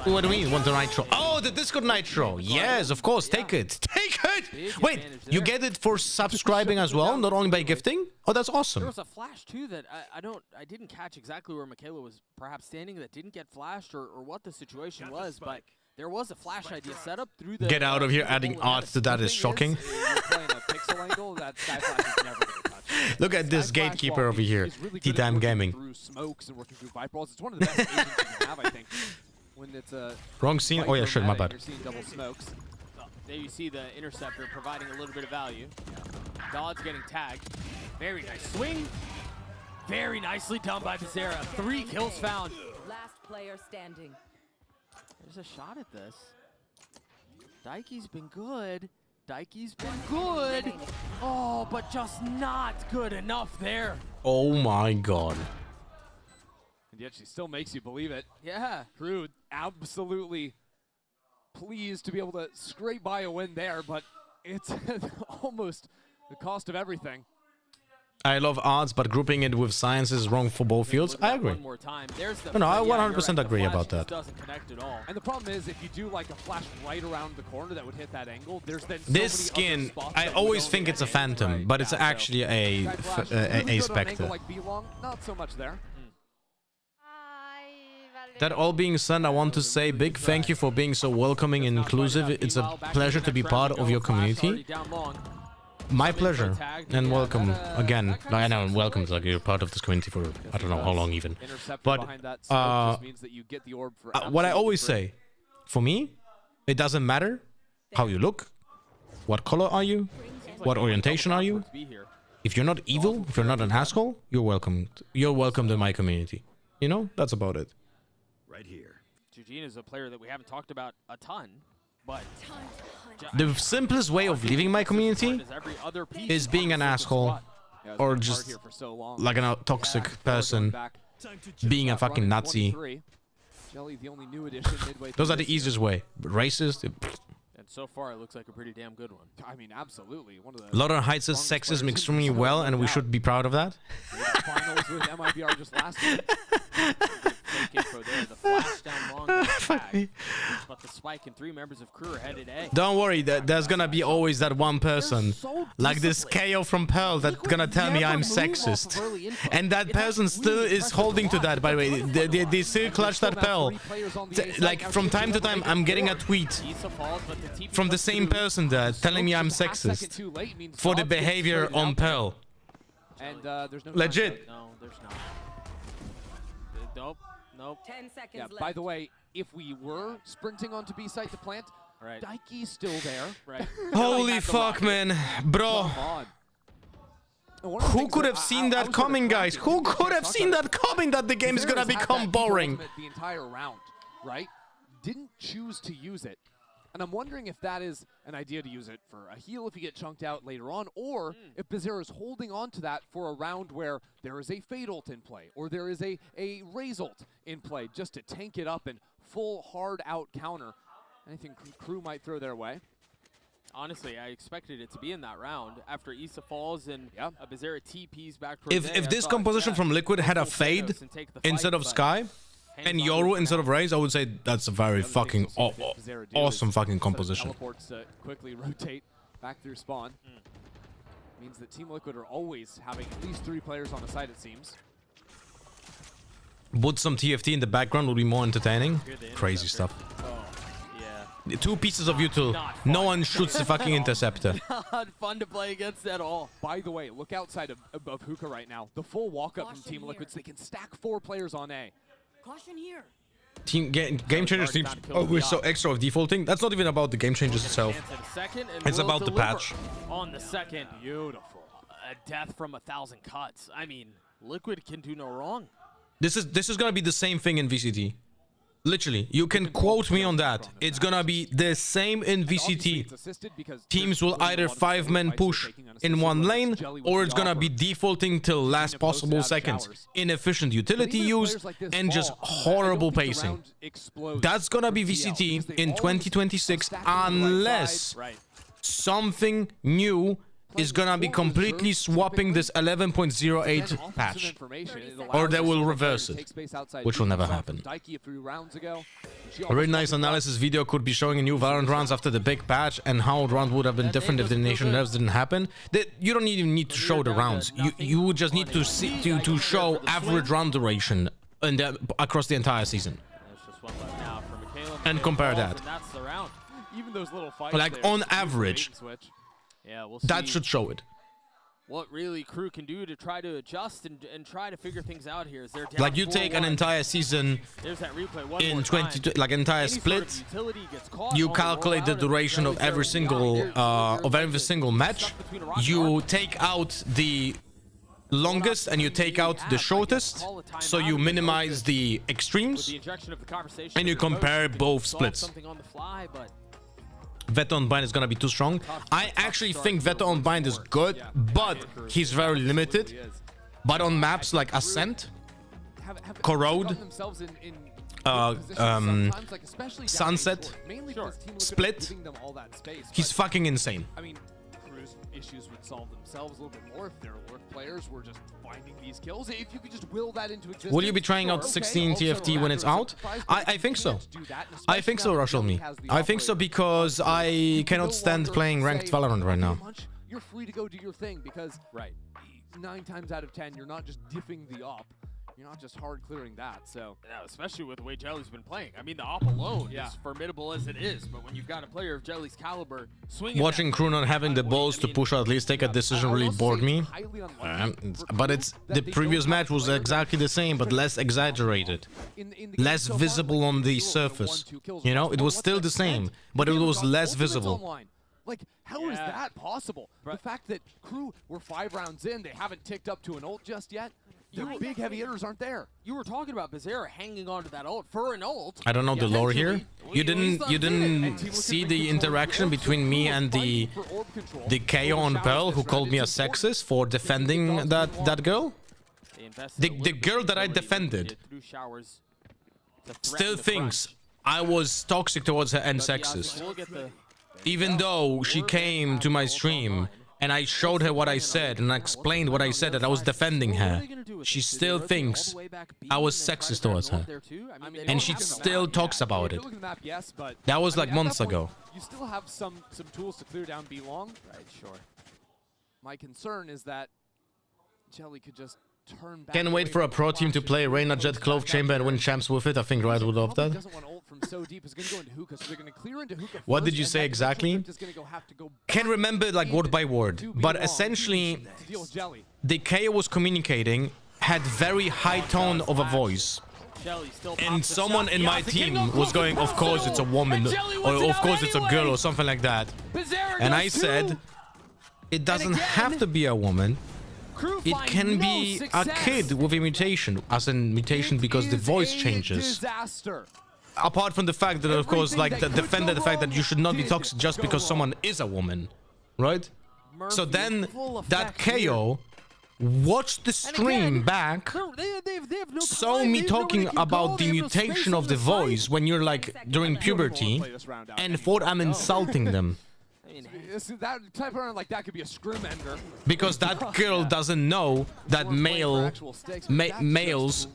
What do you mean, want the Nitro? Oh, the Discord Nitro. Yes, of course. Take it. Take it. Wait, you get it for subscribing as well, not only by gifting? Oh, that's awesome. There was a flash too that I didn't catch exactly where Michaela was perhaps standing that didn't get flashed or what the situation was, but there was a flash idea set up through the... Get out of here. Adding odds to that is shocking. Look at this gatekeeper over here. T-Time Gaming. Wrong scene? Oh yeah, sure, my bad. There you see the interceptor providing a little bit of value. Dodd's getting tagged. Very nice swing. Very nicely done by Bazera. 3 kills found. Last player standing. There's a shot at this. Daiki's been good. Daiki's been good. Oh, but just not good enough there. Oh my god. And yet she still makes you believe it. Yeah. KRU absolutely pleased to be able to scrape by a win there, but it's almost the cost of everything. I love arts, but grouping it with science is wrong for both fields. I agree. One more time. There's the No, I yeah, 100% agree about that. Doesn't connect at all. And the problem is, if you do like a flash right around the corner that would hit that angle, there's then so This many skin, other spots I that you always don't think get it's a in. phantom, but it's actually a Spectre. Like B-Long, not so much there. That all being said, I want to say big thank you for being so welcoming and inclusive. It's a pleasure to be part of your community. My pleasure, and welcome again. I know, welcome, like you're part of this community for I don't know how long even. But what I always say, for me, it doesn't matter how you look, what color are you, what orientation are you. If you're not evil, if you're not an asshole, you're welcome. You're welcome to my community. You know, that's about it. Right here. Eugene is a player that we haven't talked about a ton, but The simplest way of leaving my community is being an asshole or just like a toxic person, being a fucking Nazi. Those are the easiest way. Racist. And so far, it looks like a pretty damn good one. I mean, absolutely. One of the Lauren hides his sexism extremely well, and we should be proud of that. finals with MIBR just last year. Info there. The flash down long. But the spike and 3 members of KRU are headed A. Don't worry, there's gonna be always that one person, like this KO from Pearl, that's gonna tell me I'm sexist. And that person still is holding to that, by the way. They still clutch that Pearl. Like, from time to time, I'm getting a tweet from the same person there telling me I'm sexist for the behavior on Pearl. And there's no Legit. No, there's not. Nope. Nope. 10 seconds left. By the way, if we were sprinting onto B site to plant, right. Daiki's still there. Right. Holy fuck, man. Bro. Who could have seen that coming, guys? Who could have seen that coming, that the game is gonna become boring? The entire round, right? Didn't choose to use it. And I'm wondering if that is an idea to use it for a heal if you get chunked out later on, or if Bazera is holding on to that for a round where there is a Fade ult in play, or there is a Raze ult in play, just to tank it up and full hard out counter. Anything KRU might throw their way. Honestly, I expected it to be in that round after Issa falls and Bazera TPs back towards If this composition from Liquid had a Fade instead of Sky, and Yoru instead of Raze, I would say that's a very fucking awesome fucking composition. Teleports to quickly rotate back through spawn. Means that Team Liquid are always having at least 3 players on the side, it seems. Would some TFT in the background would be more entertaining? Crazy stuff. Yeah. 2 pieces of util. No one shoots the fucking interceptor. Not fun to play against at all. By the way, look outside of Hookah right now. The full walk-up from Team Liquid, so they can stack 4 players on A. Caution here. Game changers seems always so extra of defaulting. That's not even about the game changers itself. It's about the patch. On the second, beautiful. A death from 1,000 cuts. I mean, Liquid can do no wrong. This is gonna be the same thing in VCT. Literally, you can quote me on that. It's gonna be the same in VCT. Teams will either 5-man push in one lane, or it's gonna be defaulting till last possible seconds. Inefficient utility use and just horrible pacing. That's gonna be VCT in 2026 unless something new is gonna be completely swapping this 11.08 patch, or they will reverse it, which will never happen. A really nice analysis video could be showing a new Valorant rounds after the big patch and how round would have been different if the nation nerfs didn't happen. You don't even need to show the rounds. You would just need to see to show average round duration across the entire season and compare that. Like on average. Yeah, we'll that see should show it. What really KRU can do to try to adjust and try to figure things out here. Is there down like you take an entire season in 20, like entire split, you calculate the duration of every single match. You take out the longest and you take out the shortest, so you minimize the extremes, and you compare both splits. Veto on Bind is gonna be too strong. I actually think Veto on Bind is good, but he's very limited. But on maps like Ascent, Corrode, themselves in Sunset, Split. He's fucking insane. I mean, Crew's issues would solve themselves a little bit more if their work players were just finding these kills. If you could just will that into existence. Will you be trying out 16 TFT when it's out? I think so. I think so, Rushel me. I think so because I cannot stand playing ranked Valorant right now. You're free to go do your thing because 9 times out of 10 you're not just diffing the op. You're not just hard clearing that, so... Yeah, especially with the way Jelly's been playing. I mean, the op alone is formidable as it is, but when you've got a player of Jelly's caliber swinging... Watching Crew not having the balls to push or at least take a decision really bored me. But it's the previous match was exactly the same, but less exaggerated. Less visible on the surface. You know, it was still the same, but it was less visible. Like, how is that possible? The fact that Crew were 5 rounds in, they haven't ticked up to an ult just yet. Your big heavy hitters aren't there. You were talking about Bizarre hanging on to that ult for an ult. I don't know the lore here. You didn't see the interaction between me and the KO on Pearl who called me a sexist for defending that girl? The girl that I defended still thinks I was toxic towards her and sexist. Even though she came to my stream and I showed her what I said and I explained what I said, that I was defending her, she still thinks I was sexist towards her. And she still talks about it. That was like months ago. You still have some tools to clear down B long. Right, sure. My concern is that Jelly could just turn back. Can't wait for a pro team to play Reyna, Jet, Clove, Chamber and win champs with it. I think Riot would love that. What did you say exactly? Can't remember like word by word, but essentially the KO was communicating, had very high tone of a voice. And someone in my team was going, of course it's a woman, or of course it's a girl or something like that. And I said, it doesn't have to be a woman. It can be a kid with a mutation, as in mutation because the voice changes. Apart from the fact that, of course, like, defend the fact that you should not be toxic just because someone is a woman, right? So then that KO watched the stream back, saw me talking about the mutation of the voice when you're like during puberty, and thought I'm insulting them. That type around like that could be a scrim ender. Because that girl doesn't know that males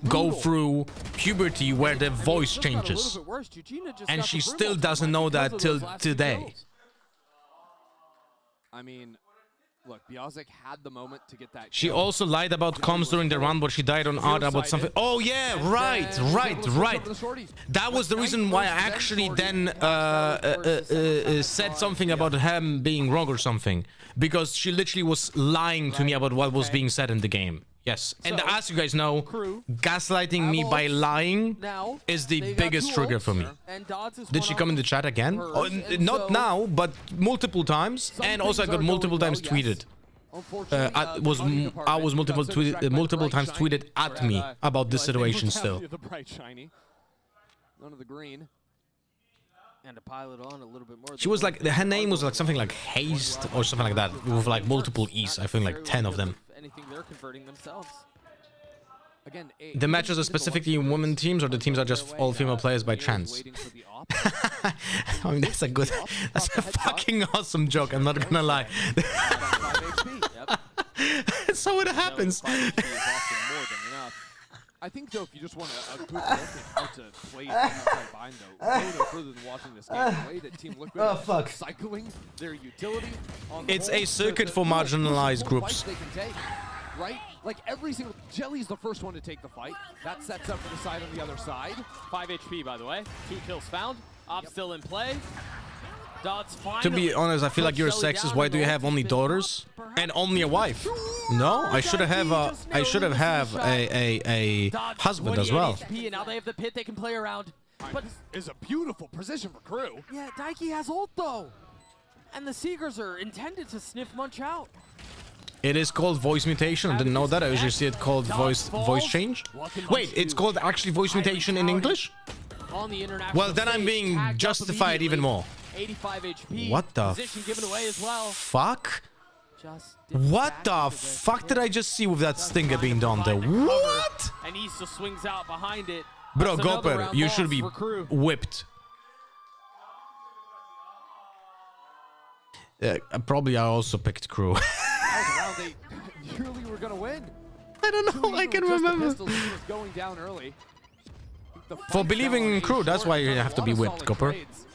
go through puberty where their voice changes. And she still doesn't know that till today. I mean, look, Biazik had the moment to get that. She also lied about comms during the round, but she died on art about something. Oh yeah, right. That was the reason why I actually then said something about him being wrong or something, because she literally was lying to me about what was being said in the game. Yes, and as you guys know, gaslighting me by lying is the biggest trigger for me. Did she come in the chat again? Oh, not now, but multiple times, and also I got multiple times tweeted. I was multiple times tweeted at me about this situation still. None of the green. And to pile it on a little bit more. She was like, her name was like something like Haste or something like that, with like multiple E's. I think like 10 of them. Anything they're converting themselves. Again, the matches are specifically women teams, or the teams are just all female players by chance? I mean, that's a fucking awesome joke, I'm not gonna lie. That's how it happens. I think, though, if you just want a good look at how to play outside bind, though, way no further than watching this game, the way that Team Liquid is cycling their utility on the It's whole, a circuit for marginalized groups. They can take, right? Like, every single... Jelly's the first one to take the fight. That sets up for the side on the other side. 5 HP, by the way. 2 kills found. Op still in play. To be honest, I feel like you're a sexist. Why do you have only daughters and only a wife? No, I should have a husband as well. And now they have the pit they can play around. But is a beautiful position for Crew. Yeah, Daiki has ult though, and the Seekers are intended to sniff Munch out. It is called voice mutation. I didn't know that. I usually see it called voice change. Wait, it's called actually voice mutation in English? Well, then I'm being justified even more. 85 HP. What the position given away as well. Fuck? just What the fuck did I just see with that stinger being done there? What? And Issa swings out behind it. Bro, That's another Goper, round you loss should be for KRU. whipped. Probably I also picked KRU. That was a round they nearly were going to win. I don't know, I can remember. Just the pistol, he was going down early. The For fight believing fell in on KRU, A that's short. why you There's a have to lot be of whipped, solid Goper. trades.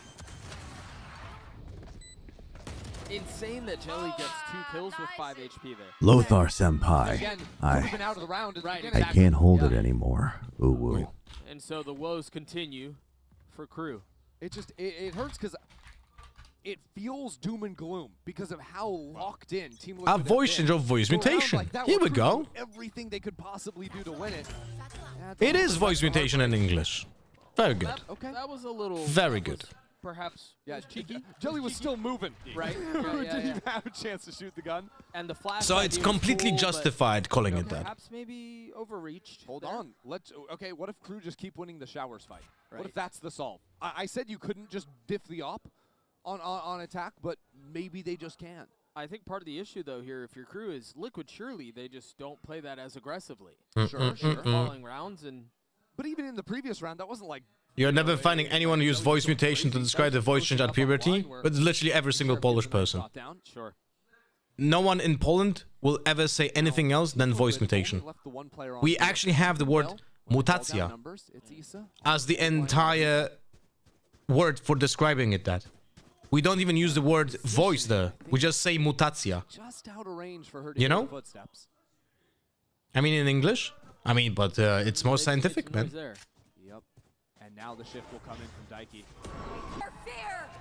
Insane that Jelly gets 2 kills with 5 HP there. Lothar Senpai, Again, I could've been out of the round at the beginning. I can't hold it anymore. Ooh woo. And so the woes continue for KRU. It just it hurts because it feels doom and gloom because of how locked in Team Liquid A have voice been. change of voice To rounds mutation. like that Here where we KRU go. did everything they could possibly do to win it. It is voice mutation in English. Very good. Okay. That was a little... Very that good. was Perhaps Yeah, cheeky. Jelly was still moving. Right? Didn't even have a chance to shoot the gun. And the flash. So it's completely justified calling it that. Perhaps maybe overreached. Hold there. on. Okay, what if KRU just keep winning the showers fight? What if that's the solve? I said you couldn't just diff the op on attack, but maybe they just can. I think part of the issue, though, here, if your crew is Liquid, surely they just don't play that as aggressively. Sure. Falling rounds and... But even in the previous round, that wasn't like... You're never finding anyone who used voice mutation to describe the voice change at puberty, but it's literally every single Polish person. Sure. No one in Poland will ever say anything else than voice mutation. We actually have the word mutacja as the entire word for describing it that. We don't even use the word voice there. We just say mutacja. Just out of range for her to You hear know? the footsteps. I mean, in English? I mean, but it's more scientific, man. Yep. And now the shift will come in from Daiki.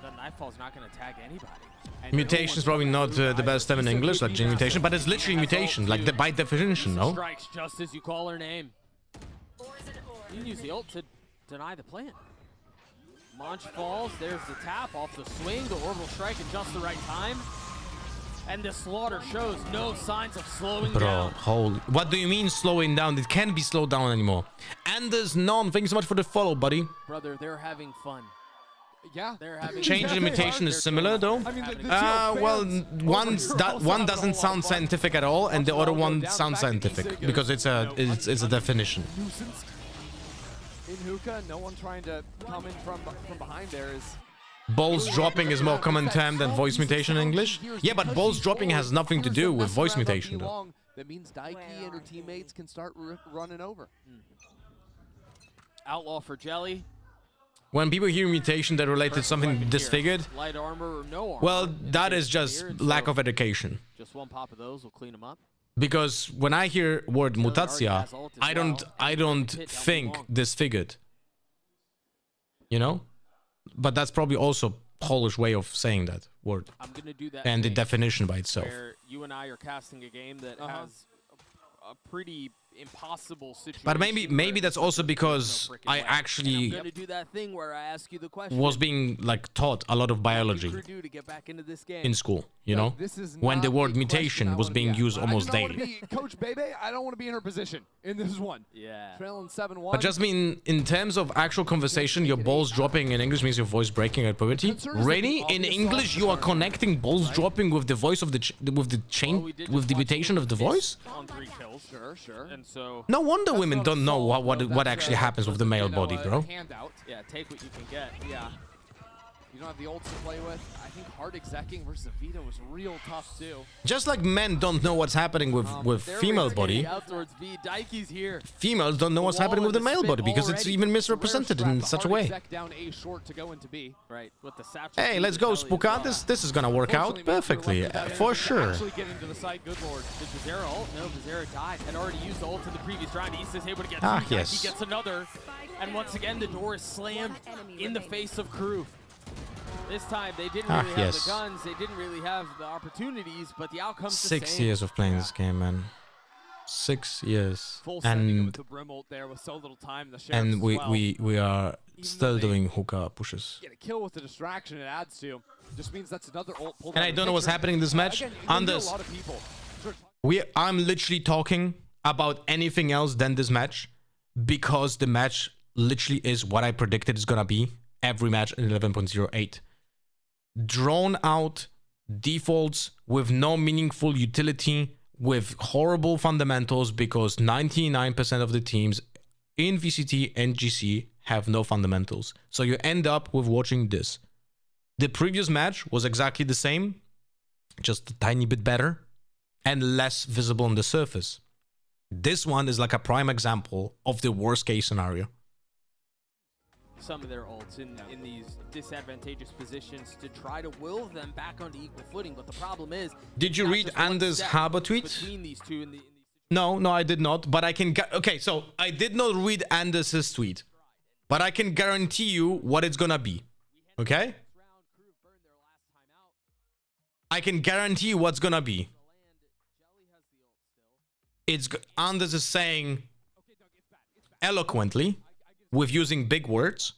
The Nightfall's not going to tag anybody. Mutation is probably not the best term in English, like gene mutation, but it's literally mutation, like by definition, no? Strikes just as you call her name. You can use the ult to deny the plant. Launch falls, there's the tap off the swing, the orbital strike in just the right time. And the slaughter shows no signs of slowing Bro, down. holy... What do you mean slowing down? It can't be slowed down anymore. Anders None, thank you so much for the follow, buddy. Brother, they're having fun. Yeah. They're having Change in mutation is similar, though. I mean, Well, one doesn't sound scientific at all, and the other one sounds scientific because it's a definition. In hookah, no one trying to come in from behind there is... Balls dropping is more common term than voice mutation in English. Yeah, but balls dropping has nothing to do with voice mutation, though. That means Daiki and her teammates can start running over. Outlaw for Jelly. When people hear mutation, they relate to something disfigured. Light armor or no armor. Well, that is just lack of education. Just one pop of those will clean them up. Because when I hear word mutacja, I don't think disfigured. You know? But that's probably also Polish way of saying that word. I'm gonna do that. And the definition by itself. Where you and I are casting a game that has a pretty impossible situation. But maybe that's also because I actually I'm gonna do that thing where I ask you the question. was being like taught a lot of biology To get back into this game? in school, you know? When the word mutation was being used almost daily. Coach Bebe, I don't want to be in her position in this one. Yeah. Trailing 7-1. But just mean, in terms of actual conversation, your balls dropping in English means your voice breaking at puberty. Really? In English, you are connecting balls dropping with the voice of the with the mutation of the voice? On 3 kills. Sure. And so No wonder women don't know what actually happens with the male body, bro. Handout. yeah, take what you can get. Yeah. You don't have the ults to play with. I think hard execing versus Vita was real tough too. Just like men don't know what's happening with female body, Out towards V. Daiki's here. females don't know what's happening with the male body because it's even misrepresented in such a way. Down A short to go into B. Right, with the satchel. Hey, let's go, Spooka. This is gonna work out perfectly, for sure. Actually get into the site. Good lord. Did Vizera ult? No, Vizera died. Had already used the ult in the previous round. Issa's able to get Ah, two. yes. He gets another. And once again, the door is slammed in the face of KRU. This time, they didn't really have yes. the guns. They didn't really have the opportunities, but the outcome's the 6 same. years of playing this game, man. 6 years, Full sending with and the Brim ult there with so little time. The and Sheriff as well. we are still doing hookah pushes. Get a kill with the distraction it adds to. Just means that's another ult pulled And out I of don't know what's picture. happening in this match. Again, you can do Anders, a lot of people. I'm literally talking about anything else than this match because the match literally is what I predicted it's gonna be every match in 11.08. Drawn out defaults with no meaningful utility, with horrible fundamentals, because 99% of the teams in VCT and GC have no fundamentals. So you end up with watching this. The previous match was exactly the same, just a tiny bit better and less visible on the surface. This one is like a prime example of the worst case scenario. Some of their ults in these disadvantageous positions to try to will them back onto equal footing, but the problem is... Did you read Anders' Haber tweet? Between these two No, I did not, but I can... Okay, so I did not read Anders' tweet, but I can guarantee you what it's gonna be, okay? I can guarantee you what's gonna be. Anders is saying eloquently, with using big words,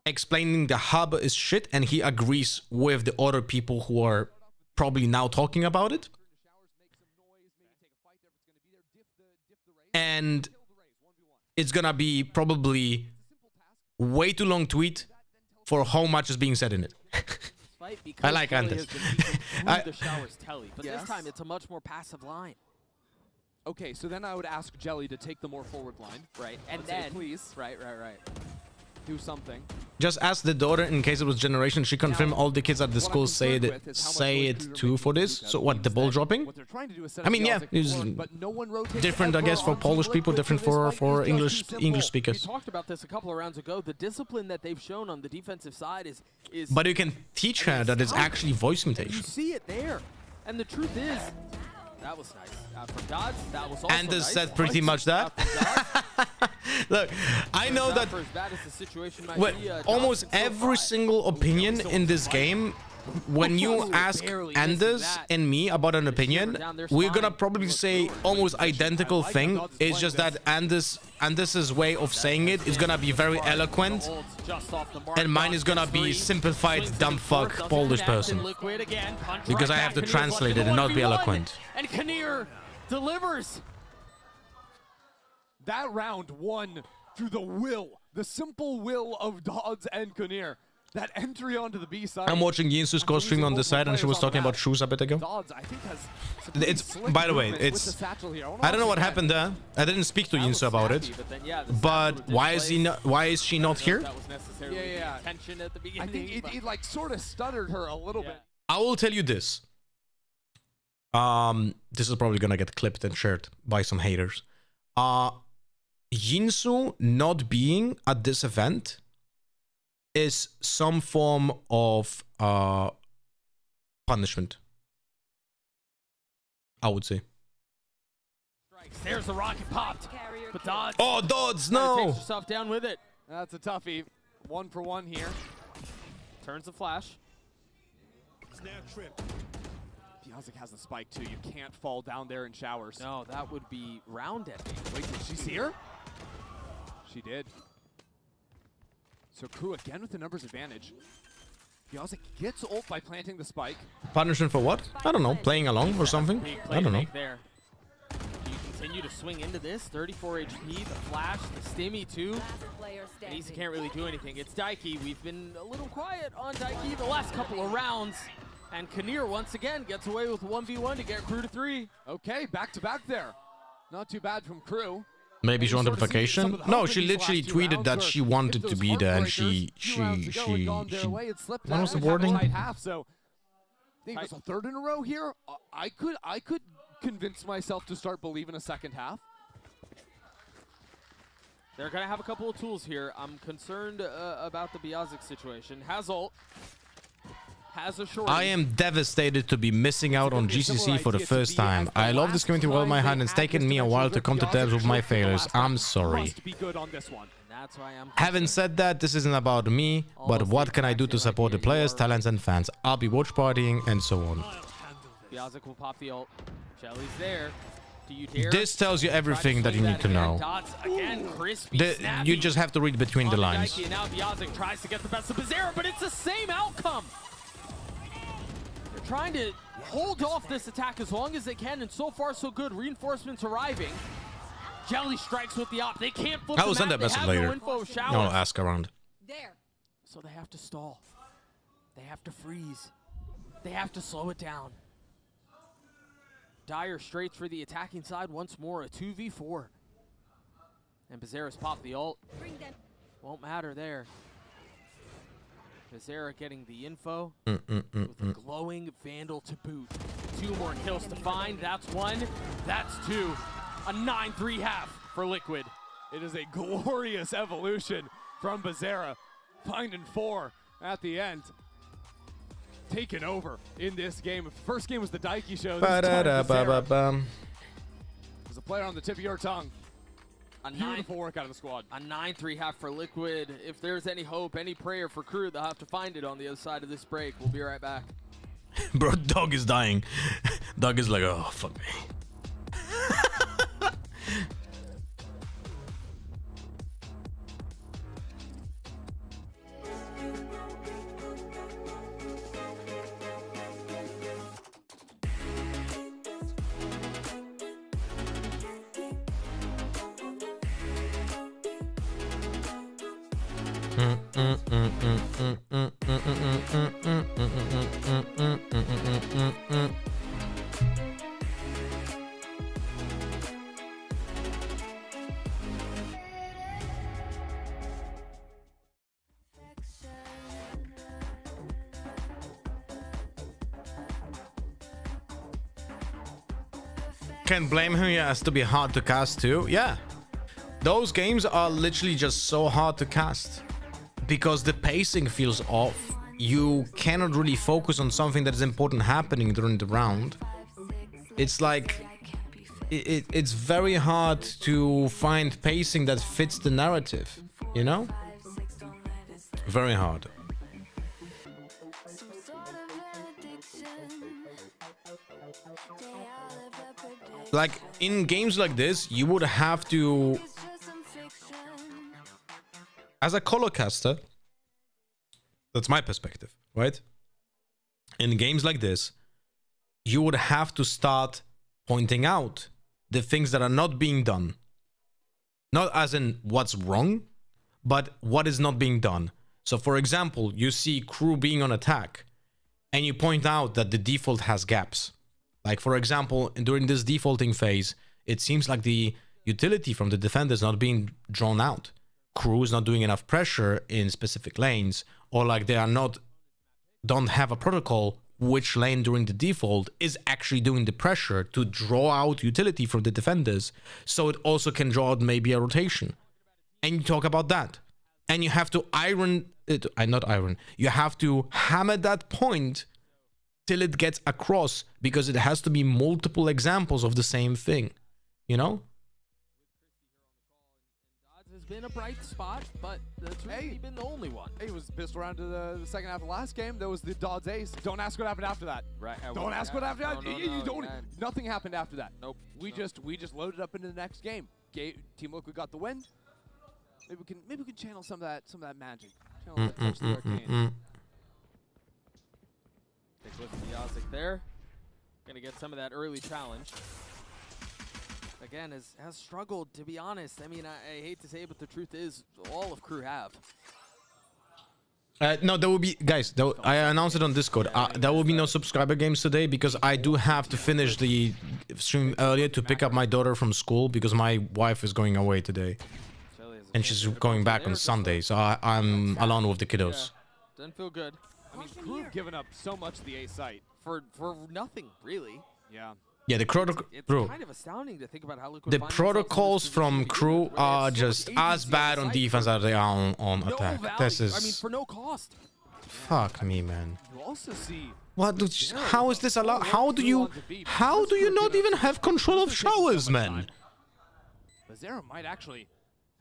explaining the hub is shit, and he agrees with the other people who are probably now talking about it. And it's gonna be probably way too long tweet for how much is being said in it. I like Anders. The shower's telly, but this time it's a much more passive line. Okay, so then I would ask Jelly to take the more forward line. Right, and Let's say, then... please. Right. Do something. Just ask the daughter in case it was generation. She confirmed all the kids at the school say it too for this. So what, the ball dropping? I mean, yeah, it's different, I guess, for Polish people, different for English speakers. We talked about this a couple of rounds ago. The discipline that they've shown on the defensive side is But you can teach her that it's actually voice mutation. You see it there. And the truth is, that was nice. From Dodds, that was also Anders nice. said pretty much that. Look, I know that almost every single opinion in this game, when you ask Anders and me about an opinion, we're gonna probably say almost identical thing. It's just that Anders' way of saying it is gonna be very eloquent, and mine is gonna be simplified dumb fuck Polish person, because I have to translate it and not be eloquent. And Kinnear delivers. That round won through the simple will of Dodds and Kinnear. That entry onto the B side. I'm watching Yinsu's score stream on the side, and she was talking about shoes a bit ago. It's, by the way, it's, I don't know what happened there. I didn't speak to Yinsu about it. But why is she not here? Yeah. I think it like sort of stuttered her a little bit. I will tell you this. This is probably gonna get clipped and shared by some haters. Yinsu not being at this event is some form of punishment, I would say. There's the rocket popped. But Dodds. Oh, Dodds, no! Takes herself down with it. That's a toughie. 1 for 1 here. Turns the flash. Biazik has the spike too. You can't fall down there in showers. No, that would be round ending. Wait, did she see her? She did. So KRU again with the numbers advantage. Biazik gets ult by planting the spike. Punishment for what? I don't know. Playing along or something? I don't know. There. Do you continue to swing into this? 34 HP, the flash, the stimmy too. And Easy can't really do anything. It's Daiki. We've been a little quiet on Daiki the last couple of rounds. And Kinnear once again gets away with 1v1 to get KRU to 3. Okay, back to back there. Not too bad from KRU. Maybe she wanted vacation? No, she literally tweeted that she wanted to be there, and what was the wording? So I think it's a third in a row here. I could convince myself to start believing a second half. They're gonna have a couple of tools here. I'm concerned about the Biazik situation. Has ult. Has a short. I am devastated to be missing out on GCC for the first time. I love this community with all my heart, and it's taken me a while to come to terms with my failures. I'm sorry. Having said that, this isn't about me, but what can I do to support the players, talents, and fans? I'll be watch partying and so on. Biazik will pop the ult. Shelly's there. Do you dare? This tells you everything that you need to know. Again, You just have to read between the lines. Now Biazik tries to get the best of Bizarre, but it's the same outcome. Trying to hold off this attack as long as they can, and so far so good. Reinforcements arriving. Jelly strikes with the op. They can't flip I will send that message later. I'll ask around. There. So they have to stall. They have to freeze. They have to slow it down. Dire straight for the attacking side once more, a 2v4. And Bizarra's popped the ult. Won't matter there. Bizarra getting the info with a glowing Vandal to boot. 2 more kills to find. That's 1. That's 2. A 9-3 half for Liquid. It is a glorious evolution from Bizarra. Finding 4 at the end. Taken over in this game. First game was the Daiki show. This time Bizarra was a player on the tip of your tongue. A Beautiful work out of the squad. A 9-3 half for Liquid. If there's any hope, any prayer for KRU, they'll have to find it on the other side of this break. We'll be right back. Bro, dog is dying. Dog is like, oh, fuck me. Can't blame him. He has to be hard to cast too. Yeah, those games are literally just so hard to cast because the pacing feels off. You cannot really focus on something that is important happening during the round. It's like it's very hard to find pacing that fits the narrative, you know? Very hard. Like in games like this, you would have to, as a color caster, that's my perspective, right? In games like this, you would have to start pointing out the things that are not being done. Not as in what's wrong, but what is not being done. So for example, you see KRU being on attack and you point out that the default has gaps. Like for example, during this defaulting phase, it seems like the utility from the defender is not being drawn out. KRU is not doing enough pressure in specific lanes, or like they are don't have a protocol which lane during the default is actually doing the pressure to draw out utility from the defenders, so it also can draw out maybe a rotation. And you talk about that. And you have to you have to hammer that point till it gets across, because it has to be multiple examples of the same thing, you know? Has been a bright spot, but that's really been the only one. He was pissed around to the second half of last game. That was the Dodds ace. Don't ask what happened after that. Right. Don't ask what happened after that. You don't. Nothing happened after that. Nope. We just loaded up into the next game. Team Liquid got the win. Maybe we can channel some of that magic. Channel that touch the arcane. Take a look at the Yazik there. Gonna get some of that early challenge. Again, has struggled, to be honest. I mean, I hate to say it, but the truth is, all of KRU have. No, there will be, guys, I announced it on Discord. There will be no subscriber games today because I do have to finish the stream earlier to pick up my daughter from school because my wife is going away today. And she's going back on Sunday, so I'm alone with the kiddos. Yeah. Doesn't feel good. I mean, KRU have given up so much to the A site. For nothing, really. Yeah. Yeah, the it's kind of astounding to think about how Liquid the protocols from KRU are just as bad on defense as they are on attack. This is, I mean, for no cost. Fuck me, man. You also see what? How is this allowed? How do you not even have control of showers, man? Bizarra might actually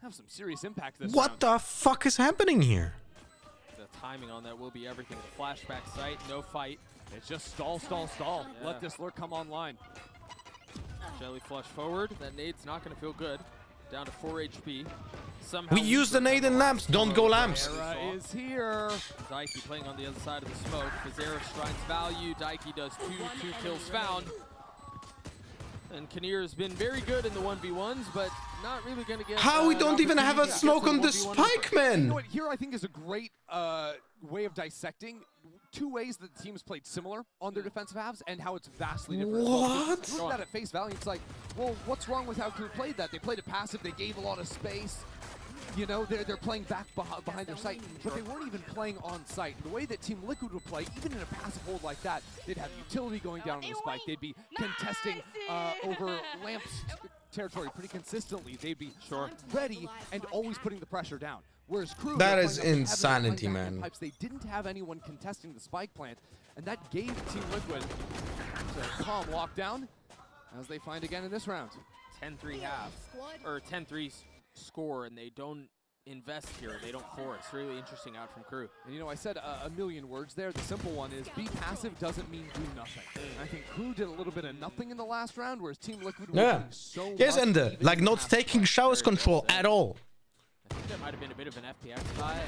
have some serious impact this round. What the fuck is happening here? The timing on that will be everything. The flashback site, no fight. It's just stall. Yeah. Let this lurk come online. Jelly flush forward. That nade's not going to feel good. Down to 4 HP. Somehow we use the nade and lamps. Don't go lamps. Bizarra is here. Daiki playing on the other side of the smoke. Bizarra strides value. Daiki does two kills found. And Kinnear has been very good in the 1v1s, but not really going to get... How we don't even have a smoke on the spike, man? You know what, here I think is a great way of dissecting. two ways that the teams played similar on their defensive halves and how it's vastly different. What? Look at that at face value. It's like, well, what's wrong with how Crew played that? They played it passive. They gave a lot of space. You know, they're playing back behind their site, but they weren't even playing on site. The way that Team Liquid would play, even in a passive hold like that, they'd have utility going down on the spike. They'd be contesting over Lamp's territory pretty consistently. They'd be ready and always putting the pressure down. Whereas Crew, that is insanity, man. Pipes, they didn't have anyone contesting the spike plant, and that gave Team Liquid a calm lockdown, as they find again in this round. 10-3 half, or 10-3 score, and they don't invest here. They don't force. Really interesting out from Crew. And you know, I said a million words there. The simple one is be passive doesn't mean do nothing. And I think Crew did a little bit of nothing in the last round, whereas Team Liquid was doing so Yes, much. and like not taking showers control at all. I think that might have been a bit of an FPX buy.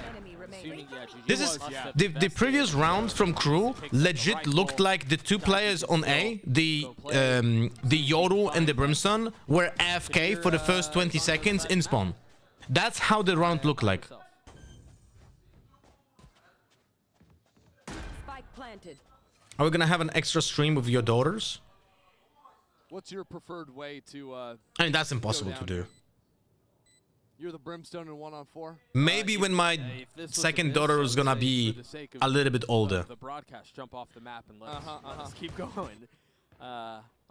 Assuming, This is the previous round from Crew legit looked like the two players on A, the Yoru and the Brimstone, were AFK for the first 20 seconds in spawn. That's how the round looked like. Spike planted. Are we gonna have an extra stream with your daughters? What's your preferred way to I mean, that's impossible to do. You're the Brimstone in 1-on-4? Maybe when my second daughter is gonna be a little bit older. The broadcast jump off the map and let us keep going.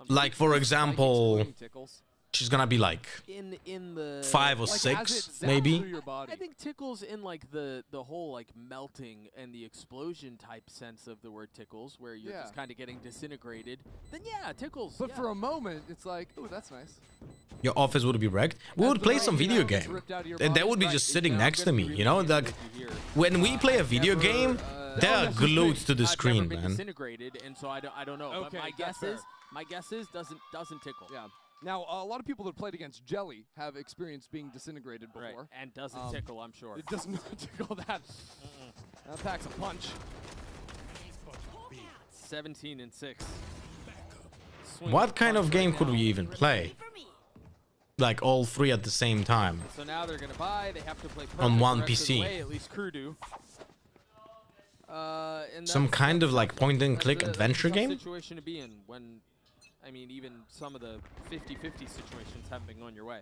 Like, for example, she's gonna be like in the 5 or 6, maybe. I think tickles in like the whole like melting and the explosion type sense of the word tickles, where you're just kind of getting disintegrated. Then yeah, tickles. But for a moment, it's like, oh, that's nice. Your office would be wrecked. We would play some video game. And they would be just sitting next to me, you know? Like, when we play a video game, they're glued to the screen, man. Disintegrated, and so I don't know. Okay, but my guess is doesn't tickle. Yeah. Now, a lot of people that played against Jelly have experienced being disintegrated before. Right. And doesn't tickle, I'm sure. It does not tickle that. That packs a punch. 17-6. What kind of game could we even play? Like all three at the same time. So now they're gonna buy. They have to play on one the rest of the PC. way, at least Crew do. And some kind of like point-and-click adventure game. Situation to be in when, I mean, even some of the 50-50 situations haven't been going your way.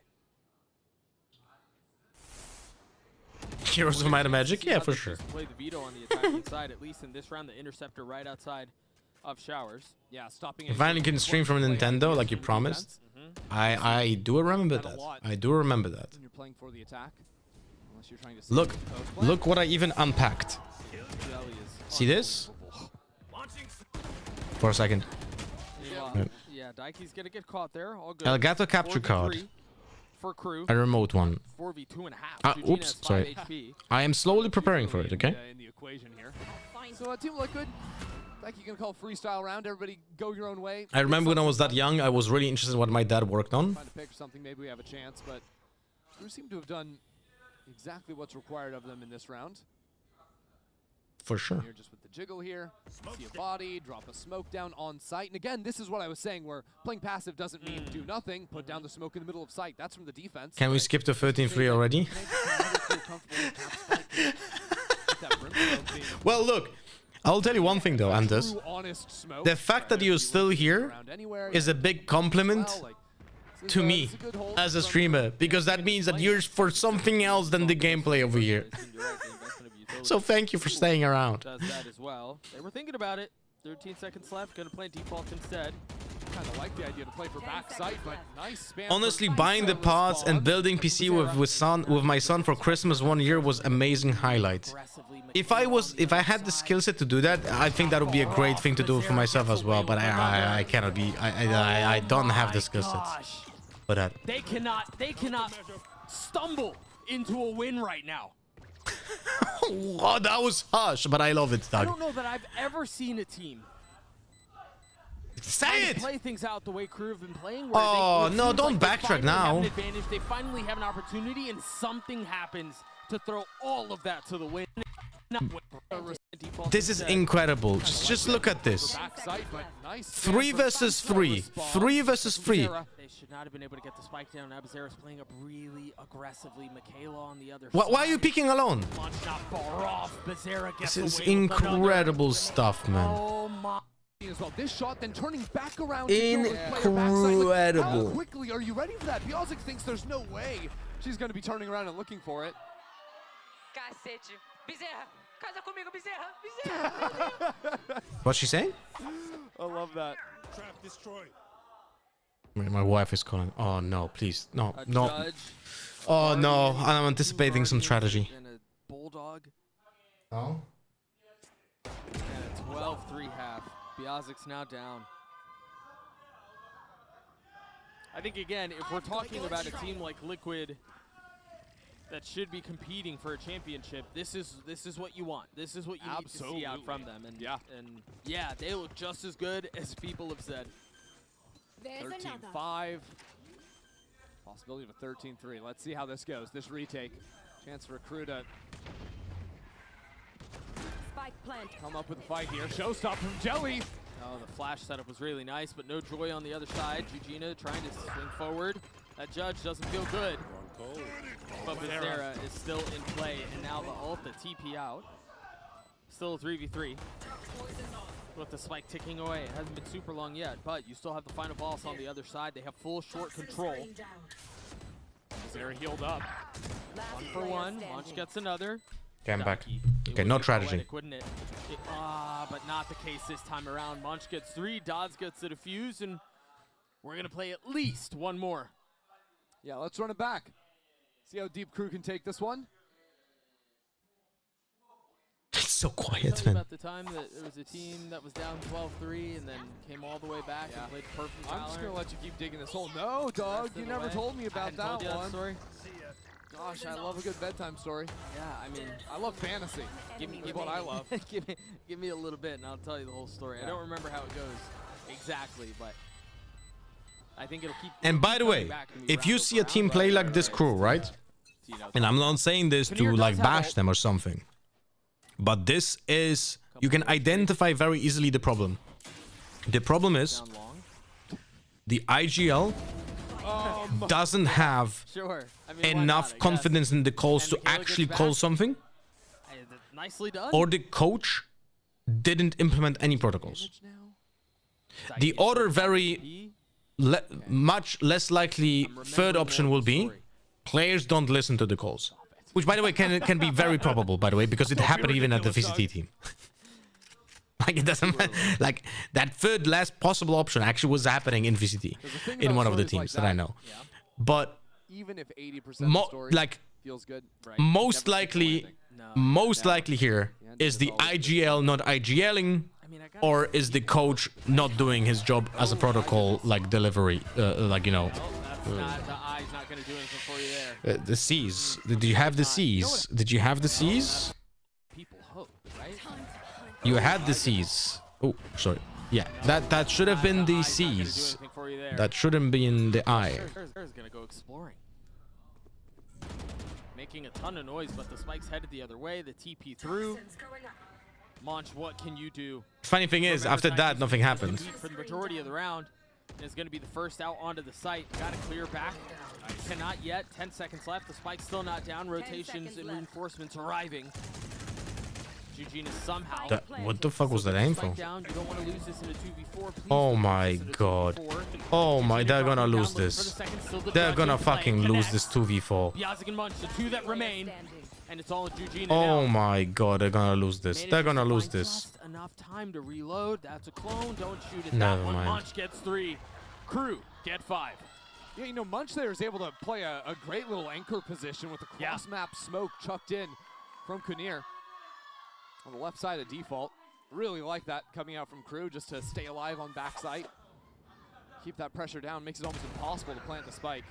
Heroes of Might and Magic, yeah, for sure. Play the veto on the attacking side, at least in this round. The interceptor right outside of showers. Yeah, stopping. You finally can stream from Nintendo like you promised. I do remember that. I do remember that. You're playing for the attack. Unless you're trying to Look what I even unpacked. See this? For a second. Yeah, Daiki's gonna get caught there. All good. Elgato capture card. For Crew. A remote one. 4v2.5. Oops, sorry. I am slowly preparing for it, okay? In the equation here. So Team Liquid, like you can call freestyle round. Everybody go your own way. I remember when I was that young, I was really interested in what my dad worked on. Trying to pick something, maybe we have a chance, but Crew seem to have done exactly what's required of them in this round. For sure. Here just with the jiggle here, see a body, drop a smoke down on site. And again, this is what I was saying, where playing passive doesn't mean do nothing. Put down the smoke in the middle of site. That's from the defense. Can we skip to 13-3 already? Well, look, I'll tell you one thing though, Anders. The fact that you're still here is a big compliment to me as a streamer, because that means that you're for something else than the gameplay over here. So thank you for staying around. Does that as well. They were thinking about it. 13 seconds left. Gonna play default instead. Kind of like the idea to play for backside, but nice spam. Honestly, buying the parts and building PC with my son for Christmas 1 year was amazing highlight. If I had the skill set to do that, I think that would be a great thing to do for myself as well. But I cannot be. I don't have the skill sets for that. They cannot stumble into a win right now. Oh, that was harsh, but I love it, Doug. I don't know that I've ever seen a team play things out the way Crew have been playing. Oh, no, don't backtrack now. They finally have an opportunity, and something happens to throw all of that to the wind. This is incredible. Just look at this. 3 versus 3. 3 versus 3. They should not have been able to get the spike down. Abazera's playing up really aggressively. Michaela on the other Why are you picking alone? Munch not far off. Bazera gets This is away with incredible stuff, man. Oh my. As well. This shot then turning back around. Incredible. How quickly are you ready for that? Biazic thinks there's no way she's going to be turning around and looking for it. Cacete. Bezerra. Casa comigo, Bezerra. What's she saying? I love that. Trap destroyed. My wife is calling. Oh no, please. No, no. Judge. Oh no, I'm anticipating some strategy. And a bulldog. Oh? And a 12-3 half. Biazic's now down. I think again, if we're talking about a team like Liquid that should be competing for a championship, this is what you want. This is what you need to see out from them. And yeah, they look just as good as people have said. 13-5. Possibility of a 13-3. Let's see how this goes. This retake. Chance for Crew to come up with a fight here. Showstop from Jelly. Oh, the flash setup was really nice, but no joy on the other side. Jujina trying to swing forward. That judge doesn't feel good. But Bazera is still in play, and now the ult, the TP out. Still a 3v3. With the spike ticking away. It hasn't been super long yet, but you still have the final boss on the other side. They have full short control. Bazera healed up. 1 for 1. Munch gets another. Okay, I'm back. Okay, no strategy. Wouldn't it? But not the case this time around. Munch gets 3, Dodds gets a defuse, and we're going to play at least one more. Yeah, let's run it back. See how Deep Crew can take this one. It's so quiet, Tell me man. about the time that there was a team that was down 12-3 and then came all the way back and played perfect. I'm just going to let you keep digging this hole. No, dog, you never told me about that one. Story. Gosh, I love a good bedtime story. Yeah, I mean, I love fantasy. Give me what I love. give me a little bit and I'll tell you the whole story. I don't remember how it goes exactly, but I think it'll keep. And by the way, if you see a team play like this crew, right? And I'm not saying this to like bash them or something, but this is, you can identify very easily the problem. The problem is the IGL doesn't have enough confidence in the calls to actually call something, Nicely done. or the coach didn't implement any protocols. The other very much less likely third option will be players don't listen to the calls, which by the way can be very probable, by the way, because it happened even at the VCT team. Like it doesn't matter. Like that third last possible option actually was happening in VCT in one of the teams that I know. But even if 80% like feels good, right? most likely here is the IGL not IGLing, or is the coach not doing his job as a protocol like delivery, like, you know. The eye's not going to do anything for you there. The C's. Did you have the C's? Did you have the C's? People hope, right? You had the C's. Oh, sorry. Yeah, that should have been the C's. That shouldn't be in the I. There's going to go exploring. Making a ton of noise, but the spike's headed the other way. The TP through. Monch, what can you do? Funny thing is, after that, nothing happened. For the majority of the round, is going to be the first out onto the site. Got to clear back. Cannot yet. 10 seconds left. The spike's still not down. Rotations and reinforcements arriving. Eugene is somehow. What the fuck was that aim for? You don't want to lose this in a 2v4. Oh my god. Oh my, they're gonna lose this. They're gonna fucking lose this 2v4. Biazic and Munch, the two that remain. And it's all Eugene. Oh my god, they're gonna lose this. They're gonna lose this. Just enough time to reload. That's a clone. Don't shoot it. Never that one. mind. Munch gets 3. Crew get 5. Yeah, you know, Munch there is able to play a great little anchor position with the cross-map smoke chucked in from Kunir. On the left side of default. Really like that coming out from Crew just to stay alive on backside. Keep that pressure down, makes it almost impossible to plant the spike.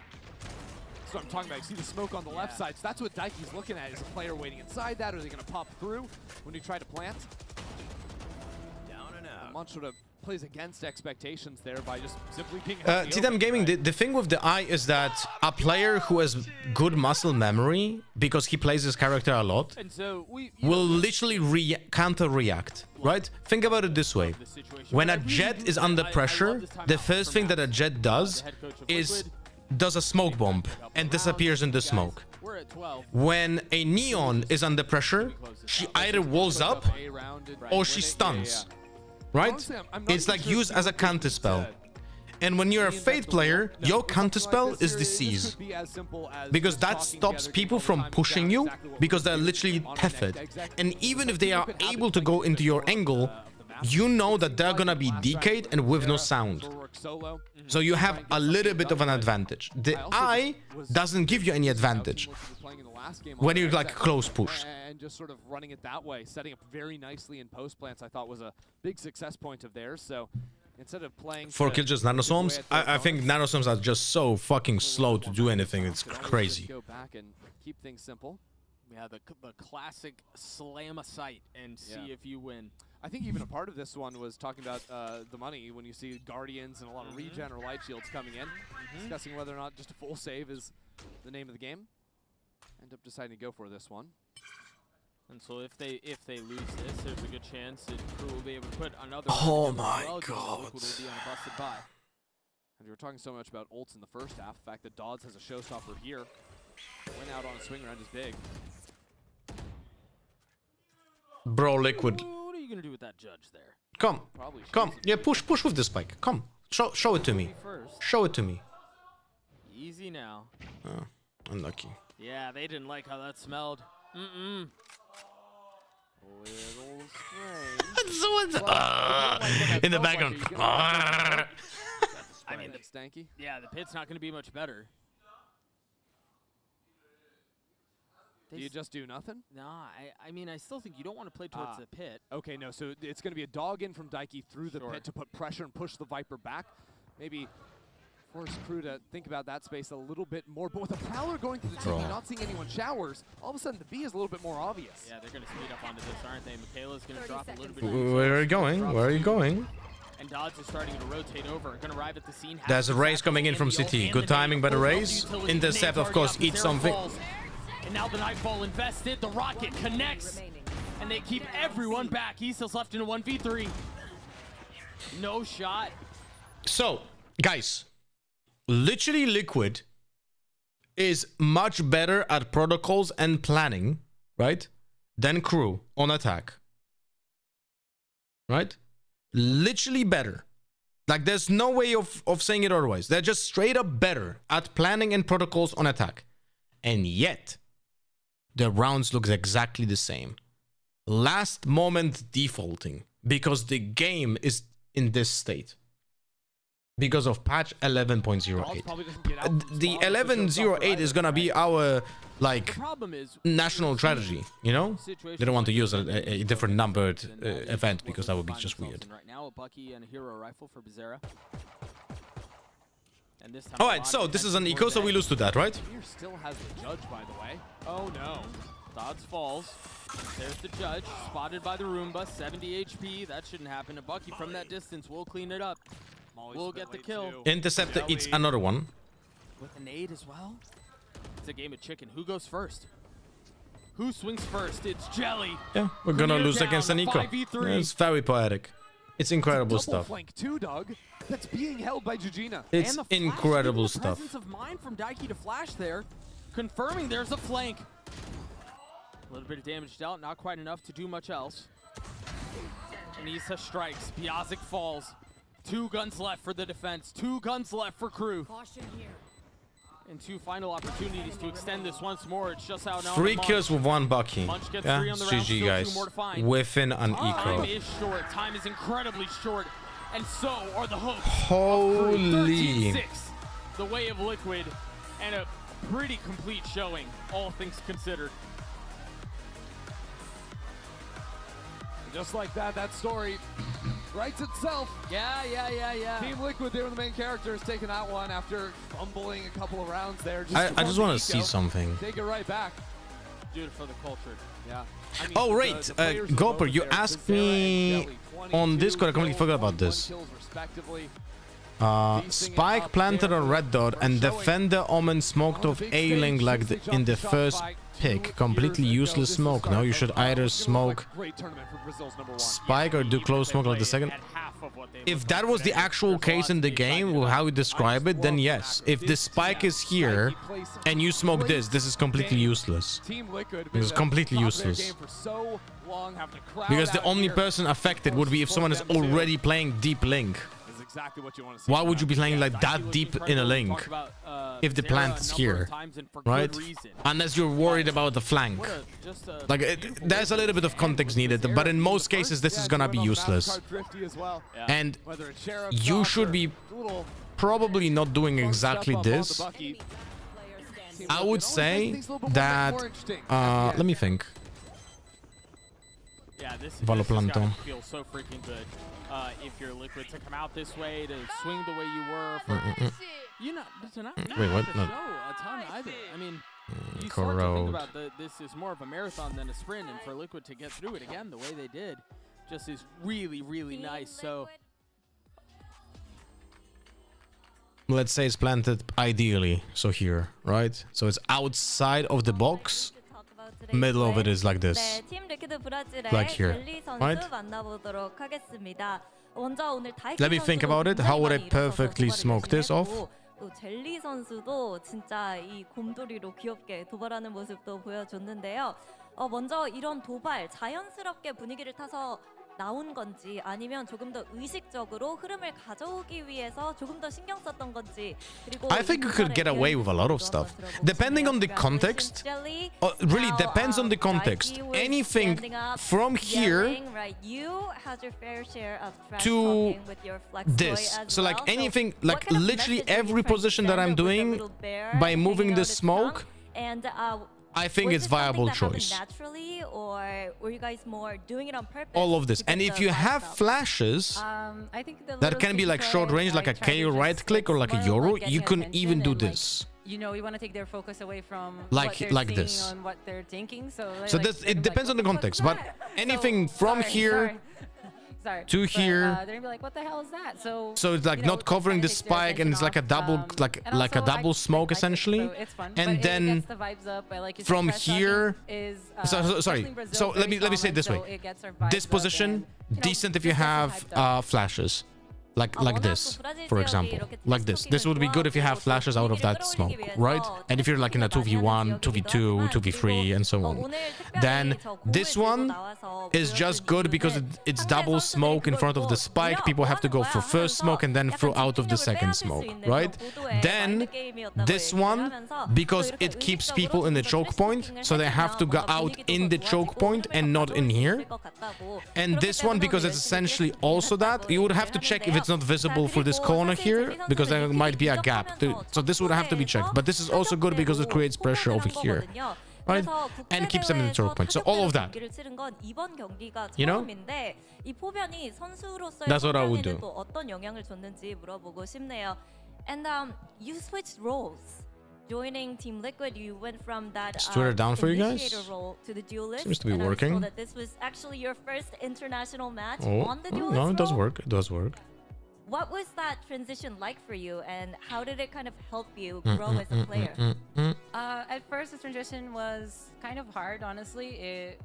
That's what I'm talking about. You see the smoke on the left side. So that's what Daiki's looking at. Is a player waiting inside that? Or are they going to pop through when you try to plant? Down and out. Munch would have plays against expectations there by just simply being TDM Gaming, the thing with the eye is that a player who has good muscle memory, because he plays his character a lot, will literally counter-react, right? Think about it this way. When a Jet is under pressure, the first thing that a Jet does is does a smoke bomb and disappears in the smoke. When a Neon is under pressure, she either walls up or she stuns. Right? It's like used as a counter spell. And when you're a Fate player, your counter spell is the Seize. Because that stops people from pushing you, because they're literally tethered. And even if they are able to go into your angle, you know that they're gonna be decayed and with no sound. So you have a little bit of an advantage. The eye doesn't give you any advantage when you're like close push. And just sort of running it that way, setting up very nicely in post plants, I thought was a big success point of theirs. So instead of playing 4 kills just nanoswarms, I think nanoswarms are just so fucking slow to do anything. It's crazy. Go back and keep things simple. Yeah, the classic slam a sight and see if you win. I think even a part of this one was talking about the money when you see Guardians and a lot of regen or light shields coming in, discussing whether or not just a full save is the name of the game. End up deciding to go for this one. And so if they lose this, there's a good chance that Crew will be able to put another. Oh my god! Will be on a busted buy. And we were talking so much about ults in the first half. The fact that Dodds has a showstopper here, went out on a swing around is big. Bro, Liquid. What are you gonna do with that judge there? Come, yeah, push with the spike. Come, show it to me. Show it to me. Easy now. Oh, unlucky. Yeah, they didn't like how that smelled. Little strange. In the background. I mean, stanky. Yeah, the pit's not going to be much better. Do you just do nothing? Nah, I mean, I still think you don't want to play towards the pit. Okay, no, so it's going to be a dog in from Daiki through the pit to put pressure and push the Viper back. Maybe force Crew to think about that space a little bit more. But with a Prowler going through the TP, not seeing anyone showers, all of a sudden the B is a little bit more obvious. Yeah, they're going to speed up onto this, aren't they? Michaela's going to drop a little bit. Where are you going? Where are you going? And Dodds is starting to rotate over. Going to arrive at the scene. There's a race coming in from CT. Good timing by the race. Intercept, of course, eat something. And now the Nightfall invested. The rocket connects. And they keep everyone back. He's still left in a 1v3. No shot. So, guys, literally Liquid is much better at protocols and planning, right, than Crew on attack. Right? Literally better. Like, there's no way of saying it otherwise. They're just straight up better at planning and protocols on attack. And yet, the rounds looks exactly the same. Last moment defaulting because the game is in this state. Because of patch 11.08. The 11.08 is gonna be our, like, national strategy, you know? They don't want to use a different numbered event because that would be just weird. Right now, a Bucky and a hero rifle for Bizarra. Alright, so this is an eco, so we lose to that, right? Here still has the judge, by the way. Oh no. Dodds falls. There's the judge, spotted by the Roomba, 70 HP. That shouldn't happen. A Bucky from that distance will clean it up. We'll get the kill. Interceptor eats another one. With an aid as well. It's a game of chicken. Who goes first? Who swings first? It's Jelly. Yeah, we're gonna lose against an eco. It's very poetic. It's incredible stuff. Flank too, Doug. That's being held by Jujina. It's incredible stuff. Presence of mind from Daiki to flash there, confirming there's a flank. A little bit of damage dealt, not quite enough to do much else. Anissa strikes. Biazik falls. 2 guns left for the defense. 2 guns left for Crew. And 2 final opportunities to extend this once more. It's just out now. 3 kills with 1 Bucky. Yeah, GG guys. Within an eco. Time is short. Time is incredibly short. And so are the hopes. Holy. 13-6. The way of Liquid. And a pretty complete showing, all things considered. Just like that, that story writes itself. Yeah. Team Liquid, they were the main characters taking that one after fumbling a couple of rounds there. I just want to see something. Take it right back. do it for the culture. Yeah. I mean, Oh, right. Gopher, you asked me on Discord. I completely forgot about this. Spike planted on red dot and defender Omen smoked off A-Link like in the first pick. Completely useless smoke. Now you should either smoke Spike or do close smoke like the second. If that was the actual case in the game, how we describe it, then yes. If the Spike is here and you smoke this is completely useless. It's completely useless. Because the only person affected would be if someone is already playing deep link. Exactly what you want to see. Why would you be playing like that deep in a link if the plant is here, right? Unless you're worried about the flank. Like, there's a little bit of context needed, but in most cases, this is gonna be useless. And you should be probably not doing exactly this. I would say that... let me think. Yeah, this Valoplanto. feels so freaking good. If you're Liquid to come out this way, to swing the way you were. You're not Wait, what? No. A ton either. I mean, you start to think about this is more of a marathon than a sprint, and for Liquid to get through it again the way they did, just is really, really nice. So let's say it's planted ideally, so here, right? So it's outside of the box. Middle of it is like this, like here, right? Let me think about it. How would I perfectly smoke this off? 젤리 선수도 진짜 이 곰돌이로 귀엽게 도발하는 모습도 보여줬는데요. 먼저 이런 도발 자연스럽게 분위기를 타서 나온 건지 아니면 조금 더 의식적으로 흐름을 가져오기 위해서 조금 더 신경 썼던 건지 그리고 I think you could get away with a lot of stuff depending on the context. Really depends on the context. Anything from here to this. So like anything, like literally every position that I'm doing by moving the smoke, I think it's viable choice. Naturally, or were you guys more doing it on purpose? All of this. And if you have flashes I think that can be like short range, like a KRU right click or like a Yoru, you can even do this. You know, you want to take their focus away from like this. On what they're thinking. So like, it depends on the context, but anything from here to here. They're gonna be like, what the hell is that? So it's like not covering the spike, and it's like a double, like a double smoke essentially. So it's fun, and then the vibes up. Like from here. Is, sorry. So let me say it this way. This position decent if you have flashes. Like this, for example, like this. This would be good if you have flashes out of that smoke, right? And if you're like in a 2v1, 2v2, 2v3, and so on. Then this one is just good because it's double smoke in front of the spike. People have to go for first smoke and then throw out of the second smoke, right? Then this one, because it keeps people in the choke point, so they have to go out in the choke point and not in here. And this one, because it's essentially also that, you would have to check if it's not visible for this corner here, because there might be a gap. So this would have to be checked. But this is also good because it creates pressure over here, right? And keeps them in the choke point. So all of that, you know? That's what I would do. And you switched roles. Joining Team Liquid, you went from that is Twitter down for you guys? Role to the duelist. Seems to be working. I saw that this was actually your first international match on the duelist. No, it does work. It does work. What was that transition like for you, and how did it kind of help you grow as a player? At first, the transition was kind of hard, honestly. It,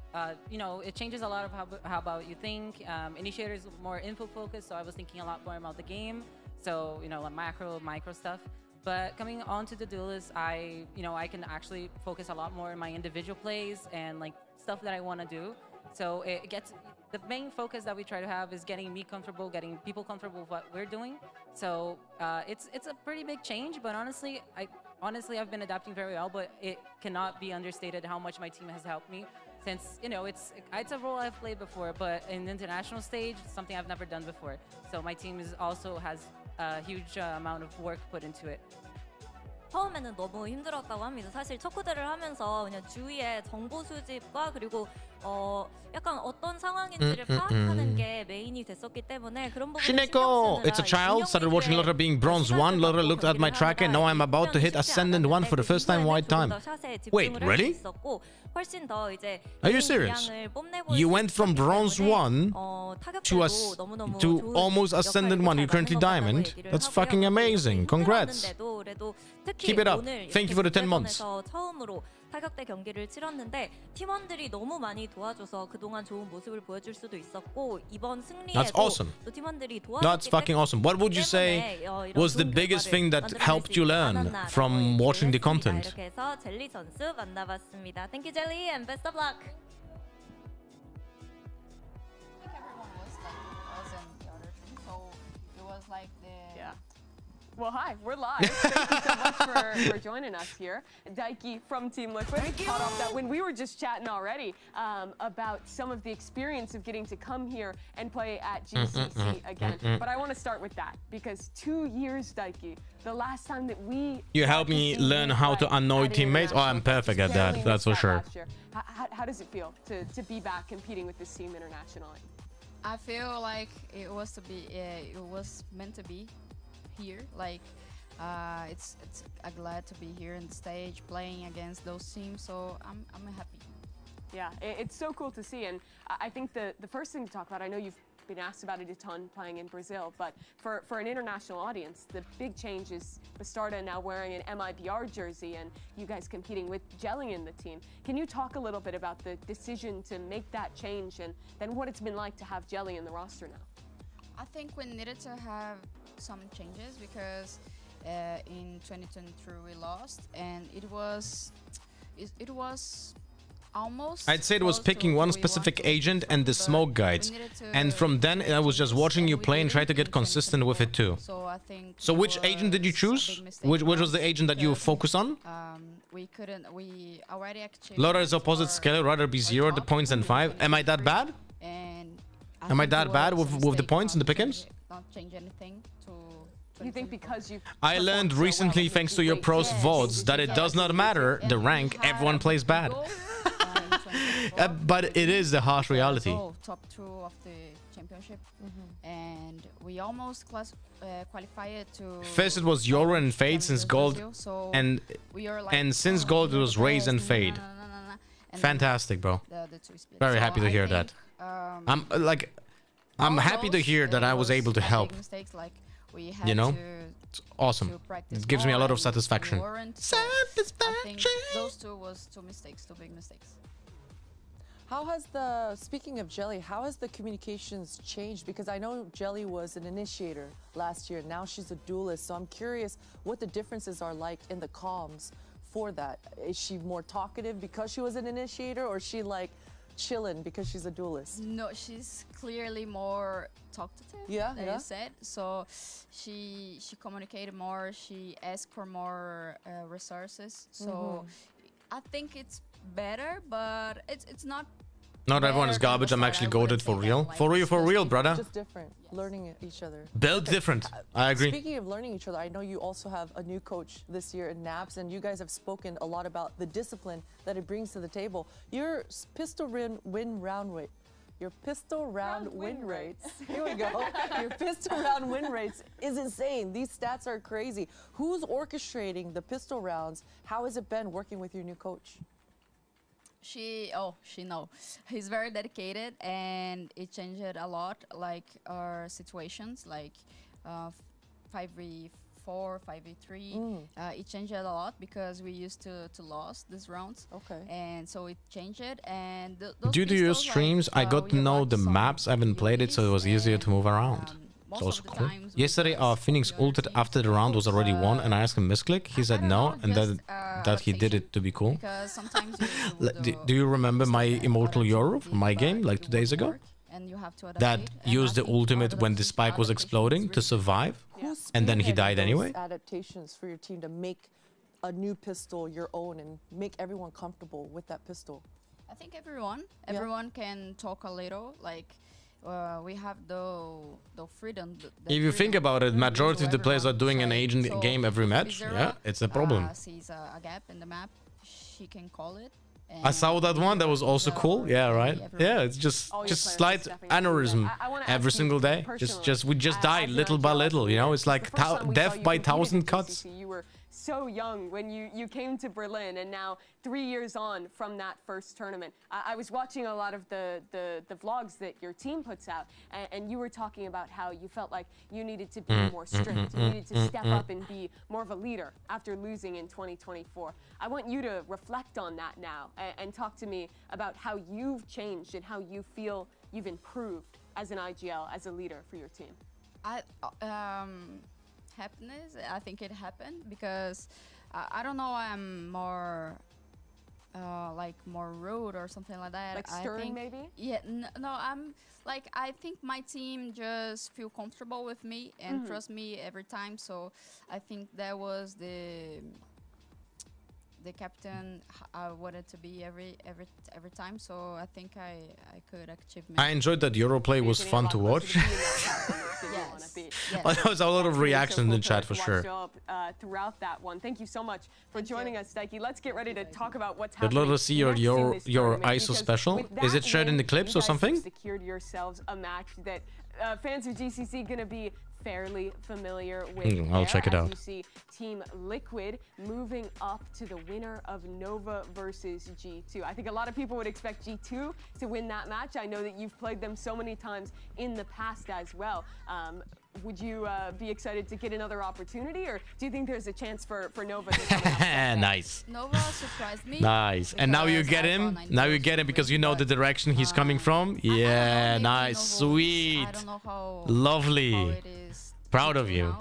you know, it changes a lot of how about you think. Initiator is more info focused, so I was thinking a lot more about the game. So, you know, like macro, micro stuff. But coming on to the duelist, I can actually focus a lot more on my individual plays and like stuff that I want to do. So it gets, the main focus that we try to have is getting me comfortable, getting people comfortable with what we're doing. So it's a pretty big change, but honestly, I've been adapting very well, but it cannot be understated how much my team has helped me. Since, you know, it's a role I've played before, but in the international stage, something I've never done before. So my team also has a huge amount of work put into it. 처음에는 너무 힘들었다고 합니다. 사실 첫 코드를 하면서 그냥 주위에 정보 수집과 그리고 약간 어떤 상황인지를 파악하는 게 메인이 됐었기 때문에 그런 부분을 Shineko, it's a child. Started watching Lotta being bronze 1. Lotta looked at my tracker. Now I'm about to hit ascendant 1 for the first time white time. Wait, really? Are you serious? You went from bronze 1 to almost ascendant 1. You're currently diamond. That's fucking amazing. Congrats. Keep it up. Thank you for the 10 months. 타격대 경기를 치렀는데 팀원들이 너무 많이 도와줘서 그동안 좋은 모습을 보여줄 수도 있었고 이번 승리에도 또 팀원들이 도와줬기 때문에 That's fucking awesome. What would you say was the biggest thing that helped you learn from watching the content? 이렇게 해서 젤리 선수 만나봤습니다. Thank you, Jelly, and best of luck. I think everyone was in the other team, so it was like the Well, hi, we're live. Thank you so much for joining us here. Daiki from Team Liquid. Hot off that win. We were just chatting already about some of the experience of getting to come here and play at GCC again. But I want to start with that because 2 years, Daiki, the last time that we... You helped me learn how to annoy teammates. Oh, I'm perfect at that. That's for sure. How does it feel to be back competing with this team internationally? I feel like it was meant to be here. Like it's glad to be here on the stage playing against those teams, so I'm happy. Yeah, it's so cool to see, and I think the first thing to talk about, I know you've been asked about it a ton playing in Brazil, but for an international audience, the big change is Bastarda now wearing an MIBR jersey and you guys competing with Jelly in the team. Can you talk a little bit about the decision to make that change and then what it's been like to have Jelly in the roster now? I think we needed to have some changes because in 2023 we lost, and it was almost... I'd say it was picking one specific agent and the smoke guides. And from then I was just watching you play and try to get consistent with it too. So which agent did you choose? Which was the agent that you focus on? We already exchanged... Lotta is opposite scale, rather be 0 the points than 5. Am I that bad? Am I that bad with the points and the pick'ems? Not change anything to... You think because you... I learned recently, thanks to your pros VODs, that it does not matter the rank, everyone plays bad. But it is the harsh reality. Top 2 of the championship, and we almost qualified to... First it was Yoru and Fade since Gold, and since Gold it was Raze and Fade. Fantastic, bro. Very happy to hear that. I'm happy to hear that I was able to help. You know, it's awesome. It gives me a lot of satisfaction. Satisfaction. Those two was two big mistakes. How has speaking of Jelly, how has the communications changed? Because I know Jelly was an initiator last year. Now she's a duelist. So I'm curious what the differences are like in the comms for that. Is she more talkative because she was an initiator, or is she like chilling because she's a duelist? No, she's clearly more talkative. Yeah, than you said. So she communicated more. She asked for more resources. So I think it's better, but it's not. Not everyone is garbage. I'm actually goated for real. For real, brother. Just different. Learning each other. Build different. I agree. Speaking of learning each other, I know you also have a new coach this year in Naps, and you guys have spoken a lot about the discipline that it brings to the table. Your pistol round win rates. Here we go. Your pistol round win rates is insane. These stats are crazy. Who's orchestrating the pistol rounds? How has it been working with your new coach? She know. He's very dedicated, and it changed a lot, like our situations, like 5v4, 5v3. It changed a lot because we used to lose these rounds. Okay. And so it changed it, and due to your streams, I got to know the maps. I haven't played it, so it was easier to move around. It's also cool. Yesterday, our Phoenix ulted after the round was already won, and I asked him misclick. He said no, and that he did it to be cool. Because sometimes do you remember my immortal Yoru from my game, like 2 days ago? That used the ultimate when the spike was exploding to survive, and then he died anyway? Adaptations for your team to make a new pistol your own and make everyone comfortable with that pistol. I think everyone can talk a little, like we have the freedom. If you think about it, majority of the players are doing an agent game every match. Yeah, it's a problem. Sees a gap in the map, she can call it, I saw that one. That was also cool. Yeah, right. Yeah, it's just slight aneurysm every single day. We just die little by little. You know, it's like death by 1,000 cuts. You were so young when you came to Berlin, and now 3 years on from that first tournament. I was watching a lot of the vlogs that your team puts out, and you were talking about how you felt like you needed to be more strict, you needed to step up and be more of a leader after losing in 2024. I want you to reflect on that now and talk to me about how you've changed and how you feel you've improved as an IGL, as a leader for your team. Happiness, I think it happened because I don't know, I'm more like more rude or something like that. Like stern, maybe? Yeah, no, I'm like, I think my team just feel comfortable with me and trust me every time. So I think that was the captain I wanted to be every time. So I think I could achieve. I enjoyed that Europlay, was fun to watch. Well, there was a lot of reaction in the chat for sure. Throughout that one, thank you so much for joining us, Daiki. Let's get ready to talk about what's happening. I'd love to see your ISO special. Is it shared in the clips or something? Secured yourselves a match that fans of GCC gonna be fairly familiar with. I'll check it out. You see Team Liquid moving up to the winner of Nova versus G2. I think a lot of people would expect G2 to win that match. I know that you've played them so many times in the past as well. Would you be excited to get another opportunity, or do you think there's a chance for Nova to come out? Nice. Nova surprised me. Nice. And now you get him. Now you get him because you know the direction he's coming from. Yeah, nice. Sweet. I don't know how lovely. it is. Proud of you.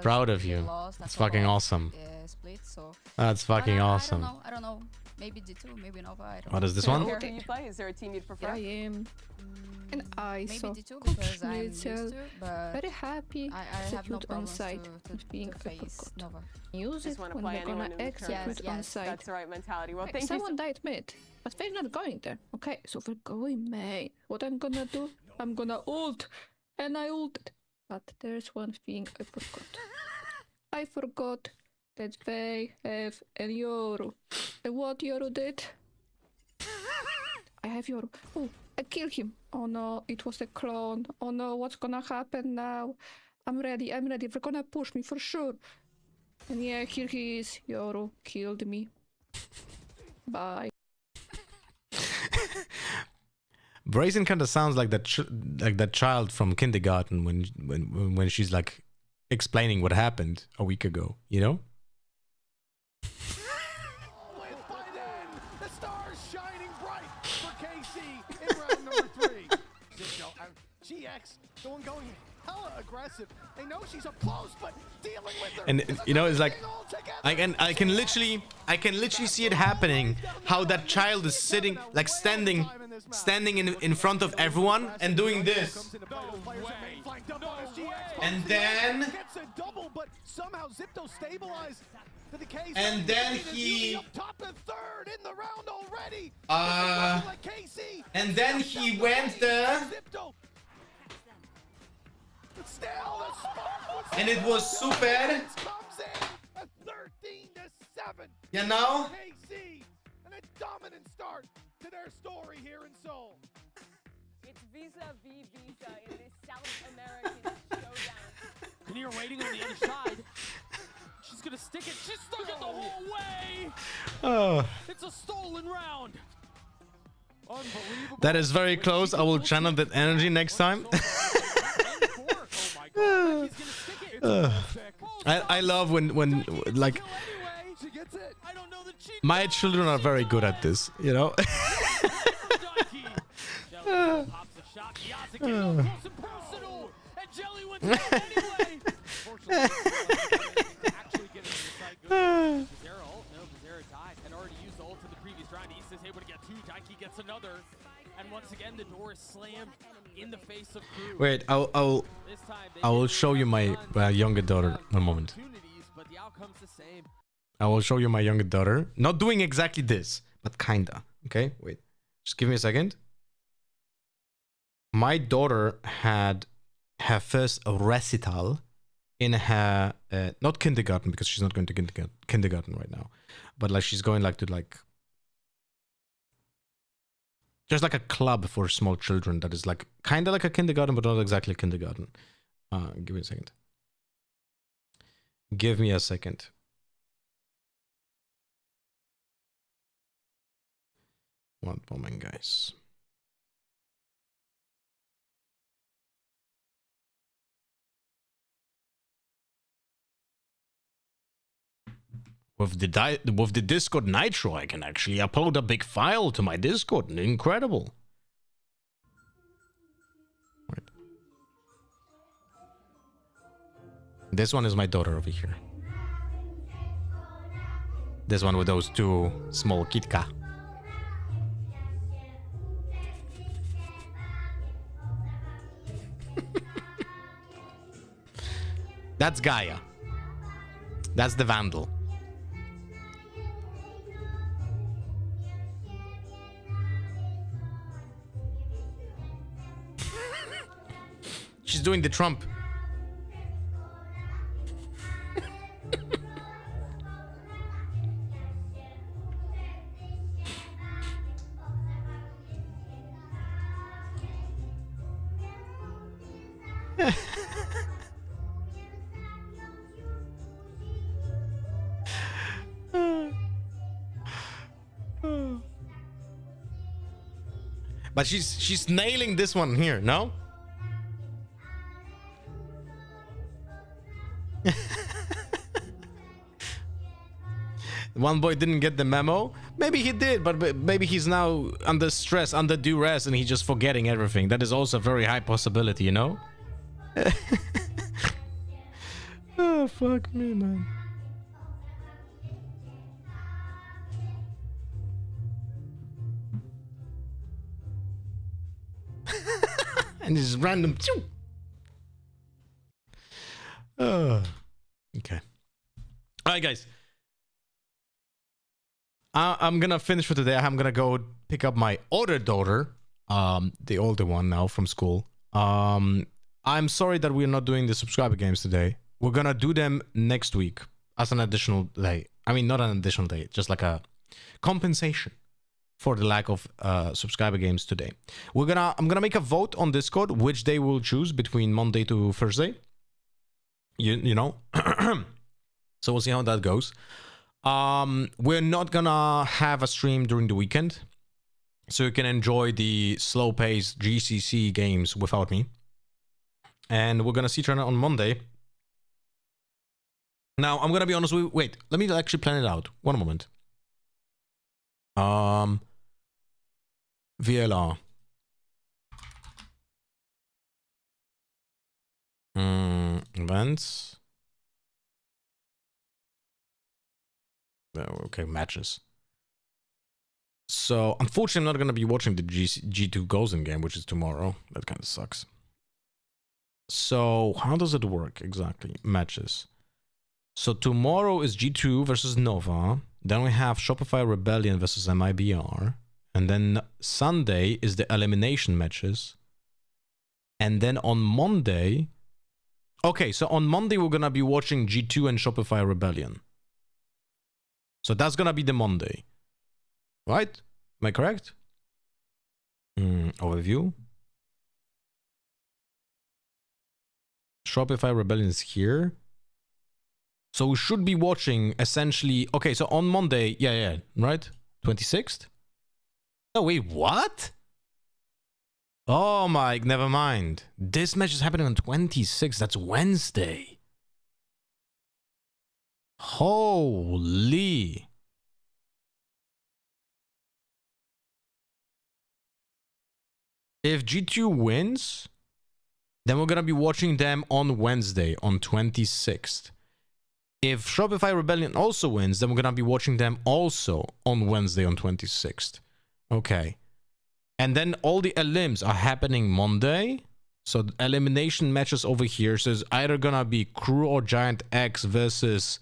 Proud of you. That's fucking awesome. Split, so that's fucking awesome. I don't know. Maybe G2, maybe Nova. I don't what know. is this one? Who you play? Is there a team you'd prefer? I am. And I maybe so G2 because I'm used to, but very happy I have no on problems site to being face Nova. Use it when we're gonna execute on site. That's the right mentality. Well, thank someone died mid, but we're not going there. Okay, so we're going main. What I'm gonna do? I'm gonna ult, and I ulted. But there's one thing I forgot. I forgot that they have a Yoru. And what Yoru did? I have Yoru. Oh, I killed him. Oh no, it was a clone. Oh no, what's gonna happen now? I'm ready. They're gonna push me for sure. And yeah, here he is. Yoru killed me. Bye. Brazen kind of sounds like that child from kindergarten when she's like explaining what happened a week ago, you know? The stars shining bright for KC in round number 3. Xipto, GX going hella aggressive. They know she's up close, but dealing with her. And you know, it's like I can literally see it happening. How that child is sitting, like standing in front of everyone and doing this. And then and then he and then he went there. And it was super. You know? And a dominant start to their story here in Seoul. It's Visa v Visa in this South American showdown. And you're waiting on the other side. She's gonna stick it. She stuck it the whole way. It's a stolen round. Unbelievable. That is very close. I will channel that energy next time. I love when like my children are very good at this, you know. And once again, the door is slammed in the face of KRU. Wait, I will show you my younger daughter. One moment. But the outcome's the same. I will show you my younger daughter. Not doing exactly this, but kinda. Okay, wait. Just give me a second. My daughter had her first recital in her not kindergarten, because she's not going to kindergarten right now, but like she's going like to like Just like a club for small children that is like kind of like a kindergarten, but not exactly a kindergarten. Give me a second. Give me a second. One moment, guys. With the Discord Nitro, I can actually upload a big file to my Discord. Incredible. Right. This one is my daughter over here. This one with those two small kitka. That's Gaia. That's the Vandal. She's doing the Trump. But she's nailing this one here, no? One boy didn't get the memo. Maybe he did, but maybe he's now under stress, under duress, and he's just forgetting everything. That is also a very high possibility, you know? Oh, fuck me, man. And this is random. Okay. All right, guys. I'm gonna finish for today. I'm gonna go pick up my older daughter, the older one now from school. I'm sorry that we're not doing the subscriber games today. We're gonna do them next week as an additional day. I mean, not an additional day, just like a compensation for the lack of subscriber games today. I'm gonna make a vote on Discord which day we'll choose between Monday to Thursday. You know, so we'll see how that goes. We're not gonna have a stream during the weekend, so you can enjoy the slow-paced GCC games without me. And we're gonna see each other on Monday. Now, I'm gonna be honest with you. Wait, let me actually plan it out. One moment. VLR. Events. Okay, matches. So, unfortunately, I'm not going to be watching the G2 Gozen game, which is tomorrow. That kind of sucks. So, how does it work exactly? Matches. So, tomorrow is G2 versus Nova. Then we have Shopify Rebellion versus MIBR. And then Sunday is the elimination matches. And then on Monday... Okay, so on Monday, we're going to be watching G2 and Shopify Rebellion. So that's going to be the Monday. Right? Am I correct? Overview. Shopify Rebellion is here. So we should be watching essentially... Okay, so on Monday... Yeah, right? 26th? No, wait, what? Oh my... Never mind. This match is happening on 26th. That's Wednesday. Holy. If G2 wins, then we're going to be watching them on Wednesday, on 26th. If Shopify Rebellion also wins, then we're going to be watching them also on Wednesday, on 26th. Okay. And then all the elims are happening Monday. So the elimination matches over here. So it's either going to be KRU or Giant X versus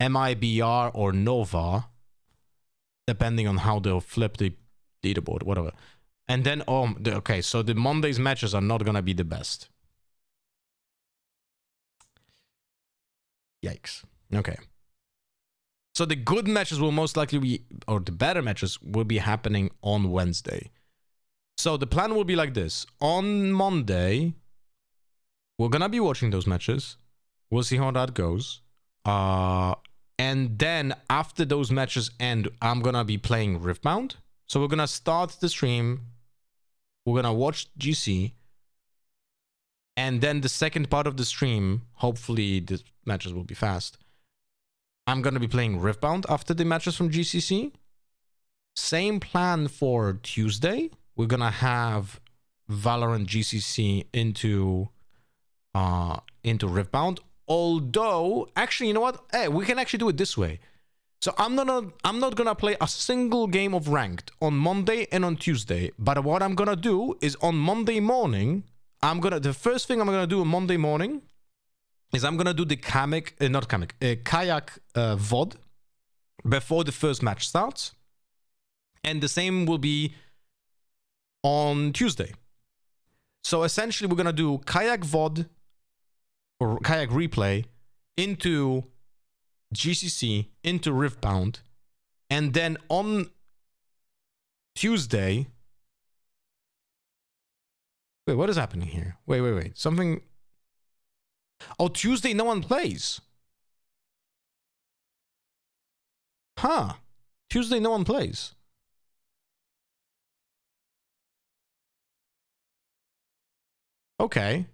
MIBR or Nova, depending on how they'll flip the leaderboard, whatever. And then, okay, so the Monday's matches are not going to be the best. Yikes. Okay. So the good matches will most likely be, or the better matches will be happening on Wednesday. So the plan will be like this. On Monday, we're gonna be watching those matches. We'll see how that goes. And then after those matches end, I'm gonna be playing Riftbound. So we're gonna start the stream. We're gonna watch GC. And then the second part of the stream, hopefully the matches will be fast. I'm gonna be playing Riftbound after the matches from GCC. Same plan for Tuesday. We're gonna have Valorant GCC into Riftbound. Although, actually, you know what? Hey, we can actually do it this way. So I'm not gonna play a single game of ranked on Monday and on Tuesday. But what I'm gonna do is on Monday morning, the first thing I'm gonna do on Monday morning is I'm gonna do the kayak VOD before the first match starts. And the same will be on Tuesday. So essentially, we're gonna do kayak VOD or kayak replay into GCC, into Riftbound, and then on Tuesday. Wait, what is happening here? Wait. Something. Oh, Tuesday, no one plays. Huh. Tuesday, no one plays. Okay.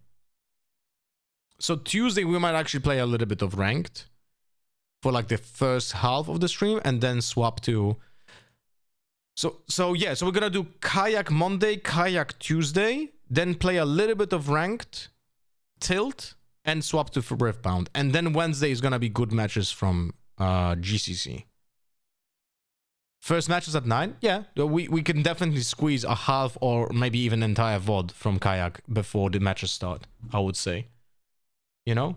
So Tuesday we might actually play a little bit of ranked for like the first half of the stream and then swap to. So we're gonna do kayak Monday, kayak Tuesday, then play a little bit of ranked, tilt, and swap to Riftbound. And then Wednesday is gonna be good matches from GCC. First match is at 9. Yeah, we can definitely squeeze a half or maybe even entire VOD from kayak before the matches start, I would say. You know?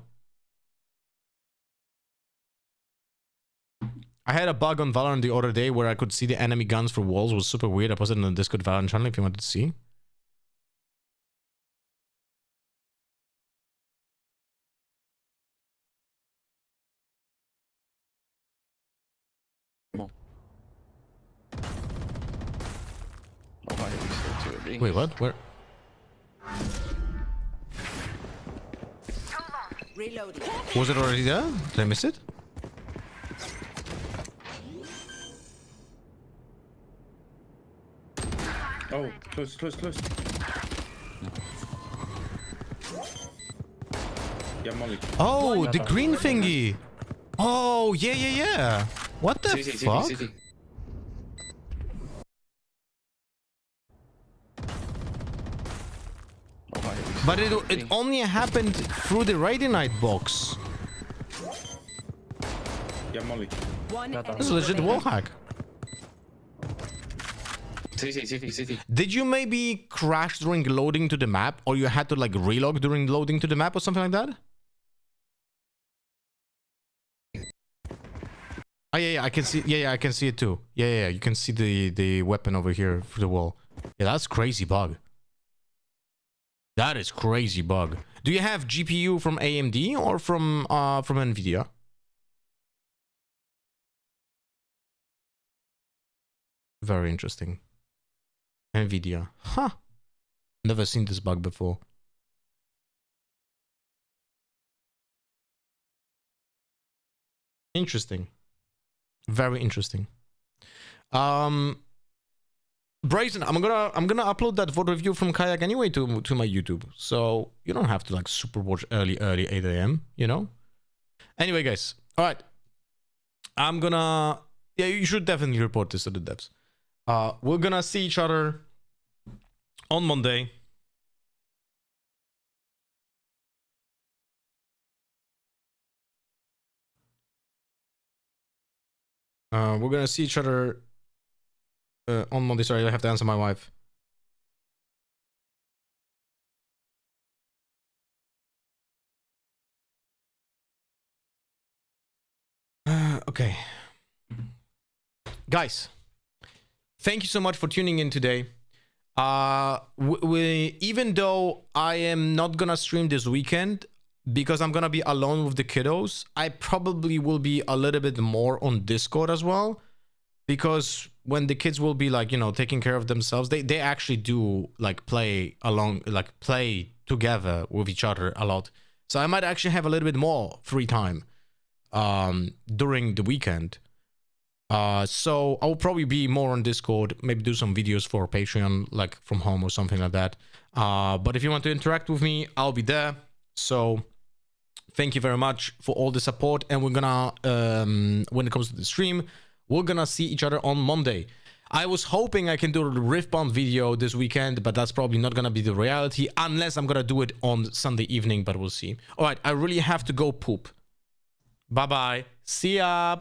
I had a bug on Valorant the other day where I could see the enemy guns for walls. It was super weird. I posted it on the Discord Valorant channel if you wanted to see. Wait, what? Where? Reloading. Was it already there? Did I miss it? Oh, close. Yeah, Molly. Oh, the green thingy. Oh, yeah. What the fuck? But it only happened through the Radianite box. Yeah, Molly. This is a legit wall hack. Did you maybe crash during loading to the map, or you had to like relog during loading to the map or something like that? Oh yeah, I can see. Yeah, I can see it too. Yeah, you can see the weapon over here through the wall. Yeah, that's crazy bug. That is crazy bug. Do you have GPU from AMD or from Nvidia? Very interesting. Nvidia. Huh. Never seen this bug before. Interesting. Very interesting. Brazen, I'm gonna upload that VOD review from Kayak anyway to my YouTube, so you don't have to like super watch early 8 AM, you know. Anyway, guys, all right. Yeah, you should definitely report this to the devs. We're gonna see each other on Monday. We're gonna see each other on Monday. Sorry, I have to answer my wife. Okay. Guys, thank you so much for tuning in today. Even though I am not gonna stream this weekend because I'm gonna be alone with the kiddos, I probably will be a little bit more on Discord as well, because when the kids will be like, you know, taking care of themselves, they actually do like play together with each other a lot. So I might actually have a little bit more free time during the weekend. So I'll probably be more on Discord, maybe do some videos for Patreon, like from home or something like that. But if you want to interact with me, I'll be there. So thank you very much for all the support. And we're gonna, when it comes to the stream, we're gonna see each other on Monday. I was hoping I can do a Riftbound video this weekend, but that's probably not gonna be the reality unless I'm gonna do it on Sunday evening, but we'll see. All right, I really have to go poop. Bye-bye. See ya.